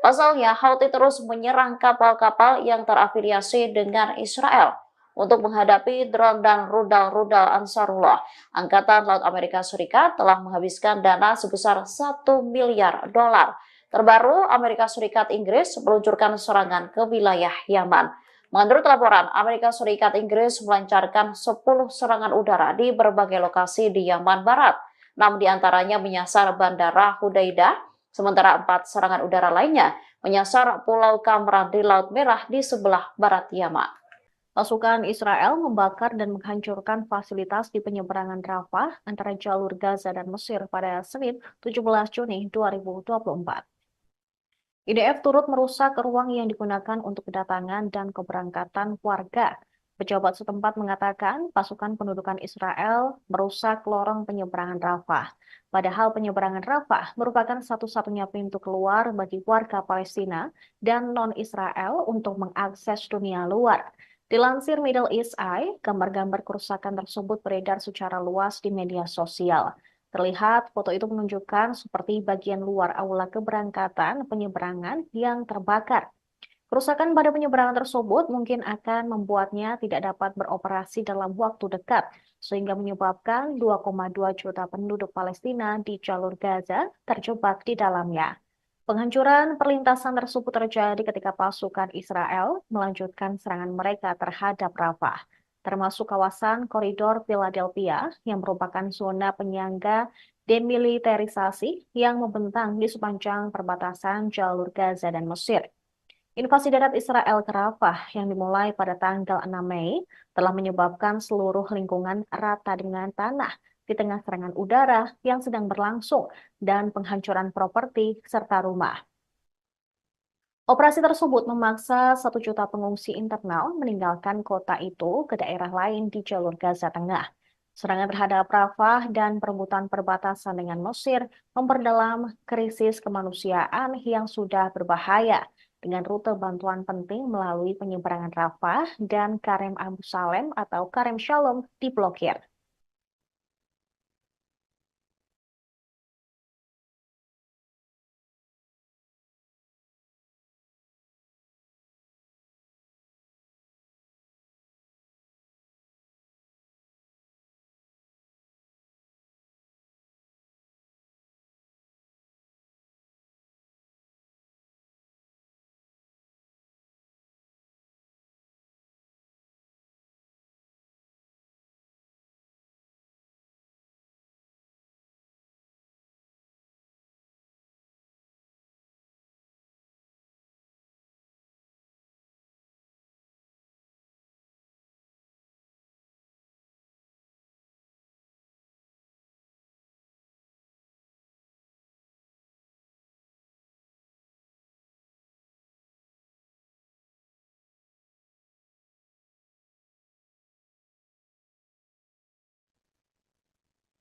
Pasalnya, Houthi terus menyerang kapal-kapal yang terafiliasi dengan Israel. Untuk menghadapi drone dan rudal-rudal Ansarullah, Angkatan Laut Amerika Serikat telah menghabiskan dana sebesar $1 miliar. Terbaru, Amerika Serikat Inggris meluncurkan serangan ke wilayah Yaman. Menurut laporan, Amerika Serikat Inggris melancarkan 10 serangan udara di berbagai lokasi di Yaman Barat. 6 diantaranya menyasar Bandara Hudaidah, sementara 4 serangan udara lainnya menyasar Pulau Kamran di Laut Merah di sebelah barat Yaman. Pasukan Israel membakar dan menghancurkan fasilitas di penyeberangan Rafah antara jalur Gaza dan Mesir pada Senin 17 Juni 2024. IDF turut merusak ruang yang digunakan untuk kedatangan dan keberangkatan warga. Pejabat setempat mengatakan pasukan pendudukan Israel merusak lorong penyeberangan Rafah. Padahal penyeberangan Rafah merupakan satu-satunya pintu keluar bagi warga Palestina dan non-Israel untuk mengakses dunia luar. Dilansir Middle East Eye, gambar-gambar kerusakan tersebut beredar secara luas di media sosial. Terlihat foto itu menunjukkan seperti bagian luar aula keberangkatan penyeberangan yang terbakar. Kerusakan pada penyeberangan tersebut mungkin akan membuatnya tidak dapat beroperasi dalam waktu dekat, sehingga menyebabkan 2,2 juta penduduk Palestina di jalur Gaza terjebak di dalamnya. Penghancuran perlintasan tersebut terjadi ketika pasukan Israel melanjutkan serangan mereka terhadap Rafah, termasuk kawasan koridor Philadelphia yang merupakan zona penyangga demilitarisasi yang membentang di sepanjang perbatasan jalur Gaza dan Mesir. Invasi darat Israel ke Rafah yang dimulai pada tanggal 6 Mei telah menyebabkan seluruh lingkungan rata dengan tanah di tengah serangan udara yang sedang berlangsung dan penghancuran properti serta rumah. Operasi tersebut memaksa 1 juta pengungsi internal meninggalkan kota itu ke daerah lain di jalur Gaza Tengah. Serangan terhadap Rafah dan perebutan perbatasan dengan Mesir memperdalam krisis kemanusiaan yang sudah berbahaya, dengan rute bantuan penting melalui penyeberangan Rafah dan Karem Abu Salem atau Karem Shalom diblokir.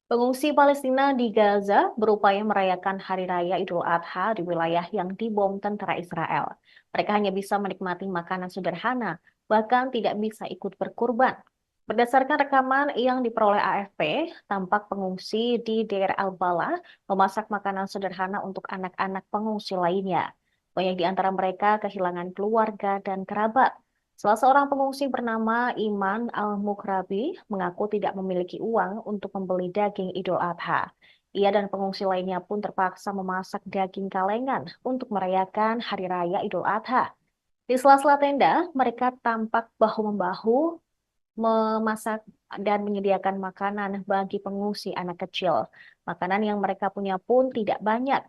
Pengungsi Palestina di Gaza berupaya merayakan Hari Raya Idul Adha di wilayah yang dibom tentara Israel. Mereka hanya bisa menikmati makanan sederhana, bahkan tidak bisa ikut berkurban. Berdasarkan rekaman yang diperoleh AFP, tampak pengungsi di Deir al-Balah memasak makanan sederhana untuk anak-anak pengungsi lainnya. Banyak di antara mereka kehilangan keluarga dan kerabat. Salah seorang pengungsi bernama Iman Al-Mukrabi mengaku tidak memiliki uang untuk membeli daging Idul Adha. Ia dan pengungsi lainnya pun terpaksa memasak daging kalengan untuk merayakan Hari Raya Idul Adha. Di sela-sela tenda, mereka tampak bahu-membahu memasak dan menyediakan makanan bagi pengungsi anak kecil. Makanan yang mereka punya pun tidak banyak.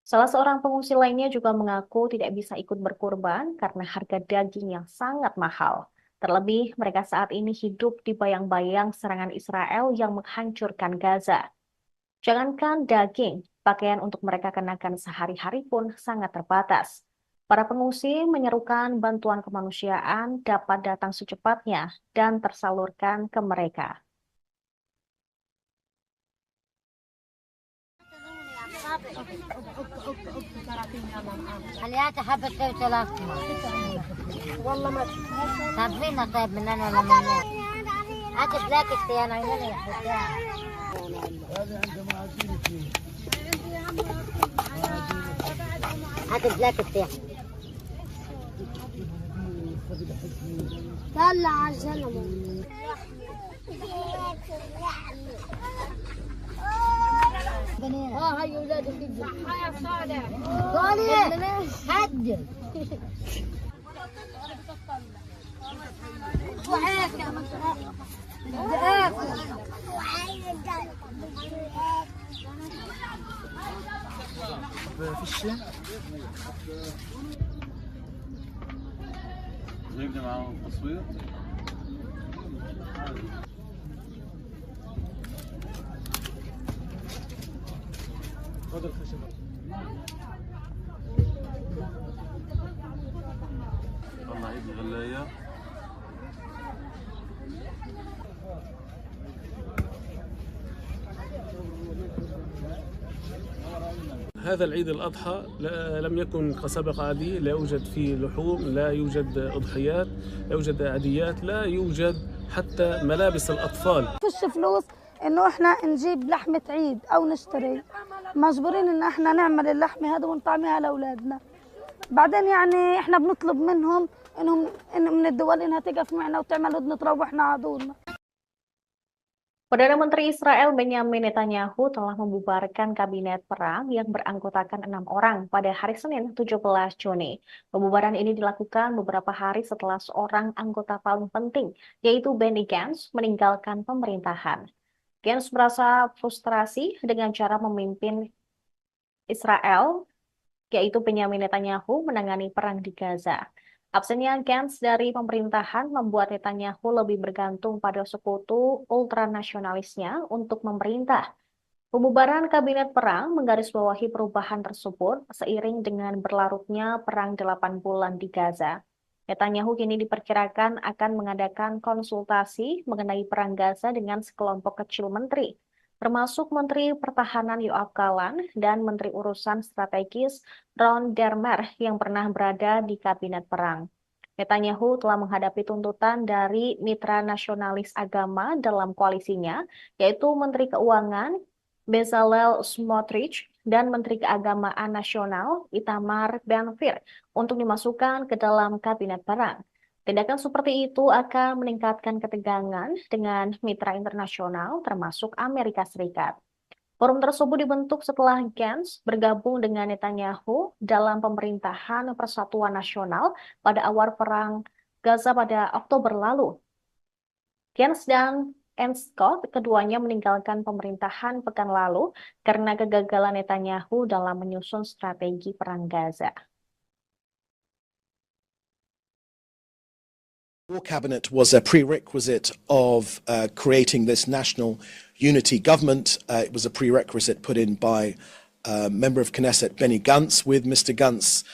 Salah seorang pengungsi lainnya juga mengaku tidak bisa ikut berkurban karena harga daging yang sangat mahal. Terlebih, mereka saat ini hidup di bayang-bayang serangan Israel yang menghancurkan Gaza. Jangankan daging, pakaian untuk mereka kenakan sehari-hari pun sangat terbatas. Para pengungsi menyerukan bantuan kemanusiaan dapat datang secepatnya dan tersalurkan ke mereka. خليها حبة توت ولا والله ما تعرفين طيب من انا ولا من هات بلاكت يا نعيمة يا حبيبتي هات بلاكت يا طلع على الزلمة هاي ولادك صحة يا صالح صالح حد وعيك يا يبدأ معاهم التصوير. تفضل خشبة. طلع عيد الغلاية. هذا العيد الأضحى لم يكن كسابق عادي، لا يوجد فيه لحوم، لا يوجد أضحيات، لا يوجد عاديات، لا يوجد حتى ملابس الأطفال. فيش فلوس انه احنا نجيب لحمة عيد او نشتري، مجبورين ان احنا نعمل اللحمة هذا ونطعميها لاولادنا. بعدين يعني احنا بنطلب منهم إن من الدول انها تقف معنا وتعمل هدنة روحنا على دورنا. Perdana Menteri Israel Benyamin Netanyahu telah membubarkan kabinet perang yang beranggotakan 6 orang pada hari Senin 17 Juni. Pembubaran ini dilakukan beberapa hari setelah seorang anggota paling penting, yaitu Benny Gantz, meninggalkan pemerintahan. Gantz merasa frustrasi dengan cara memimpin Israel, yaitu Benyamin Netanyahu, menangani perang di Gaza. Absennya Gantz dari pemerintahan membuat Netanyahu lebih bergantung pada sekutu ultranasionalisnya untuk memerintah. Pembubaran kabinet perang menggarisbawahi perubahan tersebut seiring dengan berlarutnya perang 8 bulan di Gaza. Netanyahu kini diperkirakan akan mengadakan konsultasi mengenai perang Gaza dengan sekelompok kecil menteri, termasuk Menteri Pertahanan Yoav Gallant dan Menteri Urusan Strategis Ron Dermer yang pernah berada di kabinet perang. Netanyahu telah menghadapi tuntutan dari mitra nasionalis agama dalam koalisinya, yaitu Menteri Keuangan Bezalel Smotrich dan Menteri Keagamaan Nasional Itamar Ben-Gvir untuk dimasukkan ke dalam kabinet perang. Tindakan seperti itu akan meningkatkan ketegangan dengan mitra internasional termasuk Amerika Serikat. Forum tersebut dibentuk setelah Gantz bergabung dengan Netanyahu dalam pemerintahan Persatuan Nasional pada awal perang Gaza pada Oktober lalu. Gantz dan Scott keduanya meninggalkan pemerintahan pekan lalu karena kegagalan Netanyahu dalam menyusun strategi perang Gaza. War cabinet was a prerequisite of creating this national unity government. It was a prerequisite put in by member of Knesset Benny Gantz. With Mr. Gantz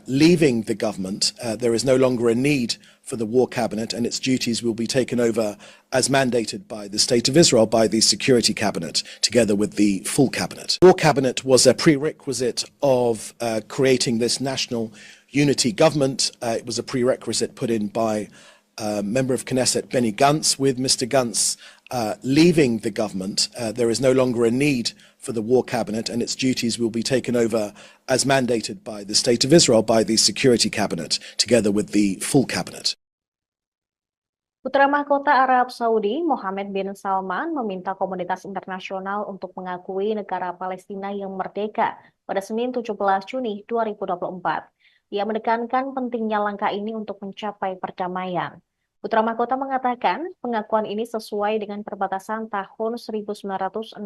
leaving the government, there is no longer a need for the war cabinet, and its duties will be taken over as mandated by the State of Israel, by the Security Cabinet, together with the full cabinet. The war cabinet was a prerequisite of creating this national unity government. It was a prerequisite put in by member of Knesset Benny Gantz. With Mr. Gantz leaving the government, there is no longer a need for the war cabinet, and its duties will be taken over as mandated by the State of Israel, by the Security Cabinet, together with the full cabinet. Putra Mahkota Arab Saudi, Mohammed bin Salman, meminta komunitas internasional untuk mengakui negara Palestina yang merdeka pada Senin 17 Juni 2024. Ia menekankan pentingnya langkah ini untuk mencapai perdamaian. Putra Mahkota mengatakan pengakuan ini sesuai dengan perbatasan tahun 1967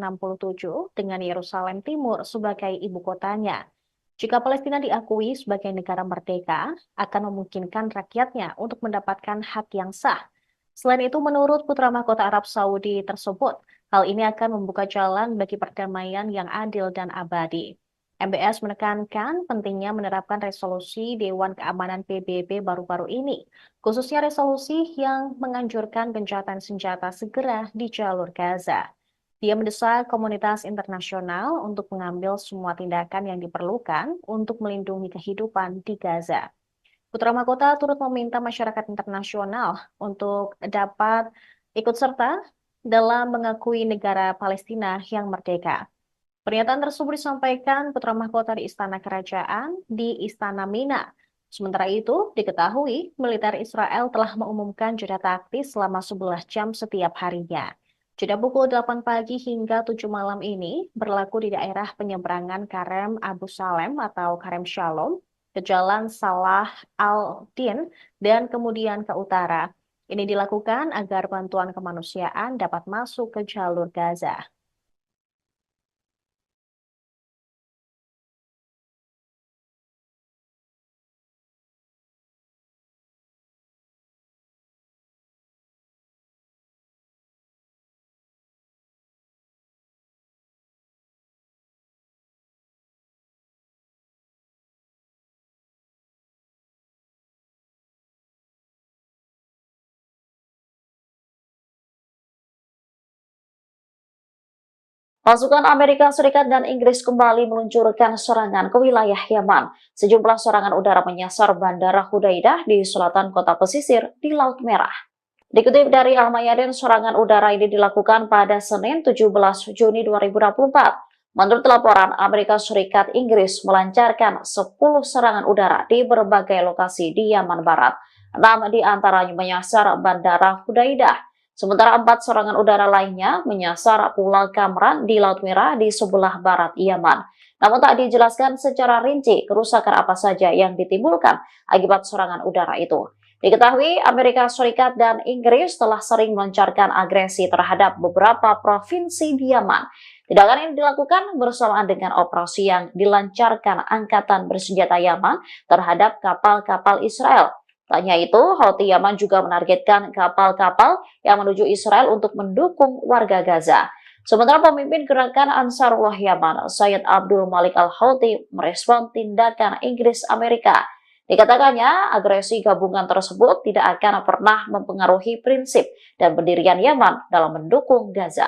dengan Yerusalem Timur sebagai ibu kotanya. Jika Palestina diakui sebagai negara merdeka, akan memungkinkan rakyatnya untuk mendapatkan hak yang sah. Selain itu, menurut Putra Mahkota Arab Saudi tersebut, hal ini akan membuka jalan bagi perdamaian yang adil dan abadi. MBS menekankan pentingnya menerapkan resolusi Dewan Keamanan PBB baru-baru ini, khususnya resolusi yang menganjurkan gencatan senjata segera di jalur Gaza. Dia mendesak komunitas internasional untuk mengambil semua tindakan yang diperlukan untuk melindungi kehidupan di Gaza. Putra Mahkota turut meminta masyarakat internasional untuk dapat ikut serta dalam mengakui negara Palestina yang merdeka. Pernyataan tersebut disampaikan Putra Mahkota di Istana Kerajaan di Istana Mina. Sementara itu, diketahui militer Israel telah mengumumkan jeda taktis selama 11 jam setiap harinya. Jeda pukul 8 pagi hingga 7 malam ini berlaku di daerah penyeberangan Karem Abu Salem atau Karem Shalom, ke Jalan Salah al-Din, dan kemudian ke utara. Ini dilakukan agar bantuan kemanusiaan dapat masuk ke jalur Gaza. Pasukan Amerika Serikat dan Inggris kembali meluncurkan serangan ke wilayah Yaman. Sejumlah serangan udara menyasar Bandara Hudaidah di selatan kota pesisir di Laut Merah. Dikutip dari Al Mayadin, serangan udara ini dilakukan pada Senin 17 Juni 2024. Menurut laporan, Amerika Serikat Inggris melancarkan 10 serangan udara di berbagai lokasi di Yaman Barat. 6 di antaranya menyasar Bandara Hudaidah, sementara 4 serangan udara lainnya menyasar Pulau Kamran di Laut Merah di sebelah barat Yaman. Namun tak dijelaskan secara rinci kerusakan apa saja yang ditimbulkan akibat serangan udara itu. Diketahui Amerika Serikat dan Inggris telah sering melancarkan agresi terhadap beberapa provinsi di Yaman. Tindakan ini dilakukan bersamaan dengan operasi yang dilancarkan Angkatan Bersenjata Yaman terhadap kapal-kapal Israel. Tak hanya itu, Houthi Yaman juga menargetkan kapal-kapal yang menuju Israel untuk mendukung warga Gaza. Sementara pemimpin gerakan Ansarullah Yaman, Sayyid Abdul Malik Al-Houthi, merespon tindakan Inggris Amerika. Dikatakannya, agresi gabungan tersebut tidak akan pernah mempengaruhi prinsip dan pendirian Yaman dalam mendukung Gaza.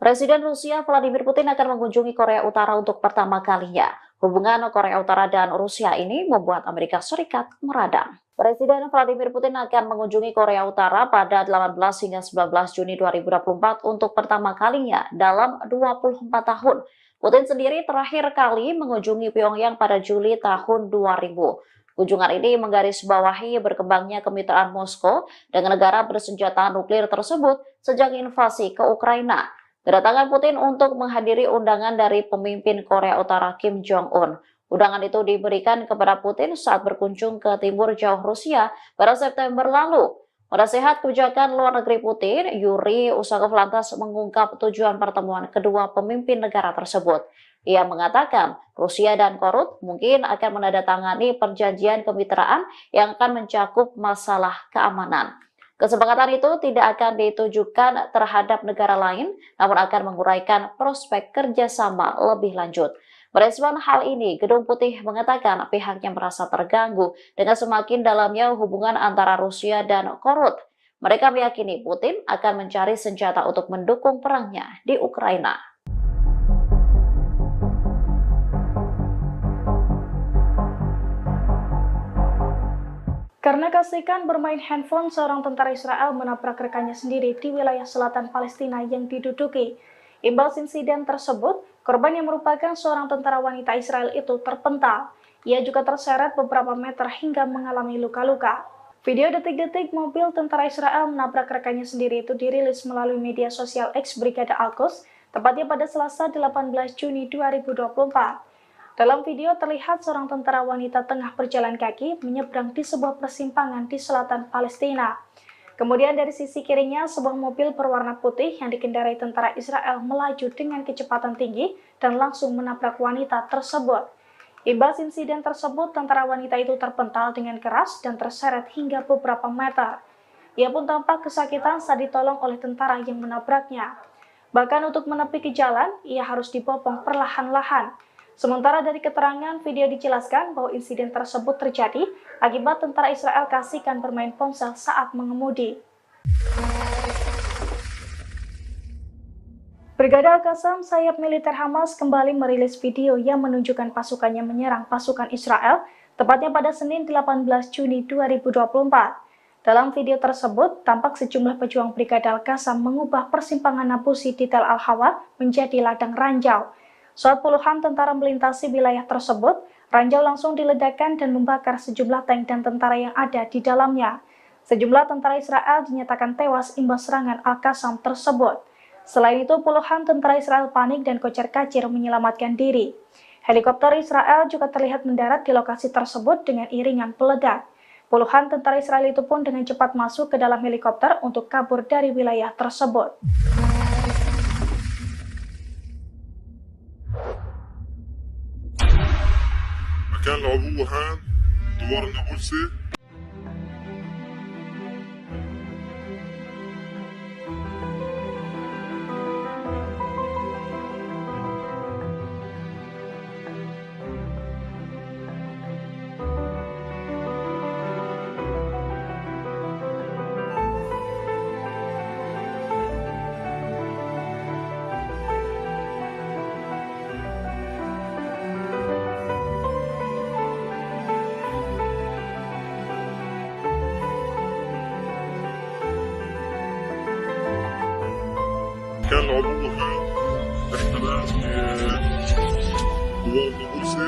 Presiden Rusia Vladimir Putin akan mengunjungi Korea Utara untuk pertama kalinya. Hubungan Korea Utara dan Rusia ini membuat Amerika Serikat meradang. Presiden Vladimir Putin akan mengunjungi Korea Utara pada 18 hingga 19 Juni 2024 untuk pertama kalinya dalam 24 tahun. Putin sendiri terakhir kali mengunjungi Pyongyang pada Juli tahun 2000. Kunjungan ini menggarisbawahi berkembangnya kemitraan Moskow dengan negara bersenjata nuklir tersebut sejak invasi ke Ukraina. Kedatangan Putin untuk menghadiri undangan dari pemimpin Korea Utara Kim Jong-un. Undangan itu diberikan kepada Putin saat berkunjung ke timur jauh Rusia pada September lalu. Penasehat kebijakan luar negeri Putin, Yuri Usakov, lantas mengungkap tujuan pertemuan kedua pemimpin negara tersebut. Ia mengatakan Rusia dan Korut mungkin akan menandatangani perjanjian kemitraan yang akan mencakup masalah keamanan. Kesepakatan itu tidak akan ditujukan terhadap negara lain, namun akan menguraikan prospek kerjasama lebih lanjut. Merespon hal ini, Gedung Putih mengatakan pihaknya merasa terganggu dengan semakin dalamnya hubungan antara Rusia dan Korut. Mereka meyakini Putin akan mencari senjata untuk mendukung perangnya di Ukraina. Karena kasihkan bermain handphone, seorang tentara Israel menabrak rekannya sendiri di wilayah selatan Palestina yang diduduki. Imbas insiden tersebut, korban yang merupakan seorang tentara wanita Israel itu terpental. Ia juga terseret beberapa meter hingga mengalami luka-luka. Video detik-detik mobil tentara Israel menabrak rekannya sendiri itu dirilis melalui media sosial X Brigada Al-Quds, tepatnya pada Selasa 18 Juni 2024. Dalam video terlihat seorang tentara wanita tengah berjalan kaki menyeberang di sebuah persimpangan di selatan Palestina. Kemudian dari sisi kirinya sebuah mobil berwarna putih yang dikendarai tentara Israel melaju dengan kecepatan tinggi dan langsung menabrak wanita tersebut. Imbas insiden tersebut, tentara wanita itu terpental dengan keras dan terseret hingga beberapa meter. Ia pun tampak kesakitan saat ditolong oleh tentara yang menabraknya. Bahkan untuk menepi ke jalan, ia harus dibopong perlahan-lahan. Sementara dari keterangan video dijelaskan bahwa insiden tersebut terjadi akibat tentara Israel kasihkan bermain ponsel saat mengemudi. Brigada Al-Qassam, sayap militer Hamas, kembali merilis video yang menunjukkan pasukannya menyerang pasukan Israel, tepatnya pada Senin 18 Juni 2024. Dalam video tersebut, tampak sejumlah pejuang Brigada Al-Qassam mengubah persimpangan Nabusi di Tel Al-Hawa menjadi ladang ranjau. Saat puluhan tentara melintasi wilayah tersebut, ranjau langsung diledakkan dan membakar sejumlah tank dan tentara yang ada di dalamnya. Sejumlah tentara Israel dinyatakan tewas imbas serangan Al-Qassam tersebut. Selain itu, puluhan tentara Israel panik dan kocar-kacir menyelamatkan diri. Helikopter Israel juga terlihat mendarat di lokasi tersebut dengan iringan peledak. Puluhan tentara Israel itu pun dengan cepat masuk ke dalam helikopter untuk kabur dari wilayah tersebut. مكان العبوة هان دوار النابلسي. كان العبوة هان احتلال دوار النابلسي.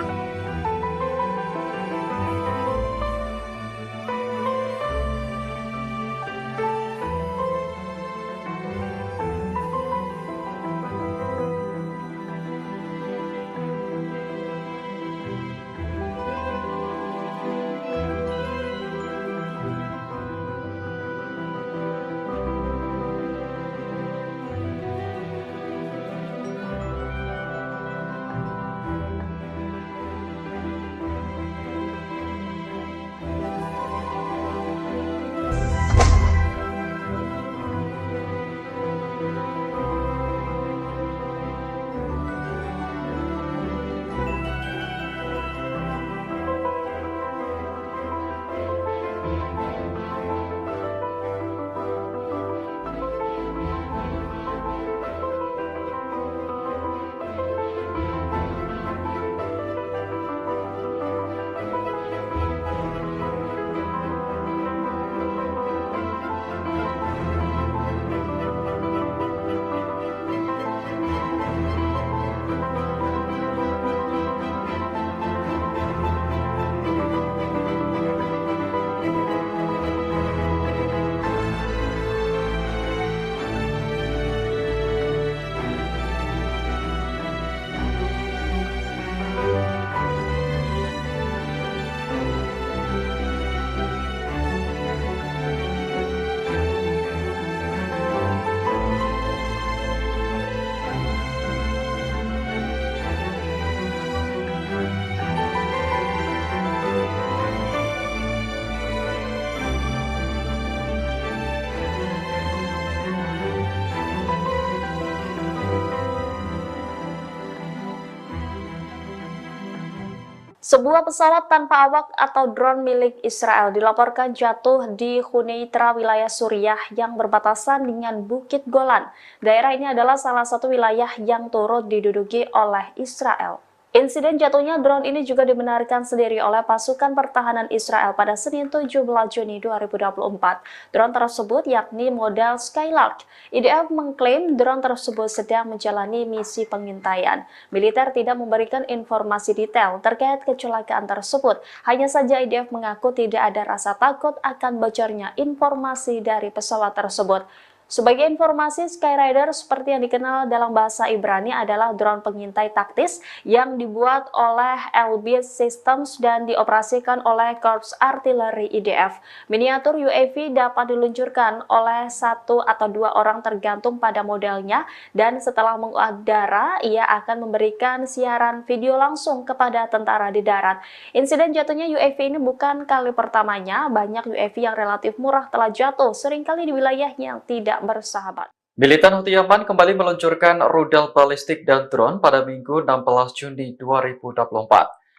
Sebuah pesawat tanpa awak atau drone milik Israel dilaporkan jatuh di Huneitra, wilayah Suriah yang berbatasan dengan Bukit Golan. Daerah ini adalah salah satu wilayah yang turut diduduki oleh Israel. Insiden jatuhnya drone ini juga dibenarkan sendiri oleh pasukan pertahanan Israel pada Senin 17 Juni 2024. Drone tersebut yakni model Skylark. IDF mengklaim drone tersebut sedang menjalani misi pengintaian. Militer tidak memberikan informasi detail terkait kecelakaan tersebut. Hanya saja IDF mengaku tidak ada rasa takut akan bocornya informasi dari pesawat tersebut. Sebagai informasi, Skyrider seperti yang dikenal dalam bahasa Ibrani adalah drone pengintai taktis yang dibuat oleh Elbit Systems dan dioperasikan oleh Korps Artileri IDF. Miniatur UAV dapat diluncurkan oleh 1 atau 2 orang tergantung pada modelnya, dan setelah mengudara, ia akan memberikan siaran video langsung kepada tentara di darat. Insiden jatuhnya UAV ini bukan kali pertamanya. Banyak UAV yang relatif murah telah jatuh, seringkali di wilayah yang tidak bersahabat. Militan Houthi Yaman kembali meluncurkan rudal balistik dan drone pada Minggu 16 Juni 2024.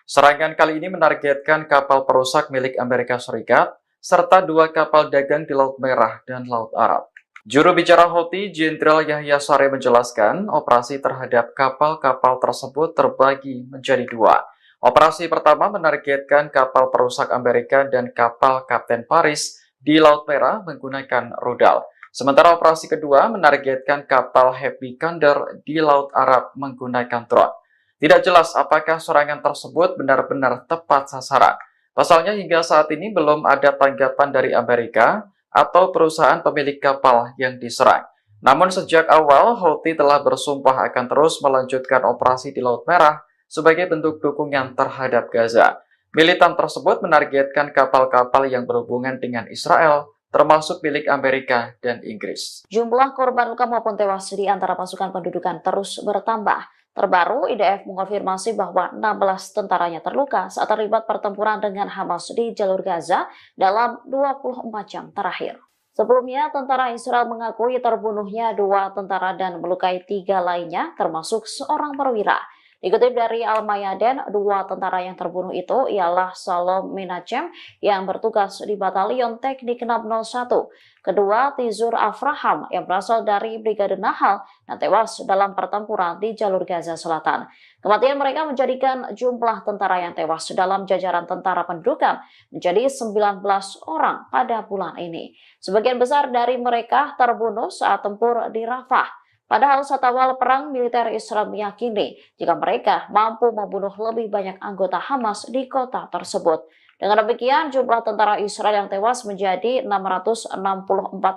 Serangan kali ini menargetkan kapal perusak milik Amerika Serikat serta 2 kapal dagang di Laut Merah dan Laut Arab. Juru bicara Houthi, Jenderal Yahya Saree menjelaskan operasi terhadap kapal-kapal tersebut terbagi menjadi 2. Operasi pertama menargetkan kapal perusak Amerika dan kapal Kapten Paris di Laut Merah menggunakan rudal. Sementara operasi kedua menargetkan kapal Happy Condor di Laut Arab menggunakan drone. Tidak jelas apakah serangan tersebut benar-benar tepat sasaran. Pasalnya hingga saat ini belum ada tanggapan dari Amerika atau perusahaan pemilik kapal yang diserang. Namun sejak awal, Houthi telah bersumpah akan terus melanjutkan operasi di Laut Merah sebagai bentuk dukungan terhadap Gaza. Militan tersebut menargetkan kapal-kapal yang berhubungan dengan Israel, termasuk milik Amerika dan Inggris. Jumlah korban luka maupun tewas di antara pasukan pendudukan terus bertambah. Terbaru, IDF mengonfirmasi bahwa 16 tentaranya terluka saat terlibat pertempuran dengan Hamas di jalur Gaza dalam 24 jam terakhir. Sebelumnya, tentara Israel mengakui terbunuhnya 2 tentara dan melukai 3 lainnya, termasuk seorang perwira. Dikutip dari Al-Mayadin, 2 tentara yang terbunuh itu ialah Salom Menachem yang bertugas di Batalion Teknik 601. Kedua, Tizur Afraham yang berasal dari Brigade Nahal dan tewas dalam pertempuran di jalur Gaza Selatan. Kematian mereka menjadikan jumlah tentara yang tewas dalam jajaran tentara pendudukan menjadi 19 orang pada bulan ini. Sebagian besar dari mereka terbunuh saat tempur di Rafah. Padahal saat awal perang, militer Israel meyakini jika mereka mampu membunuh lebih banyak anggota Hamas di kota tersebut. Dengan demikian, jumlah tentara Israel yang tewas menjadi 664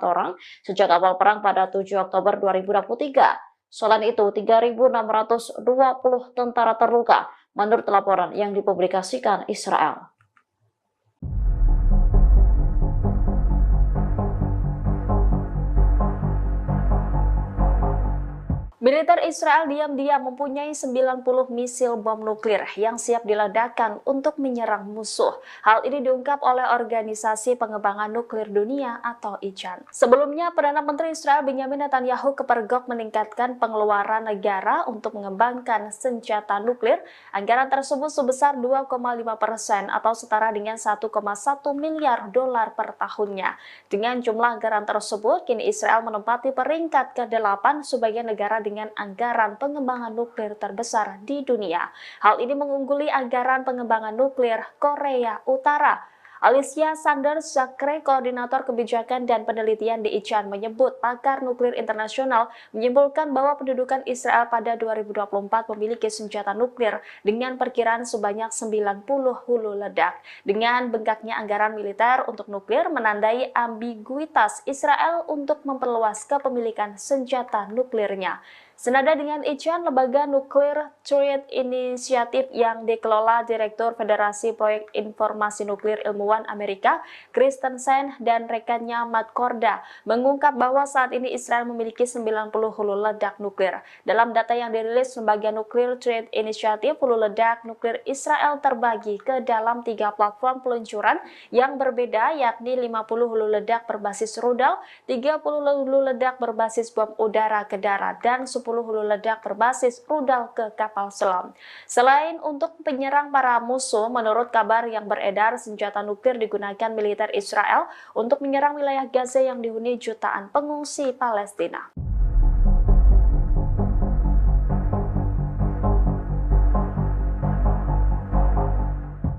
orang sejak awal perang pada 7 Oktober 2023. Selain itu, 3.620 tentara terluka menurut laporan yang dipublikasikan Israel. Militer Israel diam-diam mempunyai 90 misil bom nuklir yang siap diledakkan untuk menyerang musuh. Hal ini diungkap oleh Organisasi Pengembangan Nuklir Dunia atau ICAN. Sebelumnya, Perdana Menteri Israel Benjamin Netanyahu kepergok meningkatkan pengeluaran negara untuk mengembangkan senjata nuklir. Anggaran tersebut sebesar 2,5% atau setara dengan 1,1 miliar dolar per tahunnya. Dengan jumlah anggaran tersebut, kini Israel menempati peringkat ke-8 sebagai negara dengan anggaran pengembangan nuklir terbesar di dunia. Hal ini mengungguli anggaran pengembangan nuklir Korea Utara. Alicia Sanders Zakre, Koordinator Kebijakan dan Penelitian di ICAN, menyebut pakar nuklir internasional menyimpulkan bahwa pendudukan Israel pada 2024 memiliki senjata nuklir dengan perkiraan sebanyak 90 hulu ledak. Dengan bengkaknya anggaran militer untuk nuklir menandai ambiguitas Israel untuk memperluas kepemilikan senjata nuklirnya. Senada dengan ICAN, lembaga Nuclear Threat Initiative yang dikelola Direktur Federasi Proyek Informasi Nuklir Ilmuwan Amerika, Christensen dan rekannya Matt Korda, mengungkap bahwa saat ini Israel memiliki 90 hulu ledak nuklir. Dalam data yang dirilis lembaga Nuclear Threat Initiative, hulu ledak nuklir Israel terbagi ke dalam 3 platform peluncuran yang berbeda, yakni 50 hulu ledak berbasis rudal, 30 hulu ledak berbasis bom udara ke darat, dan 10 hulu ledak berbasis rudal ke kapal selam. Selain untuk penyerang para musuh, menurut kabar yang beredar, senjata nuklir digunakan militer Israel untuk menyerang wilayah Gaza yang dihuni jutaan pengungsi Palestina.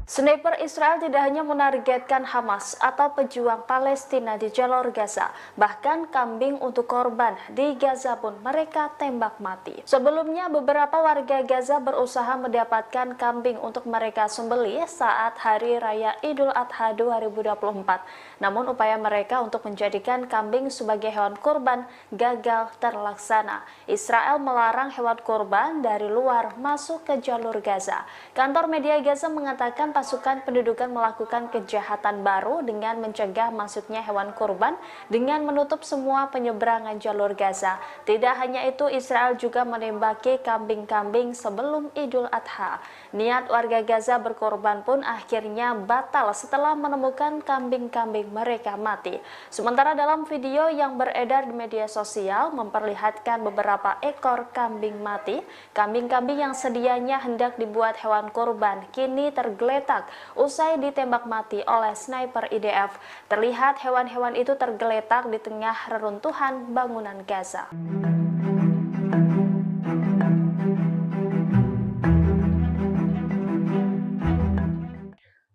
Sniper Israel tidak hanya menargetkan Hamas atau pejuang Palestina di jalur Gaza, bahkan kambing untuk korban di Gaza pun mereka tembak mati. Sebelumnya, beberapa warga Gaza berusaha mendapatkan kambing untuk mereka sembelih saat Hari Raya Idul Adha 2024. Namun upaya mereka untuk menjadikan kambing sebagai hewan kurban gagal terlaksana. Israel melarang hewan kurban dari luar masuk ke jalur Gaza. Kantor media Gaza mengatakan pasukan pendudukan melakukan kejahatan baru dengan mencegah masuknya hewan kurban dengan menutup semua penyeberangan jalur Gaza. Tidak hanya itu, Israel juga menembaki kambing-kambing sebelum Idul Adha. Niat warga Gaza berkorban pun akhirnya batal setelah menemukan kambing-kambing mereka mati. Sementara dalam video yang beredar di media sosial memperlihatkan beberapa ekor kambing mati, kambing-kambing yang sedianya hendak dibuat hewan kurban kini tergeletak usai ditembak mati oleh sniper IDF. Terlihat hewan-hewan itu tergeletak di tengah reruntuhan bangunan Gaza.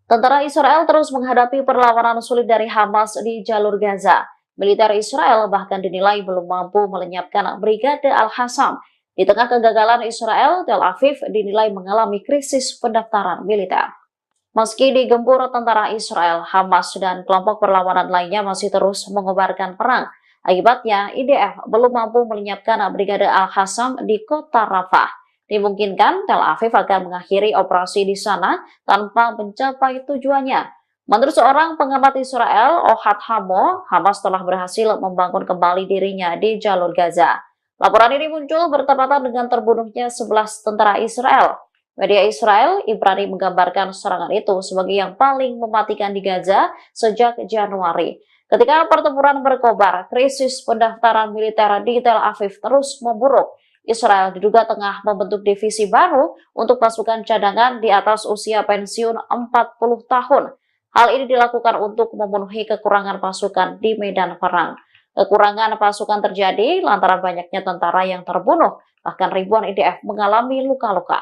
Tentara Israel terus menghadapi perlawanan sulit dari Hamas di jalur Gaza. Militer Israel bahkan dinilai belum mampu melenyapkan Brigade Al-Hassam. Di tengah kegagalan Israel, Tel Aviv dinilai mengalami krisis pendaftaran militer. Meski digempur tentara Israel, Hamas dan kelompok perlawanan lainnya masih terus mengobarkan perang. Akibatnya, IDF belum mampu melenyapkan Brigade Al-Qassam di kota Rafah. Dimungkinkan Tel Aviv akan mengakhiri operasi di sana tanpa mencapai tujuannya. Menurut seorang pengamat Israel, Ohad Hamo, Hamas telah berhasil membangun kembali dirinya di jalur Gaza. Laporan ini muncul bertepatan dengan terbunuhnya 11 tentara Israel. Media Israel, Ibrani menggambarkan serangan itu sebagai yang paling mematikan di Gaza sejak Januari. Ketika pertempuran berkobar, krisis pendaftaran militer di Tel Aviv terus memburuk. Israel diduga tengah membentuk divisi baru untuk pasukan cadangan di atas usia pensiun 40 tahun. Hal ini dilakukan untuk memenuhi kekurangan pasukan di medan perang. Kekurangan pasukan terjadi lantaran banyaknya tentara yang terbunuh, bahkan ribuan IDF mengalami luka-luka.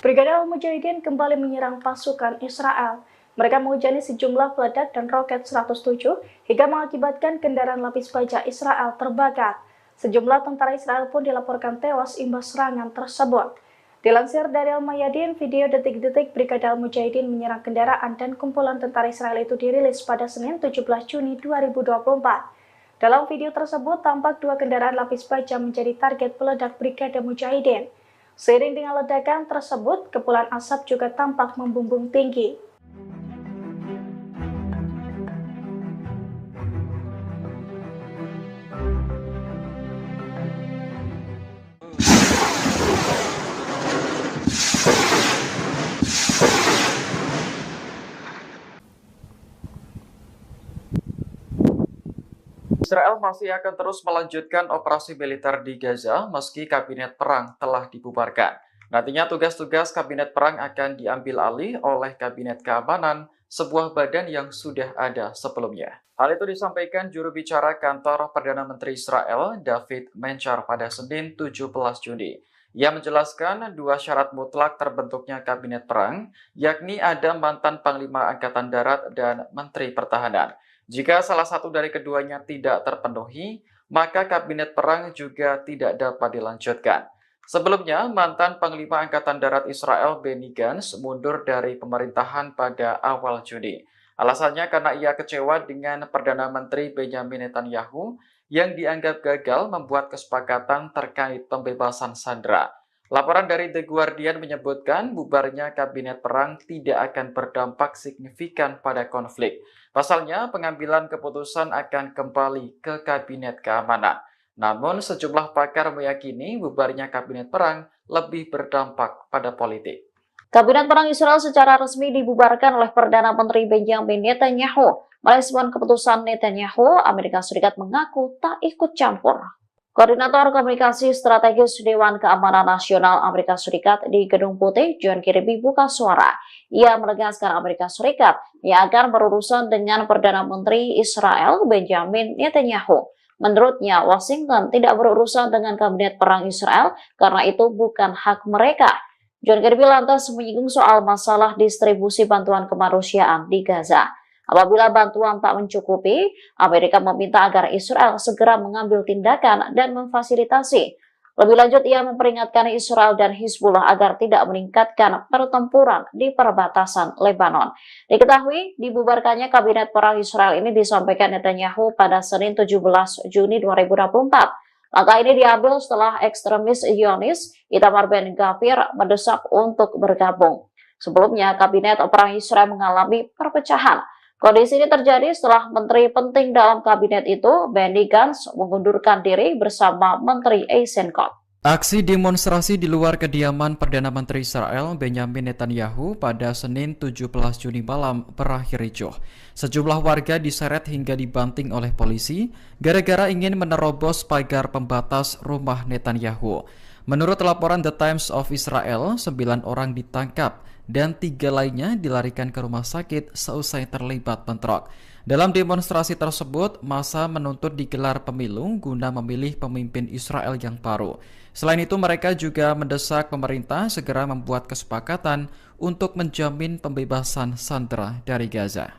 Brigade Al-Mujahidin kembali menyerang pasukan Israel. Mereka menghujani sejumlah peledak dan roket 107 hingga mengakibatkan kendaraan lapis baja Israel terbakar. Sejumlah tentara Israel pun dilaporkan tewas imbas serangan tersebut. Dilansir dari Al-Mayadin, video detik-detik Brigade Al-Mujahidin menyerang kendaraan dan kumpulan tentara Israel itu dirilis pada Senin 17 Juni 2024. Dalam video tersebut, tampak dua kendaraan lapis baja menjadi target peledak Brigade Mujahidin. Seiring dengan ledakan tersebut, kepulan asap juga tampak membumbung tinggi. Israel masih akan terus melanjutkan operasi militer di Gaza meski kabinet perang telah dibubarkan. Nantinya tugas-tugas kabinet perang akan diambil alih oleh kabinet keamanan, sebuah badan yang sudah ada sebelumnya. Hal itu disampaikan juru bicara kantor Perdana Menteri Israel, David Menchar, pada Senin 17 Juni. Ia menjelaskan dua syarat mutlak terbentuknya kabinet perang, yakni ada mantan Panglima Angkatan Darat dan Menteri Pertahanan. Jika salah satu dari keduanya tidak terpenuhi, maka kabinet perang juga tidak dapat dilanjutkan. Sebelumnya, mantan Panglima Angkatan Darat Israel Benny Gantz mundur dari pemerintahan pada awal Juni. Alasannya karena ia kecewa dengan Perdana Menteri Benjamin Netanyahu yang dianggap gagal membuat kesepakatan terkait pembebasan sandera. Laporan dari The Guardian menyebutkan bubarnya kabinet perang tidak akan berdampak signifikan pada konflik. Pasalnya, pengambilan keputusan akan kembali ke kabinet keamanan. Namun, sejumlah pakar meyakini bubarnya kabinet perang lebih berdampak pada politik. Kabinet perang Israel secara resmi dibubarkan oleh Perdana Menteri Benjamin Netanyahu. Merespon keputusan Netanyahu, Amerika Serikat mengaku tak ikut campur. Koordinator Komunikasi Strategis Dewan Keamanan Nasional Amerika Serikat di Gedung Putih, John Kirby, buka suara. Ia menegaskan Amerika Serikat yang akan berurusan dengan Perdana Menteri Israel Benjamin Netanyahu. Menurutnya, Washington tidak berurusan dengan kabinet perang Israel karena itu bukan hak mereka. John Kirby lantas menyinggung soal masalah distribusi bantuan kemanusiaan di Gaza. Apabila bantuan tak mencukupi, Amerika meminta agar Israel segera mengambil tindakan dan memfasilitasi. Lebih lanjut, ia memperingatkan Israel dan Hizbullah agar tidak meningkatkan pertempuran di perbatasan Lebanon. Diketahui, dibubarkannya kabinet perang Israel ini disampaikan Netanyahu pada Senin 17 Juni 2024. Langkah ini diambil setelah ekstremis Zionis Itamar Ben-Gvir mendesak untuk bergabung. Sebelumnya, kabinet perang Israel mengalami perpecahan. Kondisi ini terjadi setelah menteri penting dalam kabinet itu, Benny Gantz, mengundurkan diri bersama Menteri Eisenkot. Aksi demonstrasi di luar kediaman Perdana Menteri Israel Benjamin Netanyahu pada Senin 17 Juni malam berakhir ricuh. Sejumlah warga diseret hingga dibanting oleh polisi gara-gara ingin menerobos pagar pembatas rumah Netanyahu. Menurut laporan The Times of Israel, 9 orang ditangkap dan 3 lainnya dilarikan ke rumah sakit seusai terlibat bentrok. Dalam demonstrasi tersebut, massa menuntut digelar pemilu guna memilih pemimpin Israel yang baru. Selain itu, mereka juga mendesak pemerintah segera membuat kesepakatan untuk menjamin pembebasan sandera dari Gaza.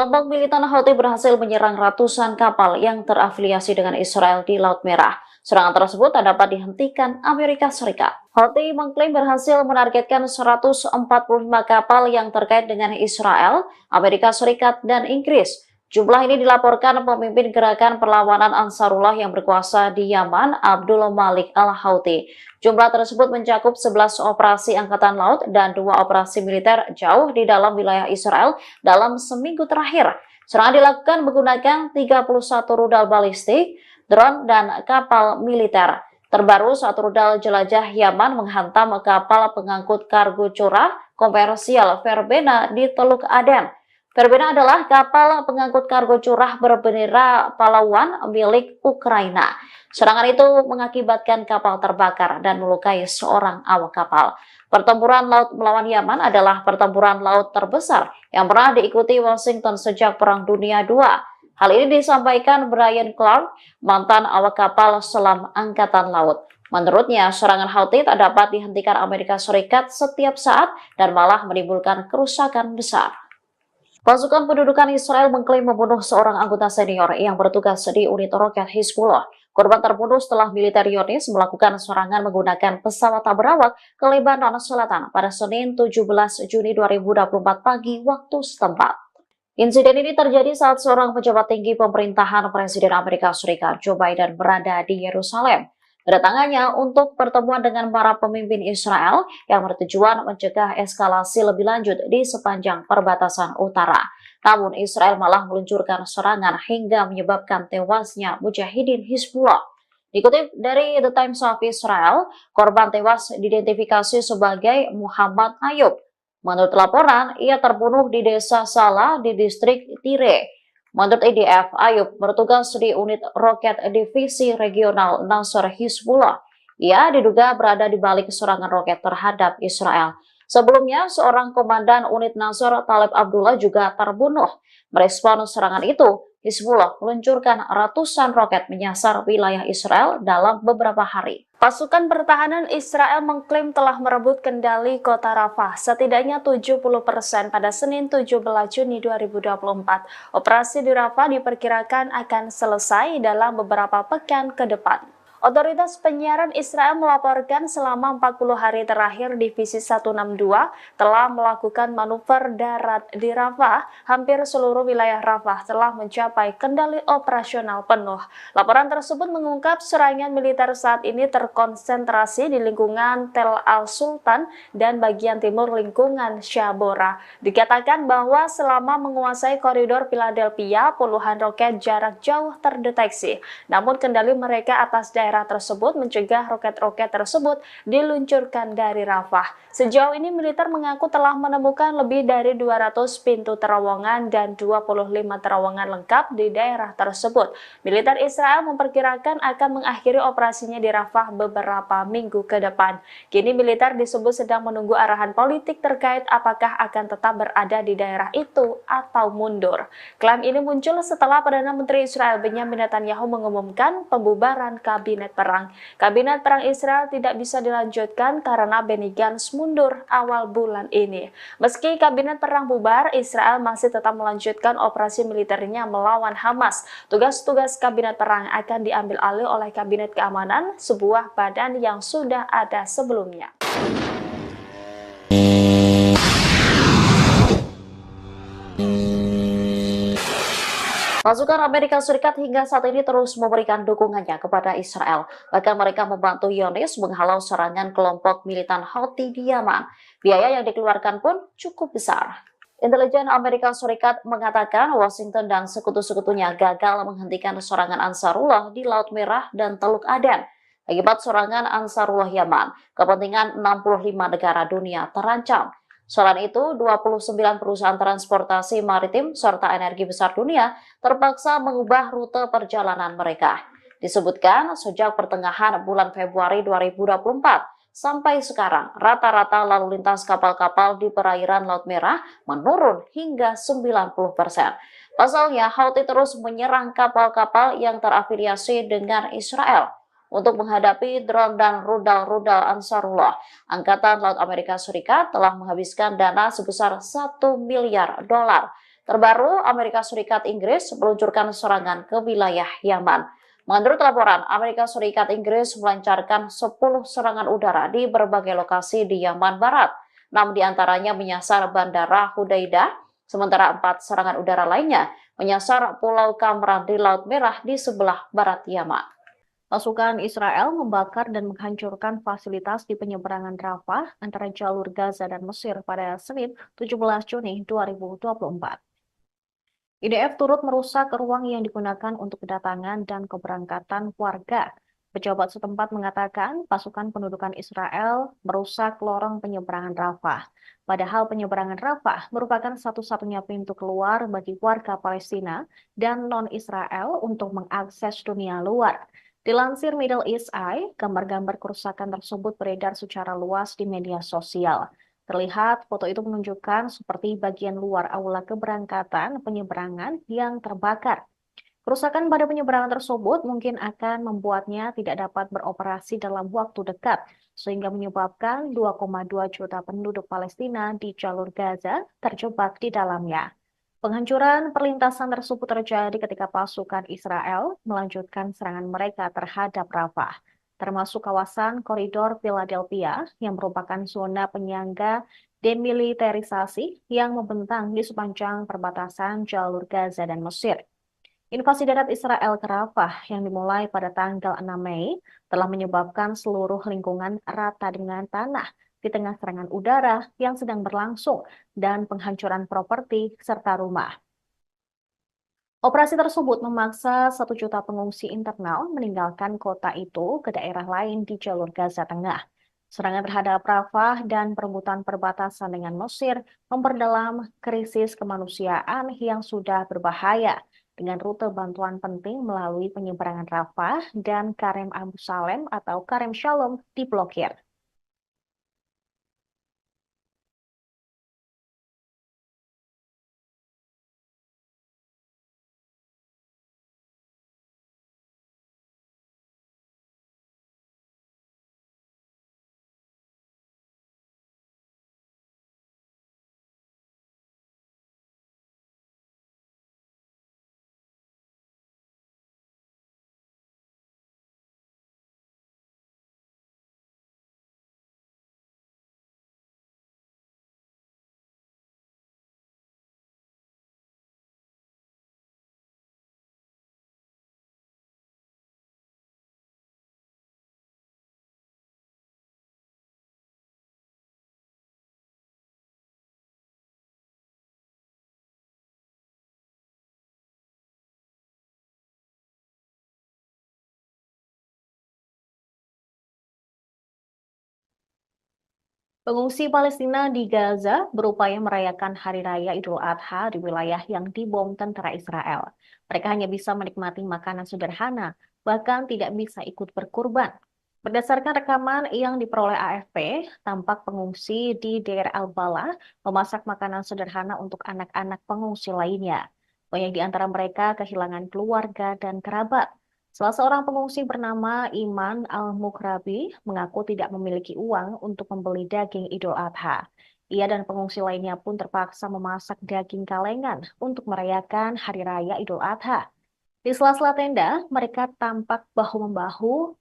Kelompok militan Houthi berhasil menyerang ratusan kapal yang terafiliasi dengan Israel di Laut Merah. Serangan tersebut tak dapat dihentikan Amerika Serikat. Houthi mengklaim berhasil menargetkan 145 kapal yang terkait dengan Israel, Amerika Serikat, dan Inggris. Jumlah ini dilaporkan pemimpin gerakan perlawanan Ansarullah yang berkuasa di Yaman, Abdul Malik al-Houthi. Jumlah tersebut mencakup 11 operasi angkatan laut dan 2 operasi militer jauh di dalam wilayah Israel dalam seminggu terakhir. Serangan dilakukan menggunakan 31 rudal balistik, drone, dan kapal militer. Terbaru, satu rudal jelajah Yaman menghantam kapal pengangkut kargo curah komersial Verbena di Teluk Aden. Verbena adalah kapal pengangkut kargo curah berbendera pahlawan milik Ukraina. Serangan itu mengakibatkan kapal terbakar dan melukai seorang awak kapal. Pertempuran laut melawan Yaman adalah pertempuran laut terbesar yang pernah diikuti Washington sejak Perang Dunia II. Hal ini disampaikan Brian Clark, mantan awak kapal selam Angkatan Laut. Menurutnya, serangan Houthi tak dapat dihentikan Amerika Serikat setiap saat dan malah menimbulkan kerusakan besar. Pasukan pendudukan Israel mengklaim membunuh seorang anggota senior yang bertugas di unit roket Hizbullah. Korban terbunuh setelah militer Zionis melakukan serangan menggunakan pesawat tak berawak ke Lebanon Selatan pada Senin 17 Juni 2024 pagi waktu setempat. Insiden ini terjadi saat seorang pejabat tinggi pemerintahan Presiden Amerika Serikat Joe Biden berada di Yerusalem. Kedatangannya untuk pertemuan dengan para pemimpin Israel yang bertujuan mencegah eskalasi lebih lanjut di sepanjang perbatasan utara. Namun Israel malah meluncurkan serangan hingga menyebabkan tewasnya mujahidin Hizbullah. Dikutip dari The Times of Israel, korban tewas diidentifikasi sebagai Muhammad Ayub. Menurut laporan, ia terbunuh di desa Salah di distrik Tire. Menurut IDF, Ayub bertugas di unit roket divisi regional Nasr Hizbullah. Ia diduga berada di balik serangan roket terhadap Israel. Sebelumnya, seorang komandan unit Nasr, Talib Abdullah, juga terbunuh. Merespon serangan itu, Hizbullah meluncurkan ratusan roket menyasar wilayah Israel dalam beberapa hari. Pasukan pertahanan Israel mengklaim telah merebut kendali kota Rafah setidaknya 70% pada Senin 17 Juni 2024. Operasi di Rafah diperkirakan akan selesai dalam beberapa pekan ke depan. Otoritas penyiaran Israel melaporkan selama 40 hari terakhir Divisi 162 telah melakukan manuver darat di Rafah. Hampir seluruh wilayah Rafah telah mencapai kendali operasional penuh. Laporan tersebut mengungkap serangan militer saat ini terkonsentrasi di lingkungan Tel Al-Sultan dan bagian timur lingkungan Shabora. Dikatakan bahwa selama menguasai koridor Philadelphia, puluhan roket jarak jauh terdeteksi. Namun kendali mereka atas daerah daerah tersebut mencegah roket-roket tersebut diluncurkan dari Rafah. Sejauh ini militer mengaku telah menemukan lebih dari 200 pintu terowongan dan 25 terowongan lengkap di daerah tersebut. Militer Israel memperkirakan akan mengakhiri operasinya di Rafah beberapa minggu ke depan. Kini militer disebut sedang menunggu arahan politik terkait apakah akan tetap berada di daerah itu atau mundur. Klaim ini muncul setelah Perdana Menteri Israel Benyamin Netanyahu mengumumkan pembubaran kabinet perang. Kabinet perang Israel tidak bisa dilanjutkan karena Benny Gantz mundur awal bulan ini. Meski kabinet perang bubar, Israel masih tetap melanjutkan operasi militernya melawan Hamas. Tugas-tugas kabinet perang akan diambil alih oleh kabinet keamanan, sebuah badan yang sudah ada sebelumnya. Pasukan Amerika Serikat hingga saat ini terus memberikan dukungannya kepada Israel. Bahkan mereka membantu Zionis menghalau serangan kelompok militan Houthi di Yaman. Biaya yang dikeluarkan pun cukup besar. Intelijen Amerika Serikat mengatakan Washington dan sekutu-sekutunya gagal menghentikan serangan Ansarullah di Laut Merah dan Teluk Aden. Akibat serangan Ansarullah Yaman, kepentingan 65 negara dunia terancam. Selain itu, 29 perusahaan transportasi maritim serta energi besar dunia terpaksa mengubah rute perjalanan mereka. Disebutkan sejak pertengahan bulan Februari 2024 sampai sekarang, rata-rata lalu lintas kapal-kapal di perairan Laut Merah menurun hingga 90%. Pasalnya, Houthi terus menyerang kapal-kapal yang terafiliasi dengan Israel. Untuk menghadapi drone dan rudal-rudal Ansarullah, Angkatan Laut Amerika Serikat telah menghabiskan dana sebesar 1 miliar dolar. Terbaru, Amerika Serikat Inggris meluncurkan serangan ke wilayah Yaman. Menurut laporan, Amerika Serikat Inggris melancarkan 10 serangan udara di berbagai lokasi di Yaman Barat. 6 diantaranya menyasar Bandara Hudaidah, sementara 4 serangan udara lainnya menyasar Pulau Kamran di Laut Merah di sebelah barat Yaman. Pasukan Israel membakar dan menghancurkan fasilitas di penyeberangan Rafah antara jalur Gaza dan Mesir pada Senin 17 Juni 2024. IDF turut merusak ruang yang digunakan untuk kedatangan dan keberangkatan warga. Pejabat setempat mengatakan pasukan pendudukan Israel merusak lorong penyeberangan Rafah. Padahal penyeberangan Rafah merupakan satu-satunya pintu keluar bagi warga Palestina dan non-Israel untuk mengakses dunia luar. Dilansir Middle East Eye, gambar-gambar kerusakan tersebut beredar secara luas di media sosial. Terlihat foto itu menunjukkan seperti bagian luar aula keberangkatan penyeberangan yang terbakar. Kerusakan pada penyeberangan tersebut mungkin akan membuatnya tidak dapat beroperasi dalam waktu dekat, sehingga menyebabkan 2,2 juta penduduk Palestina di jalur Gaza terjebak di dalamnya. Penghancuran perlintasan tersebut terjadi ketika pasukan Israel melanjutkan serangan mereka terhadap Rafah, termasuk kawasan koridor Philadelphia yang merupakan zona penyangga demilitarisasi yang membentang di sepanjang perbatasan jalur Gaza dan Mesir. Invasi darat Israel ke Rafah yang dimulai pada tanggal 6 Mei telah menyebabkan seluruh lingkungan rata dengan tanah di tengah serangan udara yang sedang berlangsung dan penghancuran properti serta rumah. Operasi tersebut memaksa 1 juta pengungsi internal meninggalkan kota itu ke daerah lain di jalur Gaza Tengah. Serangan terhadap Rafah dan perebutan perbatasan dengan Mesir memperdalam krisis kemanusiaan yang sudah berbahaya dengan rute bantuan penting melalui penyeberangan Rafah dan Karem Abu Salem atau Karem Shalom diblokir. Pengungsi Palestina di Gaza berupaya merayakan Hari Raya Idul Adha di wilayah yang dibom tentara Israel. Mereka hanya bisa menikmati makanan sederhana, bahkan tidak bisa ikut berkurban. Berdasarkan rekaman yang diperoleh AFP, tampak pengungsi di Deir al-Balah memasak makanan sederhana untuk anak-anak pengungsi lainnya. Banyak di antara mereka kehilangan keluarga dan kerabat. Salah seorang pengungsi bernama Iman Al-Mukrabi mengaku tidak memiliki uang untuk membeli daging Idul Adha. Ia dan pengungsi lainnya pun terpaksa memasak daging kalengan untuk merayakan Hari Raya Idul Adha. Di sela-sela tenda, mereka tampak bahu-membahu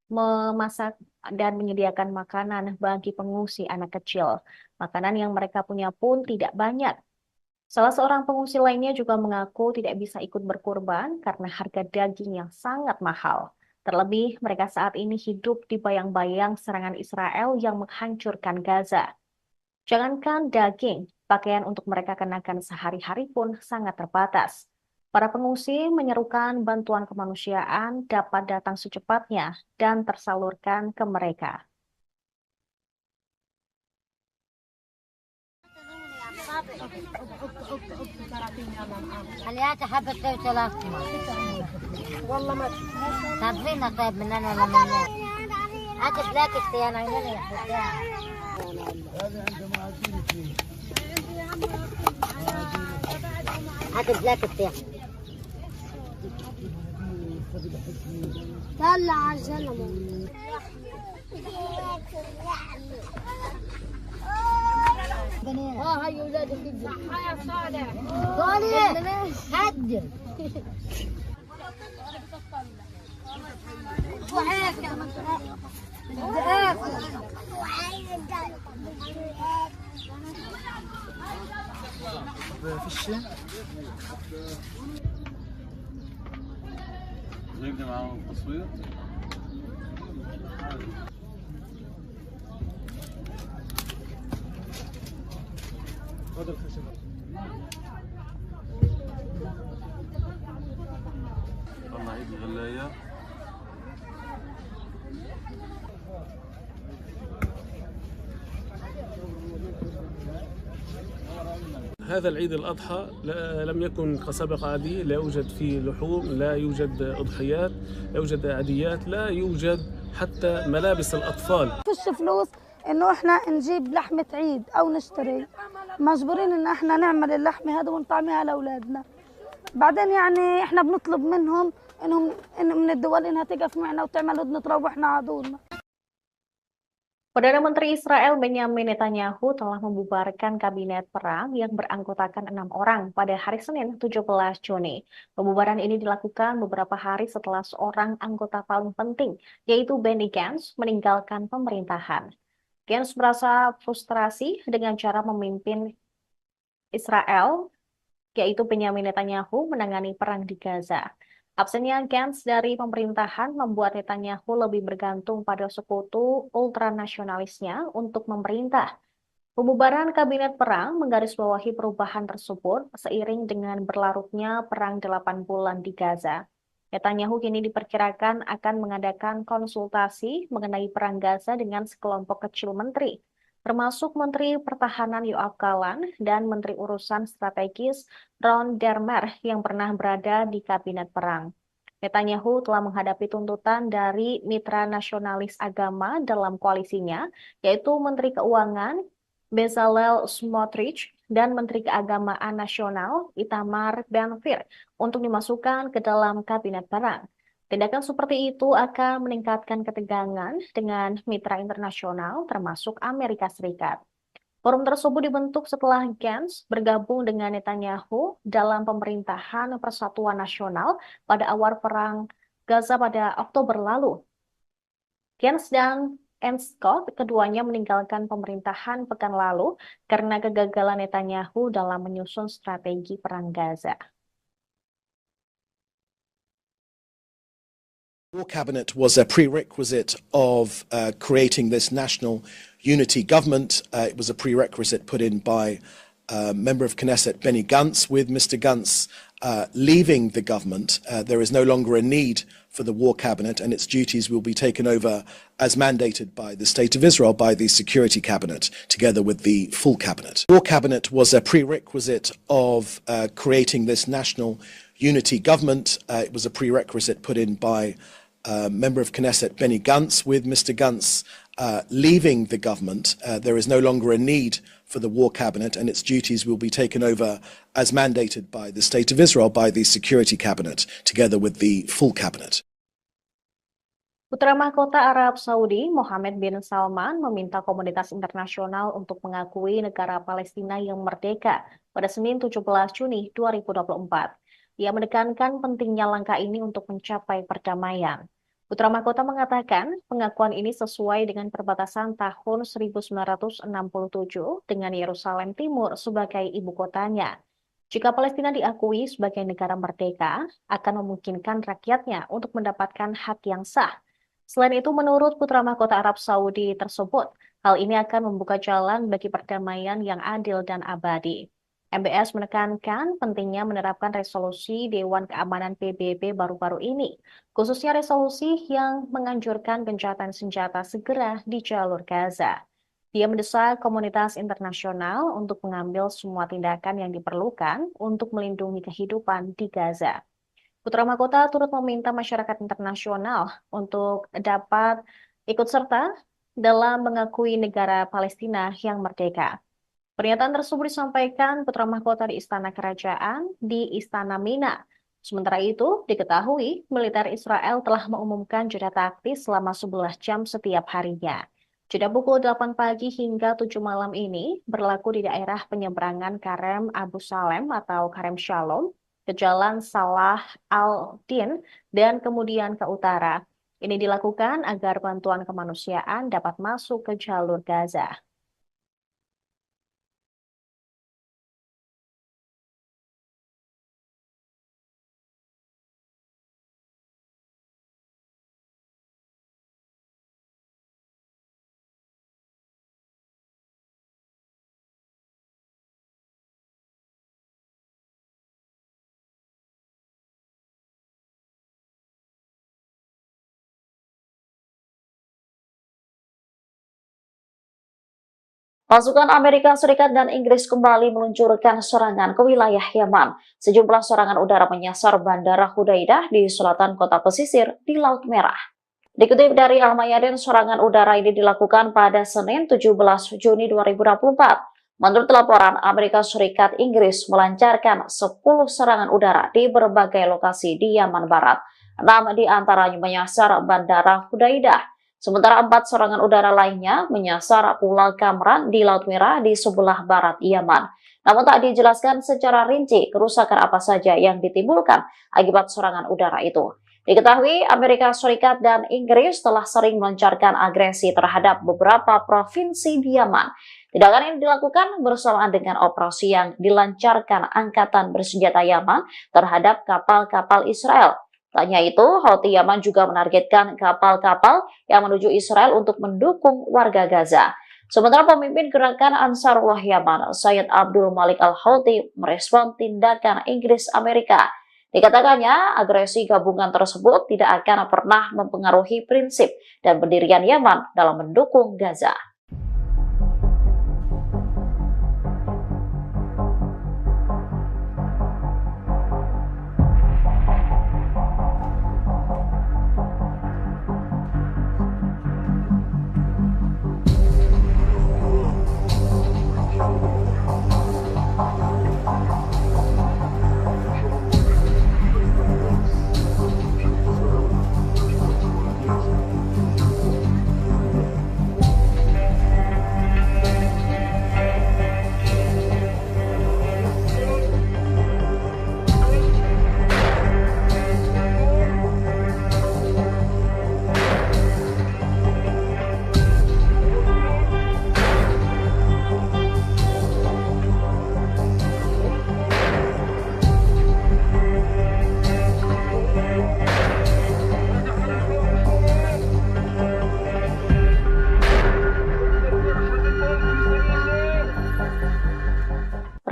memasak dan menyediakan makanan bagi pengungsi anak kecil. Makanan yang mereka punya pun tidak banyak. Salah seorang pengungsi lainnya juga mengaku tidak bisa ikut berkurban karena harga daging yang sangat mahal. Terlebih, mereka saat ini hidup di bayang-bayang serangan Israel yang menghancurkan Gaza. Jangankan daging, pakaian untuk mereka kenakan sehari-hari pun sangat terbatas. Para pengungsi menyerukan bantuan kemanusiaan dapat datang secepatnya dan tersalurkan ke mereka. خليها حبة توت ولا والله ما تعرفين طيب مننا ولا مننا عاد بلاك انا عيني يا عاد بلاك طلع على الزلمه هاي ولادك يا صالح صالح حد وهيك جايبني معاهم التصوير. طلع عيد الغلاية. هذا العيد الأضحى لم يكن كسابق عادي، لا يوجد فيه لحوم، لا يوجد أضحيات، لا يوجد عاديات، لا يوجد حتى ملابس الأطفال. فيش فلوس انه احنا نجيب لحمة عيد او نشتري، مجبورين ان احنا نعمل اللحمة هذا ونطعميها لاولادنا. بعدين يعني احنا بنطلب منهم انهم من الدول انها تقف معنا وتعمل هدنة روحنا عدولنا. Perdana Menteri Israel Benyamin Netanyahu telah membubarkan kabinet perang yang beranggotakan 6 orang pada hari Senin 17 Juni. Pembubaran ini dilakukan beberapa hari setelah seorang anggota paling penting, yaitu Benny Gantz, meninggalkan pemerintahan. Gantz merasa frustrasi dengan cara memimpin Israel, yaitu Benyamin Netanyahu, menangani perang di Gaza. Absennya Gantz dari pemerintahan membuat Netanyahu lebih bergantung pada sekutu ultranasionalisnya untuk memerintah. Pembubaran kabinet perang menggarisbawahi perubahan tersebut seiring dengan berlarutnya perang 8 bulan di Gaza. Netanyahu kini diperkirakan akan mengadakan konsultasi mengenai perang Gaza dengan sekelompok kecil menteri, termasuk Menteri Pertahanan Yoav Gallant dan Menteri Urusan Strategis Ron Dermer yang pernah berada di kabinet perang. Netanyahu telah menghadapi tuntutan dari mitra nasionalis agama dalam koalisinya, yaitu Menteri Keuangan Bezalel Smotrich dan Menteri Keagamaan Nasional Itamar Ben-Gvir untuk dimasukkan ke dalam kabinet perang. Tindakan seperti itu akan meningkatkan ketegangan dengan mitra internasional termasuk Amerika Serikat. Forum tersebut dibentuk setelah Gantz bergabung dengan Netanyahu dalam pemerintahan Persatuan Nasional pada awal perang Gaza pada Oktober lalu. Gantz dan Scott keduanya meninggalkan pemerintahan pekan lalu karena kegagalan Netanyahu dalam menyusun strategi perang Gaza. War cabinet was a prerequisite of creating this national unity government. It was a prerequisite put in by member of Knesset Benny Gantz, with Mr. Gantz leaving the government, there is no longer a need for the War Cabinet, and its duties will be taken over as mandated by the State of Israel, by the Security Cabinet, together with the full Cabinet. The War Cabinet was a prerequisite of creating this national unity government. It was a prerequisite put in by member of Knesset Benny Gantz. With Mr. Gantz leaving the government, there is no longer a need for the War Cabinet, and its duties will be taken over as mandated by the State of Israel, by the Security Cabinet, together with the full Cabinet. Putra Mahkota Arab Saudi, Mohammed bin Salman, meminta komunitas internasional untuk mengakui negara Palestina yang merdeka pada Senin 17 Juni 2024. Ia menekankan pentingnya langkah ini untuk mencapai perdamaian. Putra Mahkota mengatakan pengakuan ini sesuai dengan perbatasan tahun 1967 dengan Yerusalem Timur sebagai ibu kotanya. Jika Palestina diakui sebagai negara merdeka, akan memungkinkan rakyatnya untuk mendapatkan hak yang sah. Selain itu, menurut Putra Mahkota Arab Saudi tersebut, hal ini akan membuka jalan bagi perdamaian yang adil dan abadi. MBS menekankan pentingnya menerapkan resolusi Dewan Keamanan PBB baru-baru ini, khususnya resolusi yang menganjurkan gencatan senjata segera di jalur Gaza. Dia mendesak komunitas internasional untuk mengambil semua tindakan yang diperlukan untuk melindungi kehidupan di Gaza. Putra Mahkota turut meminta masyarakat internasional untuk dapat ikut serta dalam mengakui negara Palestina yang merdeka. Pernyataan tersebut disampaikan Putra Mahkota di Istana Kerajaan di Istana Mina. Sementara itu, diketahui militer Israel telah mengumumkan jeda taktis selama 11 jam setiap harinya. Jeda pukul 8 pagi hingga 7 malam ini berlaku di daerah penyeberangan Karem Abu Salem atau Karem Shalom, ke Jalan Salah al-Din, dan kemudian ke utara. Ini dilakukan agar bantuan kemanusiaan dapat masuk ke jalur Gaza. Pasukan Amerika Serikat dan Inggris kembali meluncurkan serangan ke wilayah Yaman. Sejumlah serangan udara menyasar Bandara Hudaidah di selatan kota pesisir di Laut Merah. Dikutip dari Al-Mayadin, serangan udara ini dilakukan pada Senin 17 Juni 2024. Menurut laporan, Amerika Serikat Inggris melancarkan 10 serangan udara di berbagai lokasi di Yaman Barat. 6 di antaranya menyasar Bandara Hudaidah. Sementara 4 serangan udara lainnya menyasar Pulau Kamran di Laut Merah di sebelah barat Yaman. Namun tak dijelaskan secara rinci kerusakan apa saja yang ditimbulkan akibat serangan udara itu. Diketahui Amerika Serikat dan Inggris telah sering melancarkan agresi terhadap beberapa provinsi di Yaman. Tindakan ini dilakukan bersamaan dengan operasi yang dilancarkan Angkatan Bersenjata Yaman terhadap kapal-kapal Israel. Tak hanya itu, Houthi Yaman juga menargetkan kapal-kapal yang menuju Israel untuk mendukung warga Gaza. Sementara pemimpin gerakan Ansarullah Yaman, Sayyid Abdul Malik Al-Houthi, merespon tindakan Inggris Amerika. Dikatakannya, agresi gabungan tersebut tidak akan pernah mempengaruhi prinsip dan pendirian Yaman dalam mendukung Gaza.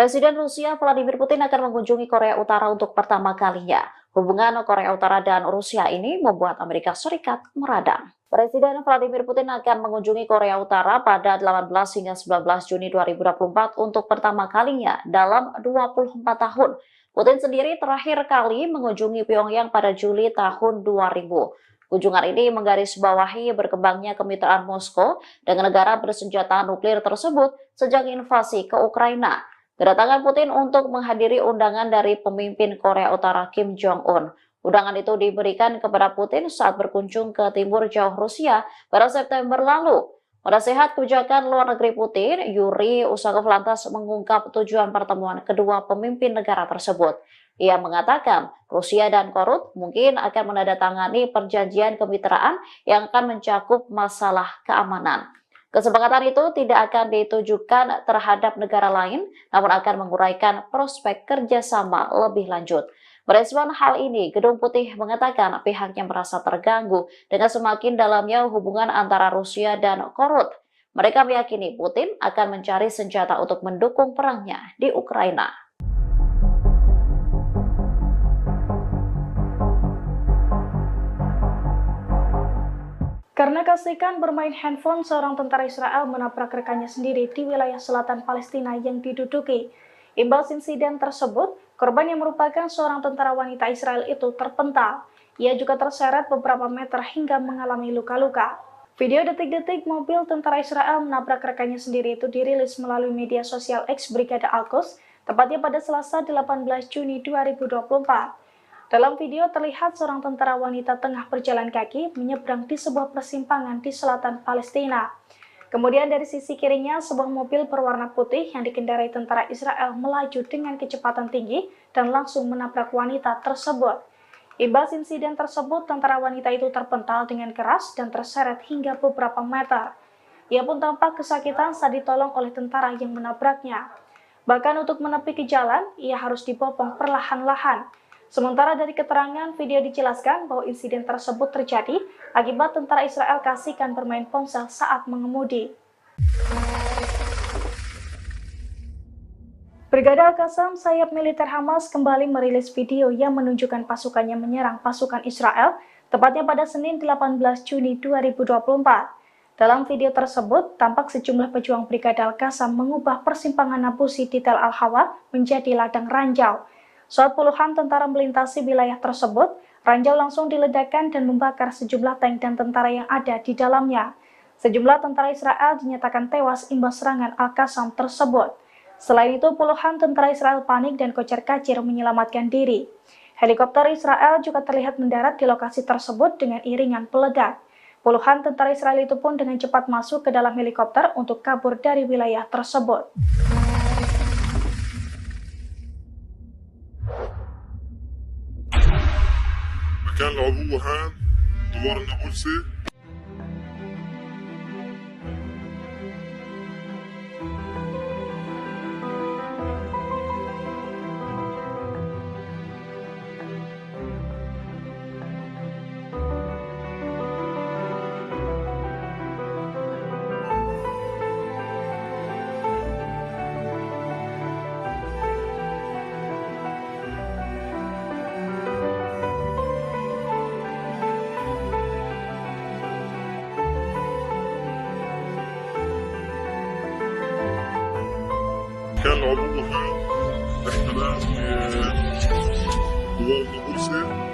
Presiden Rusia Vladimir Putin akan mengunjungi Korea Utara untuk pertama kalinya. Hubungan Korea Utara dan Rusia ini membuat Amerika Serikat meradang. Presiden Vladimir Putin akan mengunjungi Korea Utara pada 18 hingga 19 Juni 2024 untuk pertama kalinya dalam 24 tahun. Putin sendiri terakhir kali mengunjungi Pyongyang pada Juli tahun 2000. Kunjungan ini menggarisbawahi berkembangnya kemitraan Moskow dengan negara bersenjata nuklir tersebut sejak invasi ke Ukraina. Kedatangan Putin untuk menghadiri undangan dari pemimpin Korea Utara Kim Jong-un. Undangan itu diberikan kepada Putin saat berkunjung ke timur jauh Rusia pada September lalu. Penasehat kebijakan luar negeri Putin, Yuri Usakov lantas mengungkap tujuan pertemuan kedua pemimpin negara tersebut. Ia mengatakan Rusia dan Korut mungkin akan menandatangani perjanjian kemitraan yang akan mencakup masalah keamanan. Kesepakatan itu tidak akan ditujukan terhadap negara lain, namun akan menguraikan prospek kerjasama lebih lanjut. Merespon hal ini, Gedung Putih mengatakan pihaknya merasa terganggu dengan semakin dalamnya hubungan antara Rusia dan Korut. Mereka meyakini Putin akan mencari senjata untuk mendukung perangnya di Ukraina. Karena keasikan bermain handphone, seorang tentara Israel menabrak rekannya sendiri di wilayah selatan Palestina yang diduduki. Imbas insiden tersebut, korban yang merupakan seorang tentara wanita Israel itu terpental. Ia juga terseret beberapa meter hingga mengalami luka-luka. Video detik-detik mobil tentara Israel menabrak rekannya sendiri itu dirilis melalui media sosial X Brigade Al-Quds, tepatnya pada Selasa 18 Juni 2024. Dalam video terlihat seorang tentara wanita tengah berjalan kaki menyeberang di sebuah persimpangan di selatan Palestina. Kemudian dari sisi kirinya sebuah mobil berwarna putih yang dikendarai tentara Israel melaju dengan kecepatan tinggi dan langsung menabrak wanita tersebut. Imbas insiden tersebut, tentara wanita itu terpental dengan keras dan terseret hingga beberapa meter. Ia pun tampak kesakitan saat ditolong oleh tentara yang menabraknya. Bahkan untuk menepi ke jalan, ia harus dibopong perlahan-lahan. Sementara dari keterangan video dijelaskan bahwa insiden tersebut terjadi akibat tentara Israel keasikan bermain ponsel saat mengemudi. Brigade Al-Qassam, sayap militer Hamas, kembali merilis video yang menunjukkan pasukannya menyerang pasukan Israel, tepatnya pada Senin 18 Juni 2024. Dalam video tersebut, tampak sejumlah pejuang Brigade Al-Qassam mengubah persimpangan Nabusi di Tel Al-Hawa menjadi ladang ranjau. Saat puluhan tentara melintasi wilayah tersebut, ranjau langsung diledakkan dan membakar sejumlah tank dan tentara yang ada di dalamnya. Sejumlah tentara Israel dinyatakan tewas imbas serangan Al-Qassam tersebut. Selain itu, puluhan tentara Israel panik dan kocar-kacir menyelamatkan diri. Helikopter Israel juga terlihat mendarat di lokasi tersebut dengan iringan peledak. Puluhan tentara Israel itu pun dengan cepat masuk ke dalam helikopter untuk kabur dari wilayah tersebut. مكان العبوة هان دوار النابلسي. كان العبوة هان احتلال دوار النابلسي.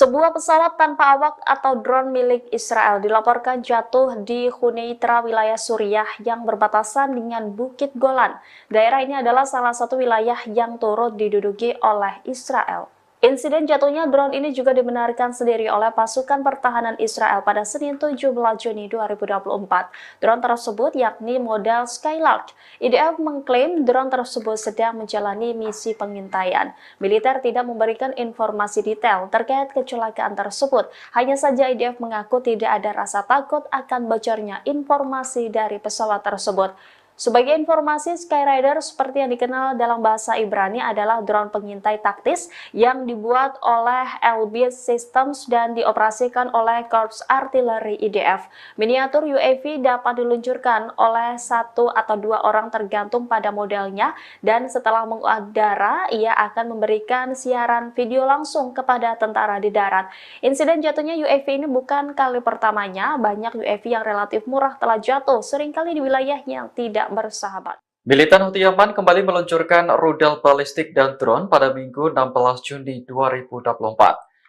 Sebuah pesawat tanpa awak atau drone milik Israel dilaporkan jatuh di Huneitra, wilayah Suriah yang berbatasan dengan Bukit Golan. Daerah ini adalah salah satu wilayah yang turut diduduki oleh Israel. Insiden jatuhnya drone ini juga dibenarkan sendiri oleh pasukan pertahanan Israel pada Senin 17 Juni 2024. Drone tersebut yakni model Skylark. IDF mengklaim drone tersebut sedang menjalani misi pengintaian. Militer tidak memberikan informasi detail terkait kecelakaan tersebut. Hanya saja IDF mengaku tidak ada rasa takut akan bocornya informasi dari pesawat tersebut. Sebagai informasi, Skyrider seperti yang dikenal dalam bahasa Ibrani adalah drone pengintai taktis yang dibuat oleh Elbit Systems dan dioperasikan oleh Korps Artileri IDF. Miniatur UAV dapat diluncurkan oleh 1 atau 2 orang tergantung pada modelnya, dan setelah mengudara, ia akan memberikan siaran video langsung kepada tentara di darat. Insiden jatuhnya UAV ini bukan kali pertamanya. Banyak UAV yang relatif murah telah jatuh, seringkali di wilayah yang tidak bersahabat. Militan Houthi Yaman kembali meluncurkan rudal balistik dan drone pada Minggu 16 Juni 2024.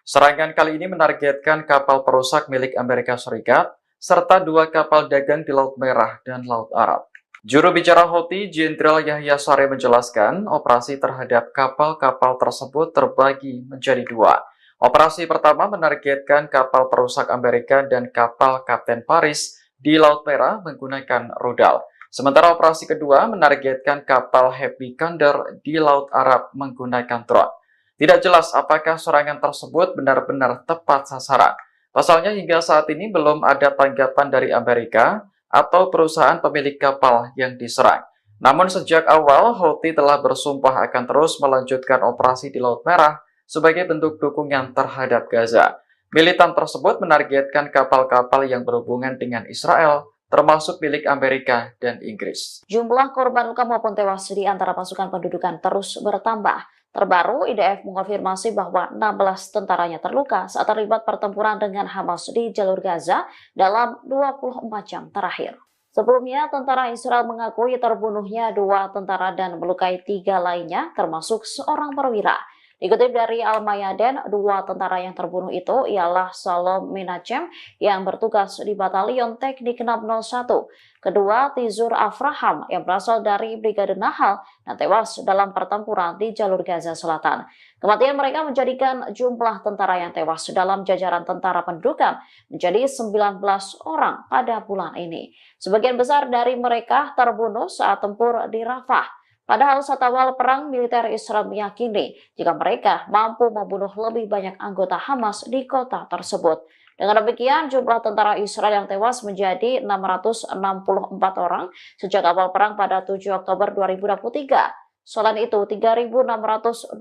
Serangan kali ini menargetkan kapal perusak milik Amerika Serikat serta 2 kapal dagang di Laut Merah dan Laut Arab. Juru bicara Houthi, Jenderal Yahya Saree menjelaskan, operasi terhadap kapal-kapal tersebut terbagi menjadi 2. Operasi pertama menargetkan kapal perusak Amerika dan kapal Kapten Paris di Laut Merah menggunakan rudal. Sementara operasi kedua menargetkan kapal Happy Condor di Laut Arab menggunakan drone. Tidak jelas apakah serangan tersebut benar-benar tepat sasaran. Pasalnya hingga saat ini belum ada tanggapan dari Amerika atau perusahaan pemilik kapal yang diserang. Namun sejak awal Houthi telah bersumpah akan terus melanjutkan operasi di Laut Merah sebagai bentuk dukungan terhadap Gaza. Militan tersebut menargetkan kapal-kapal yang berhubungan dengan Israel, termasuk milik Amerika dan Inggris. Jumlah korban luka maupun tewas di antara pasukan pendudukan terus bertambah. Terbaru, IDF mengonfirmasi bahwa 16 tentaranya terluka saat terlibat pertempuran dengan Hamas di jalur Gaza dalam 24 jam terakhir. Sebelumnya, tentara Israel mengakui terbunuhnya 2 tentara dan melukai 3 lainnya, termasuk seorang perwira. Dikutip dari Al-Mayadin, 2 tentara yang terbunuh itu ialah Salom Menachem yang bertugas di Batalion Teknik 601. Kedua, Tizur Afraham yang berasal dari Brigade Nahal dan tewas dalam pertempuran di jalur Gaza Selatan. Kematian mereka menjadikan jumlah tentara yang tewas dalam jajaran tentara pendudukan menjadi 19 orang pada bulan ini. Sebagian besar dari mereka terbunuh saat tempur di Rafah. Padahal saat awal perang, militer Israel meyakini jika mereka mampu membunuh lebih banyak anggota Hamas di kota tersebut. Dengan demikian, jumlah tentara Israel yang tewas menjadi 664 orang sejak awal perang pada 7 Oktober 2023. Selain itu, 3.620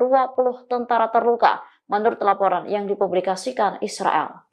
tentara terluka menurut laporan yang dipublikasikan Israel.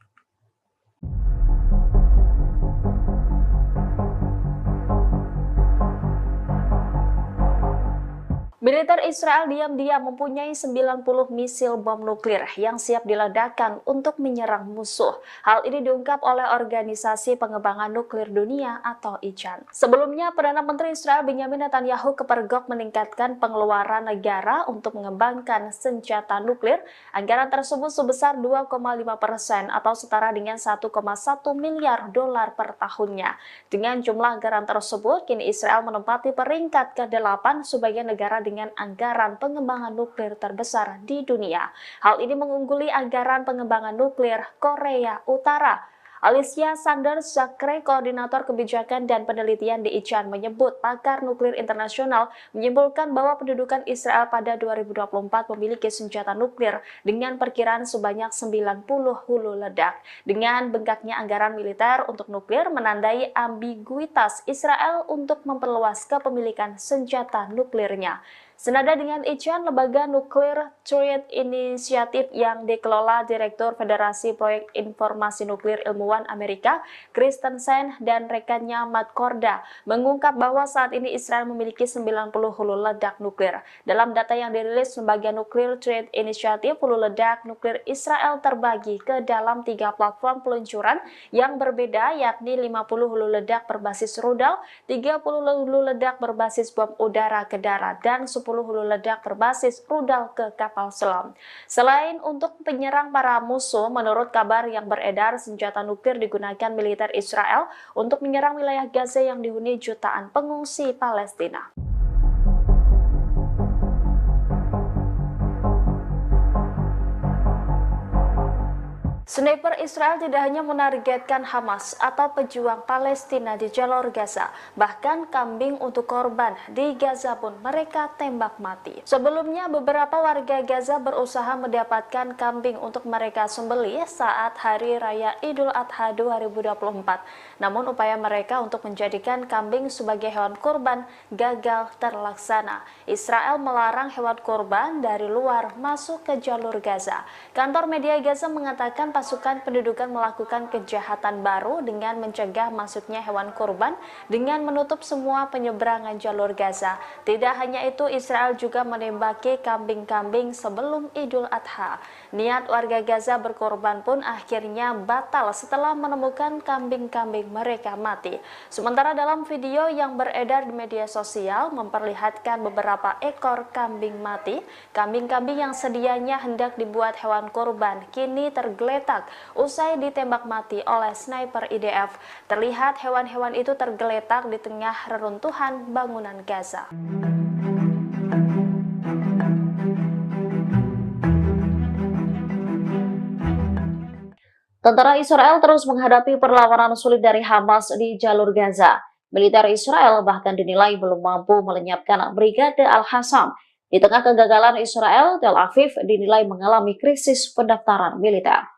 Militer Israel diam-diam mempunyai 90 misil bom nuklir yang siap diledakkan untuk menyerang musuh. Hal ini diungkap oleh Organisasi Pengembangan Nuklir Dunia atau ICAN. Sebelumnya, Perdana Menteri Israel Benjamin Netanyahu kepergok meningkatkan pengeluaran negara untuk mengembangkan senjata nuklir. Anggaran tersebut sebesar 2,5% atau setara dengan 1,1 miliar dolar per tahunnya. Dengan jumlah anggaran tersebut, kini Israel menempati peringkat ke-8 sebagai negara dengan anggaran pengembangan nuklir terbesar di dunia. Hal ini mengungguli anggaran pengembangan nuklir Korea Utara. Alicia Sanders Zakre, Koordinator Kebijakan dan Penelitian di ICAN, menyebut pakar nuklir internasional menyimpulkan bahwa pendudukan Israel pada 2024 memiliki senjata nuklir dengan perkiraan sebanyak 90 hulu ledak. Dengan bengkaknya anggaran militer untuk nuklir menandai ambiguitas Israel untuk memperluas kepemilikan senjata nuklirnya. Senada dengan ICAN, lembaga nuklir Trade Initiative yang dikelola Direktur Federasi Proyek Informasi Nuklir Ilmuwan Amerika, Christensen dan rekannya Matt Korda, mengungkap bahwa saat ini Israel memiliki 90 hulu ledak nuklir. Dalam data yang dirilis lembaga nuklir Trade Initiative, hulu ledak nuklir Israel terbagi ke dalam 3 platform peluncuran yang berbeda, yakni 50 hulu ledak berbasis rudal, 30 hulu ledak berbasis bom udara ke darat, dan 10 hulu ledak berbasis rudal ke kapal selam. Selain untuk penyerang para musuh, menurut kabar yang beredar, senjata nuklir digunakan militer Israel untuk menyerang wilayah Gaza yang dihuni jutaan pengungsi Palestina. Sniper Israel tidak hanya menargetkan Hamas atau pejuang Palestina di jalur Gaza, bahkan kambing untuk korban di Gaza pun mereka tembak mati. Sebelumnya, beberapa warga Gaza berusaha mendapatkan kambing untuk mereka sembelih saat Hari Raya Idul Adha 2024. Namun upaya mereka untuk menjadikan kambing sebagai hewan kurban gagal terlaksana. Israel melarang hewan kurban dari luar masuk ke jalur Gaza. Kantor media Gaza mengatakan pasukan pendudukan melakukan kejahatan baru dengan mencegah masuknya hewan kurban dengan menutup semua penyeberangan jalur Gaza. Tidak hanya itu, Israel juga menembaki kambing-kambing sebelum Idul Adha. Niat warga Gaza berkorban pun akhirnya batal setelah menemukan kambing-kambing mereka mati. Sementara dalam video yang beredar di media sosial memperlihatkan beberapa ekor kambing mati. Kambing-kambing yang sedianya hendak dibuat hewan kurban kini tergeletak usai ditembak mati oleh sniper IDF. Terlihat hewan-hewan itu tergeletak di tengah reruntuhan bangunan Gaza. Tentara Israel terus menghadapi perlawanan sulit dari Hamas di jalur Gaza. Militer Israel bahkan dinilai belum mampu melenyapkan Brigade Al-Qassam. Di tengah kegagalan Israel, Tel Aviv dinilai mengalami krisis pendaftaran militer.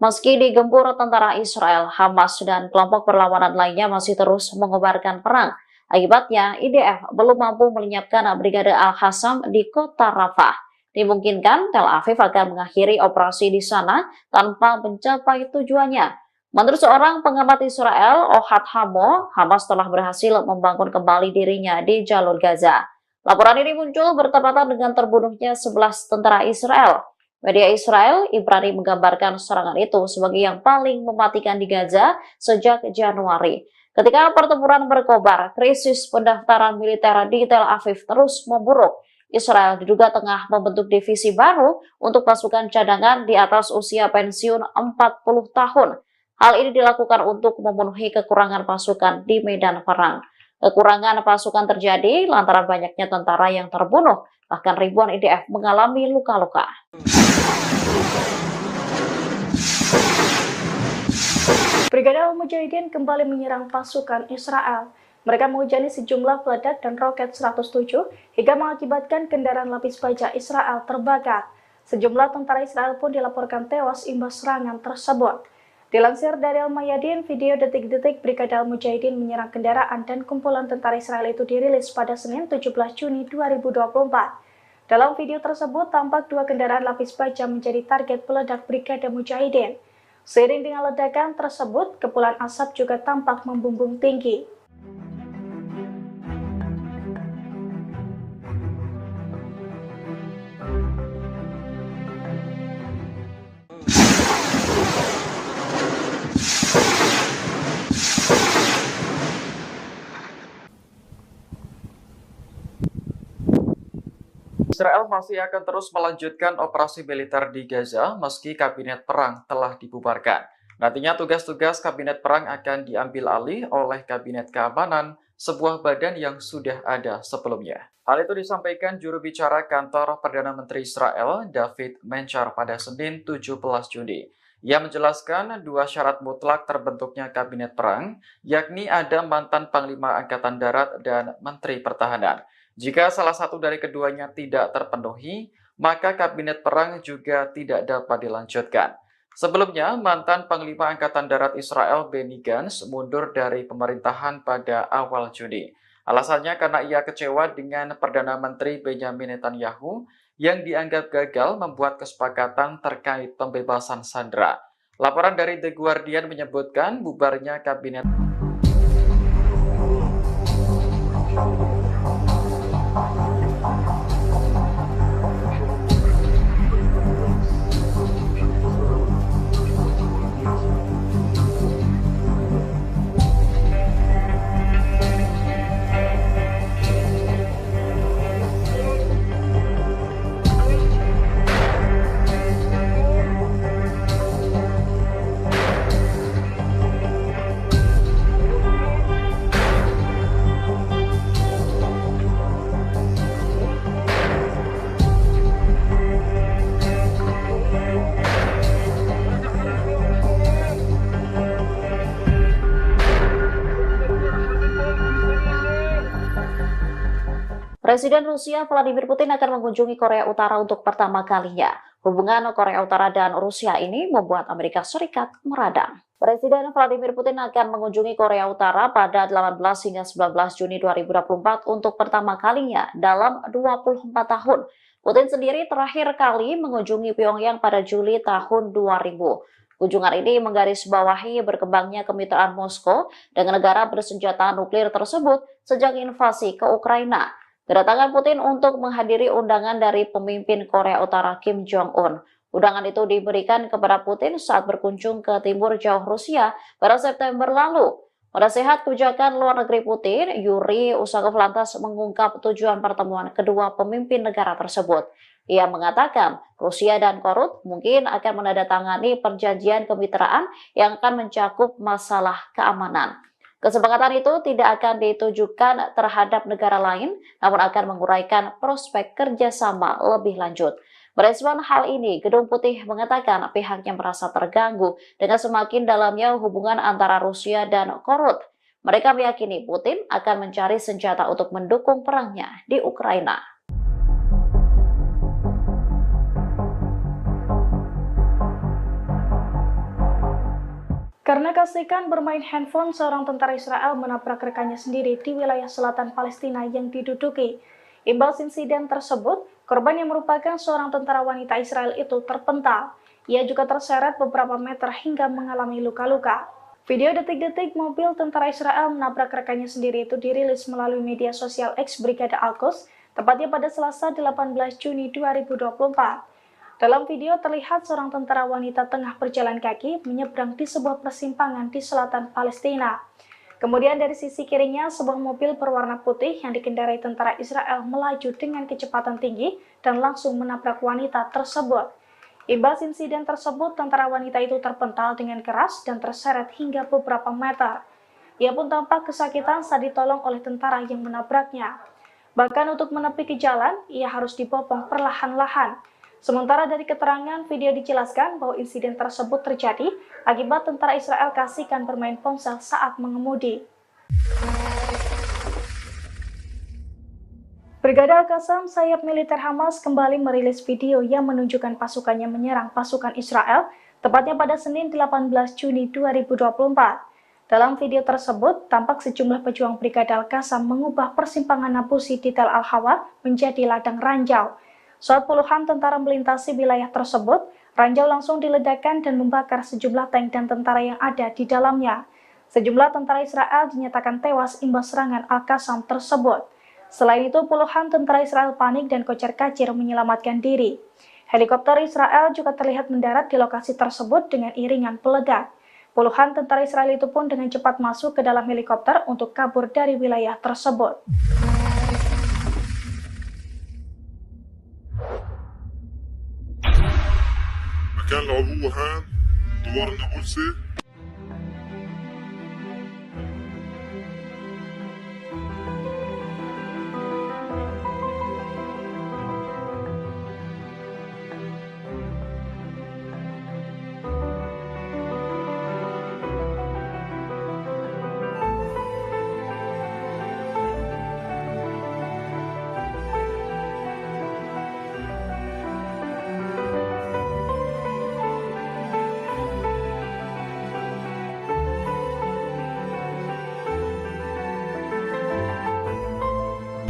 Meski digempur tentara Israel, Hamas dan kelompok perlawanan lainnya masih terus mengobarkan perang. Akibatnya, IDF belum mampu melenyapkan Brigade Al-Qassam di kota Rafah. Dimungkinkan Tel Aviv akan mengakhiri operasi di sana tanpa mencapai tujuannya. Menurut seorang pengamat Israel, Ohad Hamo, Hamas telah berhasil membangun kembali dirinya di jalur Gaza. Laporan ini muncul bertepatan dengan terbunuhnya 11 tentara Israel. Media Israel, Ibrani menggambarkan serangan itu sebagai yang paling mematikan di Gaza sejak Januari. Ketika pertempuran berkobar, krisis pendaftaran militer di Tel Aviv terus memburuk. Israel diduga tengah membentuk divisi baru untuk pasukan cadangan di atas usia pensiun 40 tahun. Hal ini dilakukan untuk memenuhi kekurangan pasukan di medan perang. Kekurangan pasukan terjadi lantaran banyaknya tentara yang terbunuh, bahkan ribuan IDF mengalami luka-luka. Brigade Al-Mujahidin kembali menyerang pasukan Israel. Mereka menghujani sejumlah peledak dan roket 107 hingga mengakibatkan kendaraan lapis baja Israel terbakar. Sejumlah tentara Israel pun dilaporkan tewas imbas serangan tersebut. Dilansir dari Al-Mayadin, video detik-detik Brigade Al-Mujahidin menyerang kendaraan dan kumpulan tentara Israel itu dirilis pada Senin 17 Juni 2024. Dalam video tersebut, tampak dua kendaraan lapis baja menjadi target peledak Brigade Mujahidin. Seiring dengan ledakan tersebut, kepulan asap juga tampak membumbung tinggi. Israel masih akan terus melanjutkan operasi militer di Gaza meski kabinet perang telah dibubarkan. Nantinya tugas-tugas kabinet perang akan diambil alih oleh kabinet keamanan, sebuah badan yang sudah ada sebelumnya. Hal itu disampaikan juru bicara kantor Perdana Menteri Israel, David Menchar, pada Senin 17 Juni. Ia menjelaskan dua syarat mutlak terbentuknya kabinet perang, yakni ada mantan Panglima Angkatan Darat dan Menteri Pertahanan. Jika salah satu dari keduanya tidak terpenuhi, maka kabinet perang juga tidak dapat dilanjutkan. Sebelumnya, mantan Panglima Angkatan Darat Israel Benny Gantz mundur dari pemerintahan pada awal Juni. Alasannya karena ia kecewa dengan Perdana Menteri Benjamin Netanyahu yang dianggap gagal membuat kesepakatan terkait pembebasan sandera. Laporan dari The Guardian menyebutkan bubarnya kabinet Presiden Rusia Vladimir Putin akan mengunjungi Korea Utara untuk pertama kalinya. Hubungan Korea Utara dan Rusia ini membuat Amerika Serikat meradang. Presiden Vladimir Putin akan mengunjungi Korea Utara pada 18 hingga 19 Juni 2024 untuk pertama kalinya dalam 24 tahun. Putin sendiri terakhir kali mengunjungi Pyongyang pada Juli tahun 2000. Kunjungan ini menggarisbawahi berkembangnya kemitraan Moskow dengan negara bersenjata nuklir tersebut sejak invasi ke Ukraina. Kedatangan Putin untuk menghadiri undangan dari pemimpin Korea Utara Kim Jong-un. Undangan itu diberikan kepada Putin saat berkunjung ke timur jauh Rusia pada September lalu. Pada sehat kebijakan luar negeri Putin, Yuri Usakov lantas mengungkap tujuan pertemuan kedua pemimpin negara tersebut. Ia mengatakan Rusia dan Korut mungkin akan menandatangani perjanjian kemitraan yang akan mencakup masalah keamanan. Kesepakatan itu tidak akan ditujukan terhadap negara lain, namun akan menguraikan prospek kerjasama lebih lanjut. Merespon hal ini, Gedung Putih mengatakan pihaknya merasa terganggu dengan semakin dalamnya hubungan antara Rusia dan Korut. Mereka meyakini Putin akan mencari senjata untuk mendukung perangnya di Ukraina. Karena kasihkan bermain handphone, seorang tentara Israel menabrak rekannya sendiri di wilayah selatan Palestina yang diduduki. Imbas insiden tersebut, korban yang merupakan seorang tentara wanita Israel itu terpental. Ia juga terseret beberapa meter hingga mengalami luka-luka. Video detik-detik mobil tentara Israel menabrak rekannya sendiri itu dirilis melalui media sosial X Brigada Al-Quds, tepatnya pada Selasa 18 Juni 2024. Dalam video terlihat seorang tentara wanita tengah berjalan kaki menyeberang di sebuah persimpangan di selatan Palestina. Kemudian dari sisi kirinya sebuah mobil berwarna putih yang dikendarai tentara Israel melaju dengan kecepatan tinggi dan langsung menabrak wanita tersebut. Imbas insiden tersebut, tentara wanita itu terpental dengan keras dan terseret hingga beberapa meter. Ia pun tampak kesakitan saat ditolong oleh tentara yang menabraknya. Bahkan untuk menepi ke jalan, ia harus dibopong perlahan-lahan. Sementara dari keterangan video dijelaskan bahwa insiden tersebut terjadi akibat tentara Israel kasihkan bermain ponsel saat mengemudi. Brigada Al-Qassam, sayap militer Hamas, kembali merilis video yang menunjukkan pasukannya menyerang pasukan Israel, tepatnya pada Senin 18 Juni 2024. Dalam video tersebut, tampak sejumlah pejuang Brigada Al-Qassam mengubah persimpangan Nabusi di Tel Al-Hawa menjadi ladang ranjau. Saat puluhan tentara melintasi wilayah tersebut, ranjau langsung diledakkan dan membakar sejumlah tank dan tentara yang ada di dalamnya. Sejumlah tentara Israel dinyatakan tewas imbas serangan Al-Qassam tersebut. Selain itu, puluhan tentara Israel panik dan kocar-kacir menyelamatkan diri. Helikopter Israel juga terlihat mendarat di lokasi tersebut dengan iringan peledak. Puluhan tentara Israel itu pun dengan cepat masuk ke dalam helikopter untuk kabur dari wilayah tersebut. مكان العبوة هان دوار النابلسي.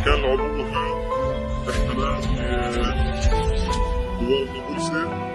كان العبوة هان احتلال دوار النابلسي.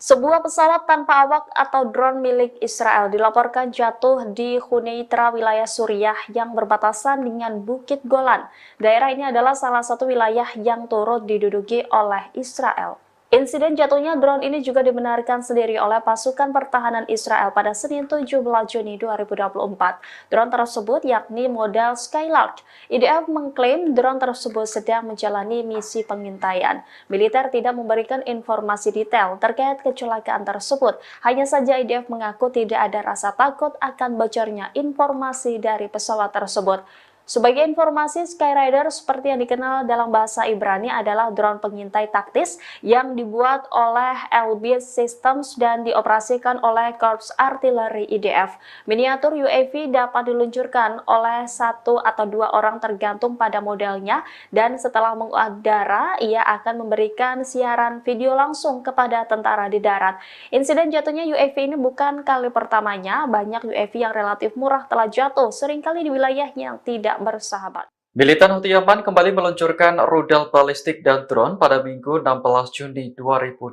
Sebuah pesawat tanpa awak atau drone milik Israel dilaporkan jatuh di Huneitra, wilayah Suriah yang berbatasan dengan Bukit Golan. Daerah ini adalah salah satu wilayah yang turut diduduki oleh Israel. Insiden jatuhnya drone ini juga dibenarkan sendiri oleh pasukan pertahanan Israel pada Senin 17 Juni 2024. Drone tersebut yakni model Skylark. IDF mengklaim drone tersebut sedang menjalani misi pengintaian. Militer tidak memberikan informasi detail terkait kecelakaan tersebut. Hanya saja IDF mengaku tidak ada rasa takut akan bocornya informasi dari pesawat tersebut. Sebagai informasi, Skyrider seperti yang dikenal dalam bahasa Ibrani adalah drone pengintai taktis yang dibuat oleh Elbit Systems dan dioperasikan oleh Korps Artileri IDF. Miniatur UAV dapat diluncurkan oleh 1 atau 2 orang tergantung pada modelnya, dan setelah mengudara, ia akan memberikan siaran video langsung kepada tentara di darat. Insiden jatuhnya UAV ini bukan kali pertamanya. Banyak UAV yang relatif murah telah jatuh, seringkali di wilayah yang tidak bersahabat. Militan Houthi Yaman kembali meluncurkan rudal balistik dan drone pada Minggu 16 Juni 2024.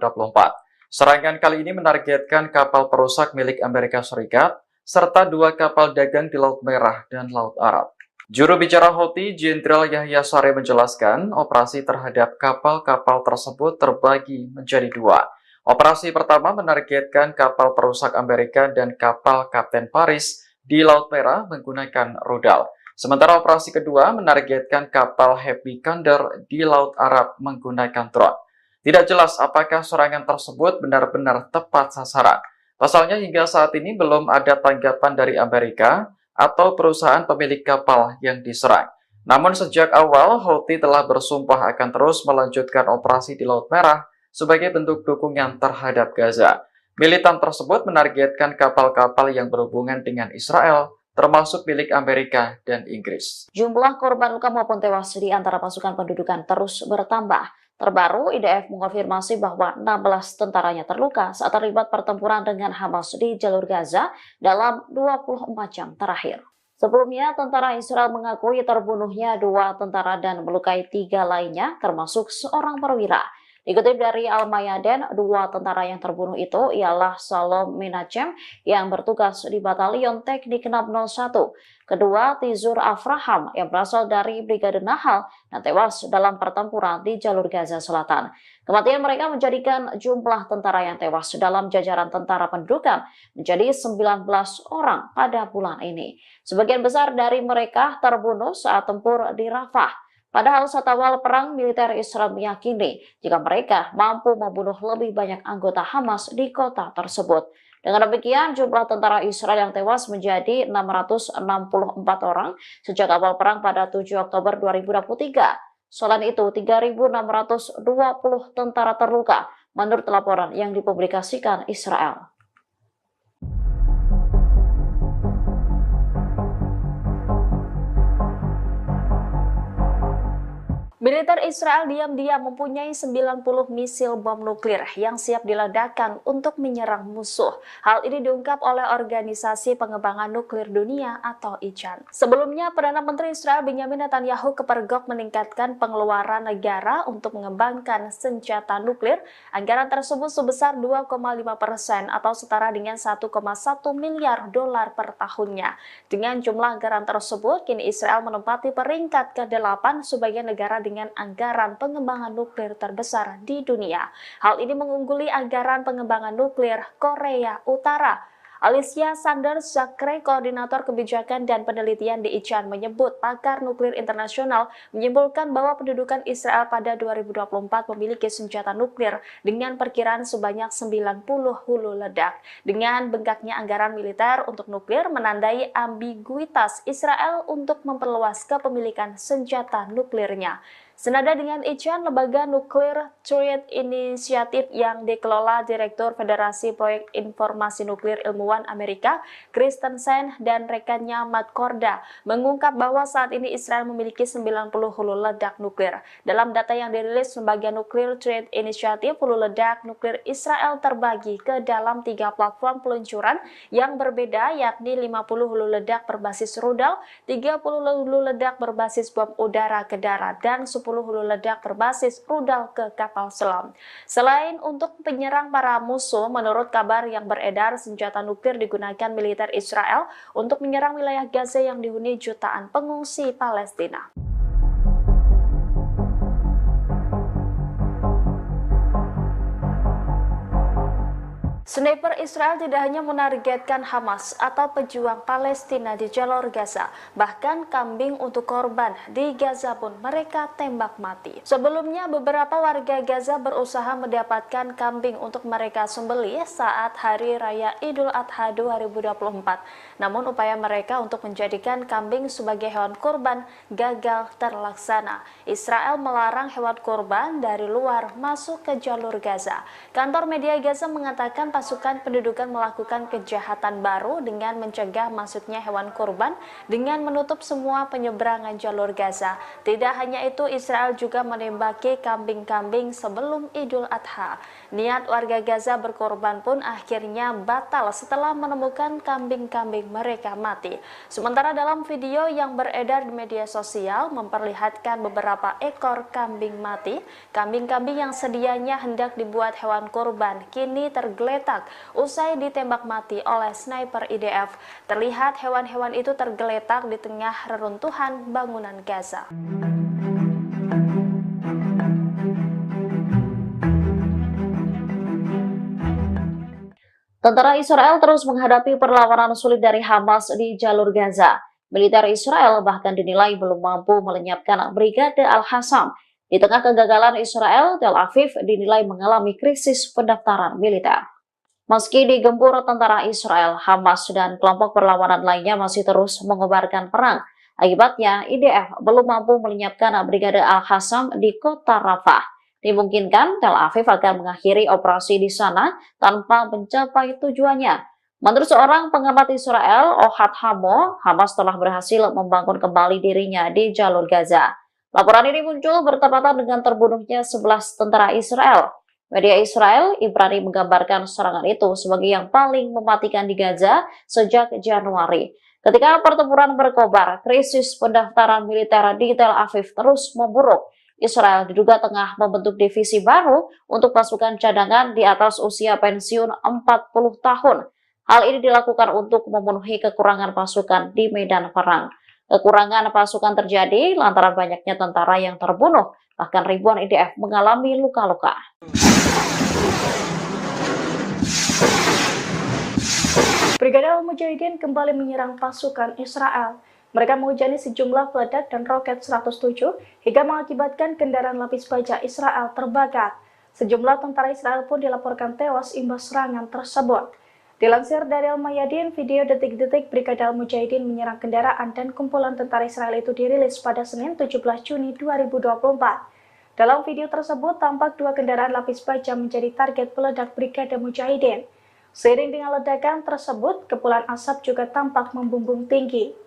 Serangan kali ini menargetkan kapal perusak milik Amerika Serikat serta 2 kapal dagang di Laut Merah dan Laut Arab. Juru bicara Houthi, Jenderal Yahya Saree menjelaskan operasi terhadap kapal-kapal tersebut terbagi menjadi 2. Operasi pertama menargetkan kapal perusak Amerika dan kapal Kapten Paris di Laut Merah menggunakan rudal. Sementara operasi kedua menargetkan kapal Happy Condor di Laut Arab menggunakan drone. Tidak jelas apakah serangan tersebut benar-benar tepat sasaran. Pasalnya hingga saat ini belum ada tanggapan dari Amerika atau perusahaan pemilik kapal yang diserang. Namun sejak awal Houthi telah bersumpah akan terus melanjutkan operasi di Laut Merah sebagai bentuk dukungan terhadap Gaza. Militan tersebut menargetkan kapal-kapal yang berhubungan dengan Israel, termasuk milik Amerika dan Inggris. Jumlah korban luka maupun tewas di antara pasukan pendudukan terus bertambah. Terbaru, IDF mengonfirmasi bahwa 16 tentaranya terluka saat terlibat pertempuran dengan Hamas di jalur Gaza dalam 24 jam terakhir. Sebelumnya, tentara Israel mengakui terbunuhnya 2 tentara dan melukai 3 lainnya, termasuk seorang perwira. Dikutip dari Al-Mayadin, 2 tentara yang terbunuh itu ialah Salom Menachem yang bertugas di Batalion Teknik 601. Kedua, Tizur Afraham yang berasal dari Brigade Nahal dan tewas dalam pertempuran di jalur Gaza Selatan. Kematian mereka menjadikan jumlah tentara yang tewas dalam jajaran tentara pendudukan menjadi 19 orang pada bulan ini. Sebagian besar dari mereka terbunuh saat tempur di Rafah. Padahal saat awal perang, militer Israel meyakini jika mereka mampu membunuh lebih banyak anggota Hamas di kota tersebut. Dengan demikian, jumlah tentara Israel yang tewas menjadi 664 orang sejak awal perang pada 7 Oktober 2023. Selain itu, 3.620 tentara terluka menurut laporan yang dipublikasikan Israel. Militer Israel diam-diam mempunyai 90 misil bom nuklir yang siap diledakkan untuk menyerang musuh. Hal ini diungkap oleh Organisasi Pengembangan Nuklir Dunia atau ICAN. Sebelumnya, Perdana Menteri Israel Benjamin Netanyahu kepergok meningkatkan pengeluaran negara untuk mengembangkan senjata nuklir. Anggaran tersebut sebesar 2,5% atau setara dengan 1,1 miliar dolar per tahunnya. Dengan jumlah anggaran tersebut, kini Israel menempati peringkat ke-8 sebagai negara dengan anggaran pengembangan nuklir terbesar di dunia. Hal ini mengungguli anggaran pengembangan nuklir Korea Utara. Alicia Sanders Zakre, Koordinator Kebijakan dan Penelitian di ICAN, menyebut pakar nuklir internasional menyimpulkan bahwa pendudukan Israel pada 2024 memiliki senjata nuklir dengan perkiraan sebanyak 90 hulu ledak. Dengan bengkaknya anggaran militer untuk nuklir menandai ambiguitas Israel untuk memperluas kepemilikan senjata nuklirnya. Senada dengan ICAN, lembaga Nuclear Threat Initiative yang dikelola Direktur Federasi Proyek Informasi Nuklir Ilmuwan Amerika, Christensen dan rekannya Matt Korda, mengungkap bahwa saat ini Israel memiliki 90 hulu ledak nuklir. Dalam data yang dirilis lembaga Nuclear Threat Initiative, hulu ledak nuklir Israel terbagi ke dalam 3 platform peluncuran yang berbeda, yakni 50 hulu ledak berbasis rudal, 30 hulu ledak berbasis bom udara ke darat, dan 10 hulu ledak berbasis rudal ke kapal selam. Selain untuk penyerang para musuh, menurut kabar yang beredar, senjata nuklir digunakan militer Israel untuk menyerang wilayah Gaza yang dihuni jutaan pengungsi Palestina. Sniper Israel tidak hanya menargetkan Hamas atau pejuang Palestina di jalur Gaza, bahkan kambing untuk korban di Gaza pun mereka tembak mati. Sebelumnya, beberapa warga Gaza berusaha mendapatkan kambing untuk mereka sembelih saat Hari Raya Idul Adha 2024. Namun upaya mereka untuk menjadikan kambing sebagai hewan kurban gagal terlaksana. Israel melarang hewan kurban dari luar masuk ke jalur Gaza. Kantor media Gaza mengatakan pasukan pendudukan melakukan kejahatan baru dengan mencegah masuknya hewan kurban dengan menutup semua penyeberangan jalur Gaza. Tidak hanya itu, Israel juga menembaki kambing-kambing sebelum Idul Adha. Niat warga Gaza berkorban pun akhirnya batal setelah menemukan kambing-kambing mereka mati. Sementara dalam video yang beredar di media sosial memperlihatkan beberapa ekor kambing mati. Kambing-kambing yang sedianya hendak dibuat hewan kurban kini tergeletak usai ditembak mati oleh sniper IDF. Terlihat hewan-hewan itu tergeletak di tengah reruntuhan bangunan Gaza. Tentara Israel terus menghadapi perlawanan sulit dari Hamas di jalur Gaza. Militer Israel bahkan dinilai belum mampu melenyapkan Brigade Al-Qassam. Di tengah kegagalan Israel, Tel Aviv dinilai mengalami krisis pendaftaran militer. Meski digempur tentara Israel, Hamas dan kelompok perlawanan lainnya masih terus mengobarkan perang. Akibatnya, IDF belum mampu melenyapkan Brigade Al-Qassam di kota Rafah. Dimungkinkan Tel Aviv akan mengakhiri operasi di sana tanpa mencapai tujuannya. Menurut seorang pengamat Israel, Ohad Hamo, Hamas telah berhasil membangun kembali dirinya di jalur Gaza. Laporan ini muncul bertepatan dengan terbunuhnya 11 tentara Israel. Media Israel, Ibrani menggambarkan serangan itu sebagai yang paling mematikan di Gaza sejak Januari. Ketika pertempuran berkobar, krisis pendaftaran militer di Tel Aviv terus memburuk. Israel diduga tengah membentuk divisi baru untuk pasukan cadangan di atas usia pensiun 40 tahun. Hal ini dilakukan untuk memenuhi kekurangan pasukan di medan perang. Kekurangan pasukan terjadi lantaran banyaknya tentara yang terbunuh, bahkan ribuan IDF mengalami luka-luka. Brigade Al-Mujahidin kembali menyerang pasukan Israel. Mereka menghujani sejumlah peledak dan roket 107 hingga mengakibatkan kendaraan lapis baja Israel terbakar. Sejumlah tentara Israel pun dilaporkan tewas imbas serangan tersebut. Dilansir dari Al-Mayadin, video detik-detik Brigade Al-Mujahidin menyerang kendaraan dan kumpulan tentara Israel itu dirilis pada Senin 17 Juni 2024. Dalam video tersebut, tampak dua kendaraan lapis baja menjadi target peledak Brigade Mujahidin. Seiring dengan ledakan tersebut, kepulan asap juga tampak membumbung tinggi.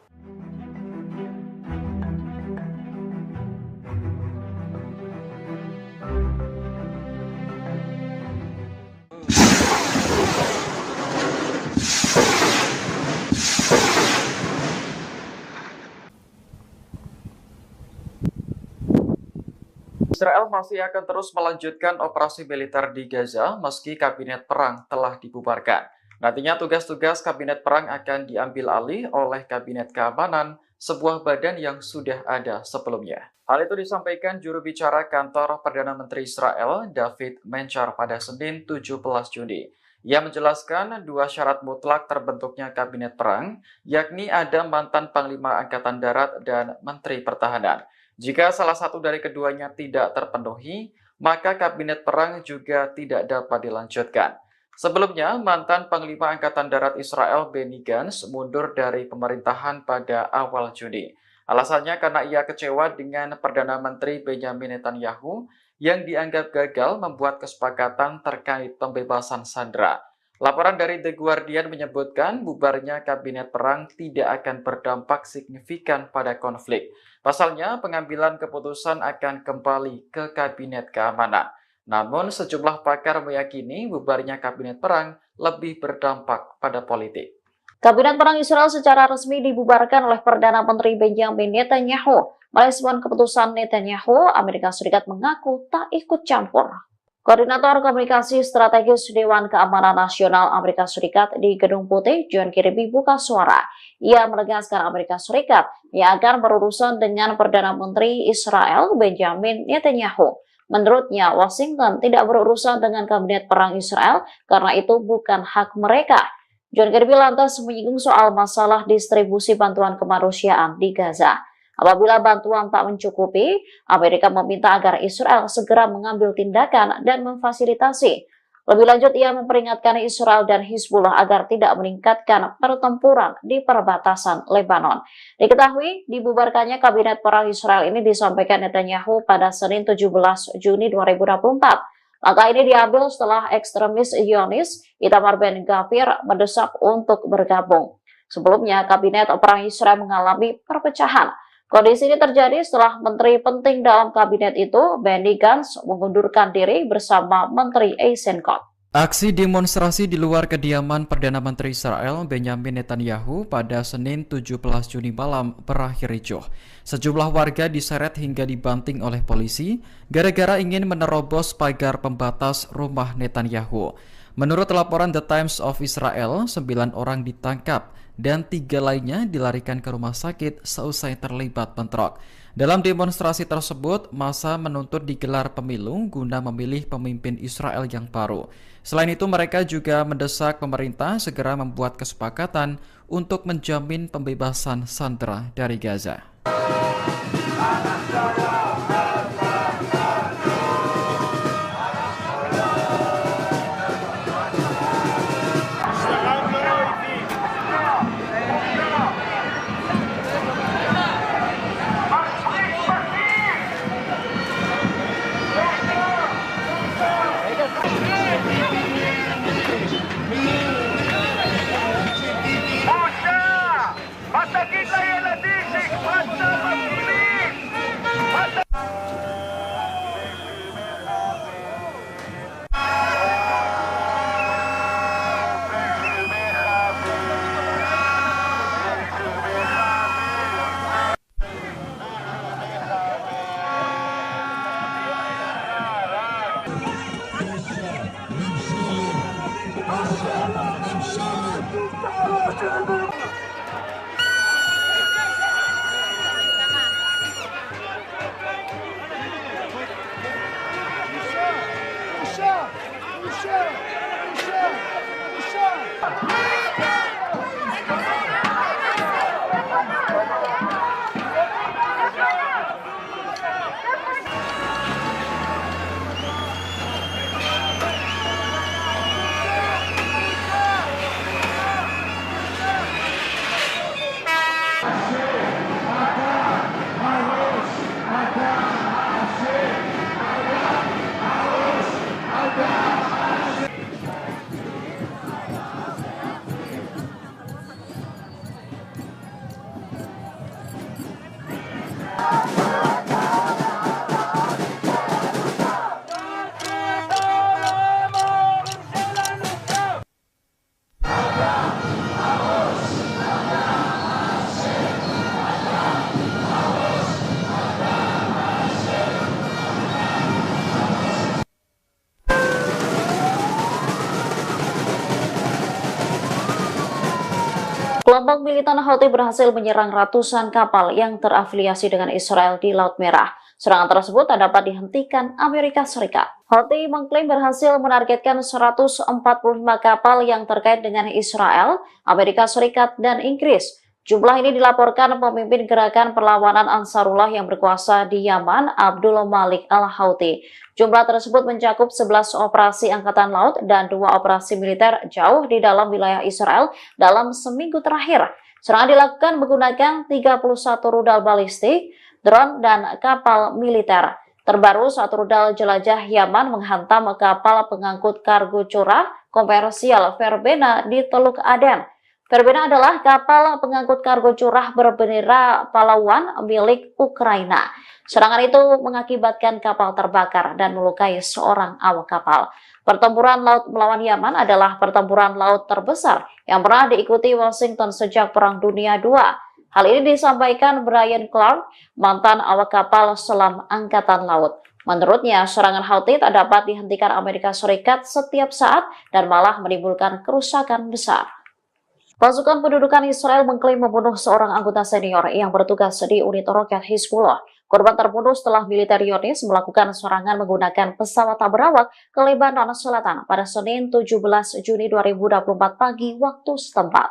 Israel masih akan terus melanjutkan operasi militer di Gaza meski kabinet perang telah dibubarkan. Nantinya tugas-tugas kabinet perang akan diambil alih oleh kabinet keamanan, sebuah badan yang sudah ada sebelumnya. Hal itu disampaikan juru bicara kantor Perdana Menteri Israel, David Menchar, pada Senin 17 Juni. Ia menjelaskan dua syarat mutlak terbentuknya kabinet perang, yakni ada mantan Panglima Angkatan Darat dan Menteri Pertahanan. Jika salah satu dari keduanya tidak terpenuhi, maka kabinet perang juga tidak dapat dilanjutkan. Sebelumnya, mantan Panglima Angkatan Darat Israel Benny Gantz mundur dari pemerintahan pada awal Juni. Alasannya karena ia kecewa dengan Perdana Menteri Benjamin Netanyahu yang dianggap gagal membuat kesepakatan terkait pembebasan sandera. Laporan dari The Guardian menyebutkan bubarnya kabinet perang tidak akan berdampak signifikan pada konflik. Pasalnya, pengambilan keputusan akan kembali ke kabinet keamanan. Namun, sejumlah pakar meyakini bubarnya kabinet perang lebih berdampak pada politik. Kabinet Perang Israel secara resmi dibubarkan oleh Perdana Menteri Benjamin Netanyahu. Merespon keputusan Netanyahu, Amerika Serikat mengaku tak ikut campur. Koordinator Komunikasi Strategis Dewan Keamanan Nasional Amerika Serikat di Gedung Putih, John Kirby, buka suara. Ia menegaskan Amerika Serikat yang akan berurusan dengan Perdana Menteri Israel Benjamin Netanyahu. Menurutnya, Washington tidak berurusan dengan Kabinet Perang Israel karena itu bukan hak mereka. John Kirby lantas menyinggung soal masalah distribusi bantuan kemanusiaan di Gaza. Apabila bantuan tak mencukupi, Amerika meminta agar Israel segera mengambil tindakan dan memfasilitasi. Lebih lanjut, ia memperingatkan Israel dan Hizbullah agar tidak meningkatkan pertempuran di perbatasan Lebanon. Diketahui, dibubarkannya Kabinet Perang Israel ini disampaikan Netanyahu pada Senin 17 Juni 2024. Langkah ini diambil setelah ekstremis Zionis Itamar Ben-Gvir mendesak untuk bergabung. Sebelumnya, Kabinet Perang Israel mengalami perpecahan. Kondisi ini terjadi setelah menteri penting dalam kabinet itu, Benny Gantz, mengundurkan diri bersama Menteri Eisenkot. Aksi demonstrasi di luar kediaman Perdana Menteri Israel Benjamin Netanyahu pada Senin 17 Juni malam berakhir ricuh. Sejumlah warga diseret hingga dibanting oleh polisi gara-gara ingin menerobos pagar pembatas rumah Netanyahu. Menurut laporan The Times of Israel, 9 orang ditangkap dan 3 lainnya dilarikan ke rumah sakit seusai terlibat bentrok. Dalam demonstrasi tersebut, massa menuntut digelar pemilu guna memilih pemimpin Israel yang baru. Selain itu, mereka juga mendesak pemerintah segera membuat kesepakatan untuk menjamin pembebasan sandera dari Gaza. Kelompok militan Houthi berhasil menyerang ratusan kapal yang terafiliasi dengan Israel di Laut Merah. Serangan tersebut tak dapat dihentikan Amerika Serikat. Houthi mengklaim berhasil menargetkan 145 kapal yang terkait dengan Israel, Amerika Serikat, dan Inggris. Jumlah ini dilaporkan pemimpin gerakan perlawanan Ansarullah yang berkuasa di Yaman, Abdul Malik al-Houthi. Jumlah tersebut mencakup 11 operasi angkatan laut dan 2 operasi militer jauh di dalam wilayah Israel dalam seminggu terakhir. Serangan dilakukan menggunakan 31 rudal balistik, drone, dan kapal militer. Terbaru, satu rudal jelajah Yaman menghantam kapal pengangkut kargo curah komersial Verbena di Teluk Aden. Verbena adalah kapal pengangkut kargo curah berbendera Palawan milik Ukraina. Serangan itu mengakibatkan kapal terbakar dan melukai seorang awak kapal. Pertempuran laut melawan Yaman adalah pertempuran laut terbesar yang pernah diikuti Washington sejak Perang Dunia II. Hal ini disampaikan Brian Clark, mantan awak kapal selam Angkatan Laut. Menurutnya, serangan Houthi tak dapat dihentikan Amerika Serikat setiap saat dan malah menimbulkan kerusakan besar. Pasukan pendudukan Israel mengklaim membunuh seorang anggota senior yang bertugas di unit roket Hizbullah. Korban terbunuh setelah militer Zionis melakukan serangan menggunakan pesawat tak berawak ke Lebanon Selatan pada Senin 17 Juni 2024 pagi waktu setempat.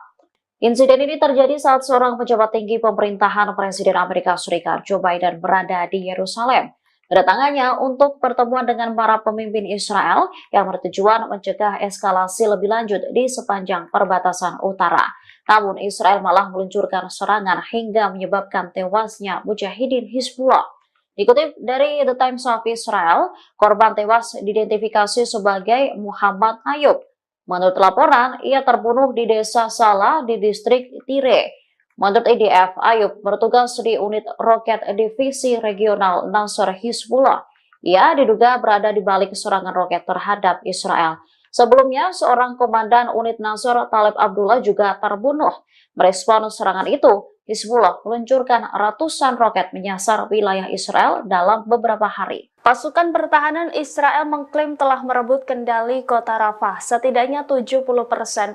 Insiden ini terjadi saat seorang pejabat tinggi pemerintahan Presiden Amerika Serikat Joe Biden berada di Yerusalem. Kedatangannya untuk pertemuan dengan para pemimpin Israel yang bertujuan mencegah eskalasi lebih lanjut di sepanjang perbatasan utara. Namun Israel malah meluncurkan serangan hingga menyebabkan tewasnya mujahidin Hizbullah. Dikutip dari The Times of Israel, korban tewas diidentifikasi sebagai Muhammad Ayub. Menurut laporan, ia terbunuh di desa Salah di distrik Tire. Menurut IDF, Ayub bertugas di unit roket divisi regional Nasr Hizbullah. Ia diduga berada di balik serangan roket terhadap Israel. Sebelumnya, seorang komandan unit Nasr, Talib Abdullah, juga terbunuh. Merespon serangan itu, Hizbullah meluncurkan ratusan roket menyasar wilayah Israel dalam beberapa hari. Pasukan pertahanan Israel mengklaim telah merebut kendali kota Rafah setidaknya 70%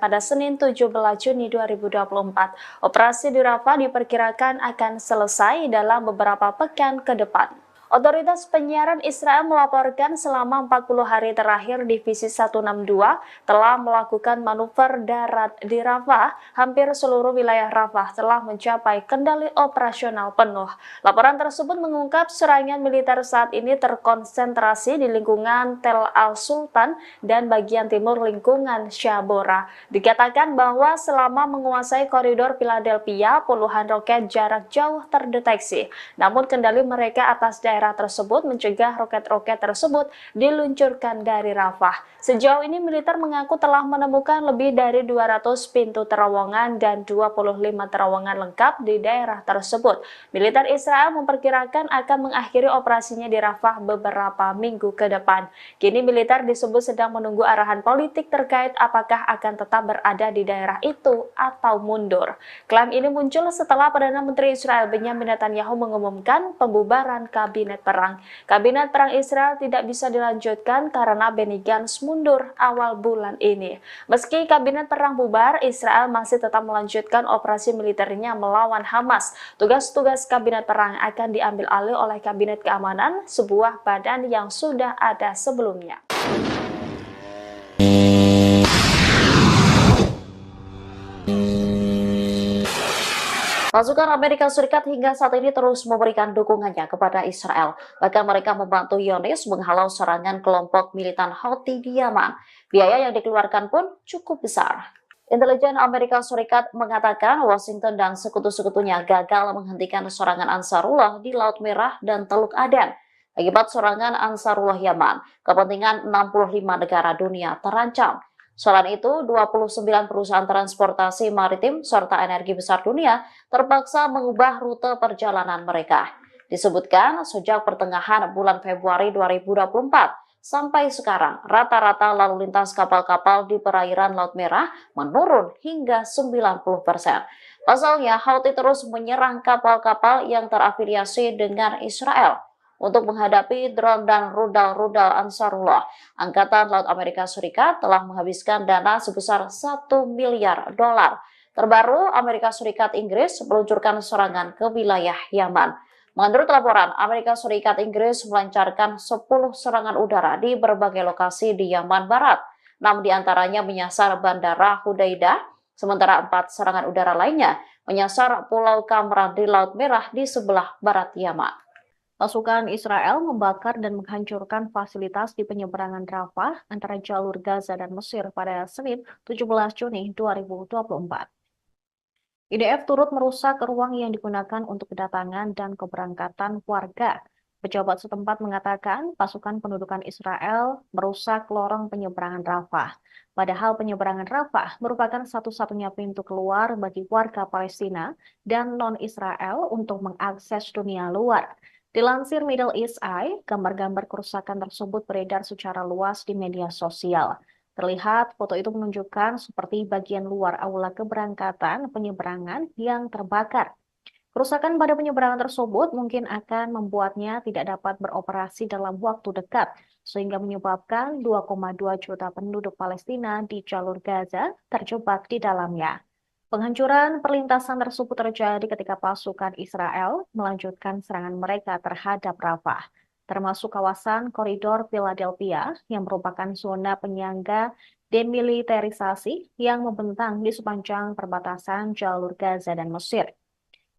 pada Senin 17 Juni 2024. Operasi di Rafah diperkirakan akan selesai dalam beberapa pekan ke depan. Otoritas penyiaran Israel melaporkan selama 40 hari terakhir Divisi 162 telah melakukan manuver darat di Rafah. Hampir seluruh wilayah Rafah telah mencapai kendali operasional penuh. Laporan tersebut mengungkap serangan militer saat ini terkonsentrasi di lingkungan Tel Al-Sultan dan bagian timur lingkungan Shabora. Dikatakan bahwa selama menguasai koridor Philadelphia, puluhan roket jarak jauh terdeteksi. Namun kendali mereka atas daerah tersebut mencegah roket-roket tersebut diluncurkan dari Rafah. Sejauh ini militer mengaku telah menemukan lebih dari 200 pintu terowongan dan 25 terowongan lengkap di daerah tersebut. Militer Israel memperkirakan akan mengakhiri operasinya di Rafah beberapa minggu ke depan. Kini militer disebut sedang menunggu arahan politik terkait apakah akan tetap berada di daerah itu atau mundur. Klaim ini muncul setelah Perdana Menteri Israel Benyamin Netanyahu mengumumkan pembubaran kabinet perang. Kabinet perang Israel tidak bisa dilanjutkan karena Benny Gantz mundur awal bulan ini. Meski kabinet perang bubar, Israel masih tetap melanjutkan operasi militernya melawan Hamas. Tugas-tugas kabinet perang akan diambil alih oleh kabinet keamanan, sebuah badan yang sudah ada sebelumnya. Pasukan Amerika Serikat hingga saat ini terus memberikan dukungannya kepada Israel. Bahkan mereka membantu Zionis menghalau serangan kelompok militan Houthi di Yaman. Biaya yang dikeluarkan pun cukup besar. Intelijen Amerika Serikat mengatakan Washington dan sekutu-sekutunya gagal menghentikan serangan Ansarullah di Laut Merah dan Teluk Aden. Akibat serangan Ansarullah Yaman, kepentingan 65 negara dunia terancam. Selain itu, 29 perusahaan transportasi maritim serta energi besar dunia terpaksa mengubah rute perjalanan mereka. Disebutkan sejak pertengahan bulan Februari 2024 sampai sekarang, rata-rata lalu lintas kapal-kapal di perairan Laut Merah menurun hingga 90%. Pasalnya, Houthi terus menyerang kapal-kapal yang terafiliasi dengan Israel. Untuk menghadapi drone dan rudal-rudal Ansarullah, Angkatan Laut Amerika Serikat telah menghabiskan dana sebesar $1 miliar. Terbaru, Amerika Serikat Inggris meluncurkan serangan ke wilayah Yaman. Menurut laporan, Amerika Serikat Inggris melancarkan 10 serangan udara di berbagai lokasi di Yaman Barat. 6 diantaranya menyasar Bandara Hudaidah, sementara 4 serangan udara lainnya menyasar Pulau Kamran di Laut Merah di sebelah barat Yaman. Pasukan Israel membakar dan menghancurkan fasilitas di penyeberangan Rafah antara jalur Gaza dan Mesir pada Senin 17 Juni 2024. IDF turut merusak ruang yang digunakan untuk kedatangan dan keberangkatan warga. Pejabat setempat mengatakan pasukan pendudukan Israel merusak lorong penyeberangan Rafah. Padahal penyeberangan Rafah merupakan satu-satunya pintu keluar bagi warga Palestina dan non-Israel untuk mengakses dunia luar. Dilansir Middle East Eye, gambar-gambar kerusakan tersebut beredar secara luas di media sosial. Terlihat foto itu menunjukkan seperti bagian luar aula keberangkatan penyeberangan yang terbakar. Kerusakan pada penyeberangan tersebut mungkin akan membuatnya tidak dapat beroperasi dalam waktu dekat, sehingga menyebabkan 2,2 juta penduduk Palestina di jalur Gaza terjebak di dalamnya. Penghancuran perlintasan tersebut terjadi ketika pasukan Israel melanjutkan serangan mereka terhadap Rafah, termasuk kawasan koridor Philadelphia yang merupakan zona penyangga demilitarisasi yang membentang di sepanjang perbatasan jalur Gaza dan Mesir.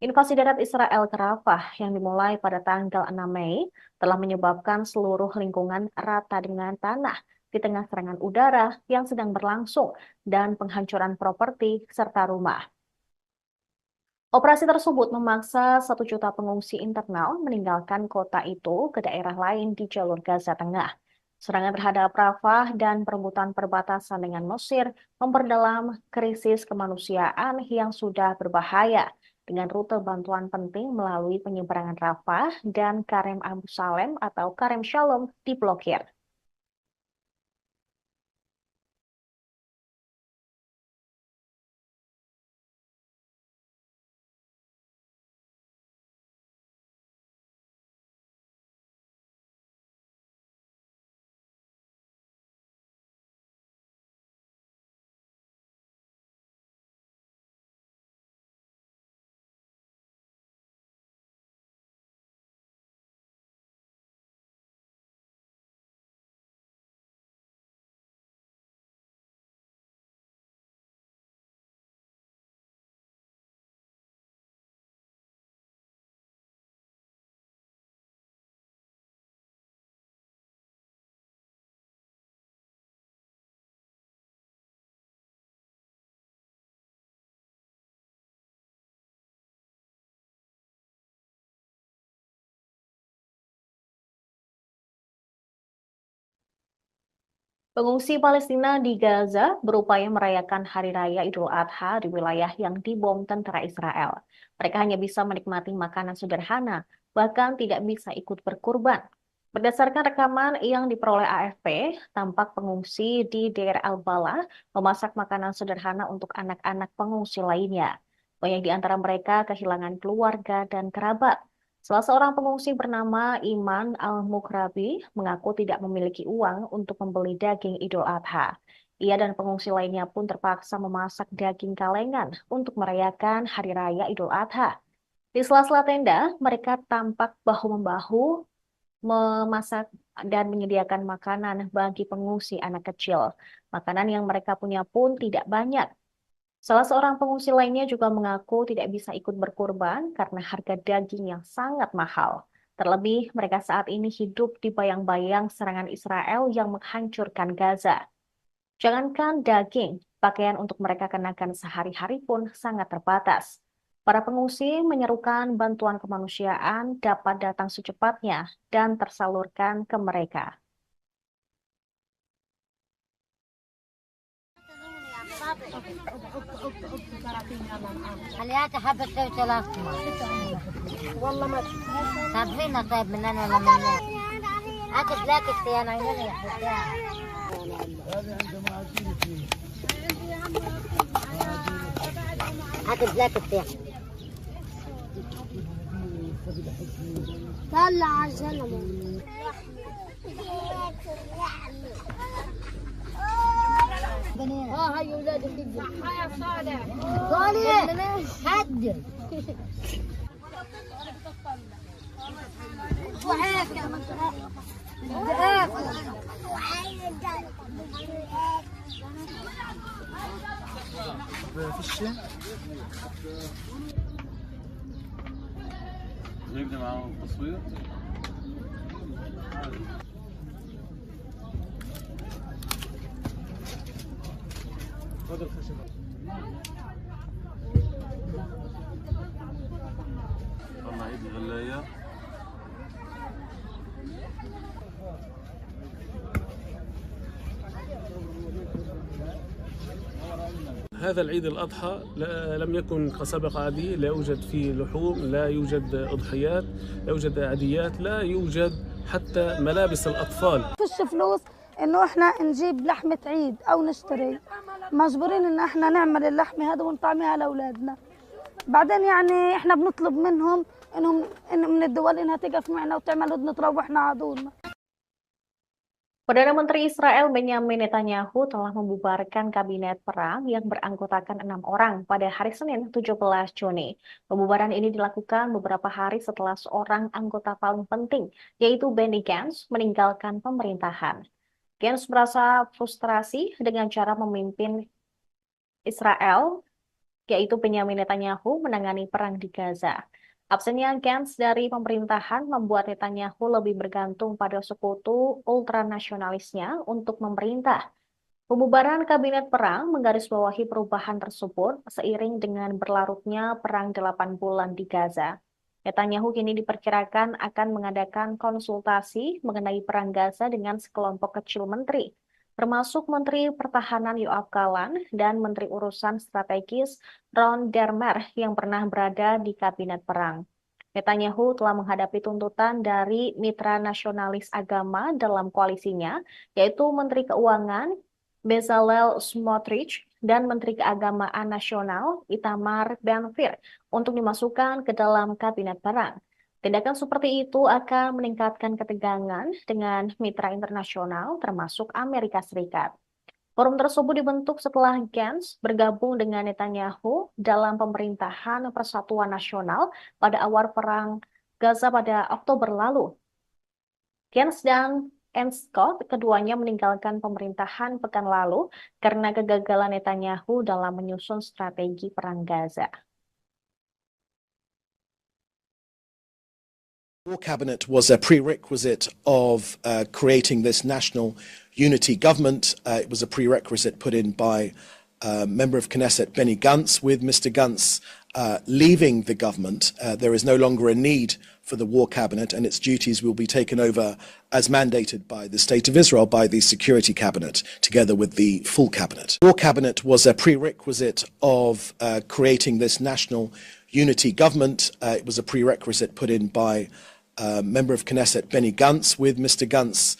Invasi darat Israel ke Rafah yang dimulai pada tanggal 6 Mei telah menyebabkan seluruh lingkungan rata dengan tanah di tengah serangan udara yang sedang berlangsung dan penghancuran properti serta rumah. Operasi tersebut memaksa 1 juta pengungsi internal meninggalkan kota itu ke daerah lain di jalur Gaza Tengah. Serangan terhadap Rafah dan perebutan perbatasan dengan Mesir memperdalam krisis kemanusiaan yang sudah berbahaya, dengan rute bantuan penting melalui penyeberangan Rafah dan Karem Abu Salem atau Karem Shalom diblokir. Pengungsi Palestina di Gaza berupaya merayakan Hari Raya Idul Adha di wilayah yang dibom tentara Israel. Mereka hanya bisa menikmati makanan sederhana, bahkan tidak bisa ikut berkurban. Berdasarkan rekaman yang diperoleh AFP, tampak pengungsi di Deir al-Balah memasak makanan sederhana untuk anak-anak pengungsi lainnya. Banyak di antara mereka kehilangan keluarga dan kerabat. Salah seorang pengungsi bernama Iman Al-Mukrabi mengaku tidak memiliki uang untuk membeli daging Idul Adha. Ia dan pengungsi lainnya pun terpaksa memasak daging kalengan untuk merayakan Hari Raya Idul Adha. Di sela-sela tenda, mereka tampak bahu-membahu memasak dan menyediakan makanan bagi pengungsi anak kecil. Makanan yang mereka punya pun tidak banyak. Salah seorang pengungsi lainnya juga mengaku tidak bisa ikut berkurban karena harga daging yang sangat mahal. Terlebih, mereka saat ini hidup di bayang-bayang serangan Israel yang menghancurkan Gaza. Jangankan daging, pakaian untuk mereka kenakan sehari-hari pun sangat terbatas. Para pengungsi menyerukan bantuan kemanusiaan dapat datang secepatnya dan tersalurkan ke mereka. خليها حبة توت ثلاث والله ما تعرفين طيب مننا ولا مننا اكل لاكت يا نعيمنا يا حبيبي اكل لاكت يا طلع الزلمه ها هاي ولادك يا صالح صالح حد وهيك يبدأ معاهم التصوير. خذ الخشب. طلع ايد الغلاية. هذا العيد الأضحى لم يكن كسابق عادي، لا يوجد فيه لحوم، لا يوجد أضحيات، لا يوجد عاديات، لا يوجد حتى ملابس الأطفال. فيش فلوس انه احنا نجيب لحمة عيد او نشتري، مجبورين ان احنا نعمل اللحمة هذا ونطعميها لاولادنا. بعدين يعني احنا بنطلب منهم إن من الدول انها تقف معنا وتعمل هدنة تروحنا عدولنا. Perdana Menteri Israel Benyamin Netanyahu telah membubarkan kabinet perang yang beranggotakan 6 orang pada hari Senin 17 Juni. Pembubaran ini dilakukan beberapa hari setelah seorang anggota paling penting, yaitu Benny Gantz, meninggalkan pemerintahan. Gantz merasa frustrasi dengan cara memimpin Israel, yaitu Benyamin Netanyahu, menangani perang di Gaza. Absennya Gantz dari pemerintahan membuat Netanyahu lebih bergantung pada sekutu ultranasionalisnya untuk memerintah. Pembubaran kabinet perang menggarisbawahi perubahan tersebut seiring dengan berlarutnya perang 8 bulan di Gaza. Netanyahu kini diperkirakan akan mengadakan konsultasi mengenai perang Gaza dengan sekelompok kecil menteri, termasuk Menteri Pertahanan Yoav Gallant dan Menteri Urusan Strategis Ron Dermer yang pernah berada di kabinet perang. Netanyahu telah menghadapi tuntutan dari mitra nasionalis agama dalam koalisinya, yaitu Menteri Keuangan Bezalel Smotrich dan Menteri Keagamaan Nasional Itamar Ben-Gvir untuk dimasukkan ke dalam kabinet perang. Tindakan seperti itu akan meningkatkan ketegangan dengan mitra internasional termasuk Amerika Serikat. Forum tersebut dibentuk setelah Gantz bergabung dengan Netanyahu dalam pemerintahan Persatuan Nasional pada awal perang Gaza pada Oktober lalu. Gantz dan Scott keduanya meninggalkan pemerintahan pekan lalu karena kegagalan Netanyahu dalam menyusun strategi perang Gaza. War cabinet was a prerequisite of creating this national unity government. It was a prerequisite put in by member of Knesset Benny Gantz. With Mr. Gantz leaving the government, there is no longer a need for the war cabinet, and its duties will be taken over as mandated by the State of Israel by the Security Cabinet, together with the full cabinet. The war cabinet was a prerequisite of creating this national unity government. It was a prerequisite put in by member of Knesset Benny Gantz. With Mr. Gantz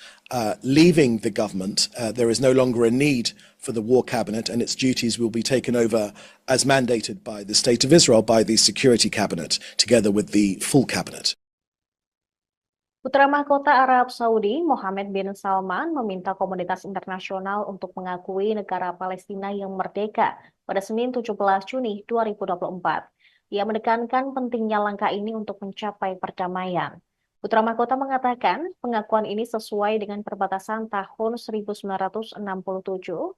leaving the government, there is no longer a need for the war cabinet, and its duties will be taken over as mandated by the State of Israel by the Security Cabinet, together with the full cabinet. Putra Mahkota Arab Saudi, Mohammed bin Salman, meminta komunitas internasional untuk mengakui negara Palestina yang merdeka pada Senin 17 Juni 2024. Ia menekankan pentingnya langkah ini untuk mencapai perdamaian. Putra Mahkota mengatakan pengakuan ini sesuai dengan perbatasan tahun 1967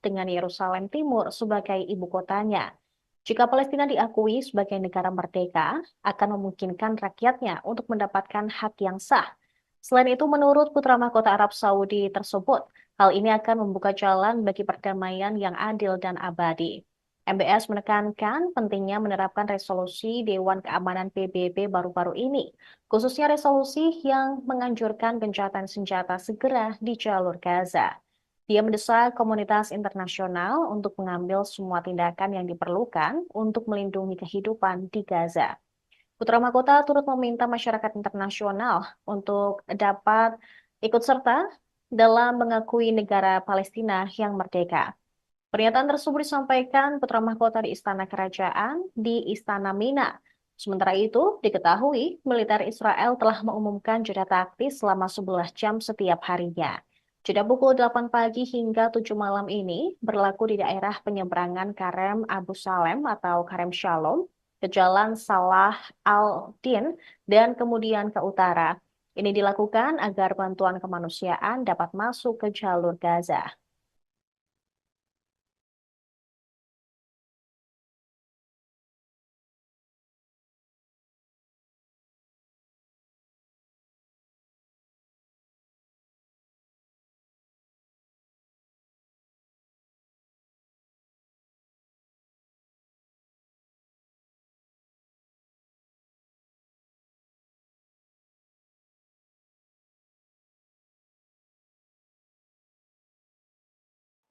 dengan Yerusalem Timur sebagai ibu kotanya. Jika Palestina diakui sebagai negara merdeka, akan memungkinkan rakyatnya untuk mendapatkan hak yang sah. Selain itu, menurut Putra Mahkota Arab Saudi tersebut, hal ini akan membuka jalan bagi perdamaian yang adil dan abadi. MBS menekankan pentingnya menerapkan resolusi Dewan Keamanan PBB baru-baru ini, khususnya resolusi yang menganjurkan gencatan senjata segera di jalur Gaza. Dia mendesak komunitas internasional untuk mengambil semua tindakan yang diperlukan untuk melindungi kehidupan di Gaza. Putra Mahkota turut meminta masyarakat internasional untuk dapat ikut serta dalam mengakui negara Palestina yang merdeka. Pernyataan tersebut disampaikan Putra Mahkota di Istana Kerajaan di Istana Mina. Sementara itu, diketahui militer Israel telah mengumumkan jeda taktis selama 11 jam setiap harinya. Jeda pukul 8 pagi hingga 7 malam ini berlaku di daerah penyeberangan Karem Abu Salem atau Karem Shalom, ke Jalan Salah al-Din, dan kemudian ke utara. Ini dilakukan agar bantuan kemanusiaan dapat masuk ke jalur Gaza.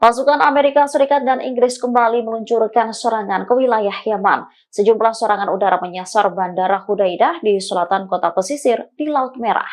Pasukan Amerika Serikat dan Inggris kembali meluncurkan serangan ke wilayah Yaman. Sejumlah serangan udara menyasar Bandara Hudaidah di selatan kota pesisir di Laut Merah.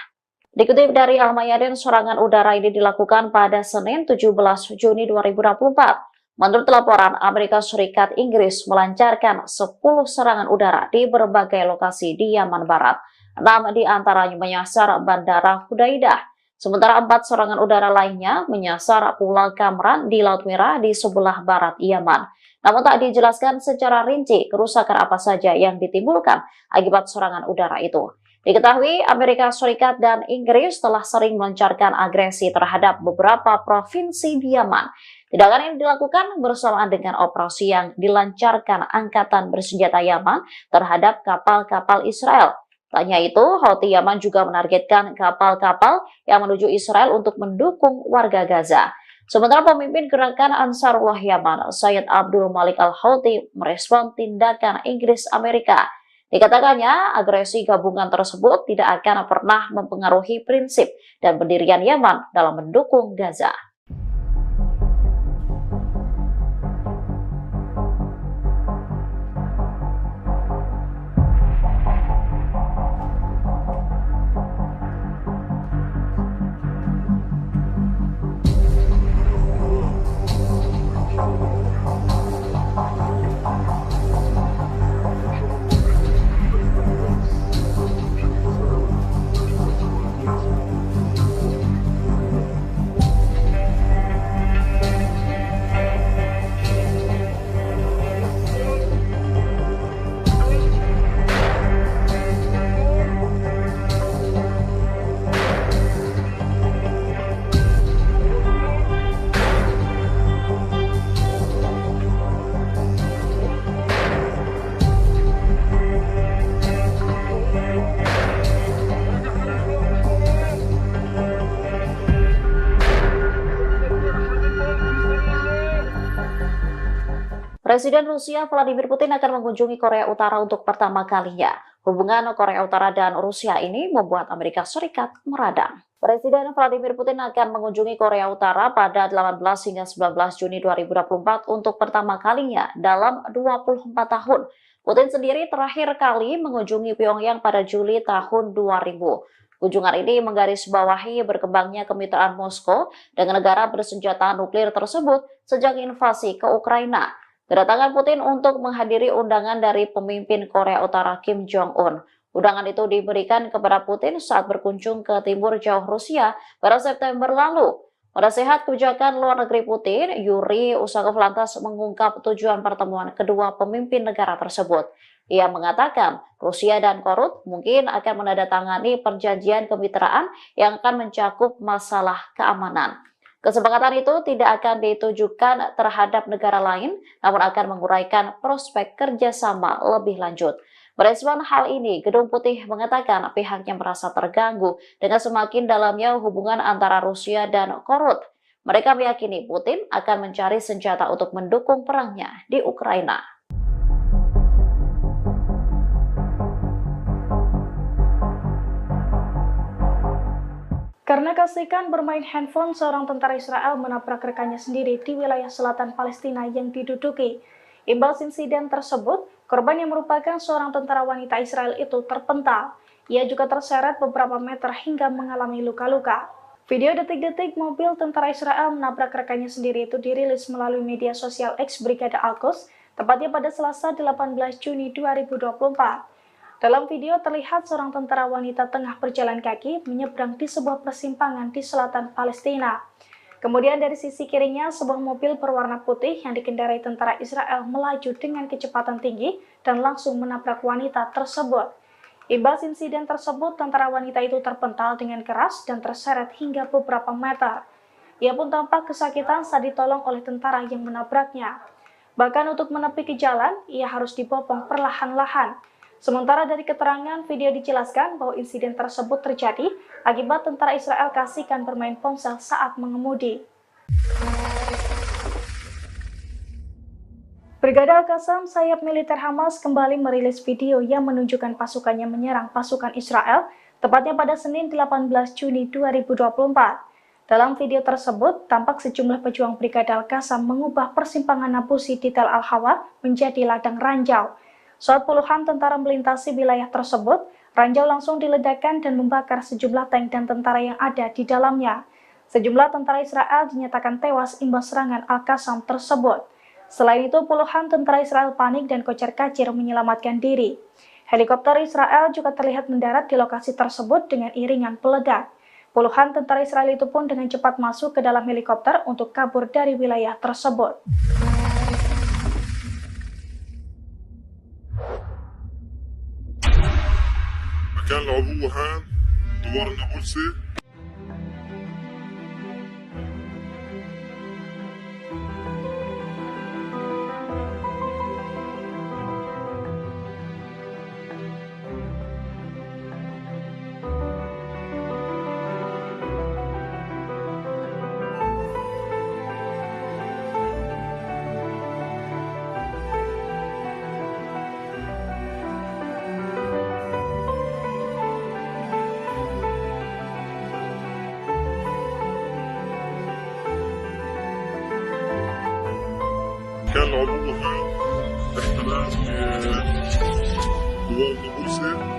Dikutip dari Al Mayadin, serangan udara ini dilakukan pada Senin 17 Juni 2024. Menurut laporan, Amerika Serikat Inggris melancarkan 10 serangan udara di berbagai lokasi di Yaman Barat. 6 di antaranya menyasar Bandara Hudaidah. Sementara 4 serangan udara lainnya menyasar Pulau Kamran di Laut Merah di sebelah barat Yaman. Namun tak dijelaskan secara rinci kerusakan apa saja yang ditimbulkan akibat serangan udara itu. Diketahui Amerika Serikat dan Inggris telah sering melancarkan agresi terhadap beberapa provinsi di Yaman. Tindakan ini dilakukan bersamaan dengan operasi yang dilancarkan Angkatan Bersenjata Yaman terhadap kapal-kapal Israel. Tak hanya itu, Houthi Yaman juga menargetkan kapal-kapal yang menuju Israel untuk mendukung warga Gaza. Sementara pemimpin gerakan Ansarullah Yaman, Sayyid Abdul Malik Al-Houthi, merespon tindakan Inggris Amerika. Dikatakannya, agresi gabungan tersebut tidak akan pernah mempengaruhi prinsip dan pendirian Yaman dalam mendukung Gaza. Presiden Rusia Vladimir Putin akan mengunjungi Korea Utara untuk pertama kalinya. Hubungan Korea Utara dan Rusia ini membuat Amerika Serikat meradang. Presiden Vladimir Putin akan mengunjungi Korea Utara pada 18 hingga 19 Juni 2024 untuk pertama kalinya dalam 24 tahun. Putin sendiri terakhir kali mengunjungi Pyongyang pada Juli tahun 2000. Kunjungan ini menggarisbawahi berkembangnya kemitraan Moskow dengan negara bersenjata nuklir tersebut sejak invasi ke Ukraina. Kedatangan Putin untuk menghadiri undangan dari pemimpin Korea Utara Kim Jong-un. Undangan itu diberikan kepada Putin saat berkunjung ke timur jauh Rusia pada September lalu. Penasehat kebijakan luar negeri Putin, Yuri Usakov, lantas mengungkap tujuan pertemuan kedua pemimpin negara tersebut. Ia mengatakan Rusia dan Korut mungkin akan menandatangani perjanjian kemitraan yang akan mencakup masalah keamanan. Kesepakatan itu tidak akan ditujukan terhadap negara lain, namun akan menguraikan prospek kerjasama lebih lanjut. Merespon hal ini, Gedung Putih mengatakan pihaknya merasa terganggu dengan semakin dalamnya hubungan antara Rusia dan Korut. Mereka meyakini Putin akan mencari senjata untuk mendukung perangnya di Ukraina. Karena kasihkan bermain handphone, seorang tentara Israel menabrak rekannya sendiri di wilayah selatan Palestina yang diduduki. Imbas insiden tersebut, korban yang merupakan seorang tentara wanita Israel itu terpental. Ia juga terseret beberapa meter hingga mengalami luka-luka. Video detik-detik mobil tentara Israel menabrak rekannya sendiri itu dirilis melalui media sosial X Brigade Al-Quds, tepatnya pada Selasa 18 Juni 2024. Dalam video terlihat seorang tentara wanita tengah berjalan kaki menyeberang di sebuah persimpangan di selatan Palestina. Kemudian dari sisi kirinya sebuah mobil berwarna putih yang dikendarai tentara Israel melaju dengan kecepatan tinggi dan langsung menabrak wanita tersebut. Imbas insiden tersebut, tentara wanita itu terpental dengan keras dan terseret hingga beberapa meter. Ia pun tampak kesakitan saat ditolong oleh tentara yang menabraknya. Bahkan untuk menepi ke jalan, ia harus dibopong perlahan-lahan. Sementara dari keterangan video dijelaskan bahwa insiden tersebut terjadi akibat tentara Israel kasihkan bermain ponsel saat mengemudi. Brigade Al-Qassam, sayap militer Hamas, kembali merilis video yang menunjukkan pasukannya menyerang pasukan Israel, tepatnya pada Senin 18 Juni 2024. Dalam video tersebut, tampak sejumlah pejuang Brigade Al-Qassam mengubah persimpangan Nabusi di Tel Al-Hawa menjadi ladang ranjau. Saat puluhan tentara melintasi wilayah tersebut, ranjau langsung diledakkan dan membakar sejumlah tank dan tentara yang ada di dalamnya. Sejumlah tentara Israel dinyatakan tewas imbas serangan Al-Qassam tersebut. Selain itu, puluhan tentara Israel panik dan kocar-kacir menyelamatkan diri. Helikopter Israel juga terlihat mendarat di lokasi tersebut dengan iringan peledak. Puluhan tentara Israel itu pun dengan cepat masuk ke dalam helikopter untuk kabur dari wilayah tersebut. مكان العبوة هان دوار النابلسي. كان العبوة هان احتلال دوار النابلسي.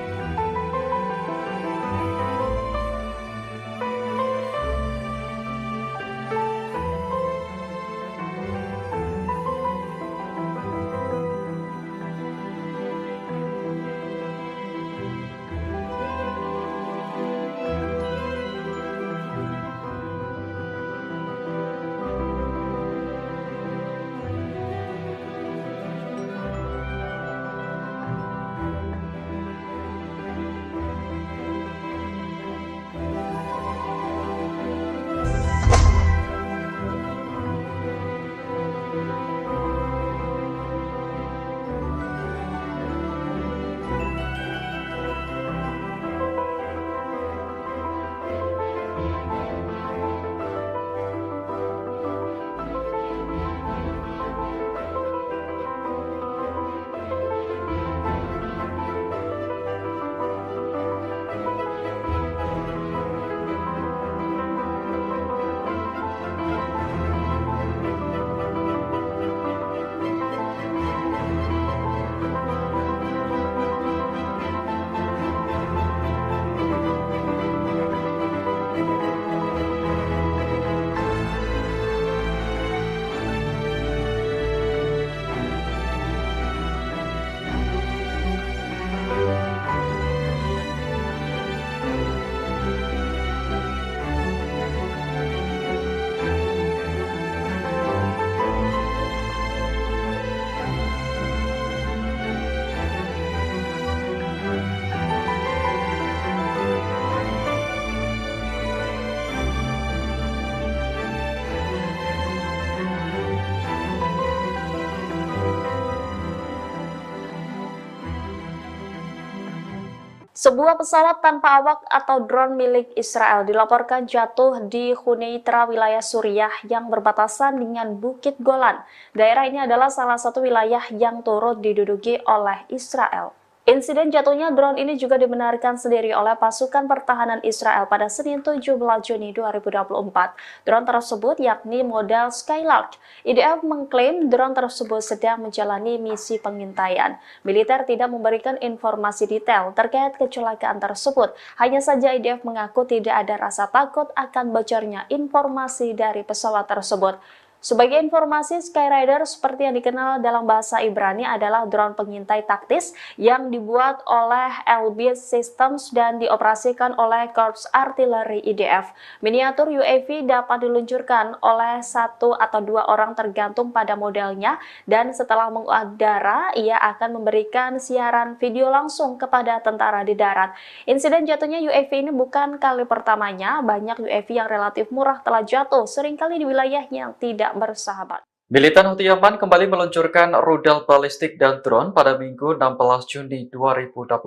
Sebuah pesawat tanpa awak atau drone milik Israel dilaporkan jatuh di Huneitra, wilayah Suriah yang berbatasan dengan Bukit Golan. Daerah ini adalah salah satu wilayah yang turut diduduki oleh Israel. Insiden jatuhnya drone ini juga dibenarkan sendiri oleh pasukan pertahanan Israel pada Senin 17 Juni 2024. Drone tersebut yakni model Skylark. IDF mengklaim drone tersebut sedang menjalani misi pengintaian. Militer tidak memberikan informasi detail terkait kecelakaan tersebut. Hanya saja IDF mengaku tidak ada rasa takut akan bocornya informasi dari pesawat tersebut. Sebagai informasi, Skyrider seperti yang dikenal dalam bahasa Ibrani adalah drone pengintai taktis yang dibuat oleh Elbit Systems dan dioperasikan oleh Korps Artileri IDF. Miniatur UAV dapat diluncurkan oleh 1 atau 2 orang tergantung pada modelnya, dan setelah mengudara, ia akan memberikan siaran video langsung kepada tentara di darat. Insiden jatuhnya UAV ini bukan kali pertamanya. Banyak UAV yang relatif murah telah jatuh, seringkali di wilayah yang tidak bersahabat. Militan Houthi Yaman kembali meluncurkan rudal balistik dan drone pada Minggu 16 Juni 2024.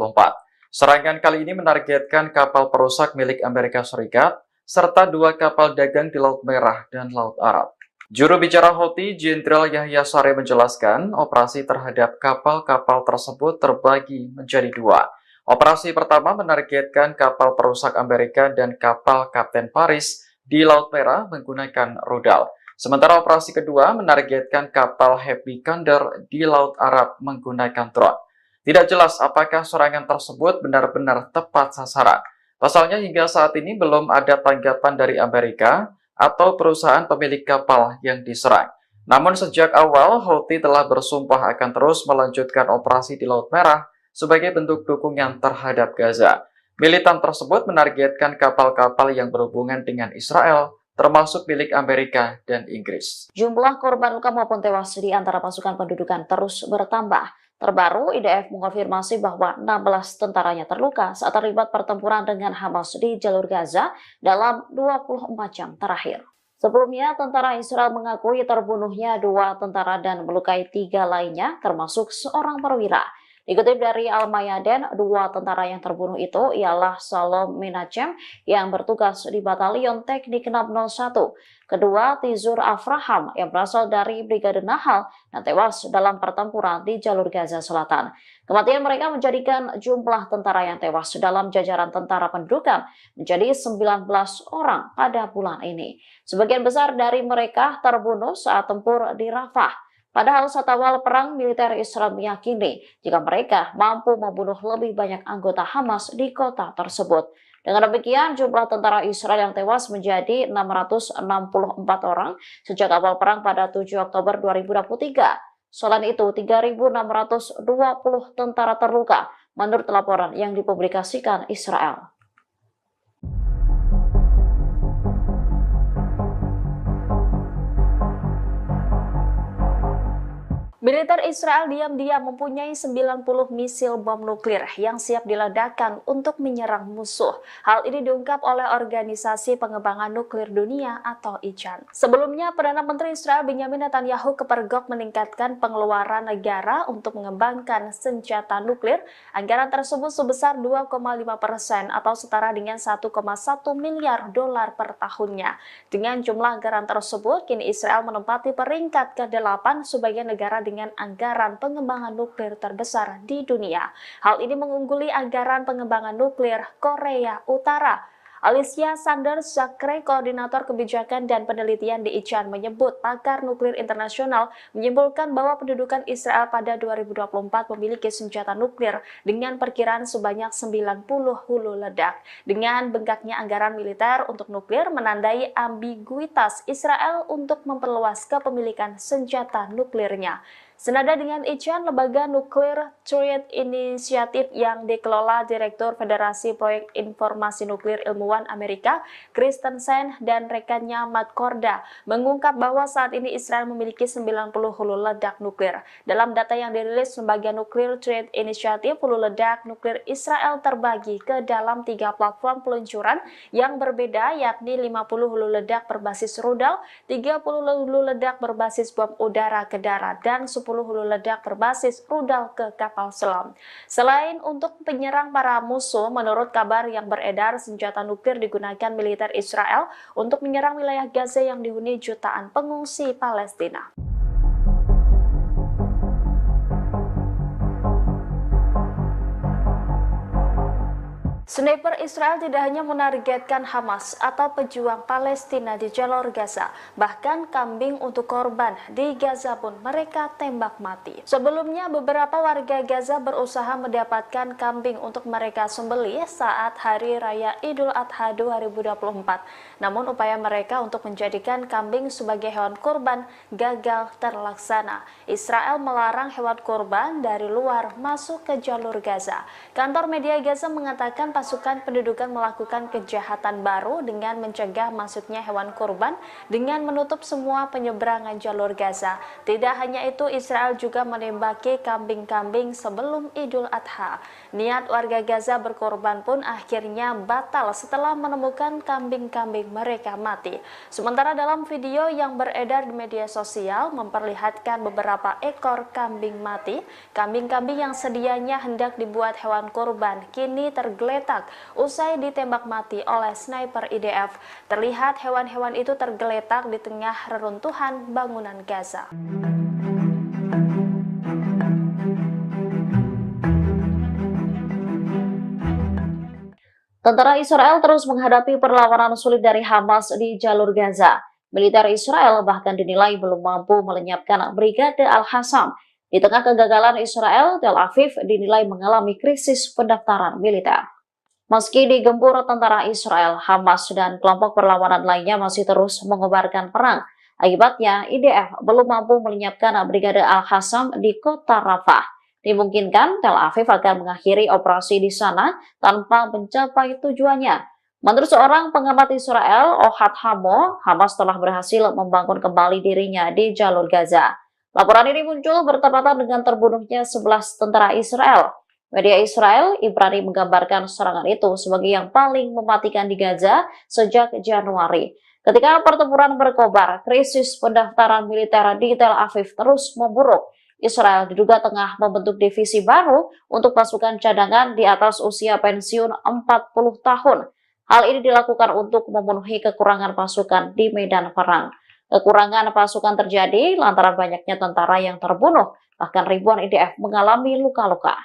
Serangan kali ini menargetkan kapal perusak milik Amerika Serikat serta 2 kapal dagang di Laut Merah dan Laut Arab. Juru bicara Houthi, Jenderal Yahya Saree menjelaskan operasi terhadap kapal-kapal tersebut terbagi menjadi 2. Operasi pertama menargetkan kapal perusak Amerika dan kapal Kapten Paris, di Laut Merah menggunakan rudal. Sementara operasi kedua menargetkan kapal Happy Condor di Laut Arab menggunakan drone. Tidak jelas apakah serangan tersebut benar-benar tepat sasaran. Pasalnya hingga saat ini belum ada tanggapan dari Amerika atau perusahaan pemilik kapal yang diserang. Namun sejak awal, Houthi telah bersumpah akan terus melanjutkan operasi di Laut Merah sebagai bentuk dukungan terhadap Gaza. Militan tersebut menargetkan kapal-kapal yang berhubungan dengan Israel, termasuk milik Amerika dan Inggris. Jumlah korban luka maupun tewas di antara pasukan pendudukan terus bertambah. Terbaru, IDF mengonfirmasi bahwa 16 tentaranya terluka saat terlibat pertempuran dengan Hamas di jalur Gaza dalam 24 jam terakhir. Sebelumnya, tentara Israel mengakui terbunuhnya 2 tentara dan melukai 3 lainnya, termasuk seorang perwira. Dikutip dari Al-Mayadin, 2 tentara yang terbunuh itu ialah Salom Menachem yang bertugas di Batalion Teknik 601. Kedua, Tizur Afraham yang berasal dari Brigade Nahal dan tewas dalam pertempuran di jalur Gaza Selatan. Kematian mereka menjadikan jumlah tentara yang tewas dalam jajaran tentara pendudukan menjadi 19 orang pada bulan ini. Sebagian besar dari mereka terbunuh saat tempur di Rafah. Padahal saat awal perang, militer Israel meyakini jika mereka mampu membunuh lebih banyak anggota Hamas di kota tersebut. Dengan demikian, jumlah tentara Israel yang tewas menjadi 664 orang sejak awal perang pada 7 Oktober 2023. Selain itu, 3.620 tentara terluka menurut laporan yang dipublikasikan Israel. Militer Israel diam-diam mempunyai 90 misil bom nuklir yang siap diledakkan untuk menyerang musuh. Hal ini diungkap oleh Organisasi Pengembangan Nuklir Dunia atau ICAN. Sebelumnya, Perdana Menteri Israel Benjamin Netanyahu kepergok meningkatkan pengeluaran negara untuk mengembangkan senjata nuklir. Anggaran tersebut sebesar 2,5% atau setara dengan 1,1 miliar dolar per tahunnya. Dengan jumlah anggaran tersebut, kini Israel menempati peringkat ke-8 sebagai negara dengan anggaran pengembangan nuklir terbesar di dunia. Hal ini mengungguli anggaran pengembangan nuklir Korea Utara. Alicia Sanders Zachary, koordinator kebijakan dan penelitian di ICAN, menyebut pakar nuklir internasional menyimpulkan bahwa pendudukan Israel pada 2024 memiliki senjata nuklir dengan perkiraan sebanyak 90 hulu ledak. Dengan bengkaknya anggaran militer untuk nuklir menandai ambiguitas Israel untuk memperluas kepemilikan senjata nuklirnya. Senada dengan ICAN, lembaga Nuclear Threat Initiative yang dikelola Direktur Federasi Proyek Informasi Nuklir Ilmuwan Amerika, Christensen dan rekannya Matt Korda, mengungkap bahwa saat ini Israel memiliki 90 hulu ledak nuklir. Dalam data yang dirilis lembaga Nuclear Threat Initiative, hulu ledak nuklir Israel terbagi ke dalam 3 platform peluncuran yang berbeda, yakni 50 hulu ledak berbasis rudal, 30 hulu ledak berbasis bom udara ke darat, dan 10 hulu ledak berbasis rudal ke kapal selam. Selain untuk penyerang para musuh, menurut kabar yang beredar, senjata nuklir digunakan militer Israel untuk menyerang wilayah Gaza yang dihuni jutaan pengungsi Palestina. Sniper Israel tidak hanya menargetkan Hamas atau pejuang Palestina di jalur Gaza, bahkan kambing untuk korban di Gaza pun mereka tembak mati. Sebelumnya, beberapa warga Gaza berusaha mendapatkan kambing untuk mereka sembelih saat Hari Raya Idul Adha 2024. Namun upaya mereka untuk menjadikan kambing sebagai hewan kurban gagal terlaksana. Israel melarang hewan kurban dari luar masuk ke jalur Gaza. Kantor media Gaza mengatakan pasukan pendudukan melakukan kejahatan baru dengan mencegah masuknya hewan kurban dengan menutup semua penyeberangan jalur Gaza. Tidak hanya itu, Israel juga menembaki kambing-kambing sebelum Idul Adha. Niat warga Gaza berkorban pun akhirnya batal setelah menemukan kambing-kambing mereka mati. Sementara dalam video yang beredar di media sosial memperlihatkan beberapa ekor kambing mati, kambing-kambing yang sedianya hendak dibuat hewan kurban kini tergeletak usai ditembak mati oleh sniper IDF. Terlihat hewan-hewan itu tergeletak di tengah reruntuhan bangunan Gaza. Tentara Israel terus menghadapi perlawanan sulit dari Hamas di jalur Gaza. Militer Israel bahkan dinilai belum mampu melenyapkan Brigade Al-Qassam. Di tengah kegagalan Israel, Tel Aviv dinilai mengalami krisis pendaftaran militer. Meski digempur tentara Israel, Hamas dan kelompok perlawanan lainnya masih terus mengobarkan perang. Akibatnya, IDF belum mampu melenyapkan Brigade Al-Qassam di kota Rafah. Dimungkinkan Tel Aviv akan mengakhiri operasi di sana tanpa mencapai tujuannya. Menurut seorang pengamat Israel, Ohad Hamo, Hamas telah berhasil membangun kembali dirinya di jalur Gaza. Laporan ini muncul bertepatan dengan terbunuhnya 11 tentara Israel. Media Israel, Ibrani menggambarkan serangan itu sebagai yang paling mematikan di Gaza sejak Januari. Ketika pertempuran berkobar, krisis pendaftaran militer di Tel Aviv terus memburuk. Israel diduga tengah membentuk divisi baru untuk pasukan cadangan di atas usia pensiun 40 tahun. Hal ini dilakukan untuk memenuhi kekurangan pasukan di medan perang. Kekurangan pasukan terjadi lantaran banyaknya tentara yang terbunuh, bahkan ribuan IDF mengalami luka-luka.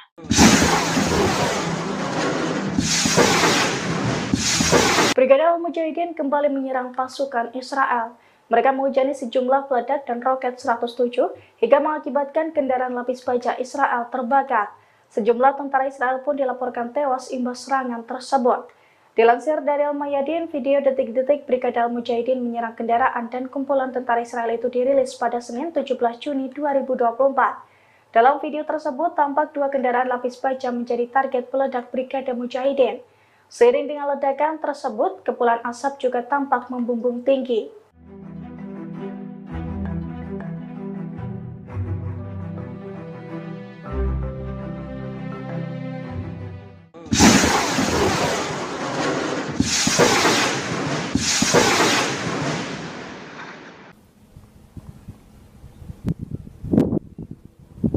Brigade Al-Mujahidin kembali menyerang pasukan Israel. Mereka menghujani sejumlah peledak dan roket 107 hingga mengakibatkan kendaraan lapis baja Israel terbakar. Sejumlah tentara Israel pun dilaporkan tewas imbas serangan tersebut. Dilansir dari Al-Mayadin, video detik-detik Brigade Al-Mujahidin menyerang kendaraan dan kumpulan tentara Israel itu dirilis pada Senin 17 Juni 2024. Dalam video tersebut, tampak 2 kendaraan lapis baja menjadi target peledak Brigade Mujahidin. Seiring dengan ledakan tersebut, kepulan asap juga tampak membumbung tinggi.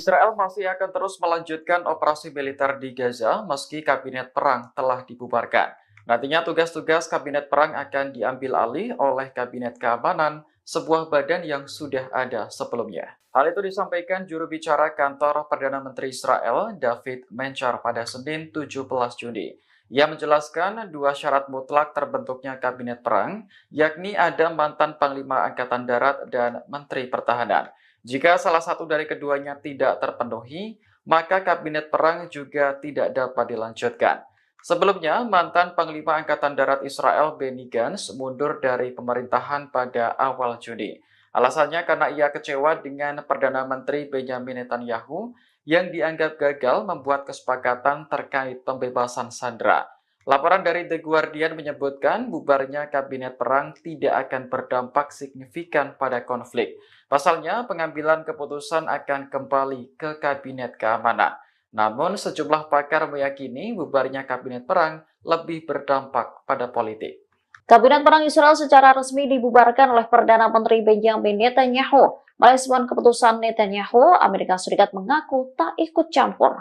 Israel masih akan terus melanjutkan operasi militer di Gaza meski kabinet perang telah dibubarkan. Nantinya tugas-tugas kabinet perang akan diambil alih oleh kabinet keamanan, sebuah badan yang sudah ada sebelumnya. Hal itu disampaikan juru bicara kantor Perdana Menteri Israel, David Menchar, pada Senin 17 Juni. Ia menjelaskan 2 syarat mutlak terbentuknya kabinet perang, yakni ada mantan Panglima Angkatan Darat dan Menteri Pertahanan. Jika salah satu dari keduanya tidak terpenuhi, maka kabinet perang juga tidak dapat dilanjutkan. Sebelumnya, mantan Panglima Angkatan Darat Israel Benny Gantz mundur dari pemerintahan pada awal Juni. Alasannya karena ia kecewa dengan Perdana Menteri Benjamin Netanyahu yang dianggap gagal membuat kesepakatan terkait pembebasan sandera. Laporan dari The Guardian menyebutkan bubarnya kabinet perang tidak akan berdampak signifikan pada konflik. Pasalnya, pengambilan keputusan akan kembali ke kabinet keamanan. Namun, sejumlah pakar meyakini bubarnya kabinet perang lebih berdampak pada politik. Kabinet perang Israel secara resmi dibubarkan oleh Perdana Menteri Benjamin Netanyahu. Merespon keputusan Netanyahu, Amerika Serikat mengaku tak ikut campur.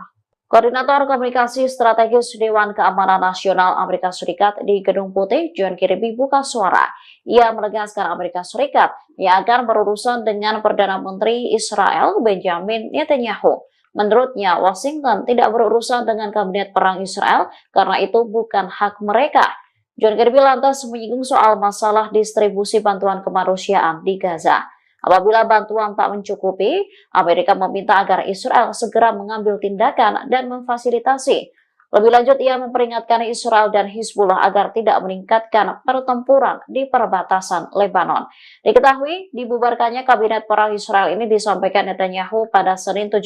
Koordinator Komunikasi Strategis Dewan Keamanan Nasional Amerika Serikat di Gedung Putih, John Kirby, buka suara. Ia menegaskan Amerika Serikat yang akan berurusan dengan Perdana Menteri Israel Benjamin Netanyahu. Menurutnya, Washington tidak berurusan dengan kabinet perang Israel karena itu bukan hak mereka. John Kirby lantas menyinggung soal masalah distribusi bantuan kemanusiaan di Gaza. Apabila bantuan tak mencukupi, Amerika meminta agar Israel segera mengambil tindakan dan memfasilitasi. Lebih lanjut, ia memperingatkan Israel dan Hizbullah agar tidak meningkatkan pertempuran di perbatasan Lebanon. Diketahui, dibubarkannya kabinet perang Israel ini disampaikan Netanyahu pada Senin 17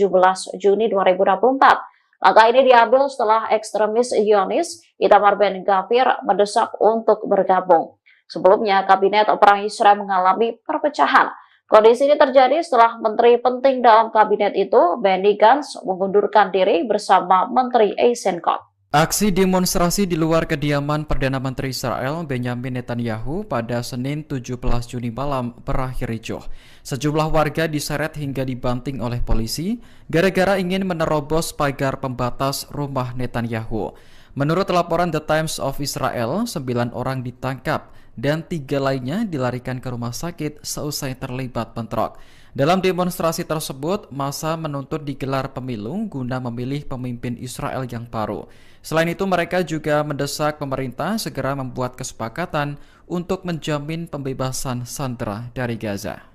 Juni 2024. Langkah ini diambil setelah ekstremis Zionis Itamar Ben-Gvir mendesak untuk bergabung. Sebelumnya, kabinet perang Israel mengalami perpecahan. Kondisi ini terjadi setelah menteri penting dalam kabinet itu, Benny Gantz, mengundurkan diri bersama Menteri Eisenkot. Aksi demonstrasi di luar kediaman Perdana Menteri Israel Benjamin Netanyahu pada Senin 17 Juni malam berakhir ricuh. Sejumlah warga diseret hingga dibanting oleh polisi gara-gara ingin menerobos pagar pembatas rumah Netanyahu. Menurut laporan The Times of Israel, 9 orang ditangkap dan 3 lainnya dilarikan ke rumah sakit seusai terlibat bentrok. Dalam demonstrasi tersebut, massa menuntut digelar pemilu guna memilih pemimpin Israel yang baru. Selain itu, mereka juga mendesak pemerintah segera membuat kesepakatan untuk menjamin pembebasan sandera dari Gaza.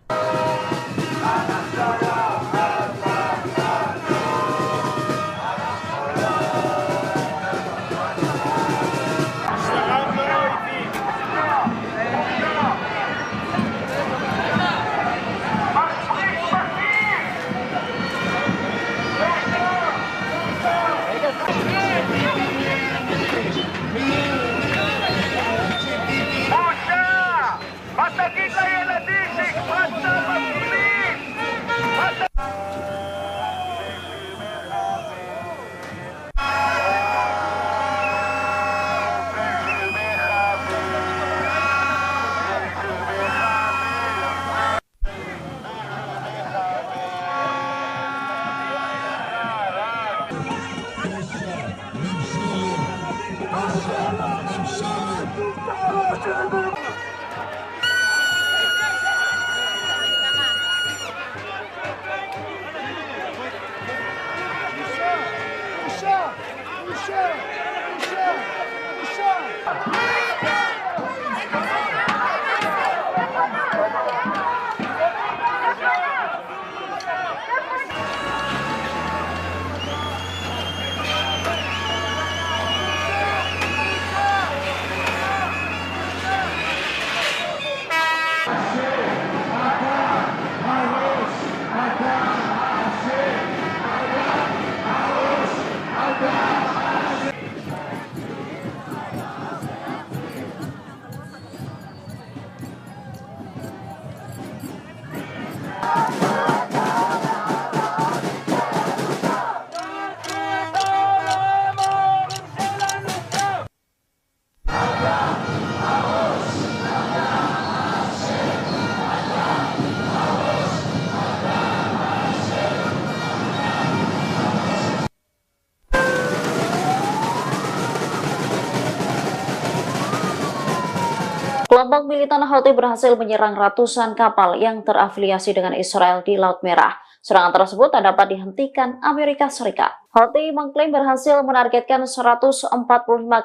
Kelompok militan Houthi berhasil menyerang ratusan kapal yang terafiliasi dengan Israel di Laut Merah. Serangan tersebut tak dapat dihentikan Amerika Serikat. Houthi mengklaim berhasil menargetkan 145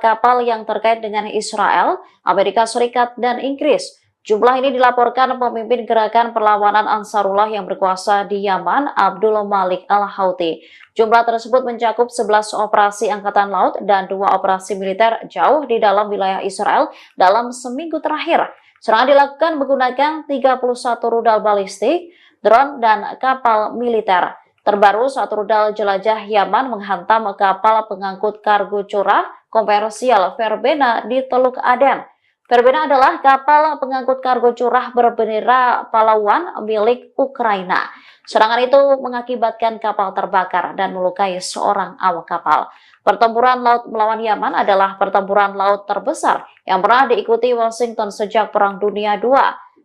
kapal yang terkait dengan Israel, Amerika Serikat, dan Inggris. Jumlah ini dilaporkan pemimpin gerakan perlawanan Ansarullah yang berkuasa di Yaman, Abdul Malik al-Houthi. Jumlah tersebut mencakup 11 operasi angkatan laut dan 2 operasi militer jauh di dalam wilayah Israel dalam seminggu terakhir. Serangan dilakukan menggunakan 31 rudal balistik, drone, dan kapal militer. Terbaru, satu rudal jelajah Yaman menghantam kapal pengangkut kargo curah komersial Verbena di Teluk Aden. Verbena adalah kapal pengangkut kargo curah berbendera pahlawan milik Ukraina. Serangan itu mengakibatkan kapal terbakar dan melukai seorang awak kapal. Pertempuran laut melawan Yaman adalah pertempuran laut terbesar yang pernah diikuti Washington sejak Perang Dunia II.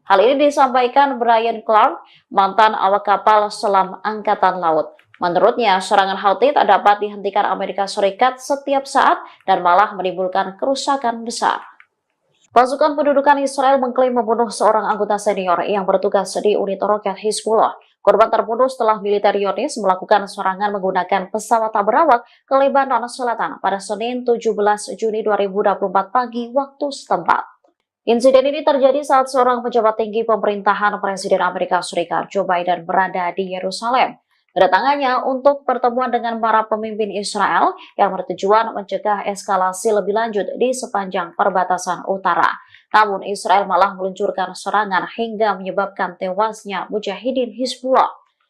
Hal ini disampaikan Brian Clark, mantan awak kapal selam Angkatan Laut. Menurutnya, serangan Houthi tak dapat dihentikan Amerika Serikat setiap saat dan malah menimbulkan kerusakan besar. Pasukan pendudukan Israel mengklaim membunuh seorang anggota senior yang bertugas di unit roket Hizbullah. Korban terbunuh setelah militer Zionis melakukan serangan menggunakan pesawat tak berawak ke Lebanon Selatan pada Senin 17 Juni 2024 pagi waktu setempat. Insiden ini terjadi saat seorang pejabat tinggi pemerintahan Presiden Amerika Serikat Joe Biden berada di Yerusalem. Kedatangannya untuk pertemuan dengan para pemimpin Israel yang bertujuan mencegah eskalasi lebih lanjut di sepanjang perbatasan utara. Namun Israel malah meluncurkan serangan hingga menyebabkan tewasnya mujahidin Hizbullah.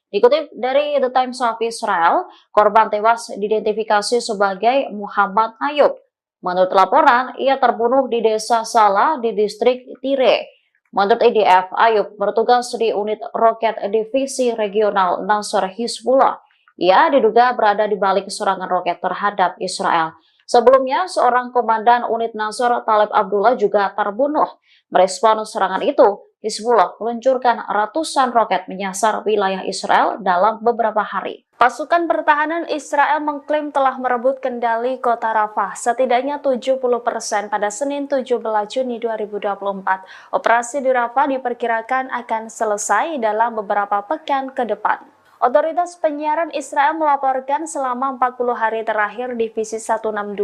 Dikutip dari The Times of Israel, korban tewas diidentifikasi sebagai Muhammad Ayub. Menurut laporan, ia terbunuh di desa Salah di distrik Tire. Menurut IDF, Ayub bertugas di unit roket divisi regional Nasr Hizbullah. Ia diduga berada di balik serangan roket terhadap Israel. Sebelumnya, seorang komandan unit Nasr, Talib Abdullah, juga terbunuh. Merespon serangan itu, Hizbullah meluncurkan ratusan roket menyasar wilayah Israel dalam beberapa hari. Pasukan pertahanan Israel mengklaim telah merebut kendali kota Rafah setidaknya 70% pada Senin 17 Juni 2024. Operasi di Rafah diperkirakan akan selesai dalam beberapa pekan ke depan. Otoritas penyiaran Israel melaporkan selama 40 hari terakhir Divisi 162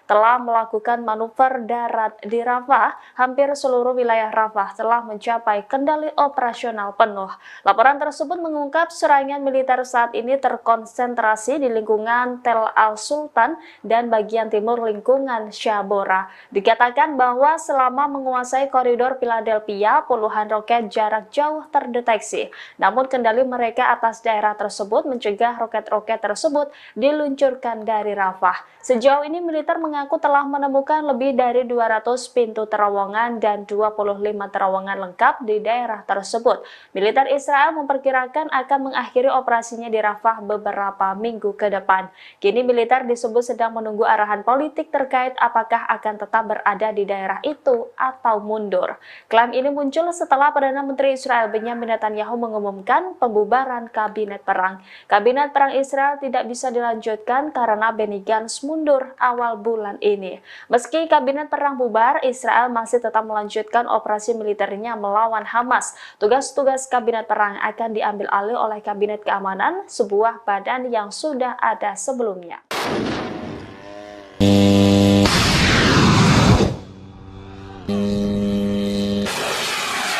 telah melakukan manuver darat di Rafah. Hampir seluruh wilayah Rafah telah mencapai kendali operasional penuh. Laporan tersebut mengungkap serangan militer saat ini terkonsentrasi di lingkungan Tel Al-Sultan dan bagian timur lingkungan Shabora. Dikatakan bahwa selama menguasai koridor Philadelphia, puluhan roket jarak jauh terdeteksi. Namun kendali mereka atas daerah tersebut mencegah roket-roket tersebut diluncurkan dari Rafah. Sejauh ini militer mengaku telah menemukan lebih dari 200 pintu terowongan dan 25 terowongan lengkap di daerah tersebut. Militer Israel memperkirakan akan mengakhiri operasinya di Rafah beberapa minggu ke depan. Kini militer disebut sedang menunggu arahan politik terkait apakah akan tetap berada di daerah itu atau mundur. Klaim ini muncul setelah Perdana Menteri Israel Benyamin Netanyahu mengumumkan pembubaran kabinet perang. Kabinet perang Israel tidak bisa dilanjutkan karena Benny Gantz mundur awal bulan ini. Meski kabinet perang bubar, Israel masih tetap melanjutkan operasi militernya melawan Hamas. Tugas-tugas kabinet perang akan diambil alih oleh kabinet keamanan, sebuah badan yang sudah ada sebelumnya.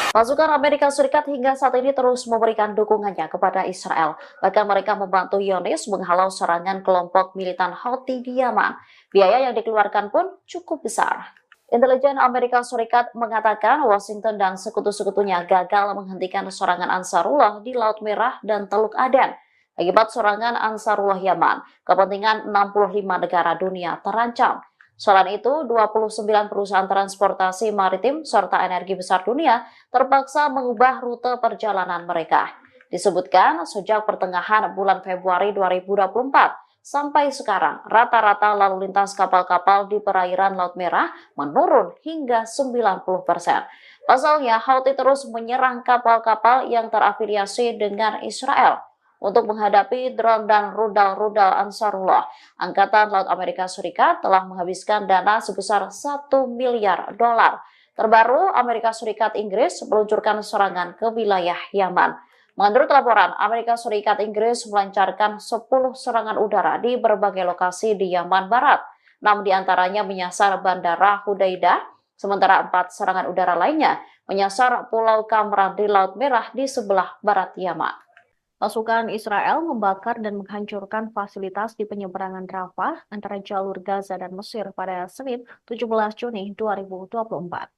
Pasukan Amerika Serikat hingga saat ini terus memberikan dukungannya kepada Israel. Bahkan mereka membantu Zionis menghalau serangan kelompok militan Houthi di Yaman. Biaya yang dikeluarkan pun cukup besar. Intelijen Amerika Serikat mengatakan Washington dan sekutu-sekutunya gagal menghentikan serangan Ansarullah di Laut Merah dan Teluk Aden. Akibat serangan Ansarullah Yaman, kepentingan 65 negara dunia terancam. Selain itu, 29 perusahaan transportasi maritim serta energi besar dunia terpaksa mengubah rute perjalanan mereka. Disebutkan sejak pertengahan bulan Februari 2024 sampai sekarang, rata-rata lalu lintas kapal-kapal di perairan Laut Merah menurun hingga 90%. Pasalnya, Houthi terus menyerang kapal-kapal yang terafiliasi dengan Israel. Untuk menghadapi drone dan rudal-rudal Ansarullah, Angkatan Laut Amerika Serikat telah menghabiskan dana sebesar 1 miliar dolar. Terbaru, Amerika Serikat Inggris meluncurkan serangan ke wilayah Yaman. Menurut laporan, Amerika Serikat Inggris melancarkan 10 serangan udara di berbagai lokasi di Yaman Barat. 6 diantaranya menyasar Bandara Hudaidah, sementara 4 serangan udara lainnya menyasar Pulau Kamran di Laut Merah di sebelah barat Yaman. Pasukan Israel membakar dan menghancurkan fasilitas di penyeberangan Rafah antara jalur Gaza dan Mesir pada Senin 17 Juni 2024.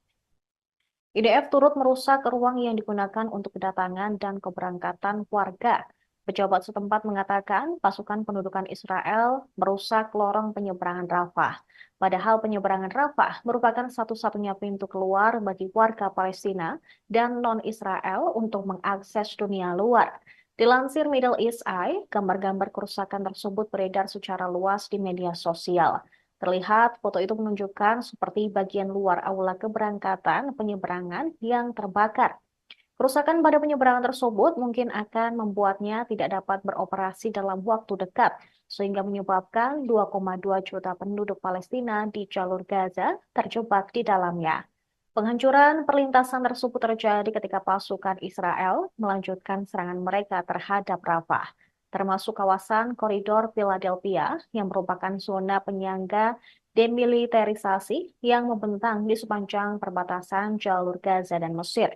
IDF turut merusak ruang yang digunakan untuk kedatangan dan keberangkatan warga. Pejabat setempat mengatakan pasukan pendudukan Israel merusak lorong penyeberangan Rafah. Padahal penyeberangan Rafah merupakan satu-satunya pintu keluar bagi warga Palestina dan non-Israel untuk mengakses dunia luar. Dilansir Middle East Eye, gambar-gambar kerusakan tersebut beredar secara luas di media sosial. Terlihat foto itu menunjukkan seperti bagian luar aula keberangkatan penyeberangan yang terbakar. Kerusakan pada penyeberangan tersebut mungkin akan membuatnya tidak dapat beroperasi dalam waktu dekat, sehingga menyebabkan 2,2 juta penduduk Palestina di jalur Gaza terjebak di dalamnya. Penghancuran perlintasan tersebut terjadi ketika pasukan Israel melanjutkan serangan mereka terhadap Rafah, termasuk kawasan koridor Philadelphia yang merupakan zona penyangga demilitarisasi yang membentang di sepanjang perbatasan jalur Gaza dan Mesir.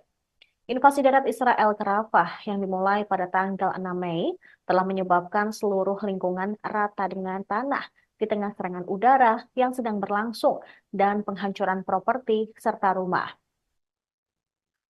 Invasi darat Israel ke Rafah yang dimulai pada tanggal 6 Mei telah menyebabkan seluruh lingkungan rata dengan tanah di tengah serangan udara yang sedang berlangsung dan penghancuran properti serta rumah.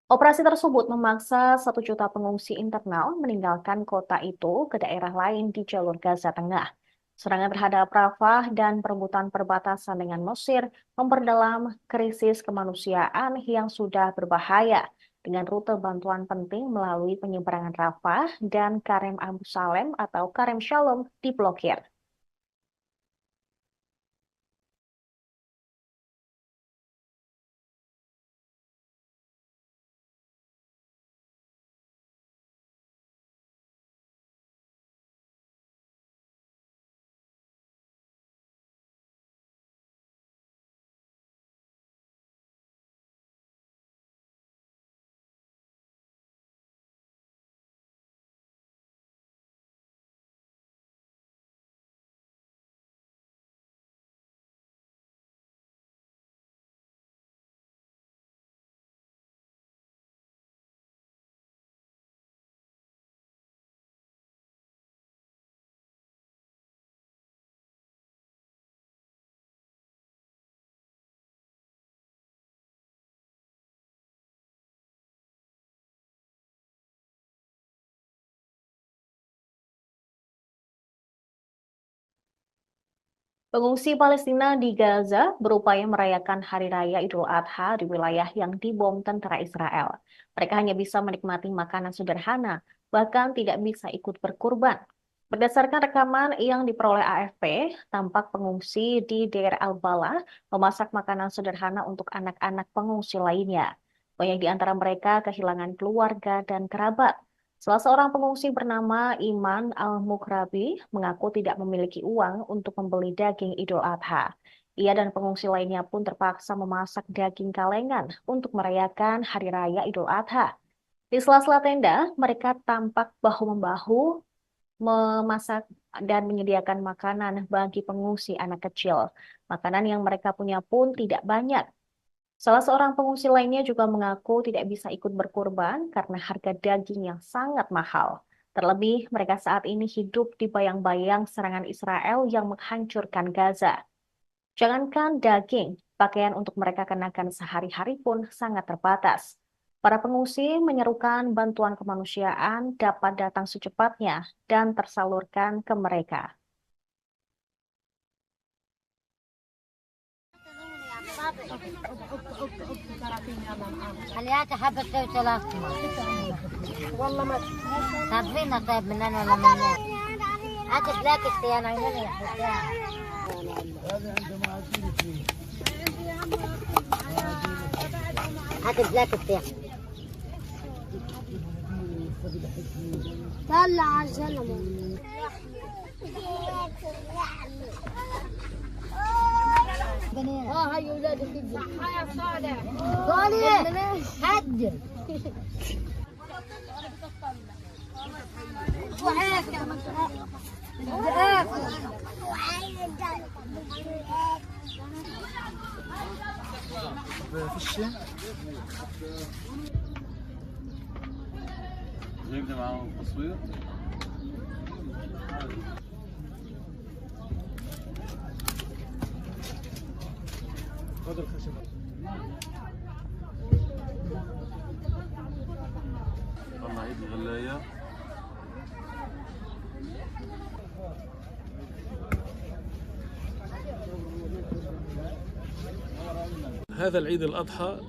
Operasi tersebut memaksa 1 juta pengungsi internal meninggalkan kota itu ke daerah lain di jalur Gaza Tengah. Serangan terhadap Rafah dan perebutan perbatasan dengan Mesir memperdalam krisis kemanusiaan yang sudah berbahaya dengan rute bantuan penting melalui penyeberangan Rafah dan Karem Abu Salem atau Karem Shalom diblokir. Pengungsi Palestina di Gaza berupaya merayakan Hari Raya Idul Adha di wilayah yang dibom tentara Israel. Mereka hanya bisa menikmati makanan sederhana, bahkan tidak bisa ikut berkurban. Berdasarkan rekaman yang diperoleh AFP, tampak pengungsi di Deir al-Balah memasak makanan sederhana untuk anak-anak pengungsi lainnya. Banyak di antara mereka kehilangan keluarga dan kerabat. Salah seorang pengungsi bernama Iman Al-Mukrabi mengaku tidak memiliki uang untuk membeli daging Idul Adha. Ia dan pengungsi lainnya pun terpaksa memasak daging kalengan untuk merayakan Hari Raya Idul Adha. Di sela-sela tenda, mereka tampak bahu-membahu memasak dan menyediakan makanan bagi pengungsi anak kecil. Makanan yang mereka punya pun tidak banyak. Salah seorang pengungsi lainnya juga mengaku tidak bisa ikut berkurban karena harga daging yang sangat mahal. Terlebih, mereka saat ini hidup di bayang-bayang serangan Israel yang menghancurkan Gaza. Jangankan daging, pakaian untuk mereka kenakan sehari-hari pun sangat terbatas. Para pengungsi menyerukan bantuan kemanusiaan dapat datang secepatnya dan tersalurkan ke mereka. خليها حبة لو ثلاث والله ما تعرفين طيب مننا ولا منا عاد بلاك التيان عيننا يا حسين عاد بلاك التيان طلع على الزلمة هاي ولاد الكبير هاي صالح صالح حد جايبني معاهم تصوير. هذا الخشب طلع عيد الغلاية. هذا العيد الأضحى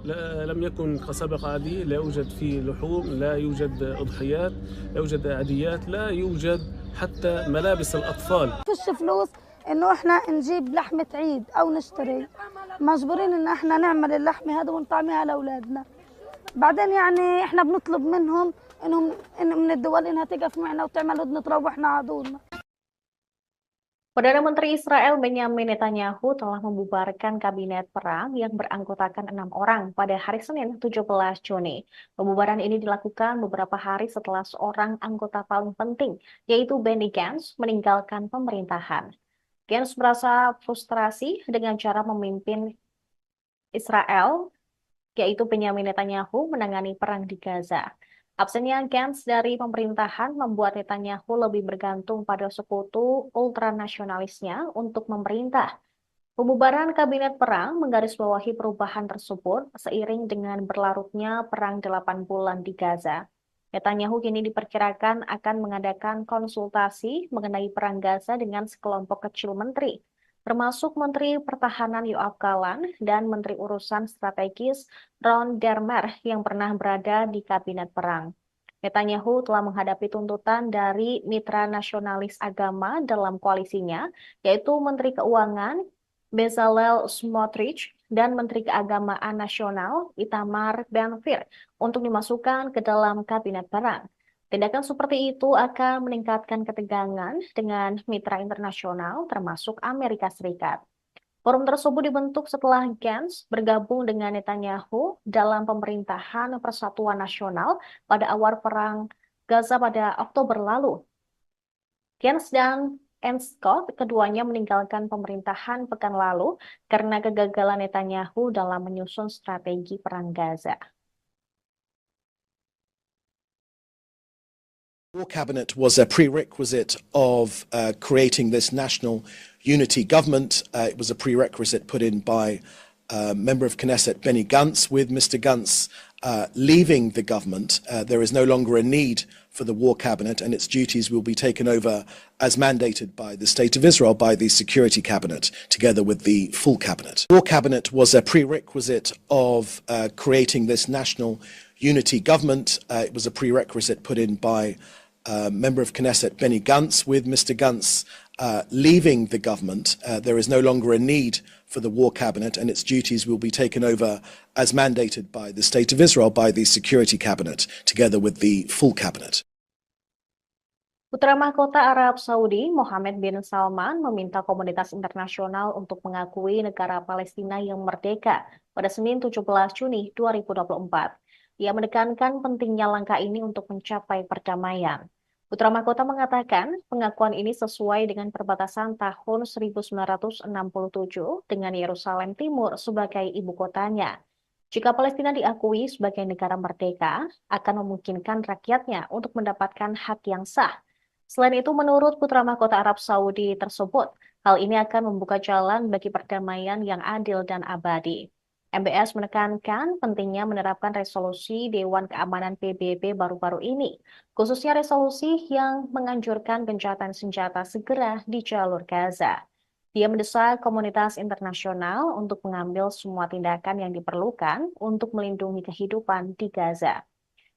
لم يكن كسابق عادي، لا يوجد فيه لحوم، لا يوجد أضحيات، لا يوجد عاديات، لا يوجد حتى ملابس الأطفال. فيش فلوس انه احنا نجيب لحمة عيد او نشتري، مجبورين ان احنا نعمل اللحمة هذا ونطعميها لاولادنا. بعدين يعني احنا بنطلب منهم انهم من الدول انها تقف معنا وتعمل هدنة تروحنا عدونا. Perdana Menteri Israel Benyamin Netanyahu telah membubarkan kabinet perang yang beranggotakan 6 orang pada hari Senin 17 Juni. Pembubaran ini dilakukan beberapa hari setelah seorang anggota paling penting, yaitu Benny Gantz, meninggalkan pemerintahan. Gantz merasa frustrasi dengan cara memimpin Israel, yaitu Benyamin Netanyahu, menangani perang di Gaza. Absennya Gantz dari pemerintahan membuat Netanyahu lebih bergantung pada sekutu ultranasionalisnya untuk memerintah. Pembubaran kabinet perang menggarisbawahi perubahan tersebut seiring dengan berlarutnya perang 8 bulan di Gaza. Netanyahu kini diperkirakan akan mengadakan konsultasi mengenai perang Gaza dengan sekelompok kecil menteri, termasuk Menteri Pertahanan Yoav Gallant dan Menteri Urusan Strategis Ron Dermer yang pernah berada di kabinet perang. Netanyahu telah menghadapi tuntutan dari mitra nasionalis agama dalam koalisinya, yaitu Menteri Keuangan Bezalel Smotrich dan Menteri Keagamaan Nasional Itamar Ben-Gvir untuk dimasukkan ke dalam kabinet perang. Tindakan seperti itu akan meningkatkan ketegangan dengan mitra internasional termasuk Amerika Serikat. Forum tersebut dibentuk setelah Gantz bergabung dengan Netanyahu dalam pemerintahan Persatuan Nasional pada awal perang Gaza pada Oktober lalu. Gantz dan Scott keduanya meninggalkan pemerintahan pekan lalu karena kegagalan Netanyahu dalam menyusun strategi perang Gaza. War cabinet was a prerequisite of creating this national unity government. It was a prerequisite put in by member of Knesset Benny Gantz, with Mr. Gantz leaving the government, there is no longer a need for the War Cabinet, and its duties will be taken over as mandated by the State of Israel by the Security Cabinet, together with the full Cabinet. The War Cabinet was a prerequisite of creating this national unity government. It was a prerequisite put in by Member of Knesset Benny Gantz. With Mr. Gantz leaving the government, there is no longer a need for the War Cabinet, and its duties will be taken over as mandated by the State of Israel by the Security Cabinet, together with the full Cabinet. Putra Mahkota Arab Saudi, Mohammed bin Salman, meminta komunitas internasional untuk mengakui negara Palestina yang merdeka pada Senin 17 Juni 2024. Ia menekankan pentingnya langkah ini untuk mencapai perdamaian. Putra Mahkota mengatakan pengakuan ini sesuai dengan perbatasan tahun 1967 dengan Yerusalem Timur sebagai ibu kotanya. Jika Palestina diakui sebagai negara merdeka, akan memungkinkan rakyatnya untuk mendapatkan hak yang sah. Selain itu, menurut Putra Mahkota Arab Saudi tersebut, hal ini akan membuka jalan bagi perdamaian yang adil dan abadi. MBS menekankan pentingnya menerapkan resolusi Dewan Keamanan PBB baru-baru ini, khususnya resolusi yang menganjurkan gencatan senjata segera di jalur Gaza. Dia mendesak komunitas internasional untuk mengambil semua tindakan yang diperlukan untuk melindungi kehidupan di Gaza.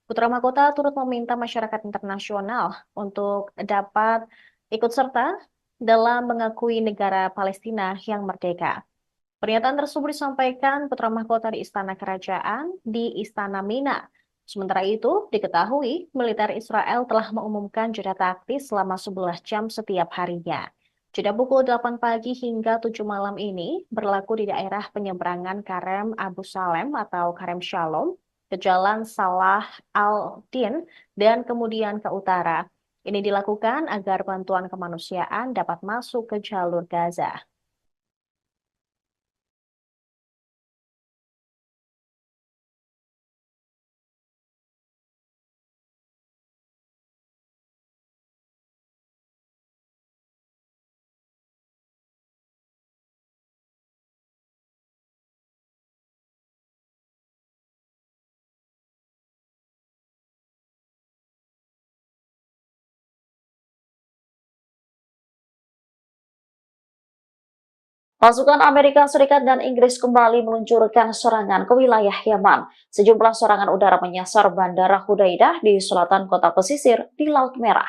Putra Mahkota turut meminta masyarakat internasional untuk dapat ikut serta dalam mengakui negara Palestina yang merdeka. Pernyataan tersebut disampaikan Putra Mahkota di Istana Kerajaan di Istana Mina. Sementara itu, diketahui militer Israel telah mengumumkan jeda taktis selama 11 jam setiap harinya. Jeda pukul 8 pagi hingga 7 malam ini berlaku di daerah penyeberangan Karem Abu Salem atau Karem Shalom ke Jalan Salah al-Din dan kemudian ke utara. Ini dilakukan agar bantuan kemanusiaan dapat masuk ke jalur Gaza. Pasukan Amerika Serikat dan Inggris kembali meluncurkan serangan ke wilayah Yaman. Sejumlah serangan udara menyasar Bandara Hudaidah di selatan kota pesisir di Laut Merah.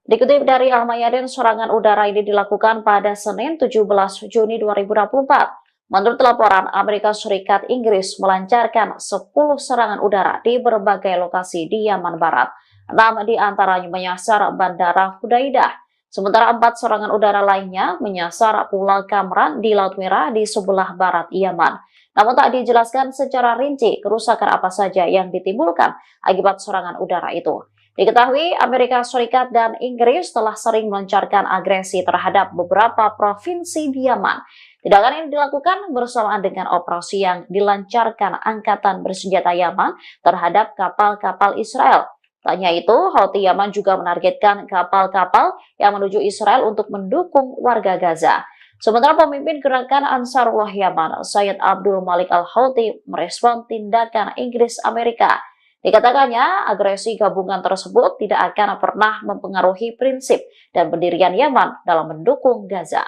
Dikutip dari Al-Mayadin, serangan udara ini dilakukan pada Senin 17 Juni 2024. Menurut laporan, Amerika Serikat Inggris melancarkan 10 serangan udara di berbagai lokasi di Yaman Barat. 6 di antaranya menyasar Bandara Hudaidah. Sementara 4 serangan udara lainnya menyasar Pulau Kamran di Laut Merah di sebelah barat Yaman. Namun tak dijelaskan secara rinci kerusakan apa saja yang ditimbulkan akibat serangan udara itu. Diketahui Amerika Serikat dan Inggris telah sering melancarkan agresi terhadap beberapa provinsi di Yaman. Tindakan ini dilakukan bersamaan dengan operasi yang dilancarkan Angkatan Bersenjata Yaman terhadap kapal-kapal Israel. Tak hanya itu, Houthi Yaman juga menargetkan kapal-kapal yang menuju Israel untuk mendukung warga Gaza. Sementara pemimpin gerakan Ansarullah Yaman, Sayyid Abdul Malik Al-Houthi, merespon tindakan Inggris Amerika. Dikatakannya, agresi gabungan tersebut tidak akan pernah mempengaruhi prinsip dan pendirian Yaman dalam mendukung Gaza.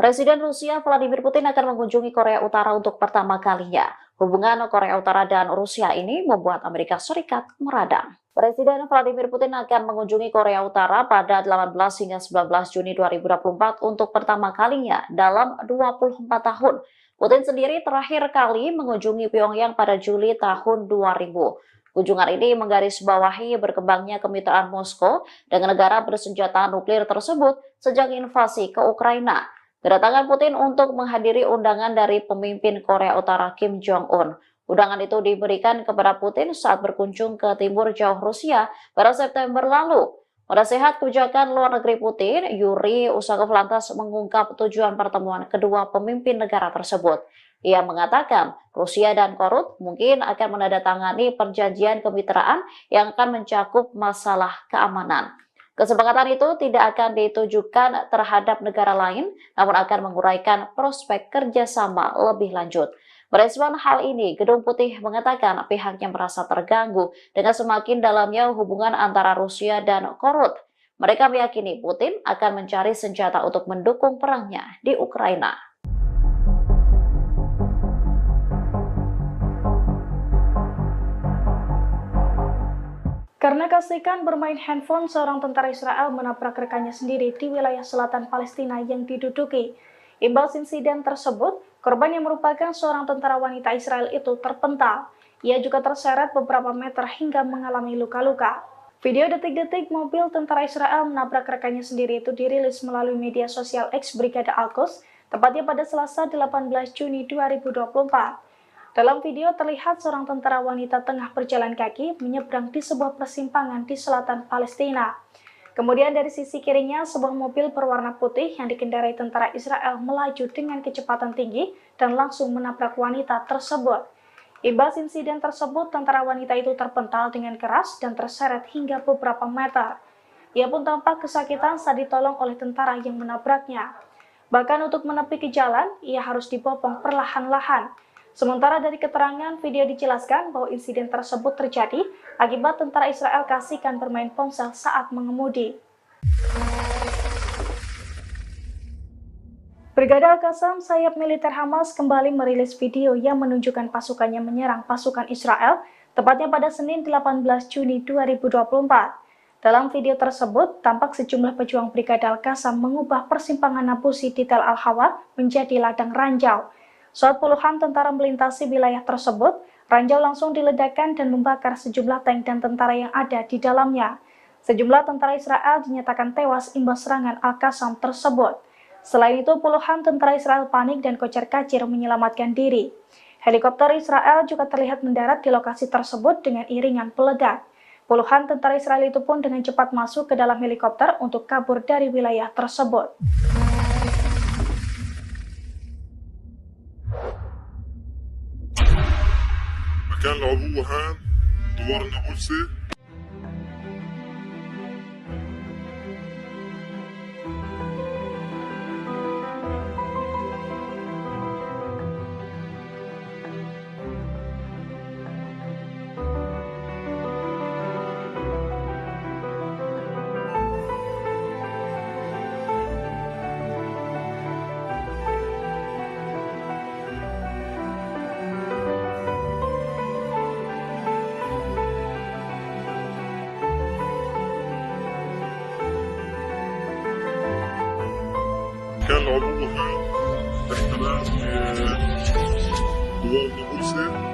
Presiden Rusia Vladimir Putin akan mengunjungi Korea Utara untuk pertama kalinya. Hubungan Korea Utara dan Rusia ini membuat Amerika Serikat meradang. Presiden Vladimir Putin akan mengunjungi Korea Utara pada 18 hingga 19 Juni 2024 untuk pertama kalinya dalam 24 tahun. Putin sendiri terakhir kali mengunjungi Pyongyang pada Juli tahun 2000. Kunjungan ini menggarisbawahi berkembangnya kemitraan Moskow dengan negara bersenjata nuklir tersebut sejak invasi ke Ukraina. Kedatangan Putin untuk menghadiri undangan dari pemimpin Korea Utara Kim Jong-un. Undangan itu diberikan kepada Putin saat berkunjung ke timur jauh Rusia pada September lalu. Penasehat kebijakan luar negeri Putin, Yuri Usakov lantas mengungkap tujuan pertemuan kedua pemimpin negara tersebut. Ia mengatakan Rusia dan Korut mungkin akan menandatangani perjanjian kemitraan yang akan mencakup masalah keamanan. Kesepakatan itu tidak akan ditujukan terhadap negara lain, namun akan menguraikan prospek kerjasama lebih lanjut. Merespon hal ini, Gedung Putih mengatakan pihaknya merasa terganggu dengan semakin dalamnya hubungan antara Rusia dan Korut. Mereka meyakini Putin akan mencari senjata untuk mendukung perangnya di Ukraina. Karena kasihkan bermain handphone, seorang tentara Israel menabrak rekannya sendiri di wilayah selatan Palestina yang diduduki. Imbas insiden tersebut, korban yang merupakan seorang tentara wanita Israel itu terpental. Ia juga terseret beberapa meter hingga mengalami luka-luka. Video detik-detik mobil tentara Israel menabrak rekannya sendiri itu dirilis melalui media sosial X Brigade Al-Quds, tepatnya pada Selasa 18 Juni 2024. Dalam video terlihat seorang tentara wanita tengah berjalan kaki menyeberang di sebuah persimpangan di selatan Palestina. Kemudian dari sisi kirinya sebuah mobil berwarna putih yang dikendarai tentara Israel melaju dengan kecepatan tinggi dan langsung menabrak wanita tersebut. Imbas insiden tersebut, tentara wanita itu terpental dengan keras dan terseret hingga beberapa meter. Ia pun tampak kesakitan saat ditolong oleh tentara yang menabraknya. Bahkan untuk menepi ke jalan, ia harus dibopong perlahan-lahan. Sementara dari keterangan video dijelaskan bahwa insiden tersebut terjadi akibat tentara Israel kasihkan bermain ponsel saat mengemudi. Brigade Al-Qassam, sayap militer Hamas, kembali merilis video yang menunjukkan pasukannya menyerang pasukan Israel, tepatnya pada Senin 18 Juni 2024. Dalam video tersebut, tampak sejumlah pejuang Brigade Al-Qassam mengubah persimpangan Nabusi di Tel Al-Hawa menjadi ladang ranjau. Saat puluhan tentara melintasi wilayah tersebut, ranjau langsung diledakkan dan membakar sejumlah tank dan tentara yang ada di dalamnya. Sejumlah tentara Israel dinyatakan tewas imbas serangan Al-Qassam tersebut. Selain itu, puluhan tentara Israel panik dan kocar-kacir menyelamatkan diri. Helikopter Israel juga terlihat mendarat di lokasi tersebut dengan iringan peledak. Puluhan tentara Israel itu pun dengan cepat masuk ke dalam helikopter untuk kabur dari wilayah tersebut. مكان العبوة هان دوار النابلسي. كان العبوة هان احتلال دوار النابلسي.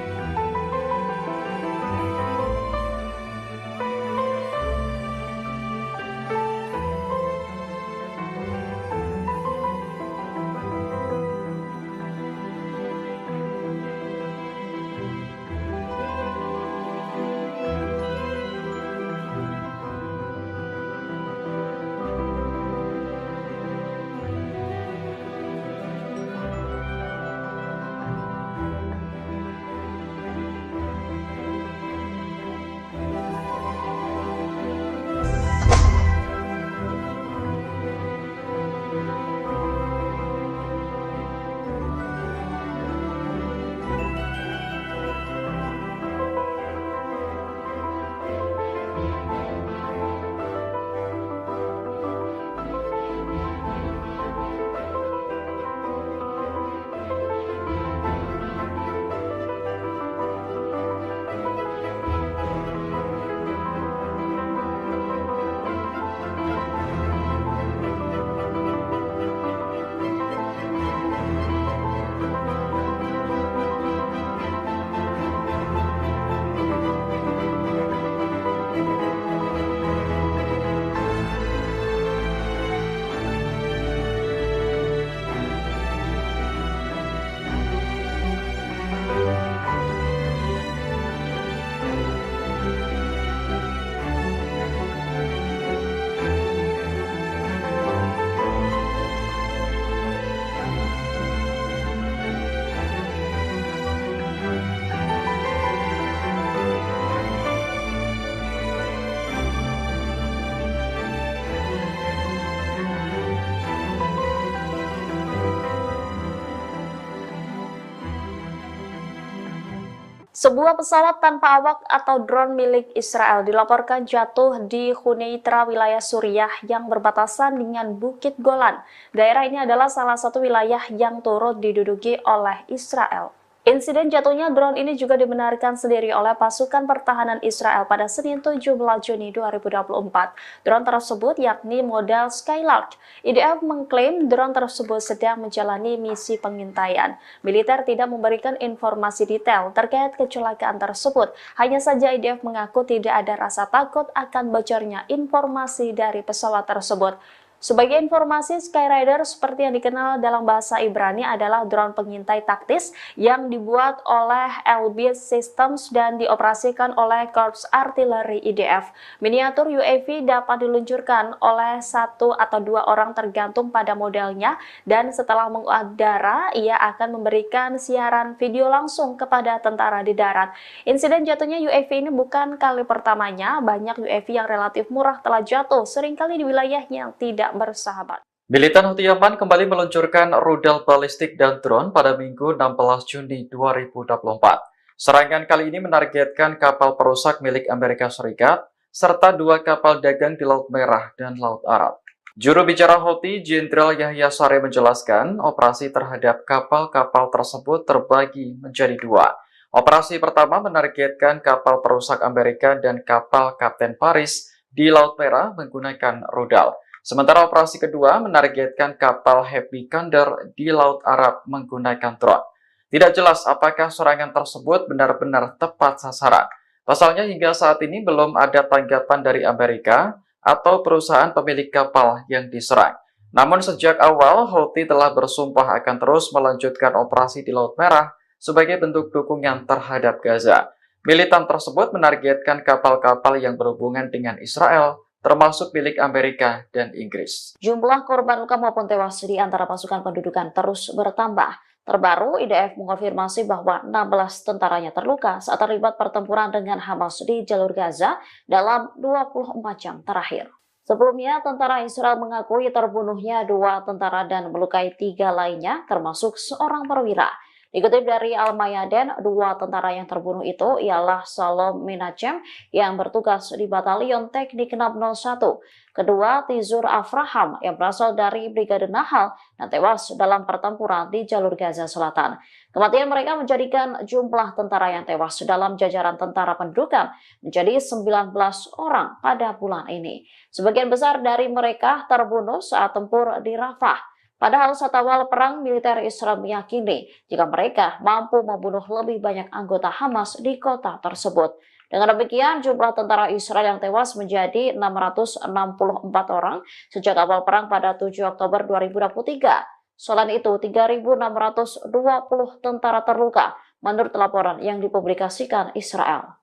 Sebuah pesawat tanpa awak atau drone milik Israel dilaporkan jatuh di Huneitra, wilayah Suriah yang berbatasan dengan Bukit Golan. Daerah ini adalah salah satu wilayah yang turut diduduki oleh Israel. Insiden jatuhnya drone ini juga dibenarkan sendiri oleh pasukan pertahanan Israel pada Senin 17 Juni 2024. Drone tersebut yakni model Skylark. IDF mengklaim drone tersebut sedang menjalani misi pengintaian. Militer tidak memberikan informasi detail terkait kecelakaan tersebut. Hanya saja IDF mengaku tidak ada rasa takut akan bocornya informasi dari pesawat tersebut. Sebagai informasi, Skyrider seperti yang dikenal dalam bahasa Ibrani adalah drone pengintai taktis yang dibuat oleh Elbit Systems dan dioperasikan oleh Korps Artileri IDF. Miniatur UAV dapat diluncurkan oleh 1 atau 2 orang tergantung pada modelnya, dan setelah mengudara, ia akan memberikan siaran video langsung kepada tentara di darat. Insiden jatuhnya UAV ini bukan kali pertamanya. Banyak UAV yang relatif murah telah jatuh, seringkali di wilayah yang tidak bersahabat. Militan Houthi Yaman kembali meluncurkan rudal balistik dan drone pada Minggu 16 Juni 2024. Serangan kali ini menargetkan kapal perusak milik Amerika Serikat serta 2 kapal dagang di Laut Merah dan Laut Arab. Juru bicara Houthi, Jenderal Yahya Saree menjelaskan, operasi terhadap kapal-kapal tersebut terbagi menjadi 2. Operasi pertama menargetkan kapal perusak Amerika dan kapal Kapten Paris di Laut Merah menggunakan rudal. Sementara operasi kedua menargetkan kapal Happy Condor di Laut Arab menggunakan drone. Tidak jelas apakah serangan tersebut benar-benar tepat sasaran. Pasalnya hingga saat ini belum ada tanggapan dari Amerika atau perusahaan pemilik kapal yang diserang. Namun sejak awal, Houthi telah bersumpah akan terus melanjutkan operasi di Laut Merah sebagai bentuk dukungan terhadap Gaza. Militan tersebut menargetkan kapal-kapal yang berhubungan dengan Israel, termasuk milik Amerika dan Inggris. Jumlah korban luka maupun tewas di antara pasukan pendudukan terus bertambah. Terbaru, IDF mengonfirmasi bahwa 16 tentaranya terluka saat terlibat pertempuran dengan Hamas di jalur Gaza dalam 24 jam terakhir. Sebelumnya, tentara Israel mengakui terbunuhnya 2 tentara dan melukai 3 lainnya, termasuk seorang perwira. Dikutip dari Al-Mayadin, 2 tentara yang terbunuh itu ialah Salom Menachem yang bertugas di Batalion Teknik 601. Kedua, Tizur Afraham yang berasal dari Brigade Nahal dan tewas dalam pertempuran di jalur Gaza Selatan. Kematian mereka menjadikan jumlah tentara yang tewas dalam jajaran tentara pendudukan menjadi 19 orang pada bulan ini. Sebagian besar dari mereka terbunuh saat tempur di Rafah. Padahal saat awal perang, militer Israel meyakini jika mereka mampu membunuh lebih banyak anggota Hamas di kota tersebut. Dengan demikian, jumlah tentara Israel yang tewas menjadi 664 orang sejak awal perang pada 7 Oktober 2023. Selain itu, 3.620 tentara terluka menurut laporan yang dipublikasikan Israel.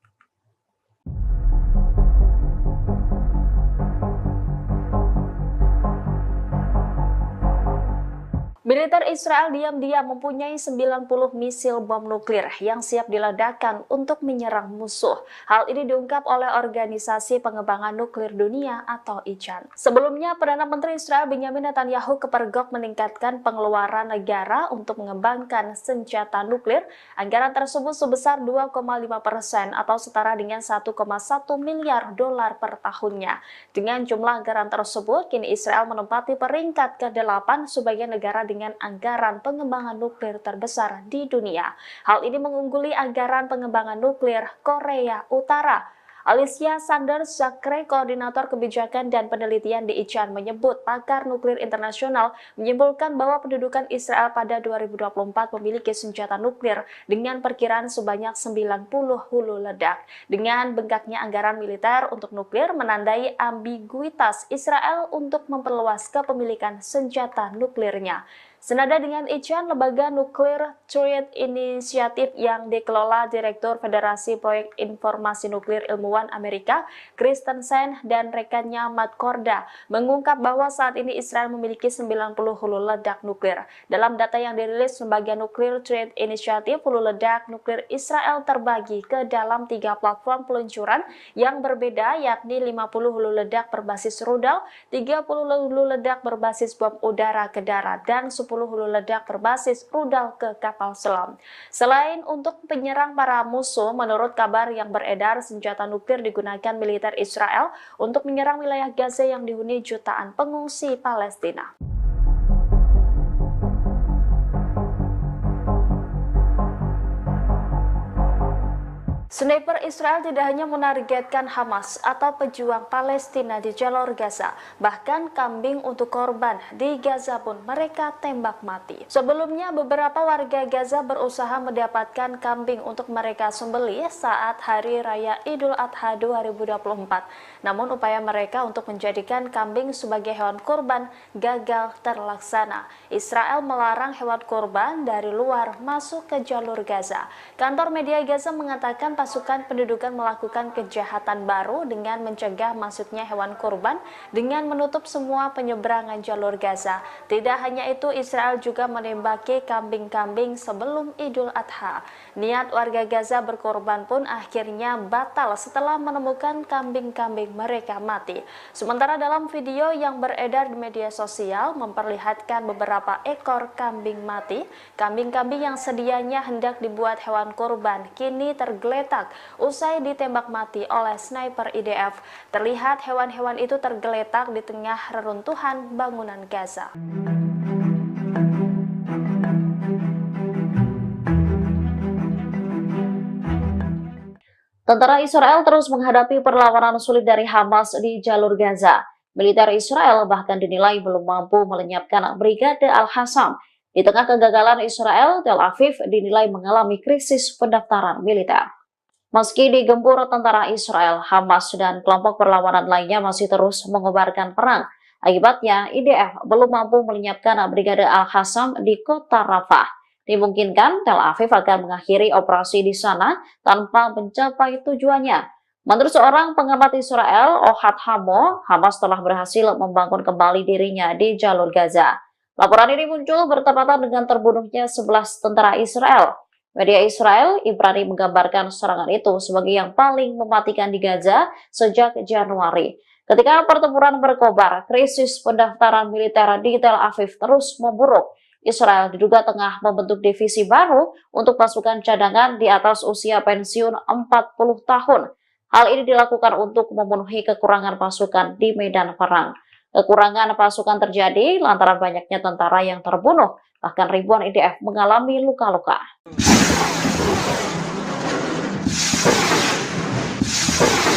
Militer Israel diam-diam mempunyai 90 misil bom nuklir yang siap diledakkan untuk menyerang musuh. Hal ini diungkap oleh Organisasi Pengembangan Nuklir Dunia atau ICAN. Sebelumnya, Perdana Menteri Israel Benjamin Netanyahu kepergok meningkatkan pengeluaran negara untuk mengembangkan senjata nuklir. Anggaran tersebut sebesar 2,5% atau setara dengan 1,1 miliar dolar per tahunnya. Dengan jumlah anggaran tersebut, kini Israel menempati peringkat ke-8 sebagai negara dengan anggaran pengembangan nuklir terbesar di dunia. Hal ini mengungguli anggaran pengembangan nuklir Korea Utara. Alicia Sanders Zakre, koordinator kebijakan dan penelitian di ICAN, menyebut pakar nuklir internasional menyimpulkan bahwa pendudukan Israel pada 2024 memiliki senjata nuklir dengan perkiraan sebanyak 90 hulu ledak. Dengan bengkaknya anggaran militer untuk nuklir menandai ambiguitas Israel untuk memperluas kepemilikan senjata nuklirnya. Senada dengan ICAN, lembaga Nuclear Threat Initiative yang dikelola Direktur Federasi Proyek Informasi Nuklir Ilmuwan Amerika, Christensen dan rekannya Matt Korda, mengungkap bahwa saat ini Israel memiliki 90 hulu ledak nuklir. Dalam data yang dirilis lembaga Nuclear Threat Initiative, hulu ledak nuklir Israel terbagi ke dalam 3 platform peluncuran yang berbeda, yakni 50 hulu ledak berbasis rudal, 30 hulu ledak berbasis bom udara ke darat, dan 10 hulu ledak berbasis rudal ke kapal selam. Selain untuk penyerang para musuh, menurut kabar yang beredar, senjata nuklir digunakan militer Israel untuk menyerang wilayah Gaza yang dihuni jutaan pengungsi Palestina. Sniper Israel tidak hanya menargetkan Hamas atau pejuang Palestina di jalur Gaza, bahkan kambing untuk korban di Gaza pun mereka tembak mati. Sebelumnya, beberapa warga Gaza berusaha mendapatkan kambing untuk mereka sembelih saat Hari Raya Idul Adha 2024. Namun upaya mereka untuk menjadikan kambing sebagai hewan kurban gagal terlaksana. Israel melarang hewan kurban dari luar masuk ke jalur Gaza. Kantor media Gaza mengatakan pasukan pendudukan melakukan kejahatan baru dengan mencegah masuknya hewan kurban dengan menutup semua penyeberangan jalur Gaza. Tidak hanya itu, Israel juga menembaki kambing-kambing sebelum Idul Adha. Niat warga Gaza berkorban pun akhirnya batal setelah menemukan kambing-kambing mereka mati. Sementara dalam video yang beredar di media sosial memperlihatkan beberapa ekor kambing mati. Kambing-kambing yang sedianya hendak dibuat hewan kurban kini tergeletak usai ditembak mati oleh sniper IDF. Terlihat hewan-hewan itu tergeletak di tengah reruntuhan bangunan Gaza. Tentara Israel terus menghadapi perlawanan sulit dari Hamas di jalur Gaza. Militer Israel bahkan dinilai belum mampu melenyapkan Brigade Al-Qassam. Di tengah kegagalan Israel, Tel Aviv dinilai mengalami krisis pendaftaran militer. Meski digempur tentara Israel, Hamas dan kelompok perlawanan lainnya masih terus mengobarkan perang. Akibatnya, IDF belum mampu melenyapkan Brigade Al-Qassam di kota Rafah. Dimungkinkan Tel Aviv akan mengakhiri operasi di sana tanpa mencapai tujuannya. Menurut seorang pengamat Israel, Ohad Hamo, Hamas telah berhasil membangun kembali dirinya di jalur Gaza. Laporan ini muncul bertepatan dengan terbunuhnya 11 tentara Israel. Media Israel, Ibrani menggambarkan serangan itu sebagai yang paling mematikan di Gaza sejak Januari. Ketika pertempuran berkobar, krisis pendaftaran militer di Tel Aviv terus memburuk. Israel diduga tengah membentuk divisi baru untuk pasukan cadangan di atas usia pensiun 40 tahun. Hal ini dilakukan untuk memenuhi kekurangan pasukan di medan perang. Kekurangan pasukan terjadi lantaran banyaknya tentara yang terbunuh, bahkan ribuan IDF mengalami luka-luka.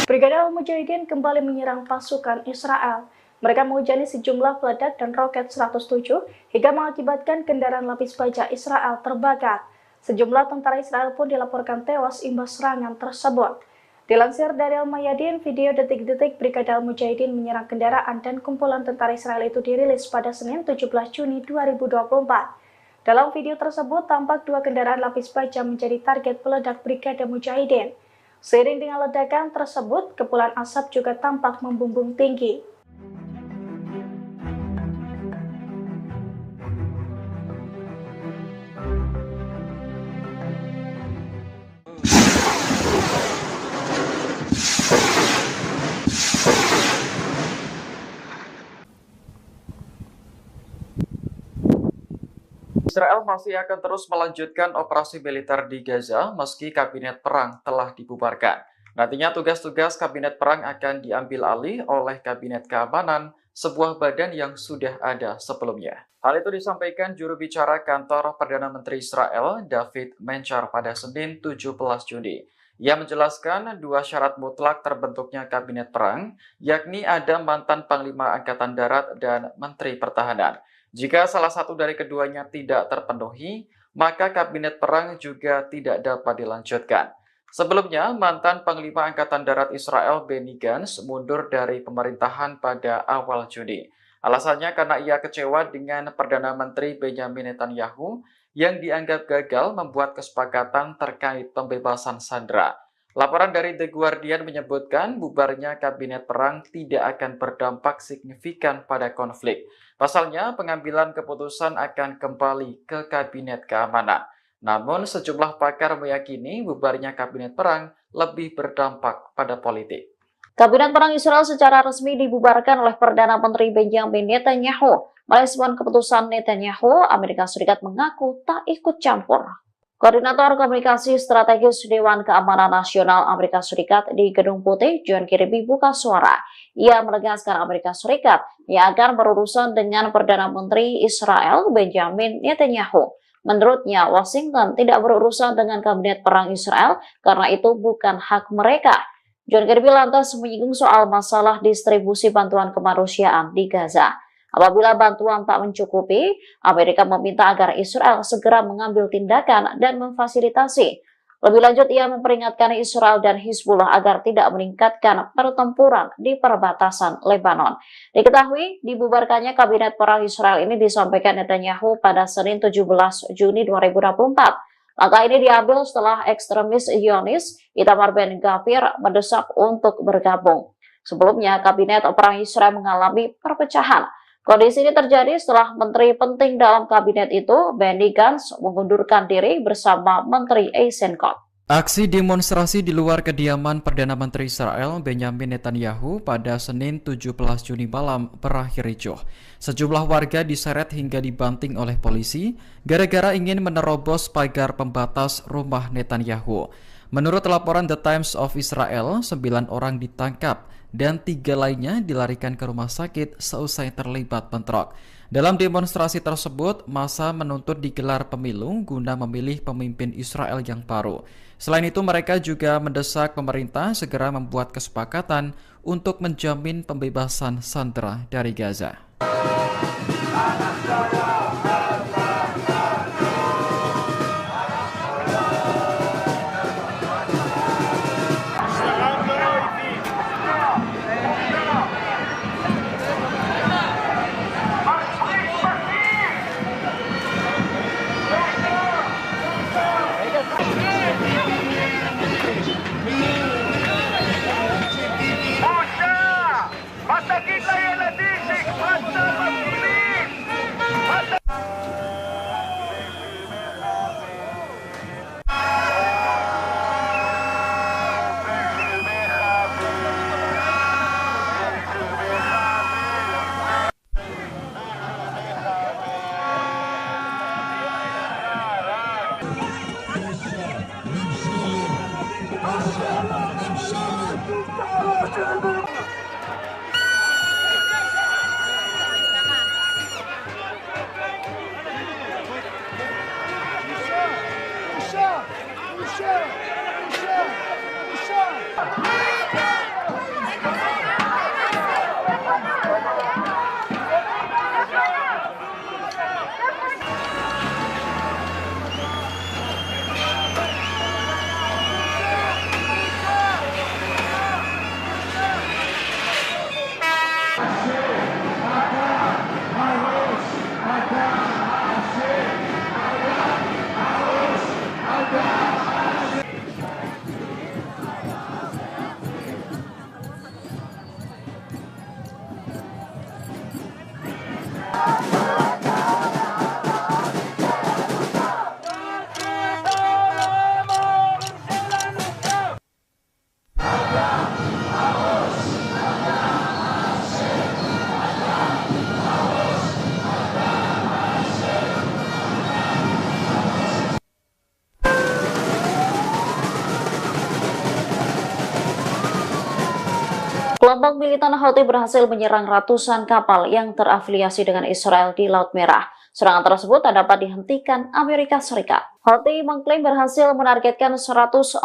Brigade Al-Mujahidin kembali menyerang pasukan Israel. Mereka menghujani sejumlah peledak dan roket 107 hingga mengakibatkan kendaraan lapis baja Israel terbakar. Sejumlah tentara Israel pun dilaporkan tewas imbas serangan tersebut. Dilansir dari Al-Mayadin, video detik-detik Brigade Al-Mujahidin menyerang kendaraan dan kumpulan tentara Israel itu dirilis pada Senin 17 Juni 2024. Dalam video tersebut, tampak dua kendaraan lapis baja menjadi target peledak Brigade Mujahidin. Seiring dengan ledakan tersebut, kepulan asap juga tampak membumbung tinggi. Israel masih akan terus melanjutkan operasi militer di Gaza meski kabinet perang telah dibubarkan. Nantinya tugas-tugas kabinet perang akan diambil alih oleh kabinet keamanan, sebuah badan yang sudah ada sebelumnya. Hal itu disampaikan juru bicara kantor Perdana Menteri Israel, David Menchar, pada Senin 17 Juni. Ia menjelaskan dua syarat mutlak terbentuknya kabinet perang, yakni ada mantan Panglima Angkatan Darat dan Menteri Pertahanan. Jika salah satu dari keduanya tidak terpenuhi, maka kabinet perang juga tidak dapat dilanjutkan. Sebelumnya, mantan Panglima Angkatan Darat Israel Benny Gantz mundur dari pemerintahan pada awal Juni. Alasannya karena ia kecewa dengan Perdana Menteri Benjamin Netanyahu yang dianggap gagal membuat kesepakatan terkait pembebasan sandera. Laporan dari The Guardian menyebutkan bubarnya kabinet perang tidak akan berdampak signifikan pada konflik. Pasalnya, pengambilan keputusan akan kembali ke kabinet keamanan. Namun, sejumlah pakar meyakini bubarnya kabinet perang lebih berdampak pada politik. Kabinet perang Israel secara resmi dibubarkan oleh Perdana Menteri Benjamin Netanyahu. Merespon keputusan Netanyahu, Amerika Serikat mengaku tak ikut campur. Koordinator Komunikasi Strategis Dewan Keamanan Nasional Amerika Serikat di Gedung Putih, John Kirby, buka suara. Ia menegaskan Amerika Serikat yang akan berurusan dengan Perdana Menteri Israel Benjamin Netanyahu. Menurutnya, Washington tidak berurusan dengan kabinet perang Israel karena itu bukan hak mereka. John Kirby lantas menyinggung soal masalah distribusi bantuan kemanusiaan di Gaza. Apabila bantuan tak mencukupi, Amerika meminta agar Israel segera mengambil tindakan dan memfasilitasi. Lebih lanjut, ia memperingatkan Israel dan Hizbullah agar tidak meningkatkan pertempuran di perbatasan Lebanon. Diketahui, dibubarkannya kabinet perang Israel ini disampaikan Netanyahu pada Senin 17 Juni 2024. Langkah ini diambil setelah ekstremis Zionis Itamar Ben-Gvir mendesak untuk bergabung. Sebelumnya, kabinet perang Israel mengalami perpecahan. Kondisi ini terjadi setelah menteri penting dalam kabinet itu, Benny Gantz, mengundurkan diri bersama Menteri Eisenkot. Aksi demonstrasi di luar kediaman Perdana Menteri Israel Benjamin Netanyahu pada Senin 17 Juni malam berakhir ricuh. Sejumlah warga diseret hingga dibanting oleh polisi gara-gara ingin menerobos pagar pembatas rumah Netanyahu. Menurut laporan The Times of Israel, 9 orang ditangkap dan 3 lainnya dilarikan ke rumah sakit seusai terlibat bentrok. Dalam demonstrasi tersebut, massa menuntut digelar pemilu guna memilih pemimpin Israel yang baru. Selain itu, mereka juga mendesak pemerintah segera membuat kesepakatan untuk menjamin pembebasan sandera dari Gaza. Kelompok militan Houthi berhasil menyerang ratusan kapal yang terafiliasi dengan Israel di Laut Merah. Serangan tersebut tak dapat dihentikan Amerika Serikat. Houthi mengklaim berhasil menargetkan 145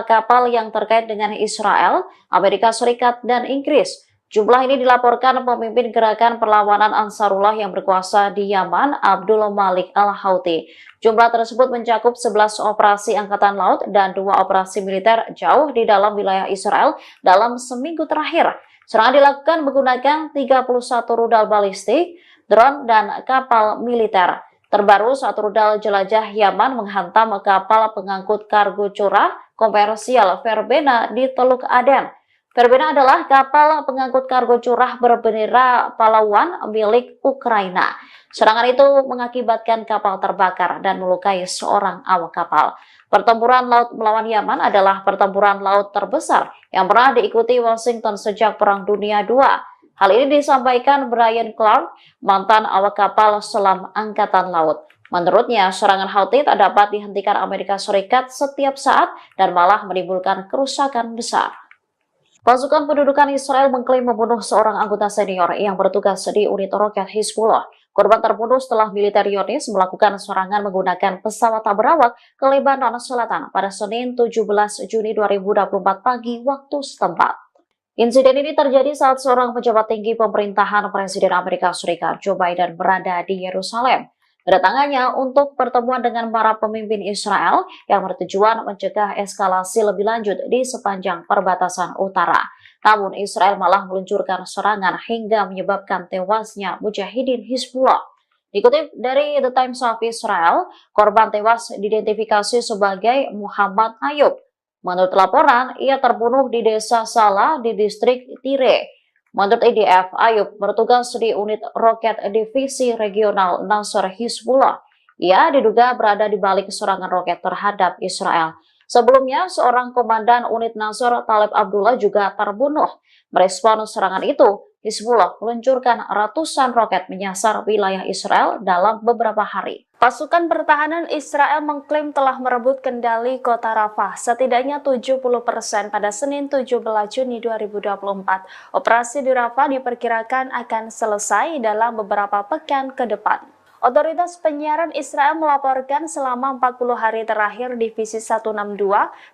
kapal yang terkait dengan Israel, Amerika Serikat, dan Inggris. Jumlah ini dilaporkan pemimpin gerakan perlawanan Ansarullah yang berkuasa di Yaman, Abdul Malik al-Houthi. Jumlah tersebut mencakup 11 operasi angkatan laut dan 2 operasi militer jauh di dalam wilayah Israel dalam seminggu terakhir. Serangan dilakukan menggunakan 31 rudal balistik, drone, dan kapal militer. Terbaru, satu rudal jelajah Yaman menghantam kapal pengangkut kargo curah komersial Verbena di Teluk Aden. Verbena adalah kapal pengangkut kargo curah berbendera pahlawan milik Ukraina. Serangan itu mengakibatkan kapal terbakar dan melukai seorang awak kapal. Pertempuran laut melawan Yaman adalah pertempuran laut terbesar yang pernah diikuti Washington sejak Perang Dunia II. Hal ini disampaikan Brian Clark, mantan awak kapal selam Angkatan Laut. Menurutnya, serangan Houthi tak dapat dihentikan Amerika Serikat setiap saat dan malah menimbulkan kerusakan besar. Pasukan pendudukan Israel mengklaim membunuh seorang anggota senior yang bertugas di unit roket Hizbullah. Korban terbunuh setelah militer Zionis melakukan serangan menggunakan pesawat tak berawak ke Lebanon Selatan pada Senin 17 Juni 2024 pagi waktu setempat. Insiden ini terjadi saat seorang pejabat tinggi pemerintahan Presiden Amerika Serikat Joe Biden berada di Yerusalem. Kedatangannya untuk pertemuan dengan para pemimpin Israel yang bertujuan mencegah eskalasi lebih lanjut di sepanjang perbatasan utara. Namun Israel malah meluncurkan serangan hingga menyebabkan tewasnya mujahidin Hizbullah. Dikutip dari The Times of Israel, korban tewas diidentifikasi sebagai Muhammad Ayub. Menurut laporan, ia terbunuh di desa Salah di distrik Tire. Menurut IDF, Ayub bertugas di unit roket divisi regional Nasr Hizbullah. Ia diduga berada di balik serangan roket terhadap Israel. Sebelumnya, seorang komandan unit Nasr, Talib Abdullah, juga terbunuh. Merespon serangan itu, Hizbullah meluncurkan ratusan roket menyasar wilayah Israel dalam beberapa hari. Pasukan pertahanan Israel mengklaim telah merebut kendali kota Rafah setidaknya 70% pada Senin 17 Juni 2024. Operasi di Rafah diperkirakan akan selesai dalam beberapa pekan ke depan. Otoritas penyiaran Israel melaporkan selama 40 hari terakhir Divisi 162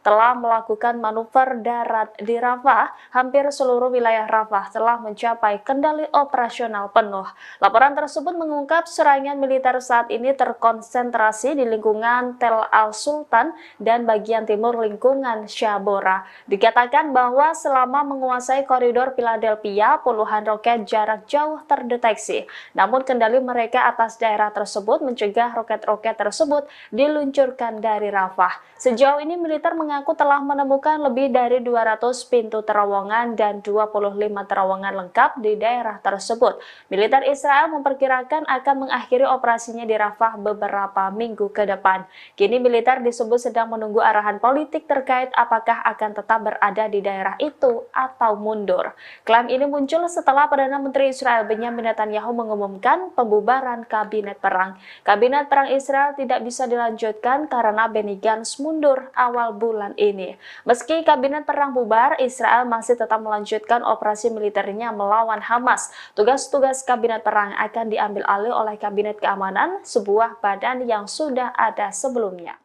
telah melakukan manuver darat di Rafah. Hampir seluruh wilayah Rafah telah mencapai kendali operasional penuh. Laporan tersebut mengungkap serangan militer saat ini terkonsentrasi di lingkungan Tel Al-Sultan dan bagian timur lingkungan Shabora. Dikatakan bahwa selama menguasai koridor Philadelphia, puluhan roket jarak jauh terdeteksi. Namun kendali mereka atas daerah tersebut mencegah roket-roket tersebut diluncurkan dari Rafah. Sejauh ini militer mengaku telah menemukan lebih dari 200 pintu terowongan dan 25 terowongan lengkap di daerah tersebut. Militer Israel memperkirakan akan mengakhiri operasinya di Rafah beberapa minggu ke depan. Kini militer disebut sedang menunggu arahan politik terkait apakah akan tetap berada di daerah itu atau mundur. Klaim ini muncul setelah Perdana Menteri Israel Benyamin Netanyahu mengumumkan pembubaran kabinet perang. Kabinet perang Israel tidak bisa dilanjutkan karena Benny Gantz mundur awal bulan ini. Meski kabinet perang bubar, Israel masih tetap melanjutkan operasi militernya melawan Hamas. Tugas-tugas kabinet perang akan diambil alih oleh kabinet keamanan, sebuah badan yang sudah ada sebelumnya.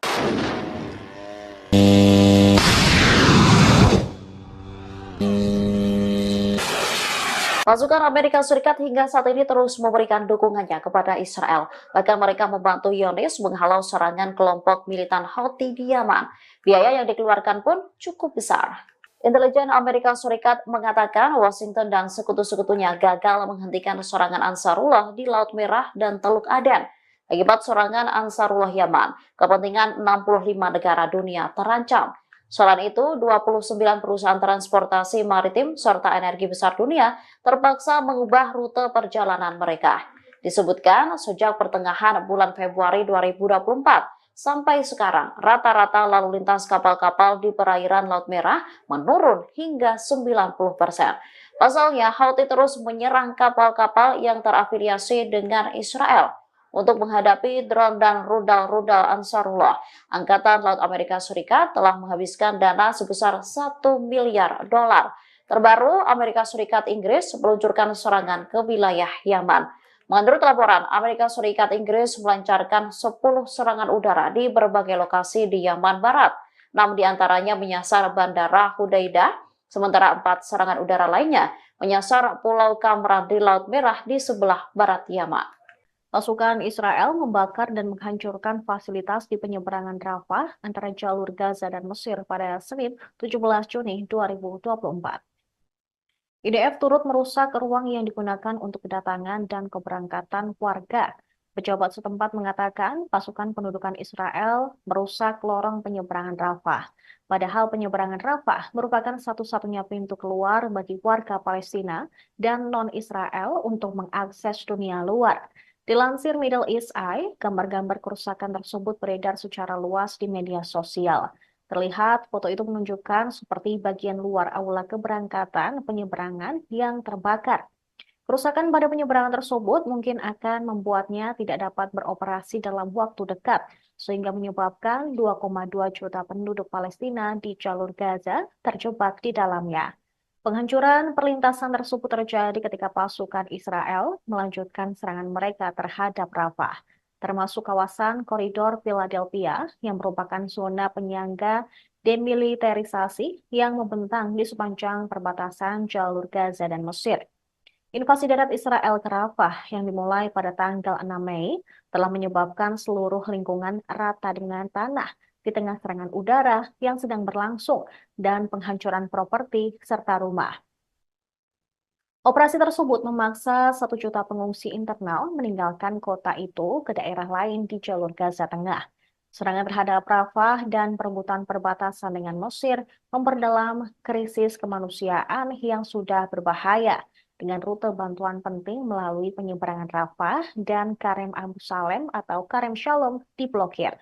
Pasukan Amerika Serikat hingga saat ini terus memberikan dukungannya kepada Israel. Bahkan mereka membantu Zionis menghalau serangan kelompok militan Houthi di Yaman. Biaya yang dikeluarkan pun cukup besar. Intelijen Amerika Serikat mengatakan Washington dan sekutu-sekutunya gagal menghentikan serangan Ansarullah di Laut Merah dan Teluk Aden. Akibat serangan Ansarullah Yaman, kepentingan 65 negara dunia terancam. Selain itu, 29 perusahaan transportasi maritim serta energi besar dunia terpaksa mengubah rute perjalanan mereka. Disebutkan sejak pertengahan bulan Februari 2024 sampai sekarang, rata-rata lalu lintas kapal-kapal di perairan Laut Merah menurun hingga 90%. Pasalnya, Houthi terus menyerang kapal-kapal yang terafiliasi dengan Israel. Untuk menghadapi drone dan rudal-rudal Ansarullah, Angkatan Laut Amerika Serikat telah menghabiskan dana sebesar $1 miliar. Terbaru, Amerika Serikat Inggris meluncurkan serangan ke wilayah Yaman. Menurut laporan, Amerika Serikat Inggris melancarkan 10 serangan udara di berbagai lokasi di Yaman Barat. 6 diantaranya menyasar Bandara Hudaidah, sementara 4 serangan udara lainnya menyasar Pulau Kamran di Laut Merah di sebelah barat Yaman. Pasukan Israel membakar dan menghancurkan fasilitas di penyeberangan Rafah antara jalur Gaza dan Mesir pada Senin 17 Juni 2024. IDF turut merusak ruang yang digunakan untuk kedatangan dan keberangkatan warga. Pejabat setempat mengatakan pasukan pendudukan Israel merusak lorong penyeberangan Rafah. Padahal penyeberangan Rafah merupakan satu-satunya pintu keluar bagi warga Palestina dan non-Israel untuk mengakses dunia luar. Dilansir Middle East Eye, gambar-gambar kerusakan tersebut beredar secara luas di media sosial. Terlihat foto itu menunjukkan seperti bagian luar aula keberangkatan penyeberangan yang terbakar. Kerusakan pada penyeberangan tersebut mungkin akan membuatnya tidak dapat beroperasi dalam waktu dekat, sehingga menyebabkan 2,2 juta penduduk Palestina di jalur Gaza terjebak di dalamnya. Penghancuran perlintasan tersebut terjadi ketika pasukan Israel melanjutkan serangan mereka terhadap Rafah, termasuk kawasan koridor Philadelphia yang merupakan zona penyangga demilitarisasi yang membentang di sepanjang perbatasan jalur Gaza dan Mesir. Invasi darat Israel ke Rafah yang dimulai pada tanggal 6 Mei telah menyebabkan seluruh lingkungan rata dengan tanah di tengah serangan udara yang sedang berlangsung dan penghancuran properti serta rumah. Operasi tersebut memaksa 1 juta pengungsi internal meninggalkan kota itu ke daerah lain di jalur Gaza Tengah. Serangan terhadap Rafah dan perebutan perbatasan dengan Mesir memperdalam krisis kemanusiaan yang sudah berbahaya dengan rute bantuan penting melalui penyeberangan Rafah dan Karem Abu Salem atau Karem Shalom diblokir.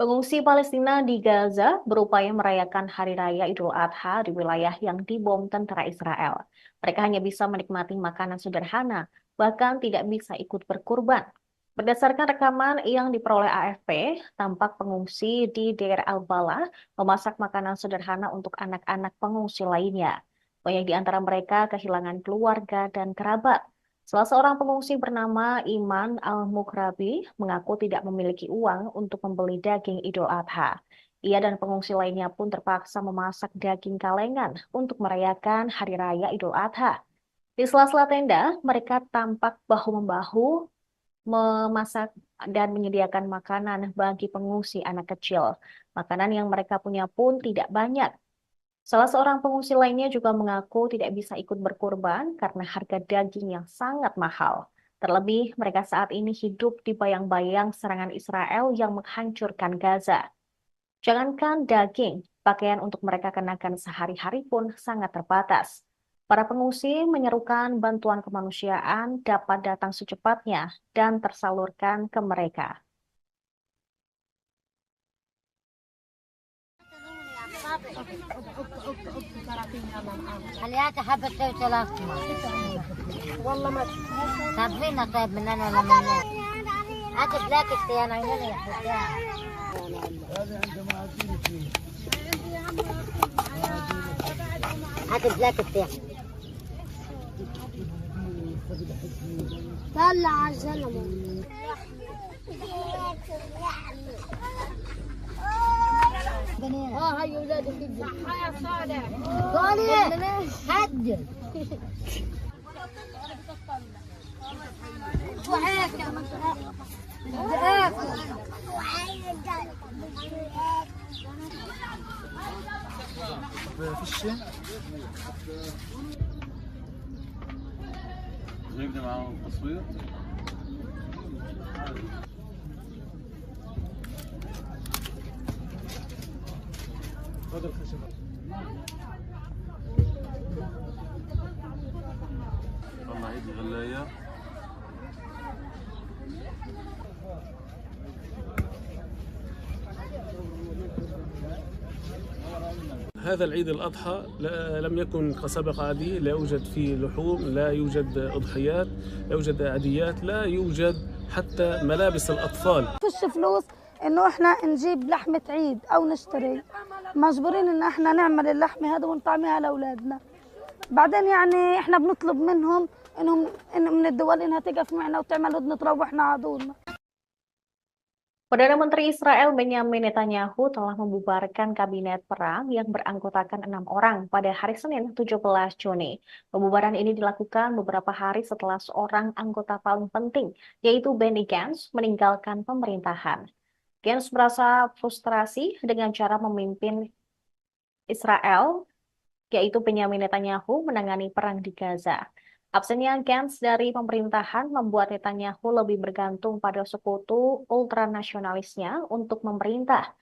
Pengungsi Palestina di Gaza berupaya merayakan Hari Raya Idul Adha di wilayah yang dibom tentara Israel. Mereka hanya bisa menikmati makanan sederhana, bahkan tidak bisa ikut berkurban. Berdasarkan rekaman yang diperoleh AFP, tampak pengungsi di Deir al-Balah memasak makanan sederhana untuk anak-anak pengungsi lainnya. Banyak di antara mereka kehilangan keluarga dan kerabat. Salah seorang pengungsi bernama Iman Al-Mukrabi mengaku tidak memiliki uang untuk membeli daging Idul Adha. Ia dan pengungsi lainnya pun terpaksa memasak daging kalengan untuk merayakan Hari Raya Idul Adha. Di sela-sela tenda, mereka tampak bahu-membahu memasak dan menyediakan makanan bagi pengungsi anak kecil. Makanan yang mereka punya pun tidak banyak. Salah seorang pengungsi lainnya juga mengaku tidak bisa ikut berkurban karena harga daging yang sangat mahal. Terlebih, mereka saat ini hidup di bayang-bayang serangan Israel yang menghancurkan Gaza. Jangankan daging, pakaian untuk mereka kenakan sehari-hari pun sangat terbatas. Para pengungsi menyerukan bantuan kemanusiaan dapat datang secepatnya dan tersalurkan ke mereka. خليها حبة ثلاث والله ما تعرفين طيب من انا ولا من اكل ذاك انا عيني يا حبيبي اكل ذاك طلع على الزلمه هاي ولاد البيتزا يا صالح صالح حد وهيك جايبني معاهم تصوير طلع عيد الغلاية هذا العيد الأضحى لم يكن كسابق عادي، لا يوجد فيه لحوم، لا يوجد أضحيات، لا يوجد عاديات، لا يوجد حتى ملابس الأطفال. فيش فلوس انه احنا نجيب لحمة عيد او نشتري، مجبورين ان احنا نعمل اللحمة هذا ونطعميها لاولادنا. بعدين يعني احنا بنطلب منهم إن من الدول انها تقف معنا وتعمل هدنة تروحنا عدونا. Perdana Menteri Israel Benyamin Netanyahu telah membubarkan kabinet perang yang beranggotakan 6 orang pada hari Senin 17 Juni. Pembubaran ini dilakukan beberapa hari setelah seorang anggota paling penting, yaitu Benny Gantz, meninggalkan pemerintahan. Gantz merasa frustrasi dengan cara memimpin Israel, yaitu Benyamin Netanyahu, menangani perang di Gaza. Absennya Gantz dari pemerintahan membuat Netanyahu lebih bergantung pada sekutu ultranasionalisnya untuk memerintah.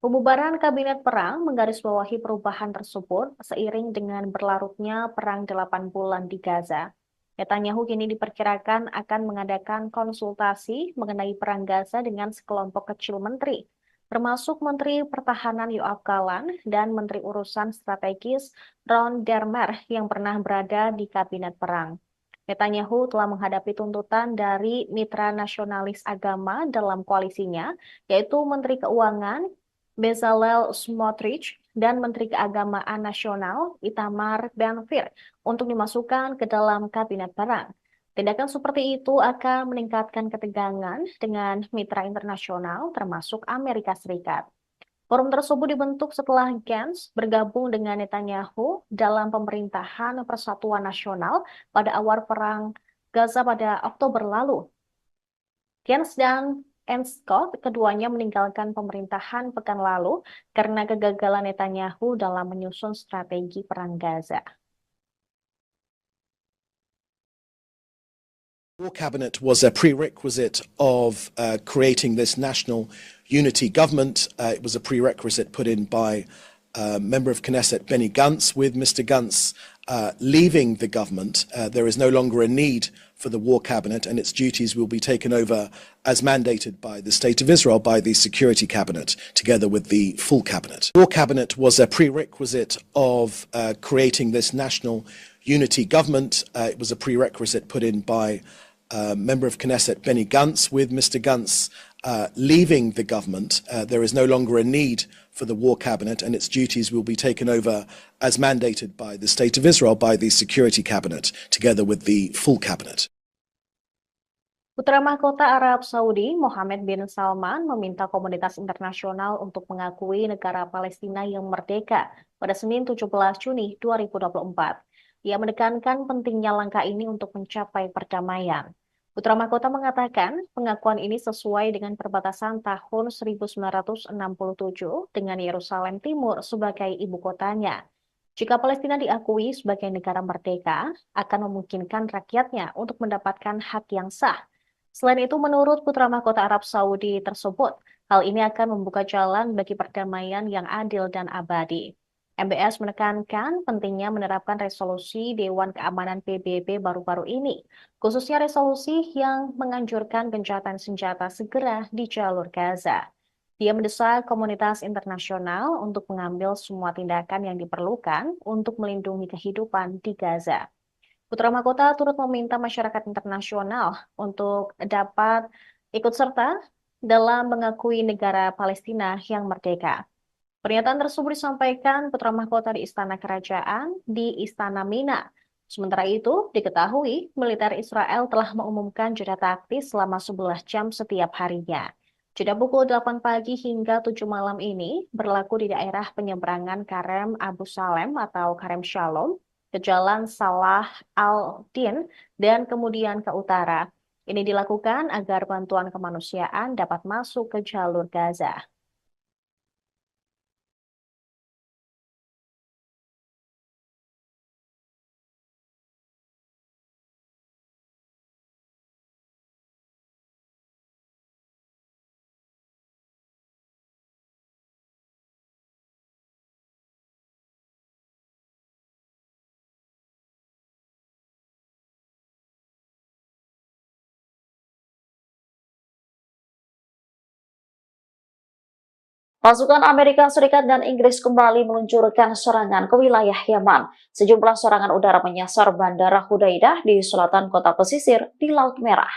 Pembubaran kabinet perang menggarisbawahi perubahan tersebut seiring dengan berlarutnya perang 8 bulan di Gaza. Netanyahu kini diperkirakan akan mengadakan konsultasi mengenai perang Gaza dengan sekelompok kecil menteri, termasuk Menteri Pertahanan Yoav Gallant dan Menteri Urusan Strategis Ron Dermer yang pernah berada di kabinet perang. Netanyahu telah menghadapi tuntutan dari mitra nasionalis agama dalam koalisinya, yaitu Menteri Keuangan Bezalel Smotrich dan Menteri Keagamaan Nasional Itamar Ben-Gvir untuk dimasukkan ke dalam kabinet perang. Tindakan seperti itu akan meningkatkan ketegangan dengan mitra internasional termasuk Amerika Serikat. Forum tersebut dibentuk setelah Gantz bergabung dengan Netanyahu dalam pemerintahan Persatuan Nasional pada awal perang Gaza pada Oktober lalu. Gantz dan Scott keduanya meninggalkan pemerintahan pekan lalu karena kegagalan Netanyahu dalam menyusun strategi perang Gaza. War cabinet was a prerequisite of creating this national unity government. It was a prerequisite put in by member of Knesset Benny Gantz. With Mr. Gantz leaving the government, there is no longer a need for the war cabinet, and its duties will be taken over as mandated by the State of Israel, by the Security Cabinet, together with the full cabinet. The war cabinet was a prerequisite of creating this national unity government. It was a prerequisite put in by member of Knesset Benny Gantz. With Mr. Gantz leaving the government, there is no longer a need for the war cabinet, and its duties will be taken over as mandated by the State of Israel, by the Security Cabinet, together with the full cabinet. Putra Mahkota Arab Saudi, Mohammed bin Salman, meminta komunitas internasional untuk mengakui negara Palestina yang merdeka pada Senin 17 Juni 2024. Ia menekankan pentingnya langkah ini untuk mencapai perdamaian. Putra Mahkota mengatakan pengakuan ini sesuai dengan perbatasan tahun 1967 dengan Yerusalem Timur sebagai ibu kotanya. Jika Palestina diakui sebagai negara merdeka, akan memungkinkan rakyatnya untuk mendapatkan hak yang sah. Selain itu, menurut Putra Mahkota Arab Saudi tersebut, hal ini akan membuka jalan bagi perdamaian yang adil dan abadi. MBS menekankan pentingnya menerapkan resolusi Dewan Keamanan PBB baru-baru ini, khususnya resolusi yang menganjurkan gencatan senjata segera di jalur Gaza. Dia mendesak komunitas internasional untuk mengambil semua tindakan yang diperlukan untuk melindungi kehidupan di Gaza. Putra Mahkota turut meminta masyarakat internasional untuk dapat ikut serta dalam mengakui negara Palestina yang merdeka. Pernyataan tersebut disampaikan Putra Mahkota di Istana Kerajaan di Istana Mina. Sementara itu, diketahui militer Israel telah mengumumkan jeda taktis selama 11 jam setiap harinya. Jeda pukul 8 pagi hingga 7 malam ini berlaku di daerah penyeberangan Karem Abu Salem atau Karem Shalom ke Jalan Salah al-Din dan kemudian ke utara. Ini dilakukan agar bantuan kemanusiaan dapat masuk ke jalur Gaza. Pasukan Amerika Serikat dan Inggris kembali meluncurkan serangan ke wilayah Yaman. Sejumlah serangan udara menyasar Bandara Hudaidah di selatan kota pesisir di Laut Merah.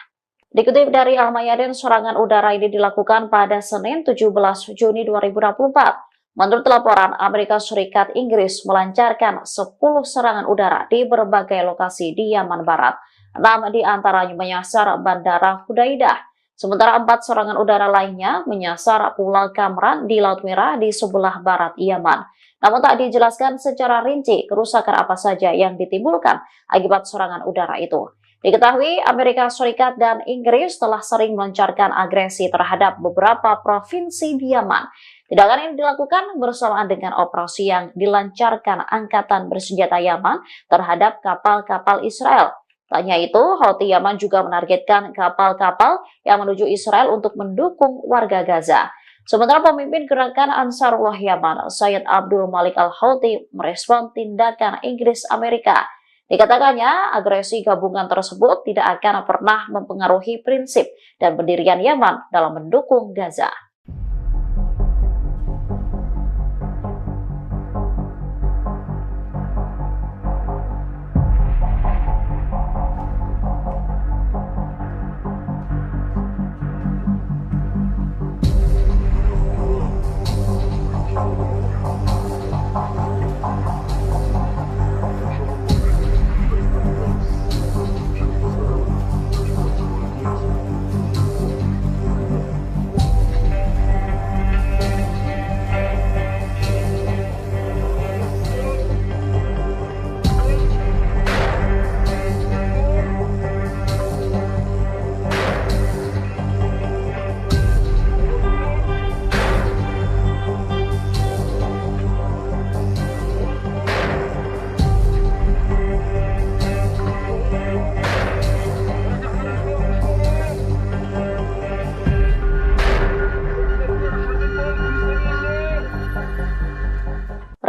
Dikutip dari Al Mayadin, serangan udara ini dilakukan pada Senin 17 Juni 2024. Menurut laporan, Amerika Serikat Inggris melancarkan 10 serangan udara di berbagai lokasi di Yaman Barat. 6 di antaranya menyasar Bandara Hudaidah. Sementara 4 serangan udara lainnya menyasar Pulau Kamran di Laut Merah di sebelah barat Yaman. Namun tak dijelaskan secara rinci kerusakan apa saja yang ditimbulkan akibat serangan udara itu. Diketahui Amerika Serikat dan Inggris telah sering melancarkan agresi terhadap beberapa provinsi di Yaman. Tindakan ini dilakukan bersamaan dengan operasi yang dilancarkan Angkatan Bersenjata Yaman terhadap kapal-kapal Israel. Tak hanya itu, Houthi Yaman juga menargetkan kapal-kapal yang menuju Israel untuk mendukung warga Gaza. Sementara pemimpin gerakan Ansarullah Yaman, Sayyid Abdul Malik Al-Houthi, merespon tindakan Inggris Amerika. Dikatakannya, agresi gabungan tersebut tidak akan pernah mempengaruhi prinsip dan pendirian Yaman dalam mendukung Gaza.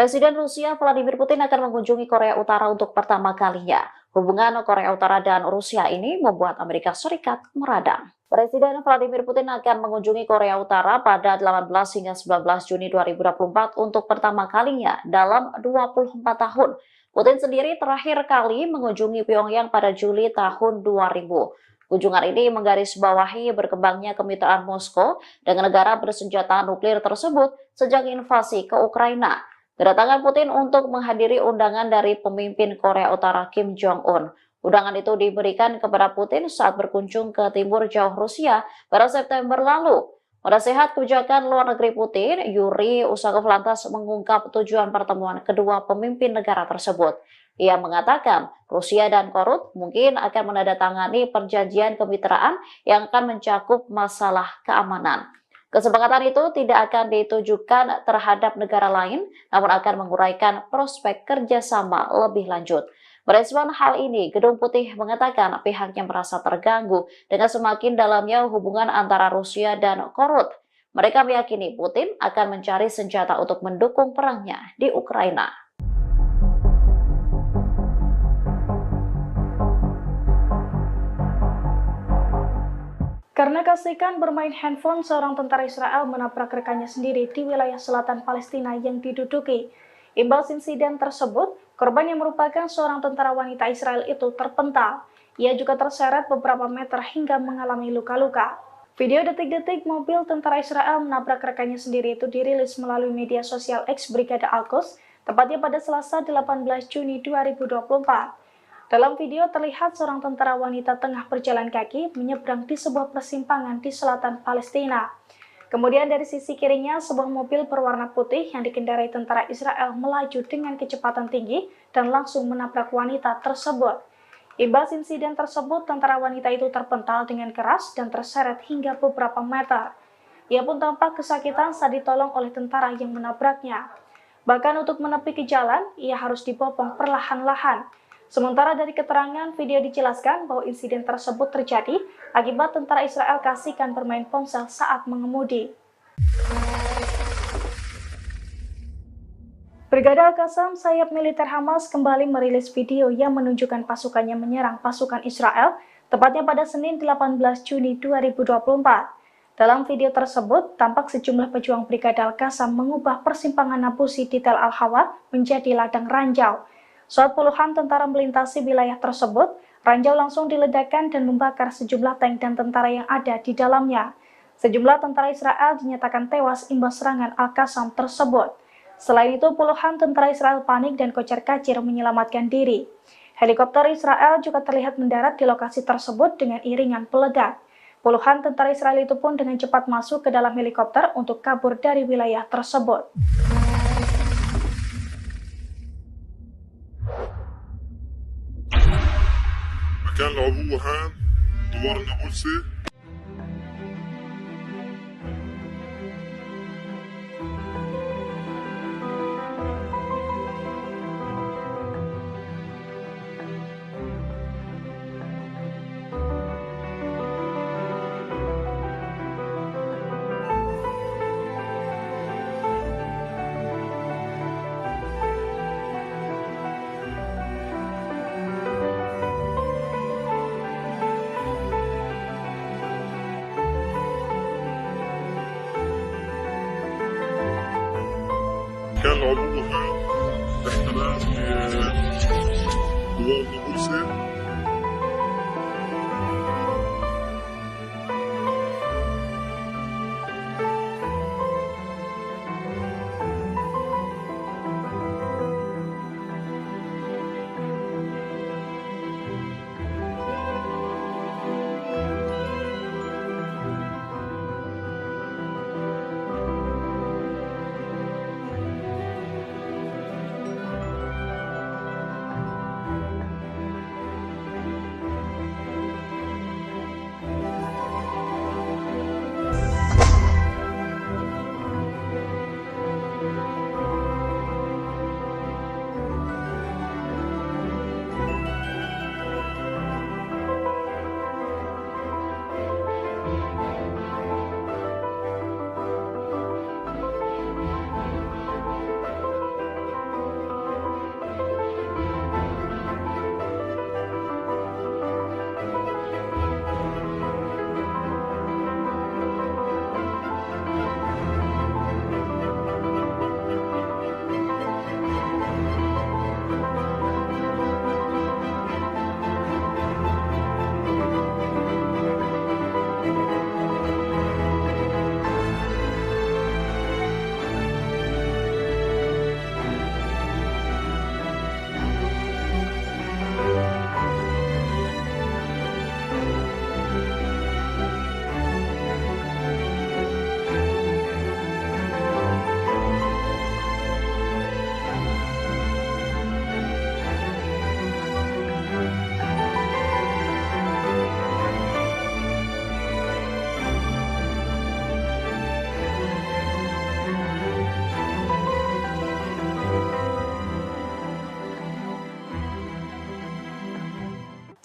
Presiden Rusia Vladimir Putin akan mengunjungi Korea Utara untuk pertama kalinya. Hubungan Korea Utara dan Rusia ini membuat Amerika Serikat meradang. Presiden Vladimir Putin akan mengunjungi Korea Utara pada 18 hingga 19 Juni 2024 untuk pertama kalinya dalam 24 tahun. Putin sendiri terakhir kali mengunjungi Pyongyang pada Juli tahun 2000. Kunjungan ini menggarisbawahi berkembangnya kemitraan Moskow dengan negara bersenjata nuklir tersebut sejak invasi ke Ukraina. Kedatangan Putin untuk menghadiri undangan dari pemimpin Korea Utara Kim Jong-un. Undangan itu diberikan kepada Putin saat berkunjung ke timur jauh Rusia pada September lalu. Pada sehat kebijakan luar negeri Putin, Yuri Usakov lantas mengungkap tujuan pertemuan kedua pemimpin negara tersebut. Ia mengatakan Rusia dan Korut mungkin akan menandatangani perjanjian kemitraan yang akan mencakup masalah keamanan. Kesepakatan itu tidak akan ditujukan terhadap negara lain, namun akan menguraikan prospek kerjasama lebih lanjut. Merespon hal ini, Gedung Putih mengatakan pihaknya merasa terganggu dengan semakin dalamnya hubungan antara Rusia dan Korut. Mereka meyakini Putin akan mencari senjata untuk mendukung perangnya di Ukraina. Karena keasikan bermain handphone, seorang tentara Israel menabrak rekannya sendiri di wilayah selatan Palestina yang diduduki. Imbas insiden tersebut, korban yang merupakan seorang tentara wanita Israel itu terpental. Ia juga terseret beberapa meter hingga mengalami luka-luka. Video detik-detik mobil tentara Israel menabrak rekannya sendiri itu dirilis melalui media sosial X Brigade Al-Quds, tepatnya pada Selasa 18 Juni 2024. Dalam video terlihat seorang tentara wanita tengah berjalan kaki menyeberang di sebuah persimpangan di selatan Palestina. Kemudian dari sisi kirinya sebuah mobil berwarna putih yang dikendarai tentara Israel melaju dengan kecepatan tinggi dan langsung menabrak wanita tersebut. Imbas insiden tersebut, tentara wanita itu terpental dengan keras dan terseret hingga beberapa meter. Ia pun tampak kesakitan saat ditolong oleh tentara yang menabraknya. Bahkan untuk menepi ke jalan, ia harus dibopong perlahan-lahan. Sementara dari keterangan video dijelaskan bahwa insiden tersebut terjadi akibat tentara Israel keasikan bermain ponsel saat mengemudi. Brigade Al-Qassam, sayap militer Hamas, kembali merilis video yang menunjukkan pasukannya menyerang pasukan Israel, tepatnya pada Senin 18 Juni 2024. Dalam video tersebut, tampak sejumlah pejuang Brigade Al-Qassam mengubah persimpangan Nabusi di Tel Al-Hawa menjadi ladang ranjau. Saat puluhan tentara melintasi wilayah tersebut, ranjau langsung diledakkan dan membakar sejumlah tank dan tentara yang ada di dalamnya. Sejumlah tentara Israel dinyatakan tewas imbas serangan Al-Qassam tersebut. Selain itu, puluhan tentara Israel panik dan kocar-kacir menyelamatkan diri. Helikopter Israel juga terlihat mendarat di lokasi tersebut dengan iringan peledak. Puluhan tentara Israel itu pun dengan cepat masuk ke dalam helikopter untuk kabur dari wilayah tersebut. مكان العبوة هان دوار النابلسي. كان العبوة هان احتلال دوار النابلسي.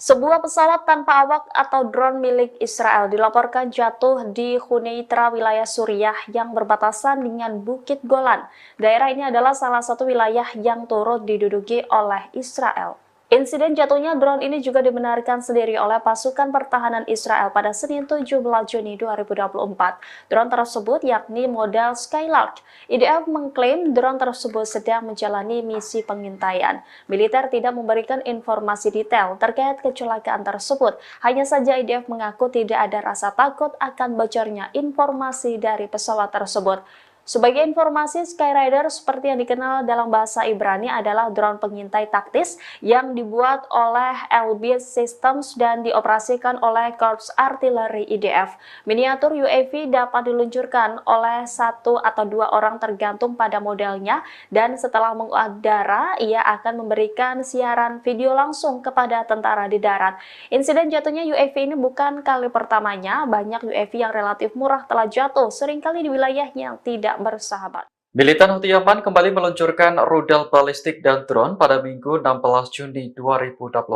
Sebuah pesawat tanpa awak atau drone milik Israel dilaporkan jatuh di Huneitra, wilayah Suriah yang berbatasan dengan Bukit Golan. Daerah ini adalah salah satu wilayah yang turut diduduki oleh Israel. Insiden jatuhnya drone ini juga dibenarkan sendiri oleh pasukan pertahanan Israel pada Senin 17 Juni 2024. Drone tersebut yakni model Skylark. IDF mengklaim drone tersebut sedang menjalani misi pengintaian. Militer tidak memberikan informasi detail terkait kecelakaan tersebut. Hanya saja IDF mengaku tidak ada rasa takut akan bocornya informasi dari pesawat tersebut. Sebagai informasi, Skyrider seperti yang dikenal dalam bahasa Ibrani adalah drone pengintai taktis yang dibuat oleh Elbit Systems dan dioperasikan oleh Korps Artileri IDF. Miniatur UAV dapat diluncurkan oleh 1 atau 2 orang tergantung pada modelnya, dan setelah mengudara, ia akan memberikan siaran video langsung kepada tentara di darat. Insiden jatuhnya UAV ini bukan kali pertamanya. Banyak UAV yang relatif murah telah jatuh, seringkali di wilayah yang tidak bersahabat. Militan Houthi Yaman kembali meluncurkan rudal balistik dan drone pada Minggu 16 Juni 2024.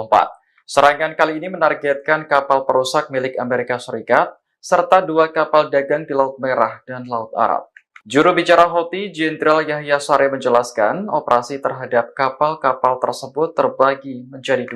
Serangan kali ini menargetkan kapal perusak milik Amerika Serikat serta 2 kapal dagang di Laut Merah dan Laut Arab. Juru bicara Houthi, Jenderal Yahya Saree menjelaskan, operasi terhadap kapal-kapal tersebut terbagi menjadi 2.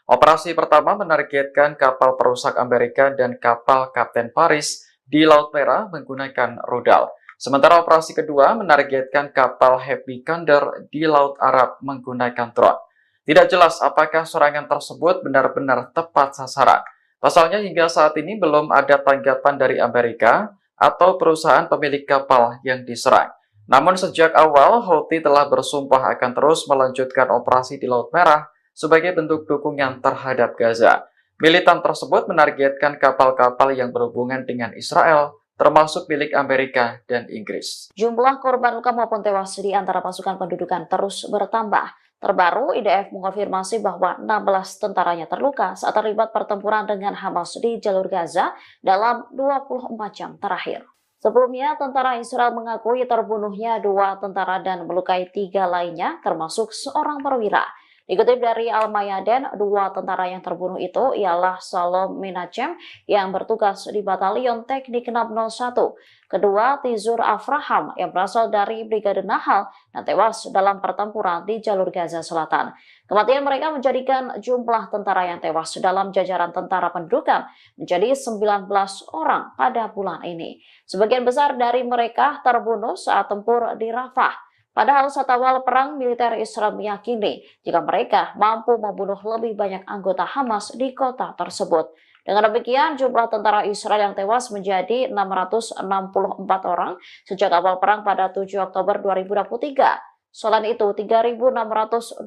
Operasi pertama menargetkan kapal perusak Amerika dan kapal Kapten Paris di Laut Merah menggunakan rudal. Sementara operasi kedua menargetkan kapal Happy Condor di Laut Arab menggunakan drone. Tidak jelas apakah serangan tersebut benar-benar tepat sasaran. Pasalnya hingga saat ini belum ada tanggapan dari Amerika atau perusahaan pemilik kapal yang diserang. Namun sejak awal, Houthi telah bersumpah akan terus melanjutkan operasi di Laut Merah sebagai bentuk dukungan terhadap Gaza. Militan tersebut menargetkan kapal-kapal yang berhubungan dengan Israel, termasuk milik Amerika dan Inggris. Jumlah korban luka maupun tewas di antara pasukan pendudukan terus bertambah. Terbaru, IDF mengonfirmasi bahwa 16 tentaranya terluka saat terlibat pertempuran dengan Hamas di jalur Gaza dalam 24 jam terakhir. Sebelumnya, tentara Israel mengakui terbunuhnya 2 tentara dan melukai 3 lainnya, termasuk seorang perwira. Dikutip dari Al-Mayadin, 2 tentara yang terbunuh itu ialah Salom Menachem yang bertugas di Batalion Teknik 601. Kedua, Tizur Afraham yang berasal dari Brigade Nahal dan tewas dalam pertempuran di jalur Gaza Selatan. Kematian mereka menjadikan jumlah tentara yang tewas dalam jajaran tentara pendudukan menjadi 19 orang pada bulan ini. Sebagian besar dari mereka terbunuh saat tempur di Rafah. Padahal saat awal perang, militer Israel meyakini jika mereka mampu membunuh lebih banyak anggota Hamas di kota tersebut. Dengan demikian, jumlah tentara Israel yang tewas menjadi 664 orang sejak awal perang pada 7 Oktober 2023. Selain itu, 3.620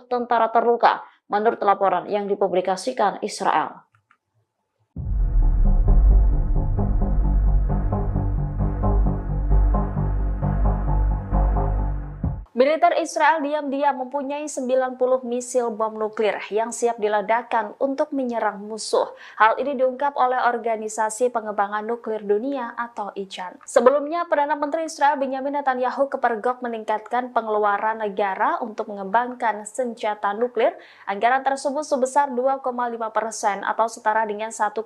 tentara terluka menurut laporan yang dipublikasikan Israel. Militer Israel diam-diam mempunyai 90 misil bom nuklir yang siap diledakkan untuk menyerang musuh. Hal ini diungkap oleh Organisasi Pengembangan Nuklir Dunia atau ICAN. Sebelumnya, Perdana Menteri Israel Benjamin Netanyahu kepergok meningkatkan pengeluaran negara untuk mengembangkan senjata nuklir. Anggaran tersebut sebesar 2,5% atau setara dengan 1,1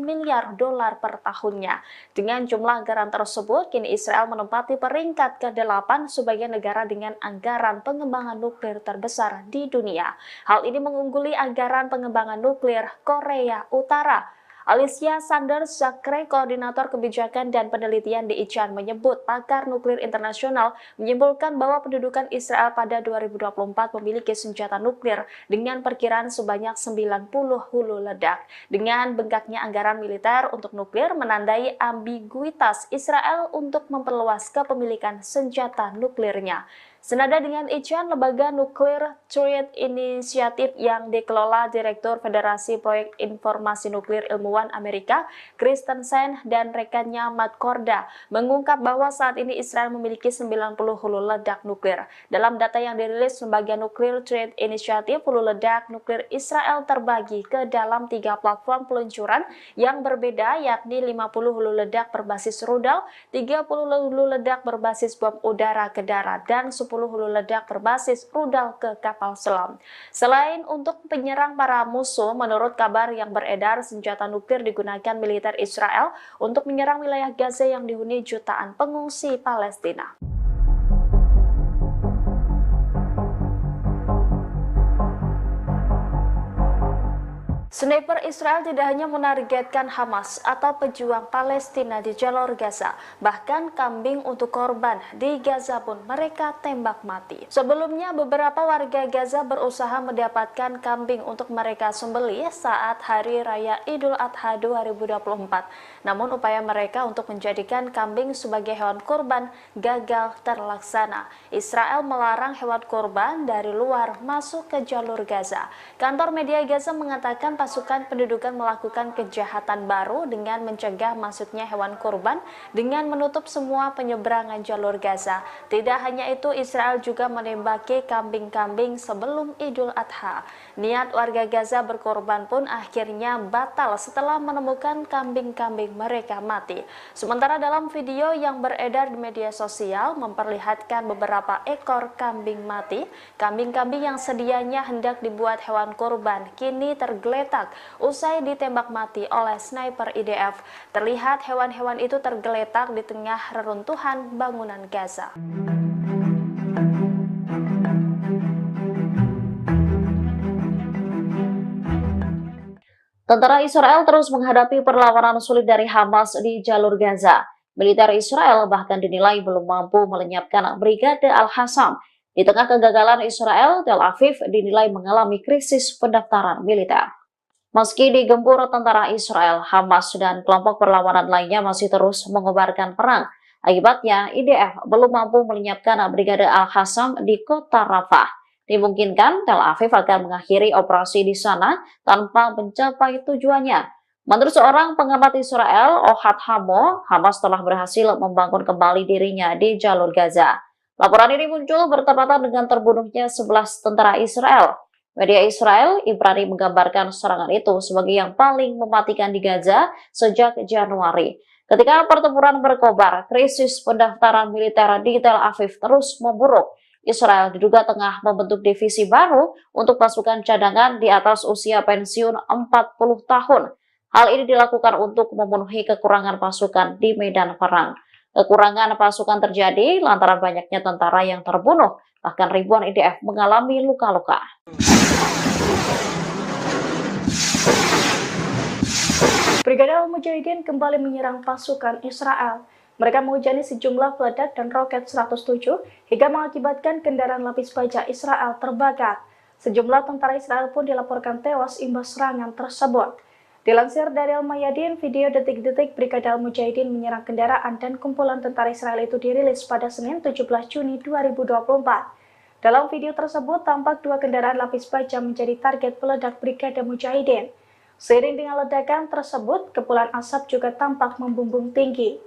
miliar dolar per tahunnya. Dengan jumlah anggaran tersebut, kini Israel menempati peringkat ke-8 sebagai negara dengan anggaran pengembangan nuklir terbesar di dunia. Hal ini mengungguli anggaran pengembangan nuklir Korea Utara. Alicia Sanders Zakre, koordinator kebijakan dan penelitian di ICAN, menyebut pakar nuklir internasional menyimpulkan bahwa pendudukan Israel pada 2024 memiliki senjata nuklir dengan perkiraan sebanyak 90 hulu ledak. Dengan bengkaknya anggaran militer untuk nuklir menandai ambiguitas Israel untuk memperluas kepemilikan senjata nuklirnya. Senada dengan ICAN, lembaga Nuclear Threat Initiative yang dikelola Direktur Federasi Proyek Informasi Nuklir Ilmuwan Amerika, Christensen dan rekannya Matt Korda, mengungkap bahwa saat ini Israel memiliki 90 hulu ledak nuklir. Dalam data yang dirilis lembaga Nuclear Threat Initiative, hulu ledak nuklir Israel terbagi ke dalam 3 platform peluncuran yang berbeda, yakni 50 hulu ledak berbasis rudal, 30 hulu ledak berbasis bom udara ke darat, dan 10 hulu ledak berbasis rudal ke kapal selam. Selain untuk penyerang para musuh, menurut kabar yang beredar, senjata nuklir digunakan militer Israel untuk menyerang wilayah Gaza yang dihuni jutaan pengungsi Palestina. Sniper Israel tidak hanya menargetkan Hamas atau pejuang Palestina di jalur Gaza, bahkan kambing untuk korban di Gaza pun mereka tembak mati. Sebelumnya, beberapa warga Gaza berusaha mendapatkan kambing untuk mereka sembelih saat Hari Raya Idul Adha 2024. Namun upaya mereka untuk menjadikan kambing sebagai hewan kurban gagal terlaksana. Israel melarang hewan kurban dari luar masuk ke jalur Gaza. Kantor media Gaza mengatakan pasukan pendudukan melakukan kejahatan baru dengan mencegah masuknya hewan kurban dengan menutup semua penyeberangan jalur Gaza. Tidak hanya itu, Israel juga menembaki kambing-kambing sebelum Idul Adha. Niat warga Gaza berkorban pun akhirnya batal setelah menemukan kambing-kambing mereka mati. Sementara dalam video yang beredar di media sosial memperlihatkan beberapa ekor kambing mati, kambing-kambing yang sedianya hendak dibuat hewan kurban kini tergeletak usai ditembak mati oleh sniper IDF. Terlihat hewan-hewan itu tergeletak di tengah reruntuhan bangunan Gaza. Tentara Israel terus menghadapi perlawanan sulit dari Hamas di jalur Gaza. Militer Israel bahkan dinilai belum mampu melenyapkan Brigade Al-Hassam. Di tengah kegagalan Israel, Tel Aviv dinilai mengalami krisis pendaftaran militer. Meski digempur tentara Israel, Hamas dan kelompok perlawanan lainnya masih terus mengobarkan perang. Akibatnya, IDF belum mampu melenyapkan Brigade Al-Qassam di kota Rafah. Dimungkinkan Tel Aviv akan mengakhiri operasi di sana tanpa mencapai tujuannya. Menurut seorang pengamat Israel, Ohad Hamo, Hamas telah berhasil membangun kembali dirinya di jalur Gaza. Laporan ini muncul bertepatan dengan terbunuhnya 11 tentara Israel. Media Israel, Ibrani menggambarkan serangan itu sebagai yang paling mematikan di Gaza sejak Januari. Ketika pertempuran berkobar, krisis pendaftaran militer di Tel Aviv terus memburuk. Israel diduga tengah membentuk divisi baru untuk pasukan cadangan di atas usia pensiun 40 tahun. Hal ini dilakukan untuk memenuhi kekurangan pasukan di medan perang. Kekurangan pasukan terjadi lantaran banyaknya tentara yang terbunuh, bahkan ribuan IDF mengalami luka-luka. Brigade Al-Mujahidin kembali menyerang pasukan Israel. Mereka menghujani sejumlah peledak dan roket 107 hingga mengakibatkan kendaraan lapis baja Israel terbakar. Sejumlah tentara Israel pun dilaporkan tewas imbas serangan tersebut. Dilansir dari Al-Mayadin, video detik-detik Brigade Al-Mujahidin menyerang kendaraan dan kumpulan tentara Israel itu dirilis pada Senin 17 Juni 2024. Dalam video tersebut, tampak dua kendaraan lapis baja menjadi target peledak Brigade Mujahidin. Seiring dengan ledakan tersebut, kepulan asap juga tampak membumbung tinggi.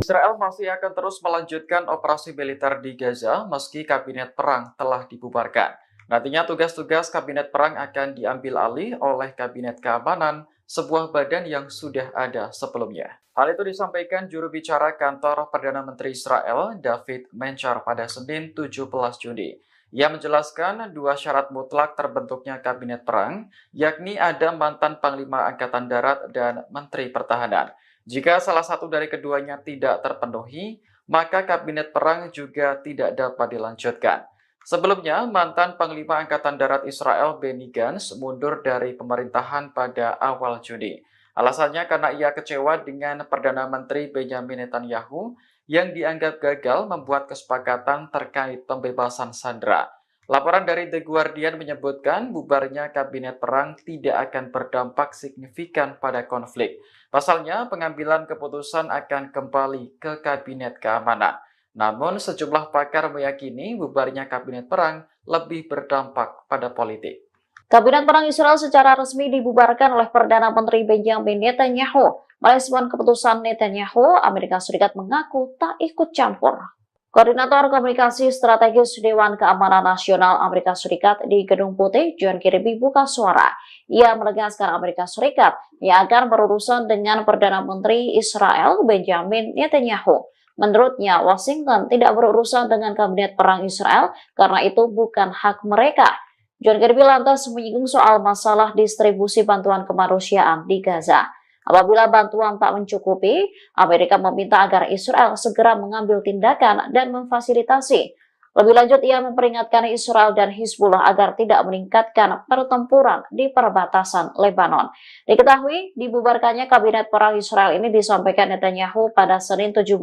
Israel masih akan terus melanjutkan operasi militer di Gaza meski kabinet perang telah dibubarkan. Nantinya tugas-tugas kabinet perang akan diambil alih oleh kabinet keamanan, sebuah badan yang sudah ada sebelumnya. Hal itu disampaikan juru bicara kantor Perdana Menteri Israel, David Menchar, pada Senin 17 Juni. Ia menjelaskan dua syarat mutlak terbentuknya kabinet perang, yakni ada mantan Panglima Angkatan Darat dan Menteri Pertahanan. Jika salah satu dari keduanya tidak terpenuhi, maka kabinet perang juga tidak dapat dilanjutkan. Sebelumnya, mantan Panglima Angkatan Darat Israel Benny Gantz mundur dari pemerintahan pada awal Juni. Alasannya karena ia kecewa dengan Perdana Menteri Benjamin Netanyahu yang dianggap gagal membuat kesepakatan terkait pembebasan sandera. Laporan dari The Guardian menyebutkan bubarnya kabinet perang tidak akan berdampak signifikan pada konflik. Pasalnya, pengambilan keputusan akan kembali ke kabinet keamanan. Namun, sejumlah pakar meyakini bubarnya kabinet perang lebih berdampak pada politik. Kabinet perang Israel secara resmi dibubarkan oleh Perdana Menteri Benjamin Netanyahu. Merespon keputusan Netanyahu, Amerika Serikat mengaku tak ikut campur. Koordinator Komunikasi Strategis Dewan Keamanan Nasional Amerika Serikat di Gedung Putih, John Kirby, buka suara. Ia menegaskan Amerika Serikat yang akan berurusan dengan Perdana Menteri Israel Benjamin Netanyahu. Menurutnya, Washington tidak berurusan dengan kabinet perang Israel karena itu bukan hak mereka. John Kirby lantas menyinggung soal masalah distribusi bantuan kemanusiaan di Gaza. Apabila bantuan tak mencukupi, Amerika meminta agar Israel segera mengambil tindakan dan memfasilitasi. Lebih lanjut, ia memperingatkan Israel dan Hizbullah agar tidak meningkatkan pertempuran di perbatasan Lebanon. Diketahui, dibubarkannya kabinet perang Israel ini disampaikan Netanyahu pada Senin 17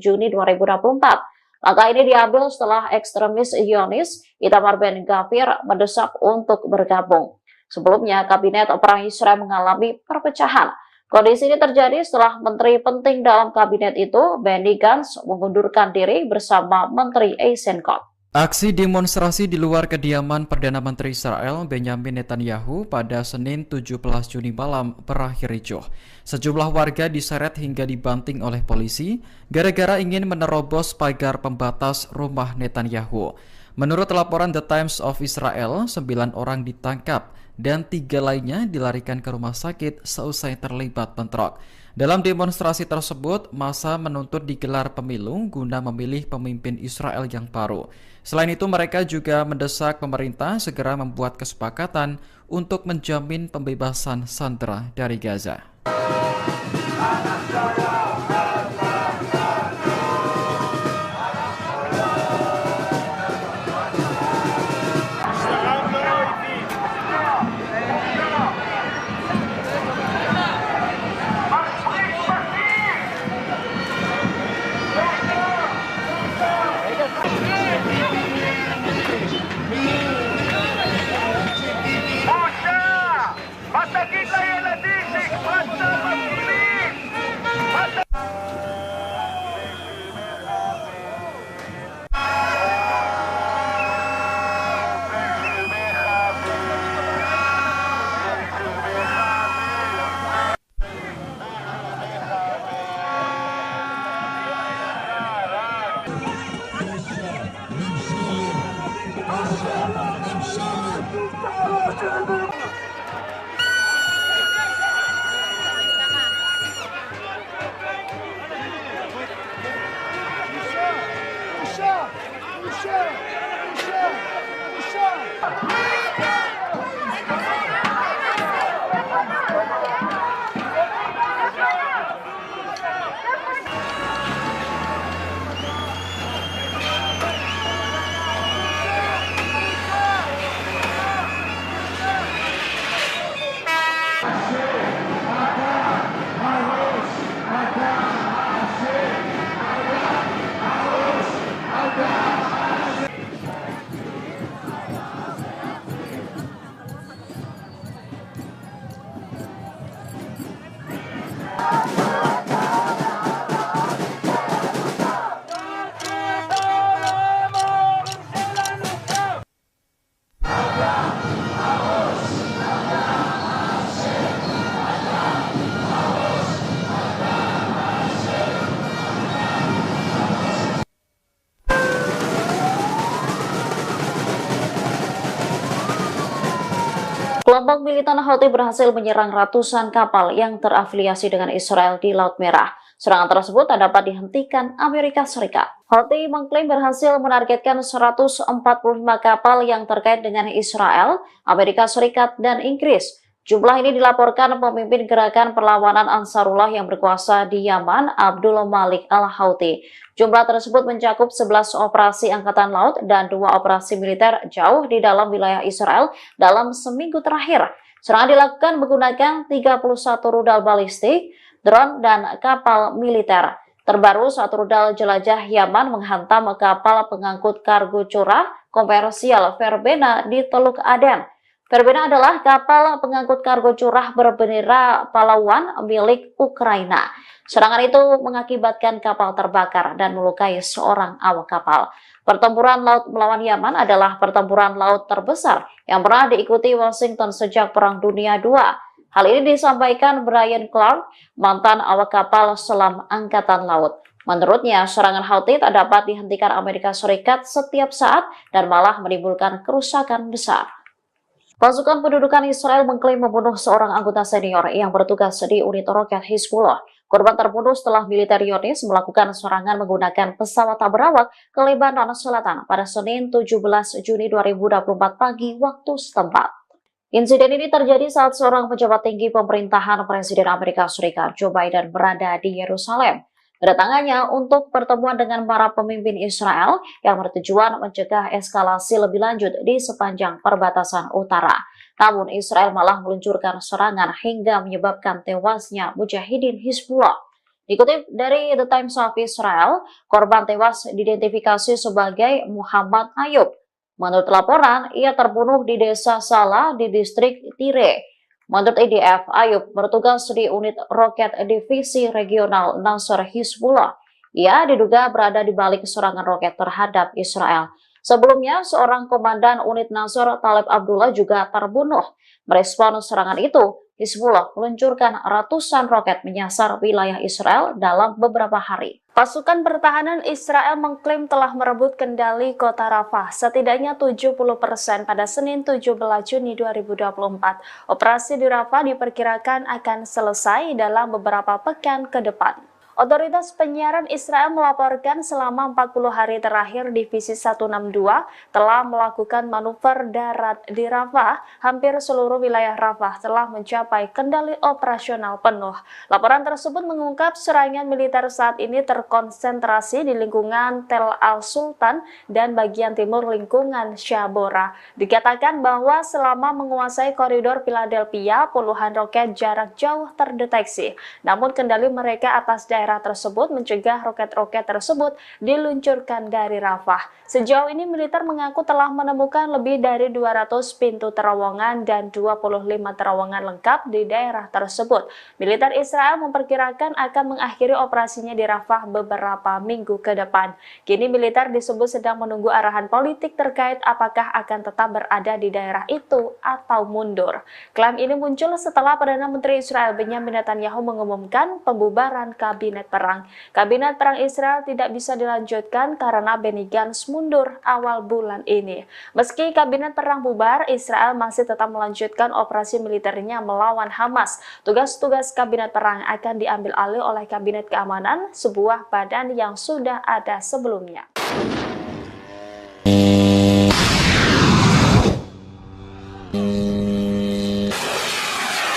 Juni 2024. Langkah ini diambil setelah ekstremis Zionis Itamar Ben-Gvir mendesak untuk bergabung. Sebelumnya, kabinet perang Israel mengalami perpecahan. Kondisi ini terjadi setelah menteri penting dalam kabinet itu, Benny Gantz, mengundurkan diri bersama Menteri Eisenkot. Aksi demonstrasi di luar kediaman Perdana Menteri Israel Benjamin Netanyahu pada Senin 17 Juni malam berakhir ricuh. Sejumlah warga diseret hingga dibanting oleh polisi gara-gara ingin menerobos pagar pembatas rumah Netanyahu. Menurut laporan The Times of Israel, 9 orang ditangkap dan 3 lainnya dilarikan ke rumah sakit seusai terlibat bentrok. Dalam demonstrasi tersebut, massa menuntut digelar pemilu guna memilih pemimpin Israel yang baru. Selain itu, mereka juga mendesak pemerintah segera membuat kesepakatan untuk menjamin pembebasan sandera dari Gaza. Kelompok militan Houthi berhasil menyerang ratusan kapal yang terafiliasi dengan Israel di Laut Merah. Serangan tersebut tak dapat dihentikan Amerika Serikat. Houthi mengklaim berhasil menargetkan 145 kapal yang terkait dengan Israel, Amerika Serikat, dan Inggris. Jumlah ini dilaporkan pemimpin gerakan perlawanan Ansarullah yang berkuasa di Yaman, Abdul Malik al-Houthi. Jumlah tersebut mencakup 11 operasi angkatan laut dan 2 operasi militer jauh di dalam wilayah Israel dalam seminggu terakhir. Serangan dilakukan menggunakan 31 rudal balistik, drone, dan kapal militer. Terbaru, satu rudal jelajah Yaman menghantam kapal pengangkut kargo curah komersial Verbena di Teluk Aden. Verbena adalah kapal pengangkut kargo curah berbendera pahlawan milik Ukraina. Serangan itu mengakibatkan kapal terbakar dan melukai seorang awak kapal. Pertempuran laut melawan Yaman adalah pertempuran laut terbesar yang pernah diikuti Washington sejak Perang Dunia II. Hal ini disampaikan Brian Clark, mantan awak kapal selam Angkatan Laut. Menurutnya, serangan Houthi tak dapat dihentikan Amerika Serikat setiap saat dan malah menimbulkan kerusakan besar. Pasukan pendudukan Israel mengklaim membunuh seorang anggota senior yang bertugas di unit roket Hizbullah. Korban terbunuh setelah militer Zionis melakukan serangan menggunakan pesawat tak berawak ke Lebanon Selatan pada Senin 17 Juni 2024 pagi waktu setempat. Insiden ini terjadi saat seorang pejabat tinggi pemerintahan Presiden Amerika Serikat Joe Biden berada di Yerusalem. Kedatangannya untuk pertemuan dengan para pemimpin Israel yang bertujuan mencegah eskalasi lebih lanjut di sepanjang perbatasan utara. Namun Israel malah meluncurkan serangan hingga menyebabkan tewasnya mujahidin Hizbullah. Dikutip dari The Times of Israel, korban tewas diidentifikasi sebagai Muhammad Ayub. Menurut laporan, ia terbunuh di desa Salah di distrik Tire. Menurut IDF, Ayub bertugas di unit roket divisi regional Nasr Hizbullah. Ia diduga berada di balik serangan roket terhadap Israel. Sebelumnya, seorang komandan unit Nasr, Talib Abdullah, juga terbunuh. Merespon serangan itu, Hizbullah meluncurkan ratusan roket menyasar wilayah Israel dalam beberapa hari. Pasukan pertahanan Israel mengklaim telah merebut kendali kota Rafah setidaknya 70% pada Senin 17 Juni 2024. Operasi di Rafah diperkirakan akan selesai dalam beberapa pekan ke depan. Otoritas penyiaran Israel melaporkan selama 40 hari terakhir Divisi 162 telah melakukan manuver darat di Rafah. Hampir seluruh wilayah Rafah telah mencapai kendali operasional penuh. Laporan tersebut mengungkap serangan militer saat ini terkonsentrasi di lingkungan Tel Al-Sultan dan bagian timur lingkungan Shabora. Dikatakan bahwa selama menguasai koridor Philadelphia, puluhan roket jarak jauh terdeteksi. Namun kendali mereka atas daerah tersebut mencegah roket-roket tersebut diluncurkan dari Rafah. Sejauh ini militer mengaku telah menemukan lebih dari 200 pintu terowongan dan 25 terowongan lengkap di daerah tersebut. Militer Israel memperkirakan akan mengakhiri operasinya di Rafah beberapa minggu ke depan. Kini militer disebut sedang menunggu arahan politik terkait apakah akan tetap berada di daerah itu atau mundur. Klaim ini muncul setelah Perdana Menteri Israel Benyamin Netanyahu mengumumkan pembubaran kabinet perang. Kabinet perang Israel tidak bisa dilanjutkan karena Benny Gantz mundur awal bulan ini. Meski kabinet perang bubar, Israel masih tetap melanjutkan operasi militernya melawan Hamas. Tugas-tugas kabinet perang akan diambil alih oleh kabinet keamanan, sebuah badan yang sudah ada sebelumnya.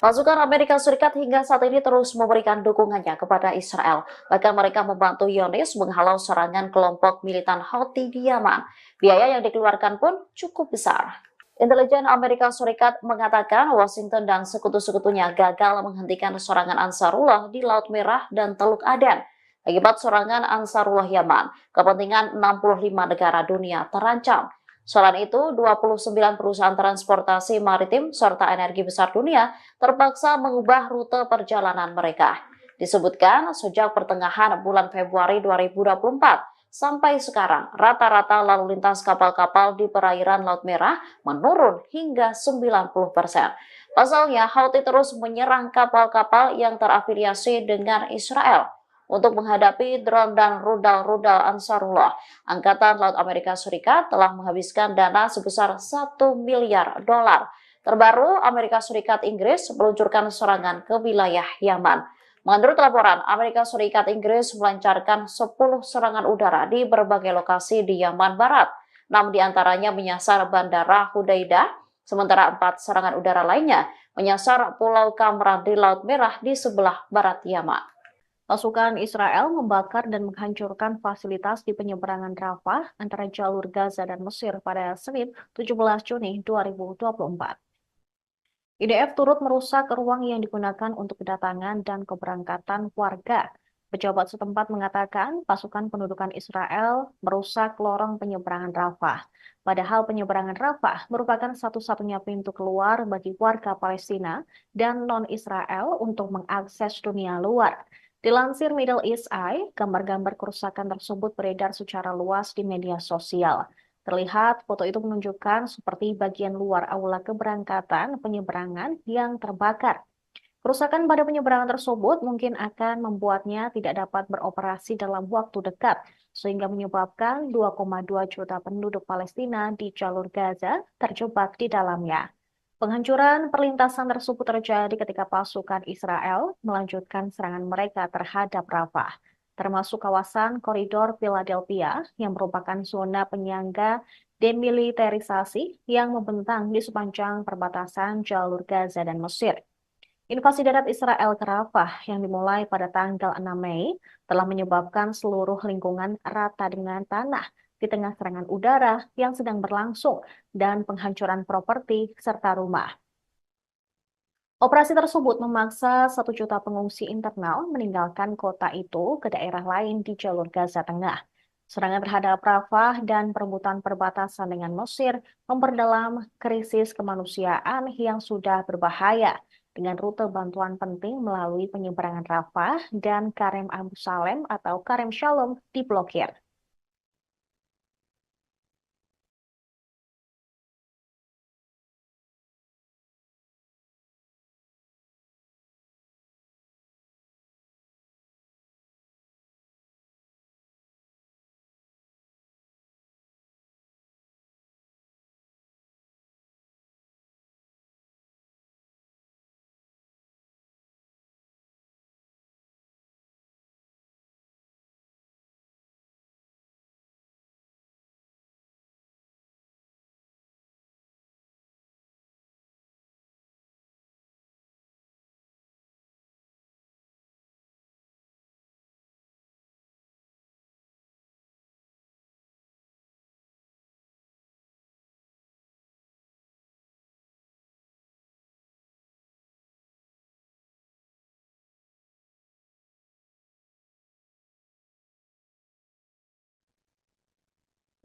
Pasukan Amerika Serikat hingga saat ini terus memberikan dukungannya kepada Israel. Bahkan mereka membantu Zionis menghalau serangan kelompok militan Houthi di Yaman. Biaya yang dikeluarkan pun cukup besar. Intelijen Amerika Serikat mengatakan Washington dan sekutu-sekutunya gagal menghentikan serangan Ansarullah di Laut Merah dan Teluk Aden. Akibat serangan Ansarullah Yaman, kepentingan 65 negara dunia terancam. Selain itu, 29 perusahaan transportasi maritim serta energi besar dunia terpaksa mengubah rute perjalanan mereka. Disebutkan sejak pertengahan bulan Februari 2024, sampai sekarang, rata-rata lalu lintas kapal-kapal di perairan Laut Merah menurun hingga 90%. Pasalnya, Houthi terus menyerang kapal-kapal yang terafiliasi dengan Israel. Untuk menghadapi drone dan rudal-rudal Ansarullah, Angkatan Laut Amerika Serikat telah menghabiskan dana sebesar 1 miliar dolar. Terbaru, Amerika Serikat Inggris meluncurkan serangan ke wilayah Yaman. Menurut laporan, Amerika Serikat Inggris melancarkan 10 serangan udara di berbagai lokasi di Yaman Barat. 6 diantaranya menyasar Bandara Hudaidah, sementara 4 serangan udara lainnya menyasar Pulau Kamran di Laut Merah di sebelah barat Yaman. Pasukan Israel membakar dan menghancurkan fasilitas di penyeberangan Rafah antara jalur Gaza dan Mesir pada Senin 17 Juni 2024. IDF turut merusak ruang yang digunakan untuk kedatangan dan keberangkatan warga. Pejabat setempat mengatakan pasukan pendudukan Israel merusak lorong penyeberangan Rafah. Padahal penyeberangan Rafah merupakan satu-satunya pintu keluar bagi warga Palestina dan non-Israel untuk mengakses dunia luar. Dilansir Middle East Eye, gambar-gambar kerusakan tersebut beredar secara luas di media sosial. Terlihat foto itu menunjukkan seperti bagian luar aula keberangkatan penyeberangan yang terbakar. Kerusakan pada penyeberangan tersebut mungkin akan membuatnya tidak dapat beroperasi dalam waktu dekat, sehingga menyebabkan 2,2 juta penduduk Palestina di jalur Gaza terjebak di dalamnya. Penghancuran perlintasan tersebut terjadi ketika pasukan Israel melanjutkan serangan mereka terhadap Rafah, termasuk kawasan koridor Philadelphia yang merupakan zona penyangga demilitarisasi yang membentang di sepanjang perbatasan jalur Gaza dan Mesir. Invasi darat Israel ke Rafah yang dimulai pada tanggal 6 Mei telah menyebabkan seluruh lingkungan rata dengan tanah di tengah serangan udara yang sedang berlangsung dan penghancuran properti serta rumah. Operasi tersebut memaksa 1 juta pengungsi internal meninggalkan kota itu ke daerah lain di jalur Gaza Tengah. Serangan terhadap Rafah dan perebutan perbatasan dengan Mesir memperdalam krisis kemanusiaan yang sudah berbahaya dengan rute bantuan penting melalui penyeberangan Rafah dan Karem Abu Salem atau Karem Shalom diblokir.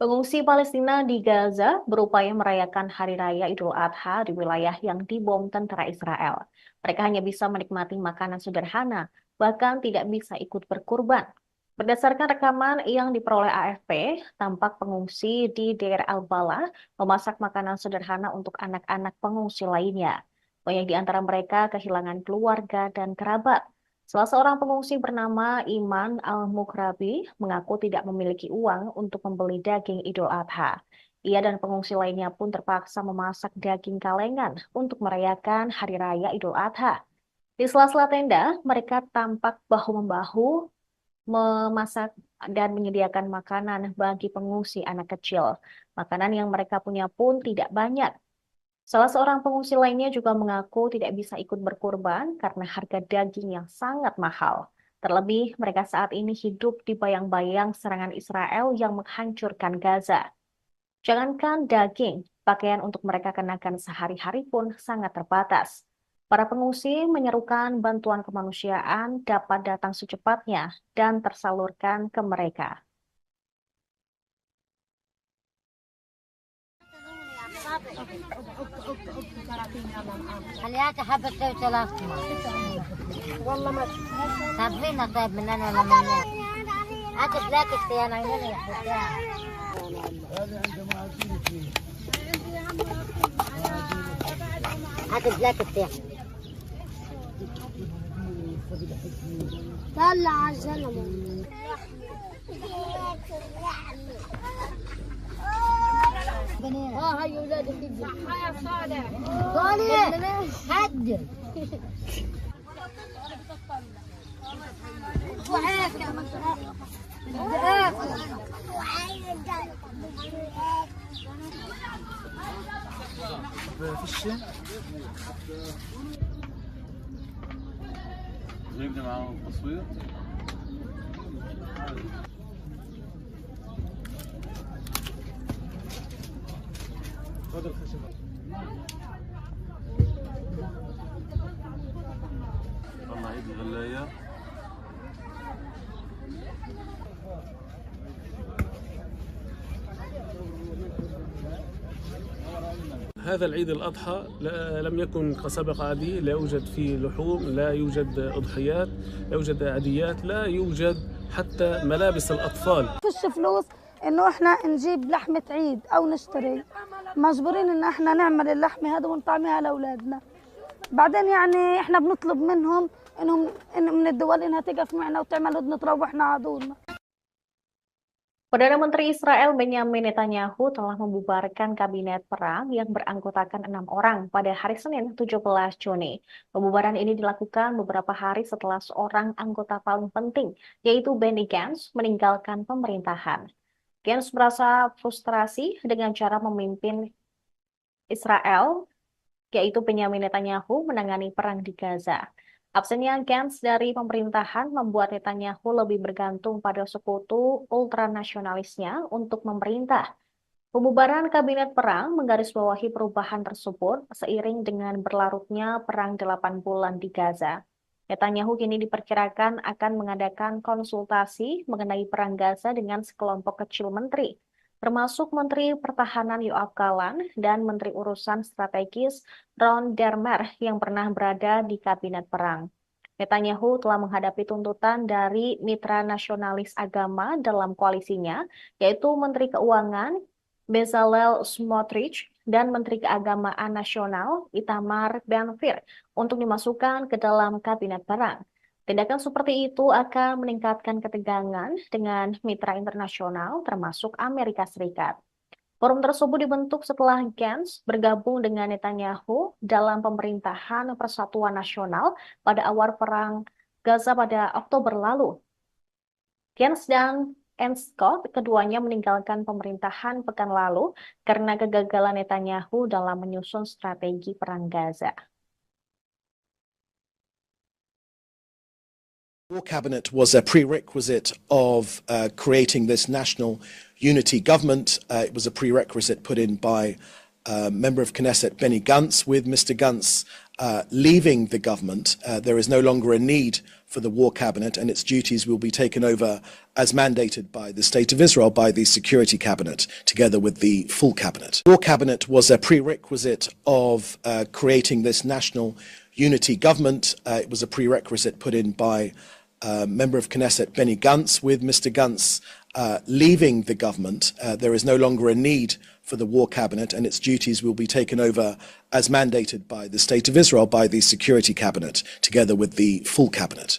Pengungsi Palestina di Gaza berupaya merayakan Hari Raya Idul Adha di wilayah yang dibom tentara Israel. Mereka hanya bisa menikmati makanan sederhana, bahkan tidak bisa ikut berkurban. Berdasarkan rekaman yang diperoleh AFP, tampak pengungsi di Deir al-Balah memasak makanan sederhana untuk anak-anak pengungsi lainnya. Banyak di antara mereka kehilangan keluarga dan kerabat. Salah seorang pengungsi bernama Iman Al-Mukrabi mengaku tidak memiliki uang untuk membeli daging Idul Adha. Ia dan pengungsi lainnya pun terpaksa memasak daging kalengan untuk merayakan Hari Raya Idul Adha. Di sela-sela tenda, mereka tampak bahu-membahu memasak dan menyediakan makanan bagi pengungsi anak kecil. Makanan yang mereka punya pun tidak banyak. Salah seorang pengungsi lainnya juga mengaku tidak bisa ikut berkurban karena harga daging yang sangat mahal. Terlebih, mereka saat ini hidup di bayang-bayang serangan Israel yang menghancurkan Gaza. Jangankan daging, Pakaian untuk mereka kenakan sehari-hari pun sangat terbatas. Para pengungsi menyerukan bantuan kemanusiaan dapat datang secepatnya dan tersalurkan ke mereka. خليها حبة ثلاث والله ما تعرفين طيب من انا ولا من اكل ذاك اختيار عيني يا اختيار اكل ذاك اختيار طلع على الزلمه هاي اولاد الدنيا يا صالح صالح حد وعيك يا جايبني معاهم تصوير. طلع عيد الغلاية. هذا العيد الأضحى لم يكن كسابق عادي، لا يوجد فيه لحوم، لا يوجد أضحيات، لا يوجد عاديات، لا يوجد حتى ملابس الأطفال. فيش فلوس انه احنا نجيب لحمة عيد او نشتري، مجبورين ان احنا نعمل اللحمة هذا ونطعميها لاولادنا. بعدين يعني احنا بنطلب منهم انهم من الدول انها تقف معنا وتعمل هدنة تروحنا على دورنا. Perdana Menteri Israel Benyamin Netanyahu telah membubarkan kabinet perang yang beranggotakan 6 orang pada hari Senin 17 Juni. Pembubaran ini dilakukan beberapa hari setelah seorang anggota paling penting, yaitu Benny Gantz, meninggalkan pemerintahan. Gantz merasa frustrasi dengan cara memimpin Israel, yaitu Benyamin Netanyahu, menangani perang di Gaza. Absennya Gantz dari pemerintahan membuat Netanyahu lebih bergantung pada sekutu ultranasionalisnya untuk memerintah. Pembubaran kabinet perang menggarisbawahi perubahan tersebut seiring dengan berlarutnya perang 8 bulan di Gaza. Netanyahu kini diperkirakan akan mengadakan konsultasi mengenai perang Gaza dengan sekelompok kecil menteri, termasuk Menteri Pertahanan Yoav Gallant dan Menteri Urusan Strategis Ron Dermer yang pernah berada di kabinet perang. Netanyahu telah menghadapi tuntutan dari mitra nasionalis agama dalam koalisinya, yaitu Menteri Keuangan Bezalel Smotrich dan Menteri Keagamaan Nasional Itamar Ben-Gvir untuk dimasukkan ke dalam kabinet perang. Tindakan seperti itu akan meningkatkan ketegangan dengan mitra internasional termasuk Amerika Serikat. Forum tersebut dibentuk setelah Gantz bergabung dengan Netanyahu dalam pemerintahan Persatuan Nasional pada awal perang Gaza pada Oktober lalu. Gantz dan Scott keduanya meninggalkan pemerintahan pekan lalu karena kegagalan Netanyahu dalam menyusun strategi perang Gaza. War cabinet was a prerequisite of creating this national unity government. It was a prerequisite put in by member of Knesset Benny Gantz. With Mr. Gantz leaving the government, there is no longer a need for the war cabinet, and its duties will be taken over as mandated by the State of Israel, by the Security Cabinet, together with the full cabinet. The war cabinet was a prerequisite of creating this national unity government. It was a prerequisite put in by member of Knesset Benny Gantz. With Mr. Gantz leaving the government, there is no longer a need for the war cabinet, and its duties will be taken over as mandated by the State of Israel, by the Security Cabinet, together with the full cabinet.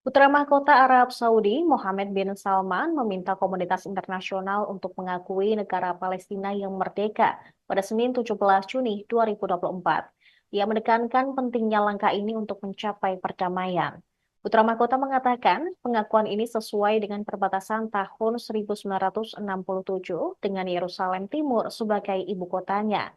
Putra Mahkota Arab Saudi, Mohammed bin Salman, meminta komunitas internasional untuk mengakui negara Palestina yang merdeka pada Senin 17 Juni 2024. Ia menekankan pentingnya langkah ini untuk mencapai perdamaian. Putra Mahkota mengatakan pengakuan ini sesuai dengan perbatasan tahun 1967 dengan Yerusalem Timur sebagai ibu kotanya.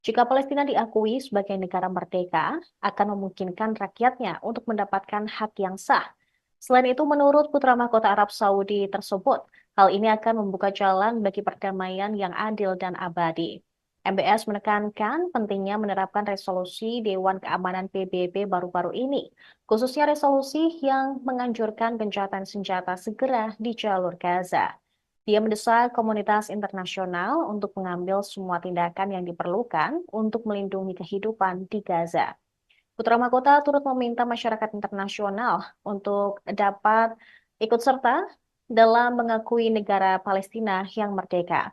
Jika Palestina diakui sebagai negara merdeka, akan memungkinkan rakyatnya untuk mendapatkan hak yang sah. Selain itu, menurut Putra Mahkota Arab Saudi tersebut, Hal ini akan membuka jalan bagi perdamaian yang adil dan abadi. MBS menekankan pentingnya menerapkan resolusi Dewan Keamanan PBB baru-baru ini, khususnya resolusi yang menganjurkan gencatan senjata segera di jalur Gaza. Dia mendesak komunitas internasional untuk mengambil semua tindakan yang diperlukan untuk melindungi kehidupan di Gaza. Putra Mahkota turut meminta masyarakat internasional untuk dapat ikut serta dalam mengakui negara Palestina yang merdeka.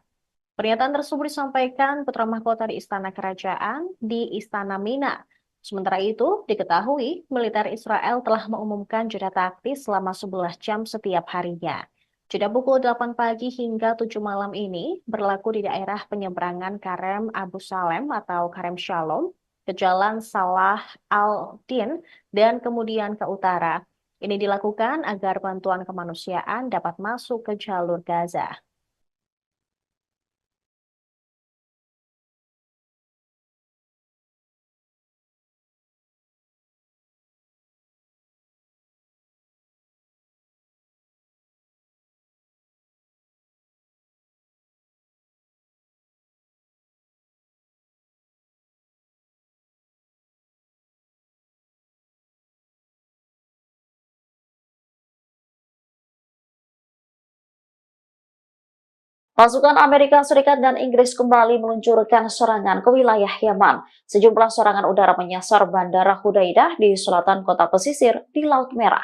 Pernyataan tersebut disampaikan Putra Mahkota di Istana Kerajaan di Istana Mina. Sementara itu, diketahui militer Israel telah mengumumkan jeda taktis selama 11 jam setiap harinya. Jeda pukul 8 pagi hingga 7 malam ini berlaku di daerah penyeberangan Karem Abu Salem atau Karem Shalom ke Jalan Salah al-Din dan kemudian ke utara. Ini dilakukan agar bantuan kemanusiaan dapat masuk ke jalur Gaza. Pasukan Amerika Serikat dan Inggris kembali meluncurkan serangan ke wilayah Yaman. Sejumlah serangan udara menyasar Bandara Hudaidah di selatan kota pesisir di Laut Merah.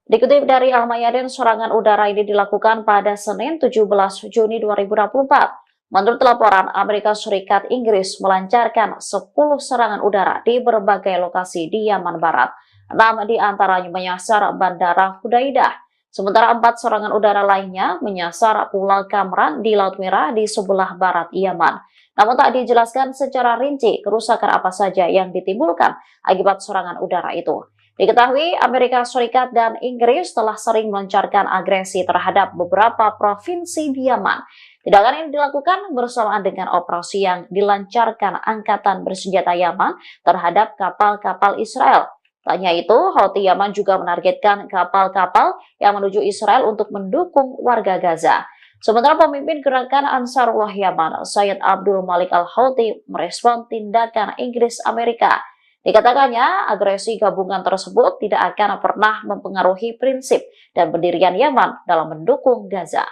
Dikutip dari Al-Mayadin, serangan udara ini dilakukan pada Senin 17 Juni 2024. Menurut laporan, Amerika Serikat Inggris melancarkan 10 serangan udara di berbagai lokasi di Yaman Barat. 6 di antaranya menyasar Bandara Hudaidah. Sementara 4 serangan udara lainnya menyasar Pulau Kamran di Laut Merah di sebelah barat Yaman. Namun tak dijelaskan secara rinci kerusakan apa saja yang ditimbulkan akibat serangan udara itu. Diketahui Amerika Serikat dan Inggris telah sering melancarkan agresi terhadap beberapa provinsi di Yaman. Tindakan ini dilakukan bersamaan dengan operasi yang dilancarkan Angkatan Bersenjata Yaman terhadap kapal-kapal Israel. Tak hanya itu, Houthi Yaman juga menargetkan kapal-kapal yang menuju Israel untuk mendukung warga Gaza. Sementara pemimpin gerakan Ansarullah Yaman, Sayyid Abdul Malik Al-Houthi, merespon tindakan Inggris Amerika. Dikatakannya, agresi gabungan tersebut tidak akan pernah mempengaruhi prinsip dan pendirian Yaman dalam mendukung Gaza.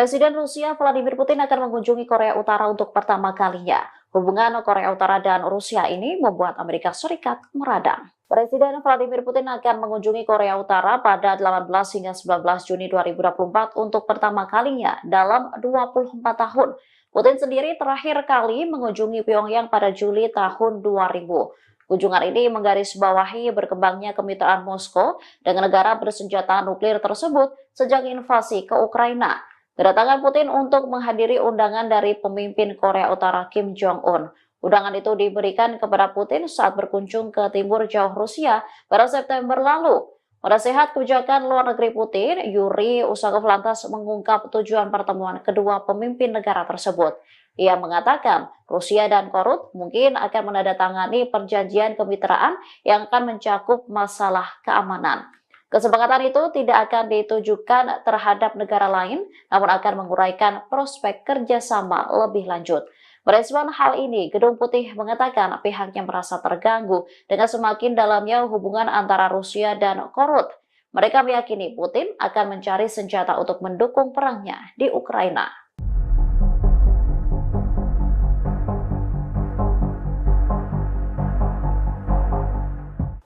Presiden Rusia Vladimir Putin akan mengunjungi Korea Utara untuk pertama kalinya. Hubungan Korea Utara dan Rusia ini membuat Amerika Serikat meradang. Presiden Vladimir Putin akan mengunjungi Korea Utara pada 18 hingga 19 Juni 2024 untuk pertama kalinya dalam 24 tahun. Putin sendiri terakhir kali mengunjungi Pyongyang pada Juli tahun 2000. Kunjungan ini menggarisbawahi berkembangnya kemitraan Moskow dengan negara bersenjata nuklir tersebut sejak invasi ke Ukraina. Kedatangan Putin untuk menghadiri undangan dari pemimpin Korea Utara Kim Jong-un. Undangan itu diberikan kepada Putin saat berkunjung ke timur jauh Rusia pada September lalu. Penasehat kebijakan luar negeri Putin, Yuri Usakov lantas mengungkap tujuan pertemuan kedua pemimpin negara tersebut. Ia mengatakan Rusia dan Korut mungkin akan menandatangani perjanjian kemitraan yang akan mencakup masalah keamanan. Kesepakatan itu tidak akan ditujukan terhadap negara lain, namun akan menguraikan prospek kerjasama lebih lanjut. Merespon hal ini, Gedung Putih mengatakan pihaknya merasa terganggu dengan semakin dalamnya hubungan antara Rusia dan Korut. Mereka meyakini Putin akan mencari senjata untuk mendukung perangnya di Ukraina.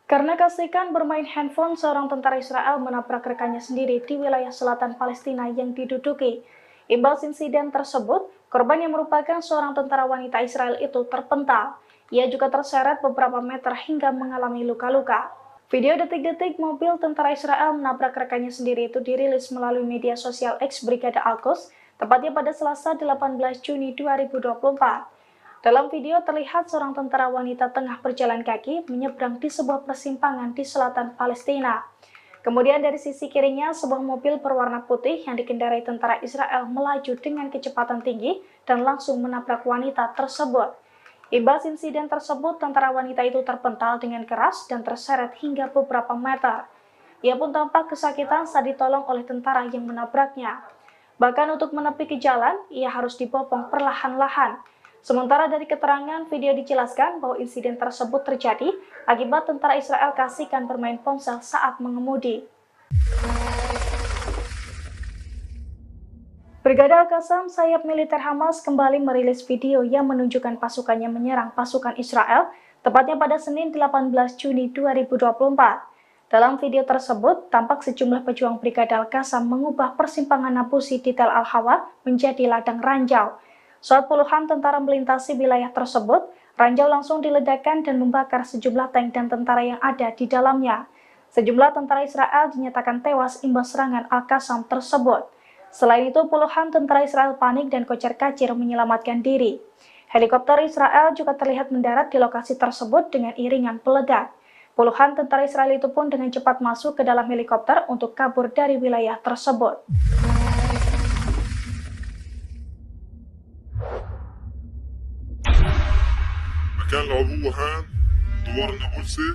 Karena keasikan bermain handphone, seorang tentara Israel menabrak rekannya sendiri di wilayah selatan Palestina yang diduduki. Imbas insiden tersebut, korban yang merupakan seorang tentara wanita Israel itu terpental. Ia juga terseret beberapa meter hingga mengalami luka-luka. Video detik-detik mobil tentara Israel menabrak rekannya sendiri itu dirilis melalui media sosial X Brigade Al-Quds, tepatnya pada Selasa 18 Juni 2024. Dalam video terlihat seorang tentara wanita tengah berjalan kaki menyeberang di sebuah persimpangan di selatan Palestina. Kemudian dari sisi kirinya sebuah mobil berwarna putih yang dikendarai tentara Israel melaju dengan kecepatan tinggi dan langsung menabrak wanita tersebut. Imbas insiden tersebut, tentara wanita itu terpental dengan keras dan terseret hingga beberapa meter. Ia pun tampak kesakitan saat ditolong oleh tentara yang menabraknya. Bahkan untuk menepi ke jalan, ia harus dibopong perlahan-lahan. Sementara dari keterangan video dijelaskan bahwa insiden tersebut terjadi akibat tentara Israel keasikan bermain ponsel saat mengemudi. Brigade Al-Qassam, sayap militer Hamas, kembali merilis video yang menunjukkan pasukannya menyerang pasukan Israel, tepatnya pada Senin 18 Juni 2024. Dalam video tersebut, tampak sejumlah pejuang Brigade Al-Qassam mengubah persimpangan Nabusi di Tel Al-Hawa menjadi ladang ranjau. Saat puluhan tentara melintasi wilayah tersebut, ranjau langsung diledakkan dan membakar sejumlah tank dan tentara yang ada di dalamnya. Sejumlah tentara Israel dinyatakan tewas imbas serangan Al-Qassam tersebut. Selain itu, puluhan tentara Israel panik dan kocar-kacir menyelamatkan diri. Helikopter Israel juga terlihat mendarat di lokasi tersebut dengan iringan peledak. Puluhan tentara Israel itu pun dengan cepat masuk ke dalam helikopter untuk kabur dari wilayah tersebut. مكان العبور هان دوار النابلسي.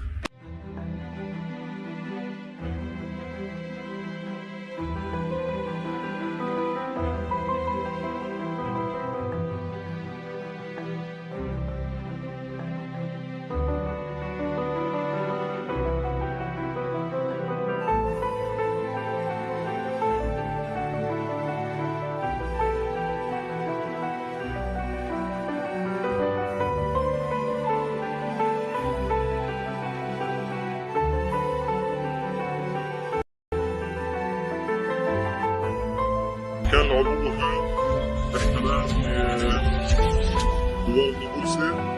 كان العبور هان احتلال دوار النابلسي.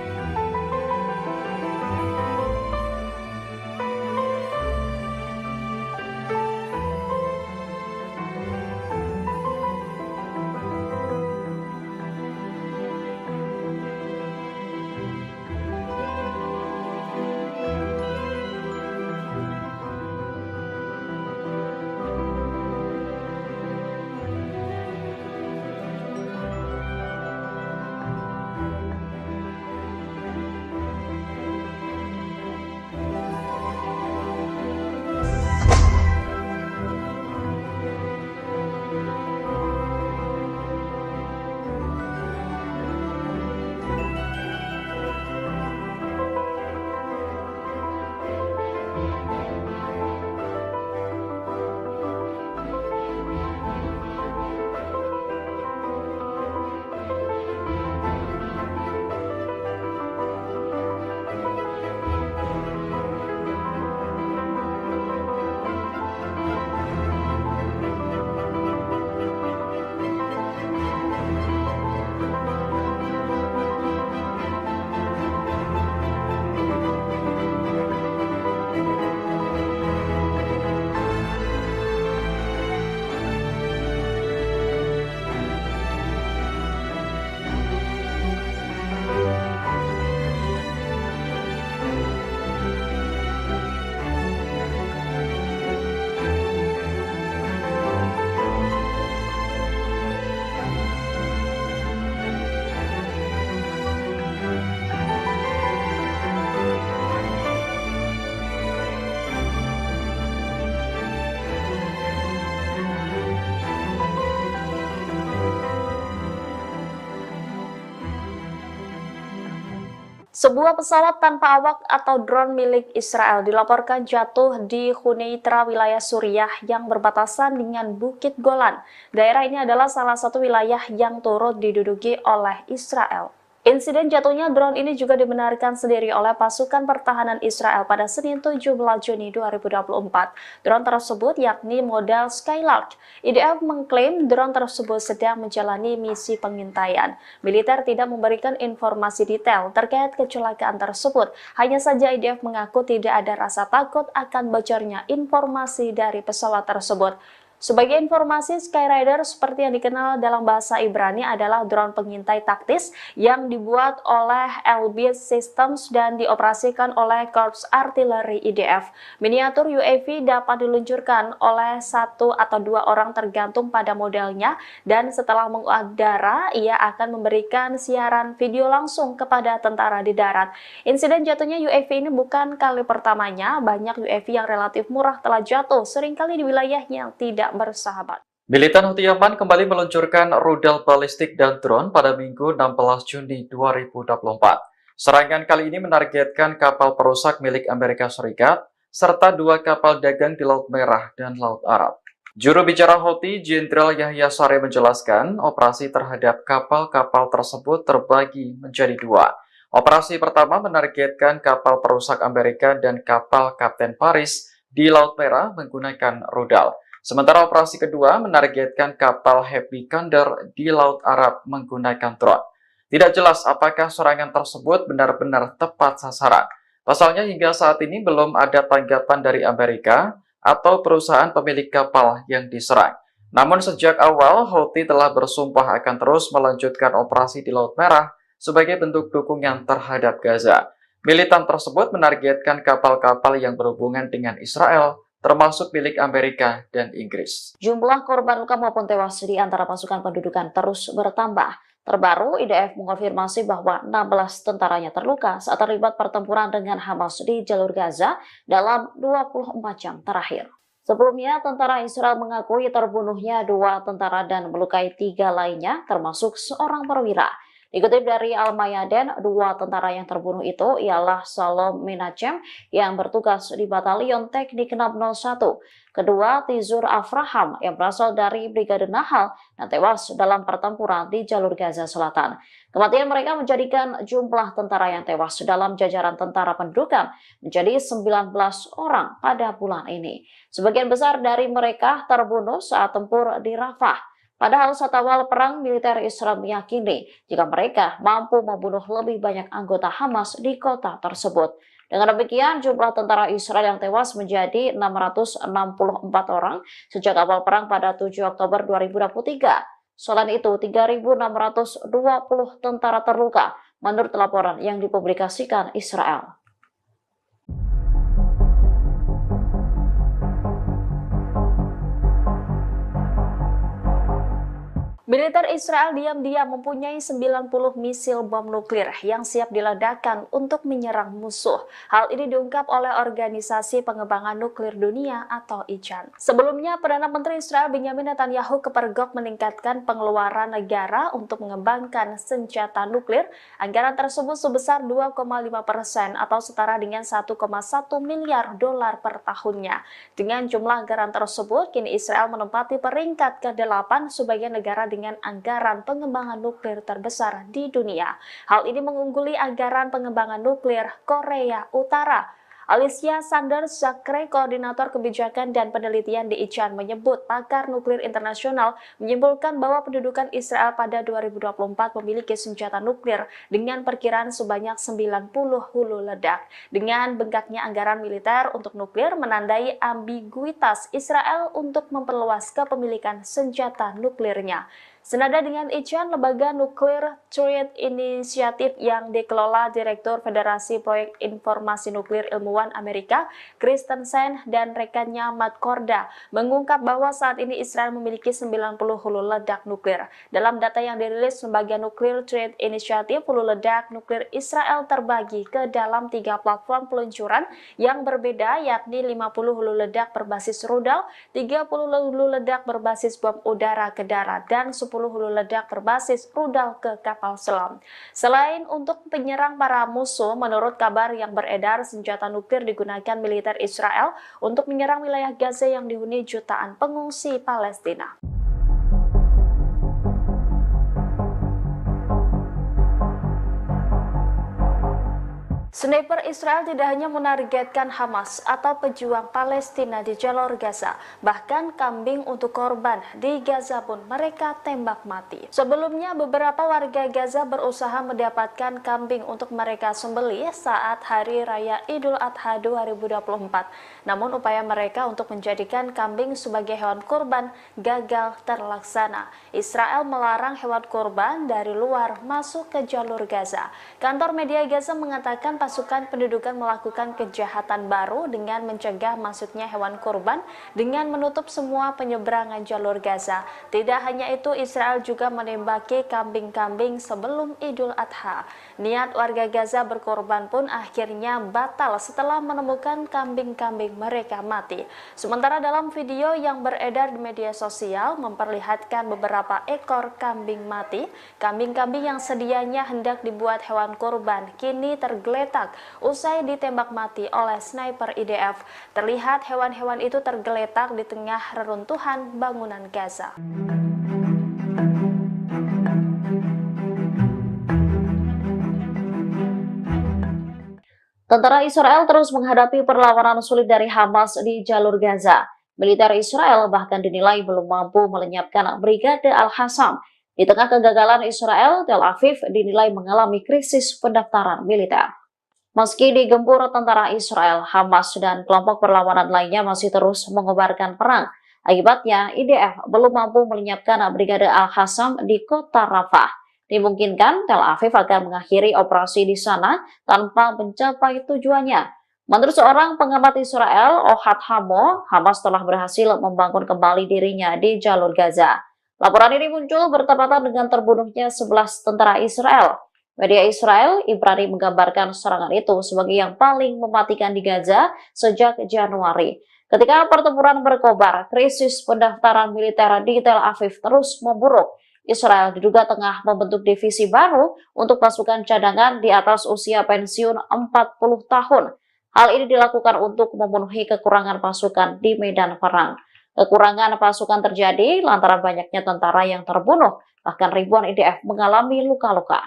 Sebuah pesawat tanpa awak atau drone milik Israel dilaporkan jatuh di Huneitra, wilayah Suriah yang berbatasan dengan Bukit Golan. Daerah ini adalah salah satu wilayah yang turut diduduki oleh Israel. Insiden jatuhnya drone ini juga dibenarkan sendiri oleh pasukan pertahanan Israel pada Senin 17 Juni 2024. Drone tersebut yakni model Skylark. IDF mengklaim drone tersebut sedang menjalani misi pengintaian. Militer tidak memberikan informasi detail terkait kecelakaan tersebut. Hanya saja IDF mengaku tidak ada rasa takut akan bocornya informasi dari pesawat tersebut. Sebagai informasi, Skyrider seperti yang dikenal dalam bahasa Ibrani adalah drone pengintai taktis yang dibuat oleh Elbit Systems dan dioperasikan oleh Korps Artileri IDF. Miniatur UAV dapat diluncurkan oleh 1 atau 2 orang tergantung pada modelnya, dan setelah mengudara, ia akan memberikan siaran video langsung kepada tentara di darat. Insiden jatuhnya UAV ini bukan kali pertamanya. Banyak UAV yang relatif murah telah jatuh, seringkali di wilayah yang tidak bersahabat. Militan Houthi Yaman kembali meluncurkan rudal balistik dan drone pada Minggu 16 Juni 2024. Serangan kali ini menargetkan kapal perusak milik Amerika Serikat serta 2 kapal dagang di Laut Merah dan Laut Arab. Juru bicara Houthi, Jenderal Yahya Saree menjelaskan, operasi terhadap kapal-kapal tersebut terbagi menjadi 2. Operasi pertama menargetkan kapal perusak Amerika dan kapal Kapten Paris di Laut Merah menggunakan rudal. Sementara operasi kedua menargetkan kapal Happy Condor di Laut Arab menggunakan drone. Tidak jelas apakah serangan tersebut benar-benar tepat sasaran. Pasalnya hingga saat ini belum ada tanggapan dari Amerika atau perusahaan pemilik kapal yang diserang. Namun sejak awal Houthi telah bersumpah akan terus melanjutkan operasi di Laut Merah sebagai bentuk dukungan terhadap Gaza. Militan tersebut menargetkan kapal-kapal yang berhubungan dengan Israel, termasuk milik Amerika dan Inggris. Jumlah korban luka maupun tewas di antara pasukan pendudukan terus bertambah. Terbaru, IDF mengonfirmasi bahwa 16 tentaranya terluka saat terlibat pertempuran dengan Hamas di jalur Gaza dalam 24 jam terakhir. Sebelumnya, tentara Israel mengakui terbunuhnya 2 tentara dan melukai 3 lainnya, termasuk seorang perwira. Dikutip dari Al-Mayadin, 2 tentara yang terbunuh itu ialah Salom Menachem yang bertugas di Batalion Teknik 601. Kedua, Tizur Afraham yang berasal dari Brigade Nahal dan tewas dalam pertempuran di jalur Gaza Selatan. Kematian mereka menjadikan jumlah tentara yang tewas dalam jajaran tentara pendudukan menjadi 19 orang pada bulan ini. Sebagian besar dari mereka terbunuh saat tempur di Rafah. Padahal saat awal perang, militer Israel meyakini jika mereka mampu membunuh lebih banyak anggota Hamas di kota tersebut. Dengan demikian, jumlah tentara Israel yang tewas menjadi 664 orang sejak awal perang pada 7 Oktober 2023. Selain itu, 3.620 tentara terluka menurut laporan yang dipublikasikan Israel. Militer Israel diam-diam mempunyai 90 misil bom nuklir yang siap diledakkan untuk menyerang musuh. Hal ini diungkap oleh Organisasi Pengembangan Nuklir Dunia atau ICAN. Sebelumnya, Perdana Menteri Israel Benjamin Netanyahu kepergok meningkatkan pengeluaran negara untuk mengembangkan senjata nuklir. Anggaran tersebut sebesar 2,5% atau setara dengan 1,1 miliar dolar per tahunnya. Dengan jumlah anggaran tersebut, kini Israel menempati peringkat ke-8 sebagai negara dengan anggaran pengembangan nuklir terbesar di dunia. Hal ini mengungguli anggaran pengembangan nuklir Korea Utara. Alicia Sanders Zakre, Koordinator Kebijakan dan Penelitian di ICAN, menyebut pakar nuklir internasional menyimpulkan bahwa pendudukan Israel pada 2024 memiliki senjata nuklir dengan perkiraan sebanyak 90 hulu ledak. Dengan bengkaknya anggaran militer untuk nuklir menandai ambiguitas Israel untuk memperluas kepemilikan senjata nuklirnya. Senada dengan ICAN, lembaga Nuclear Threat Initiative yang dikelola Direktur Federasi Proyek Informasi Nuklir Ilmuwan Amerika, Christensen, dan rekannya Matt Korda, mengungkap bahwa saat ini Israel memiliki 90 hulu ledak nuklir. Dalam data yang dirilis lembaga Nuclear Threat Initiative, hulu ledak nuklir Israel terbagi ke dalam 3 platform peluncuran yang berbeda, yakni 50 hulu ledak berbasis rudal, 30 hulu ledak berbasis bom udara ke darat, dan 10 hulu ledak berbasis rudal ke kapal selam. Selain untuk penyerang para musuh, menurut kabar yang beredar, senjata nuklir digunakan militer Israel untuk menyerang wilayah Gaza yang dihuni jutaan pengungsi Palestina. Sniper Israel tidak hanya menargetkan Hamas atau pejuang Palestina di jalur Gaza, bahkan kambing untuk korban di Gaza pun mereka tembak mati. Sebelumnya, beberapa warga Gaza berusaha mendapatkan kambing untuk mereka sembelih saat Hari Raya Idul Adha 2024. Namun upaya mereka untuk menjadikan kambing sebagai hewan kurban gagal terlaksana. Israel melarang hewan kurban dari luar masuk ke jalur Gaza. Kantor media Gaza mengatakan pasukan pendudukan melakukan kejahatan baru dengan mencegah masuknya hewan kurban dengan menutup semua penyeberangan jalur Gaza. Tidak hanya itu, Israel juga menembaki kambing-kambing sebelum Idul Adha. Niat warga Gaza berkorban pun akhirnya batal setelah menemukan kambing-kambing mereka mati. Sementara dalam video yang beredar di media sosial memperlihatkan beberapa ekor kambing mati, kambing-kambing yang sedianya hendak dibuat hewan kurban kini tergeletak usai ditembak mati oleh sniper IDF. Terlihat hewan-hewan itu tergeletak di tengah reruntuhan bangunan Gaza. Tentara Israel terus menghadapi perlawanan sulit dari Hamas di jalur Gaza. Militer Israel bahkan dinilai belum mampu melenyapkan Brigade Al-Qassam. Di tengah kegagalan Israel, Tel Aviv dinilai mengalami krisis pendaftaran militer. Meski digempur tentara Israel, Hamas dan kelompok perlawanan lainnya masih terus mengobarkan perang. Akibatnya, IDF belum mampu melenyapkan Brigade Al-Qassam di kota Rafah. Dimungkinkan Tel Aviv akan mengakhiri operasi di sana tanpa mencapai tujuannya. Menurut seorang pengamat Israel, Ohad Hamo, Hamas telah berhasil membangun kembali dirinya di jalur Gaza. Laporan ini muncul bertepatan dengan terbunuhnya 11 tentara Israel. Media Israel, Ibrani menggambarkan serangan itu sebagai yang paling mematikan di Gaza sejak Januari. Ketika pertempuran berkobar, krisis pendaftaran militer di Tel Aviv terus memburuk. Israel diduga tengah membentuk divisi baru untuk pasukan cadangan di atas usia pensiun 40 tahun. Hal ini dilakukan untuk memenuhi kekurangan pasukan di medan perang. Kekurangan pasukan terjadi lantaran banyaknya tentara yang terbunuh, bahkan ribuan IDF mengalami luka-luka.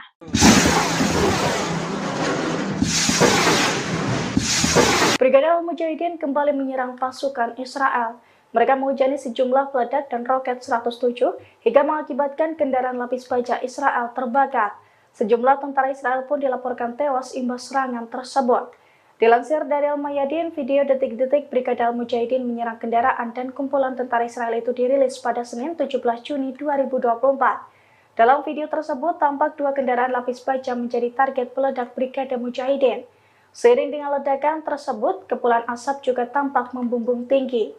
Brigade Al-Mujahidin kembali menyerang pasukan Israel. Mereka menghujani sejumlah peledak dan roket 107 hingga mengakibatkan kendaraan lapis baja Israel terbakar. Sejumlah tentara Israel pun dilaporkan tewas imbas serangan tersebut. Dilansir dari Al-Mayadin, video detik-detik Brigade Al-Mujahidin menyerang kendaraan dan kumpulan tentara Israel itu dirilis pada Senin 17 Juni 2024. Dalam video tersebut, tampak dua kendaraan lapis baja menjadi target peledak Brigade Mujahidin. Seiring dengan ledakan tersebut, kepulan asap juga tampak membumbung tinggi.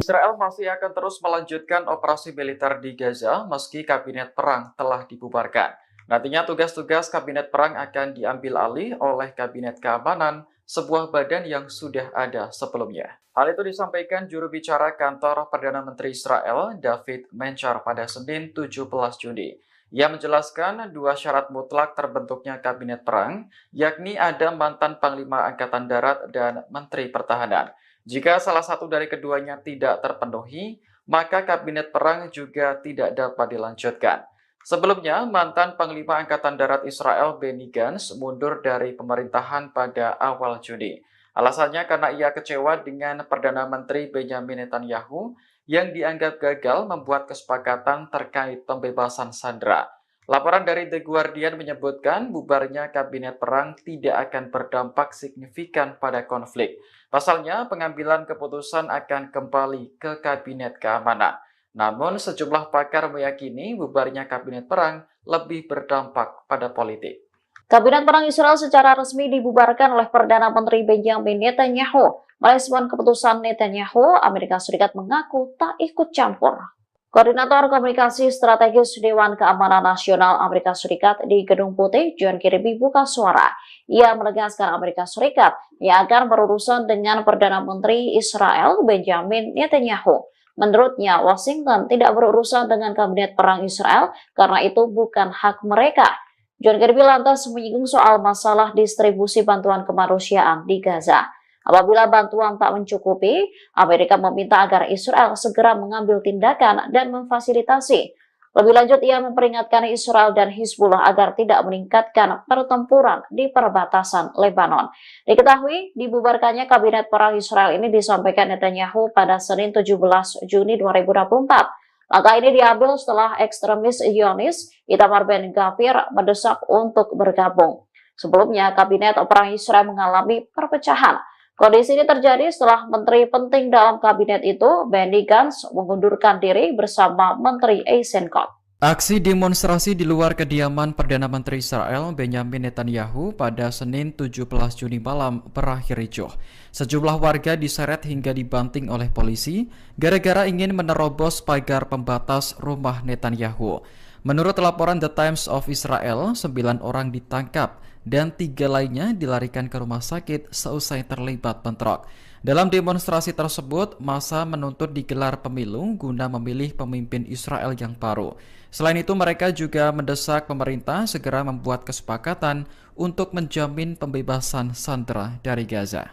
Israel masih akan terus melanjutkan operasi militer di Gaza meski kabinet perang telah dibubarkan. Nantinya tugas-tugas kabinet perang akan diambil alih oleh kabinet keamanan, sebuah badan yang sudah ada sebelumnya. Hal itu disampaikan juru bicara kantor Perdana Menteri Israel, David Menchar, pada Senin 17 Juni. Ia menjelaskan dua syarat mutlak terbentuknya kabinet perang, yakni ada mantan Panglima Angkatan Darat dan Menteri Pertahanan. Jika salah satu dari keduanya tidak terpenuhi, maka kabinet perang juga tidak dapat dilanjutkan. Sebelumnya, mantan Panglima Angkatan Darat Israel Benny Gantz mundur dari pemerintahan pada awal Juni. Alasannya karena ia kecewa dengan Perdana Menteri Benjamin Netanyahu yang dianggap gagal membuat kesepakatan terkait pembebasan sandera. Laporan dari The Guardian menyebutkan bubarnya kabinet perang tidak akan berdampak signifikan pada konflik. Pasalnya, pengambilan keputusan akan kembali ke kabinet keamanan. Namun, sejumlah pakar meyakini bubarnya kabinet perang lebih berdampak pada politik. Kabinet perang Israel secara resmi dibubarkan oleh Perdana Menteri Benjamin Netanyahu. Merespon keputusan Netanyahu, Amerika Serikat mengaku tak ikut campur. Koordinator Komunikasi Strategis Dewan Keamanan Nasional Amerika Serikat di Gedung Putih, John Kirby, buka suara. Ia menegaskan Amerika Serikat yang akan berurusan dengan Perdana Menteri Israel Benjamin Netanyahu. Menurutnya, Washington tidak berurusan dengan Kabinet Perang Israel karena itu bukan hak mereka. John Kirby lantas menyinggung soal masalah distribusi bantuan kemanusiaan di Gaza. Apabila bantuan tak mencukupi, Amerika meminta agar Israel segera mengambil tindakan dan memfasilitasi. Lebih lanjut, ia memperingatkan Israel dan Hizbullah agar tidak meningkatkan pertempuran di perbatasan Lebanon. Diketahui, dibubarkannya Kabinet Perang Israel ini disampaikan Netanyahu pada Senin 17 Juni 2024. Langkah ini diambil setelah ekstremis Zionis Itamar Ben-Gvir mendesak untuk bergabung. Sebelumnya, Kabinet Perang Israel mengalami perpecahan. Kondisi ini terjadi setelah menteri penting dalam kabinet itu, Benny Gantz, mengundurkan diri bersama Menteri Eisenkot. Aksi demonstrasi di luar kediaman Perdana Menteri Israel Benjamin Netanyahu pada Senin 17 Juni malam berakhir ricuh. Sejumlah warga diseret hingga dibanting oleh polisi gara-gara ingin menerobos pagar pembatas rumah Netanyahu. Menurut laporan The Times of Israel, 9 orang ditangkap dan 3 lainnya dilarikan ke rumah sakit seusai terlibat bentrok. Dalam demonstrasi tersebut, massa menuntut digelar pemilu guna memilih pemimpin Israel yang baru. Selain itu, mereka juga mendesak pemerintah segera membuat kesepakatan untuk menjamin pembebasan sandera dari Gaza.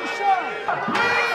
Isha!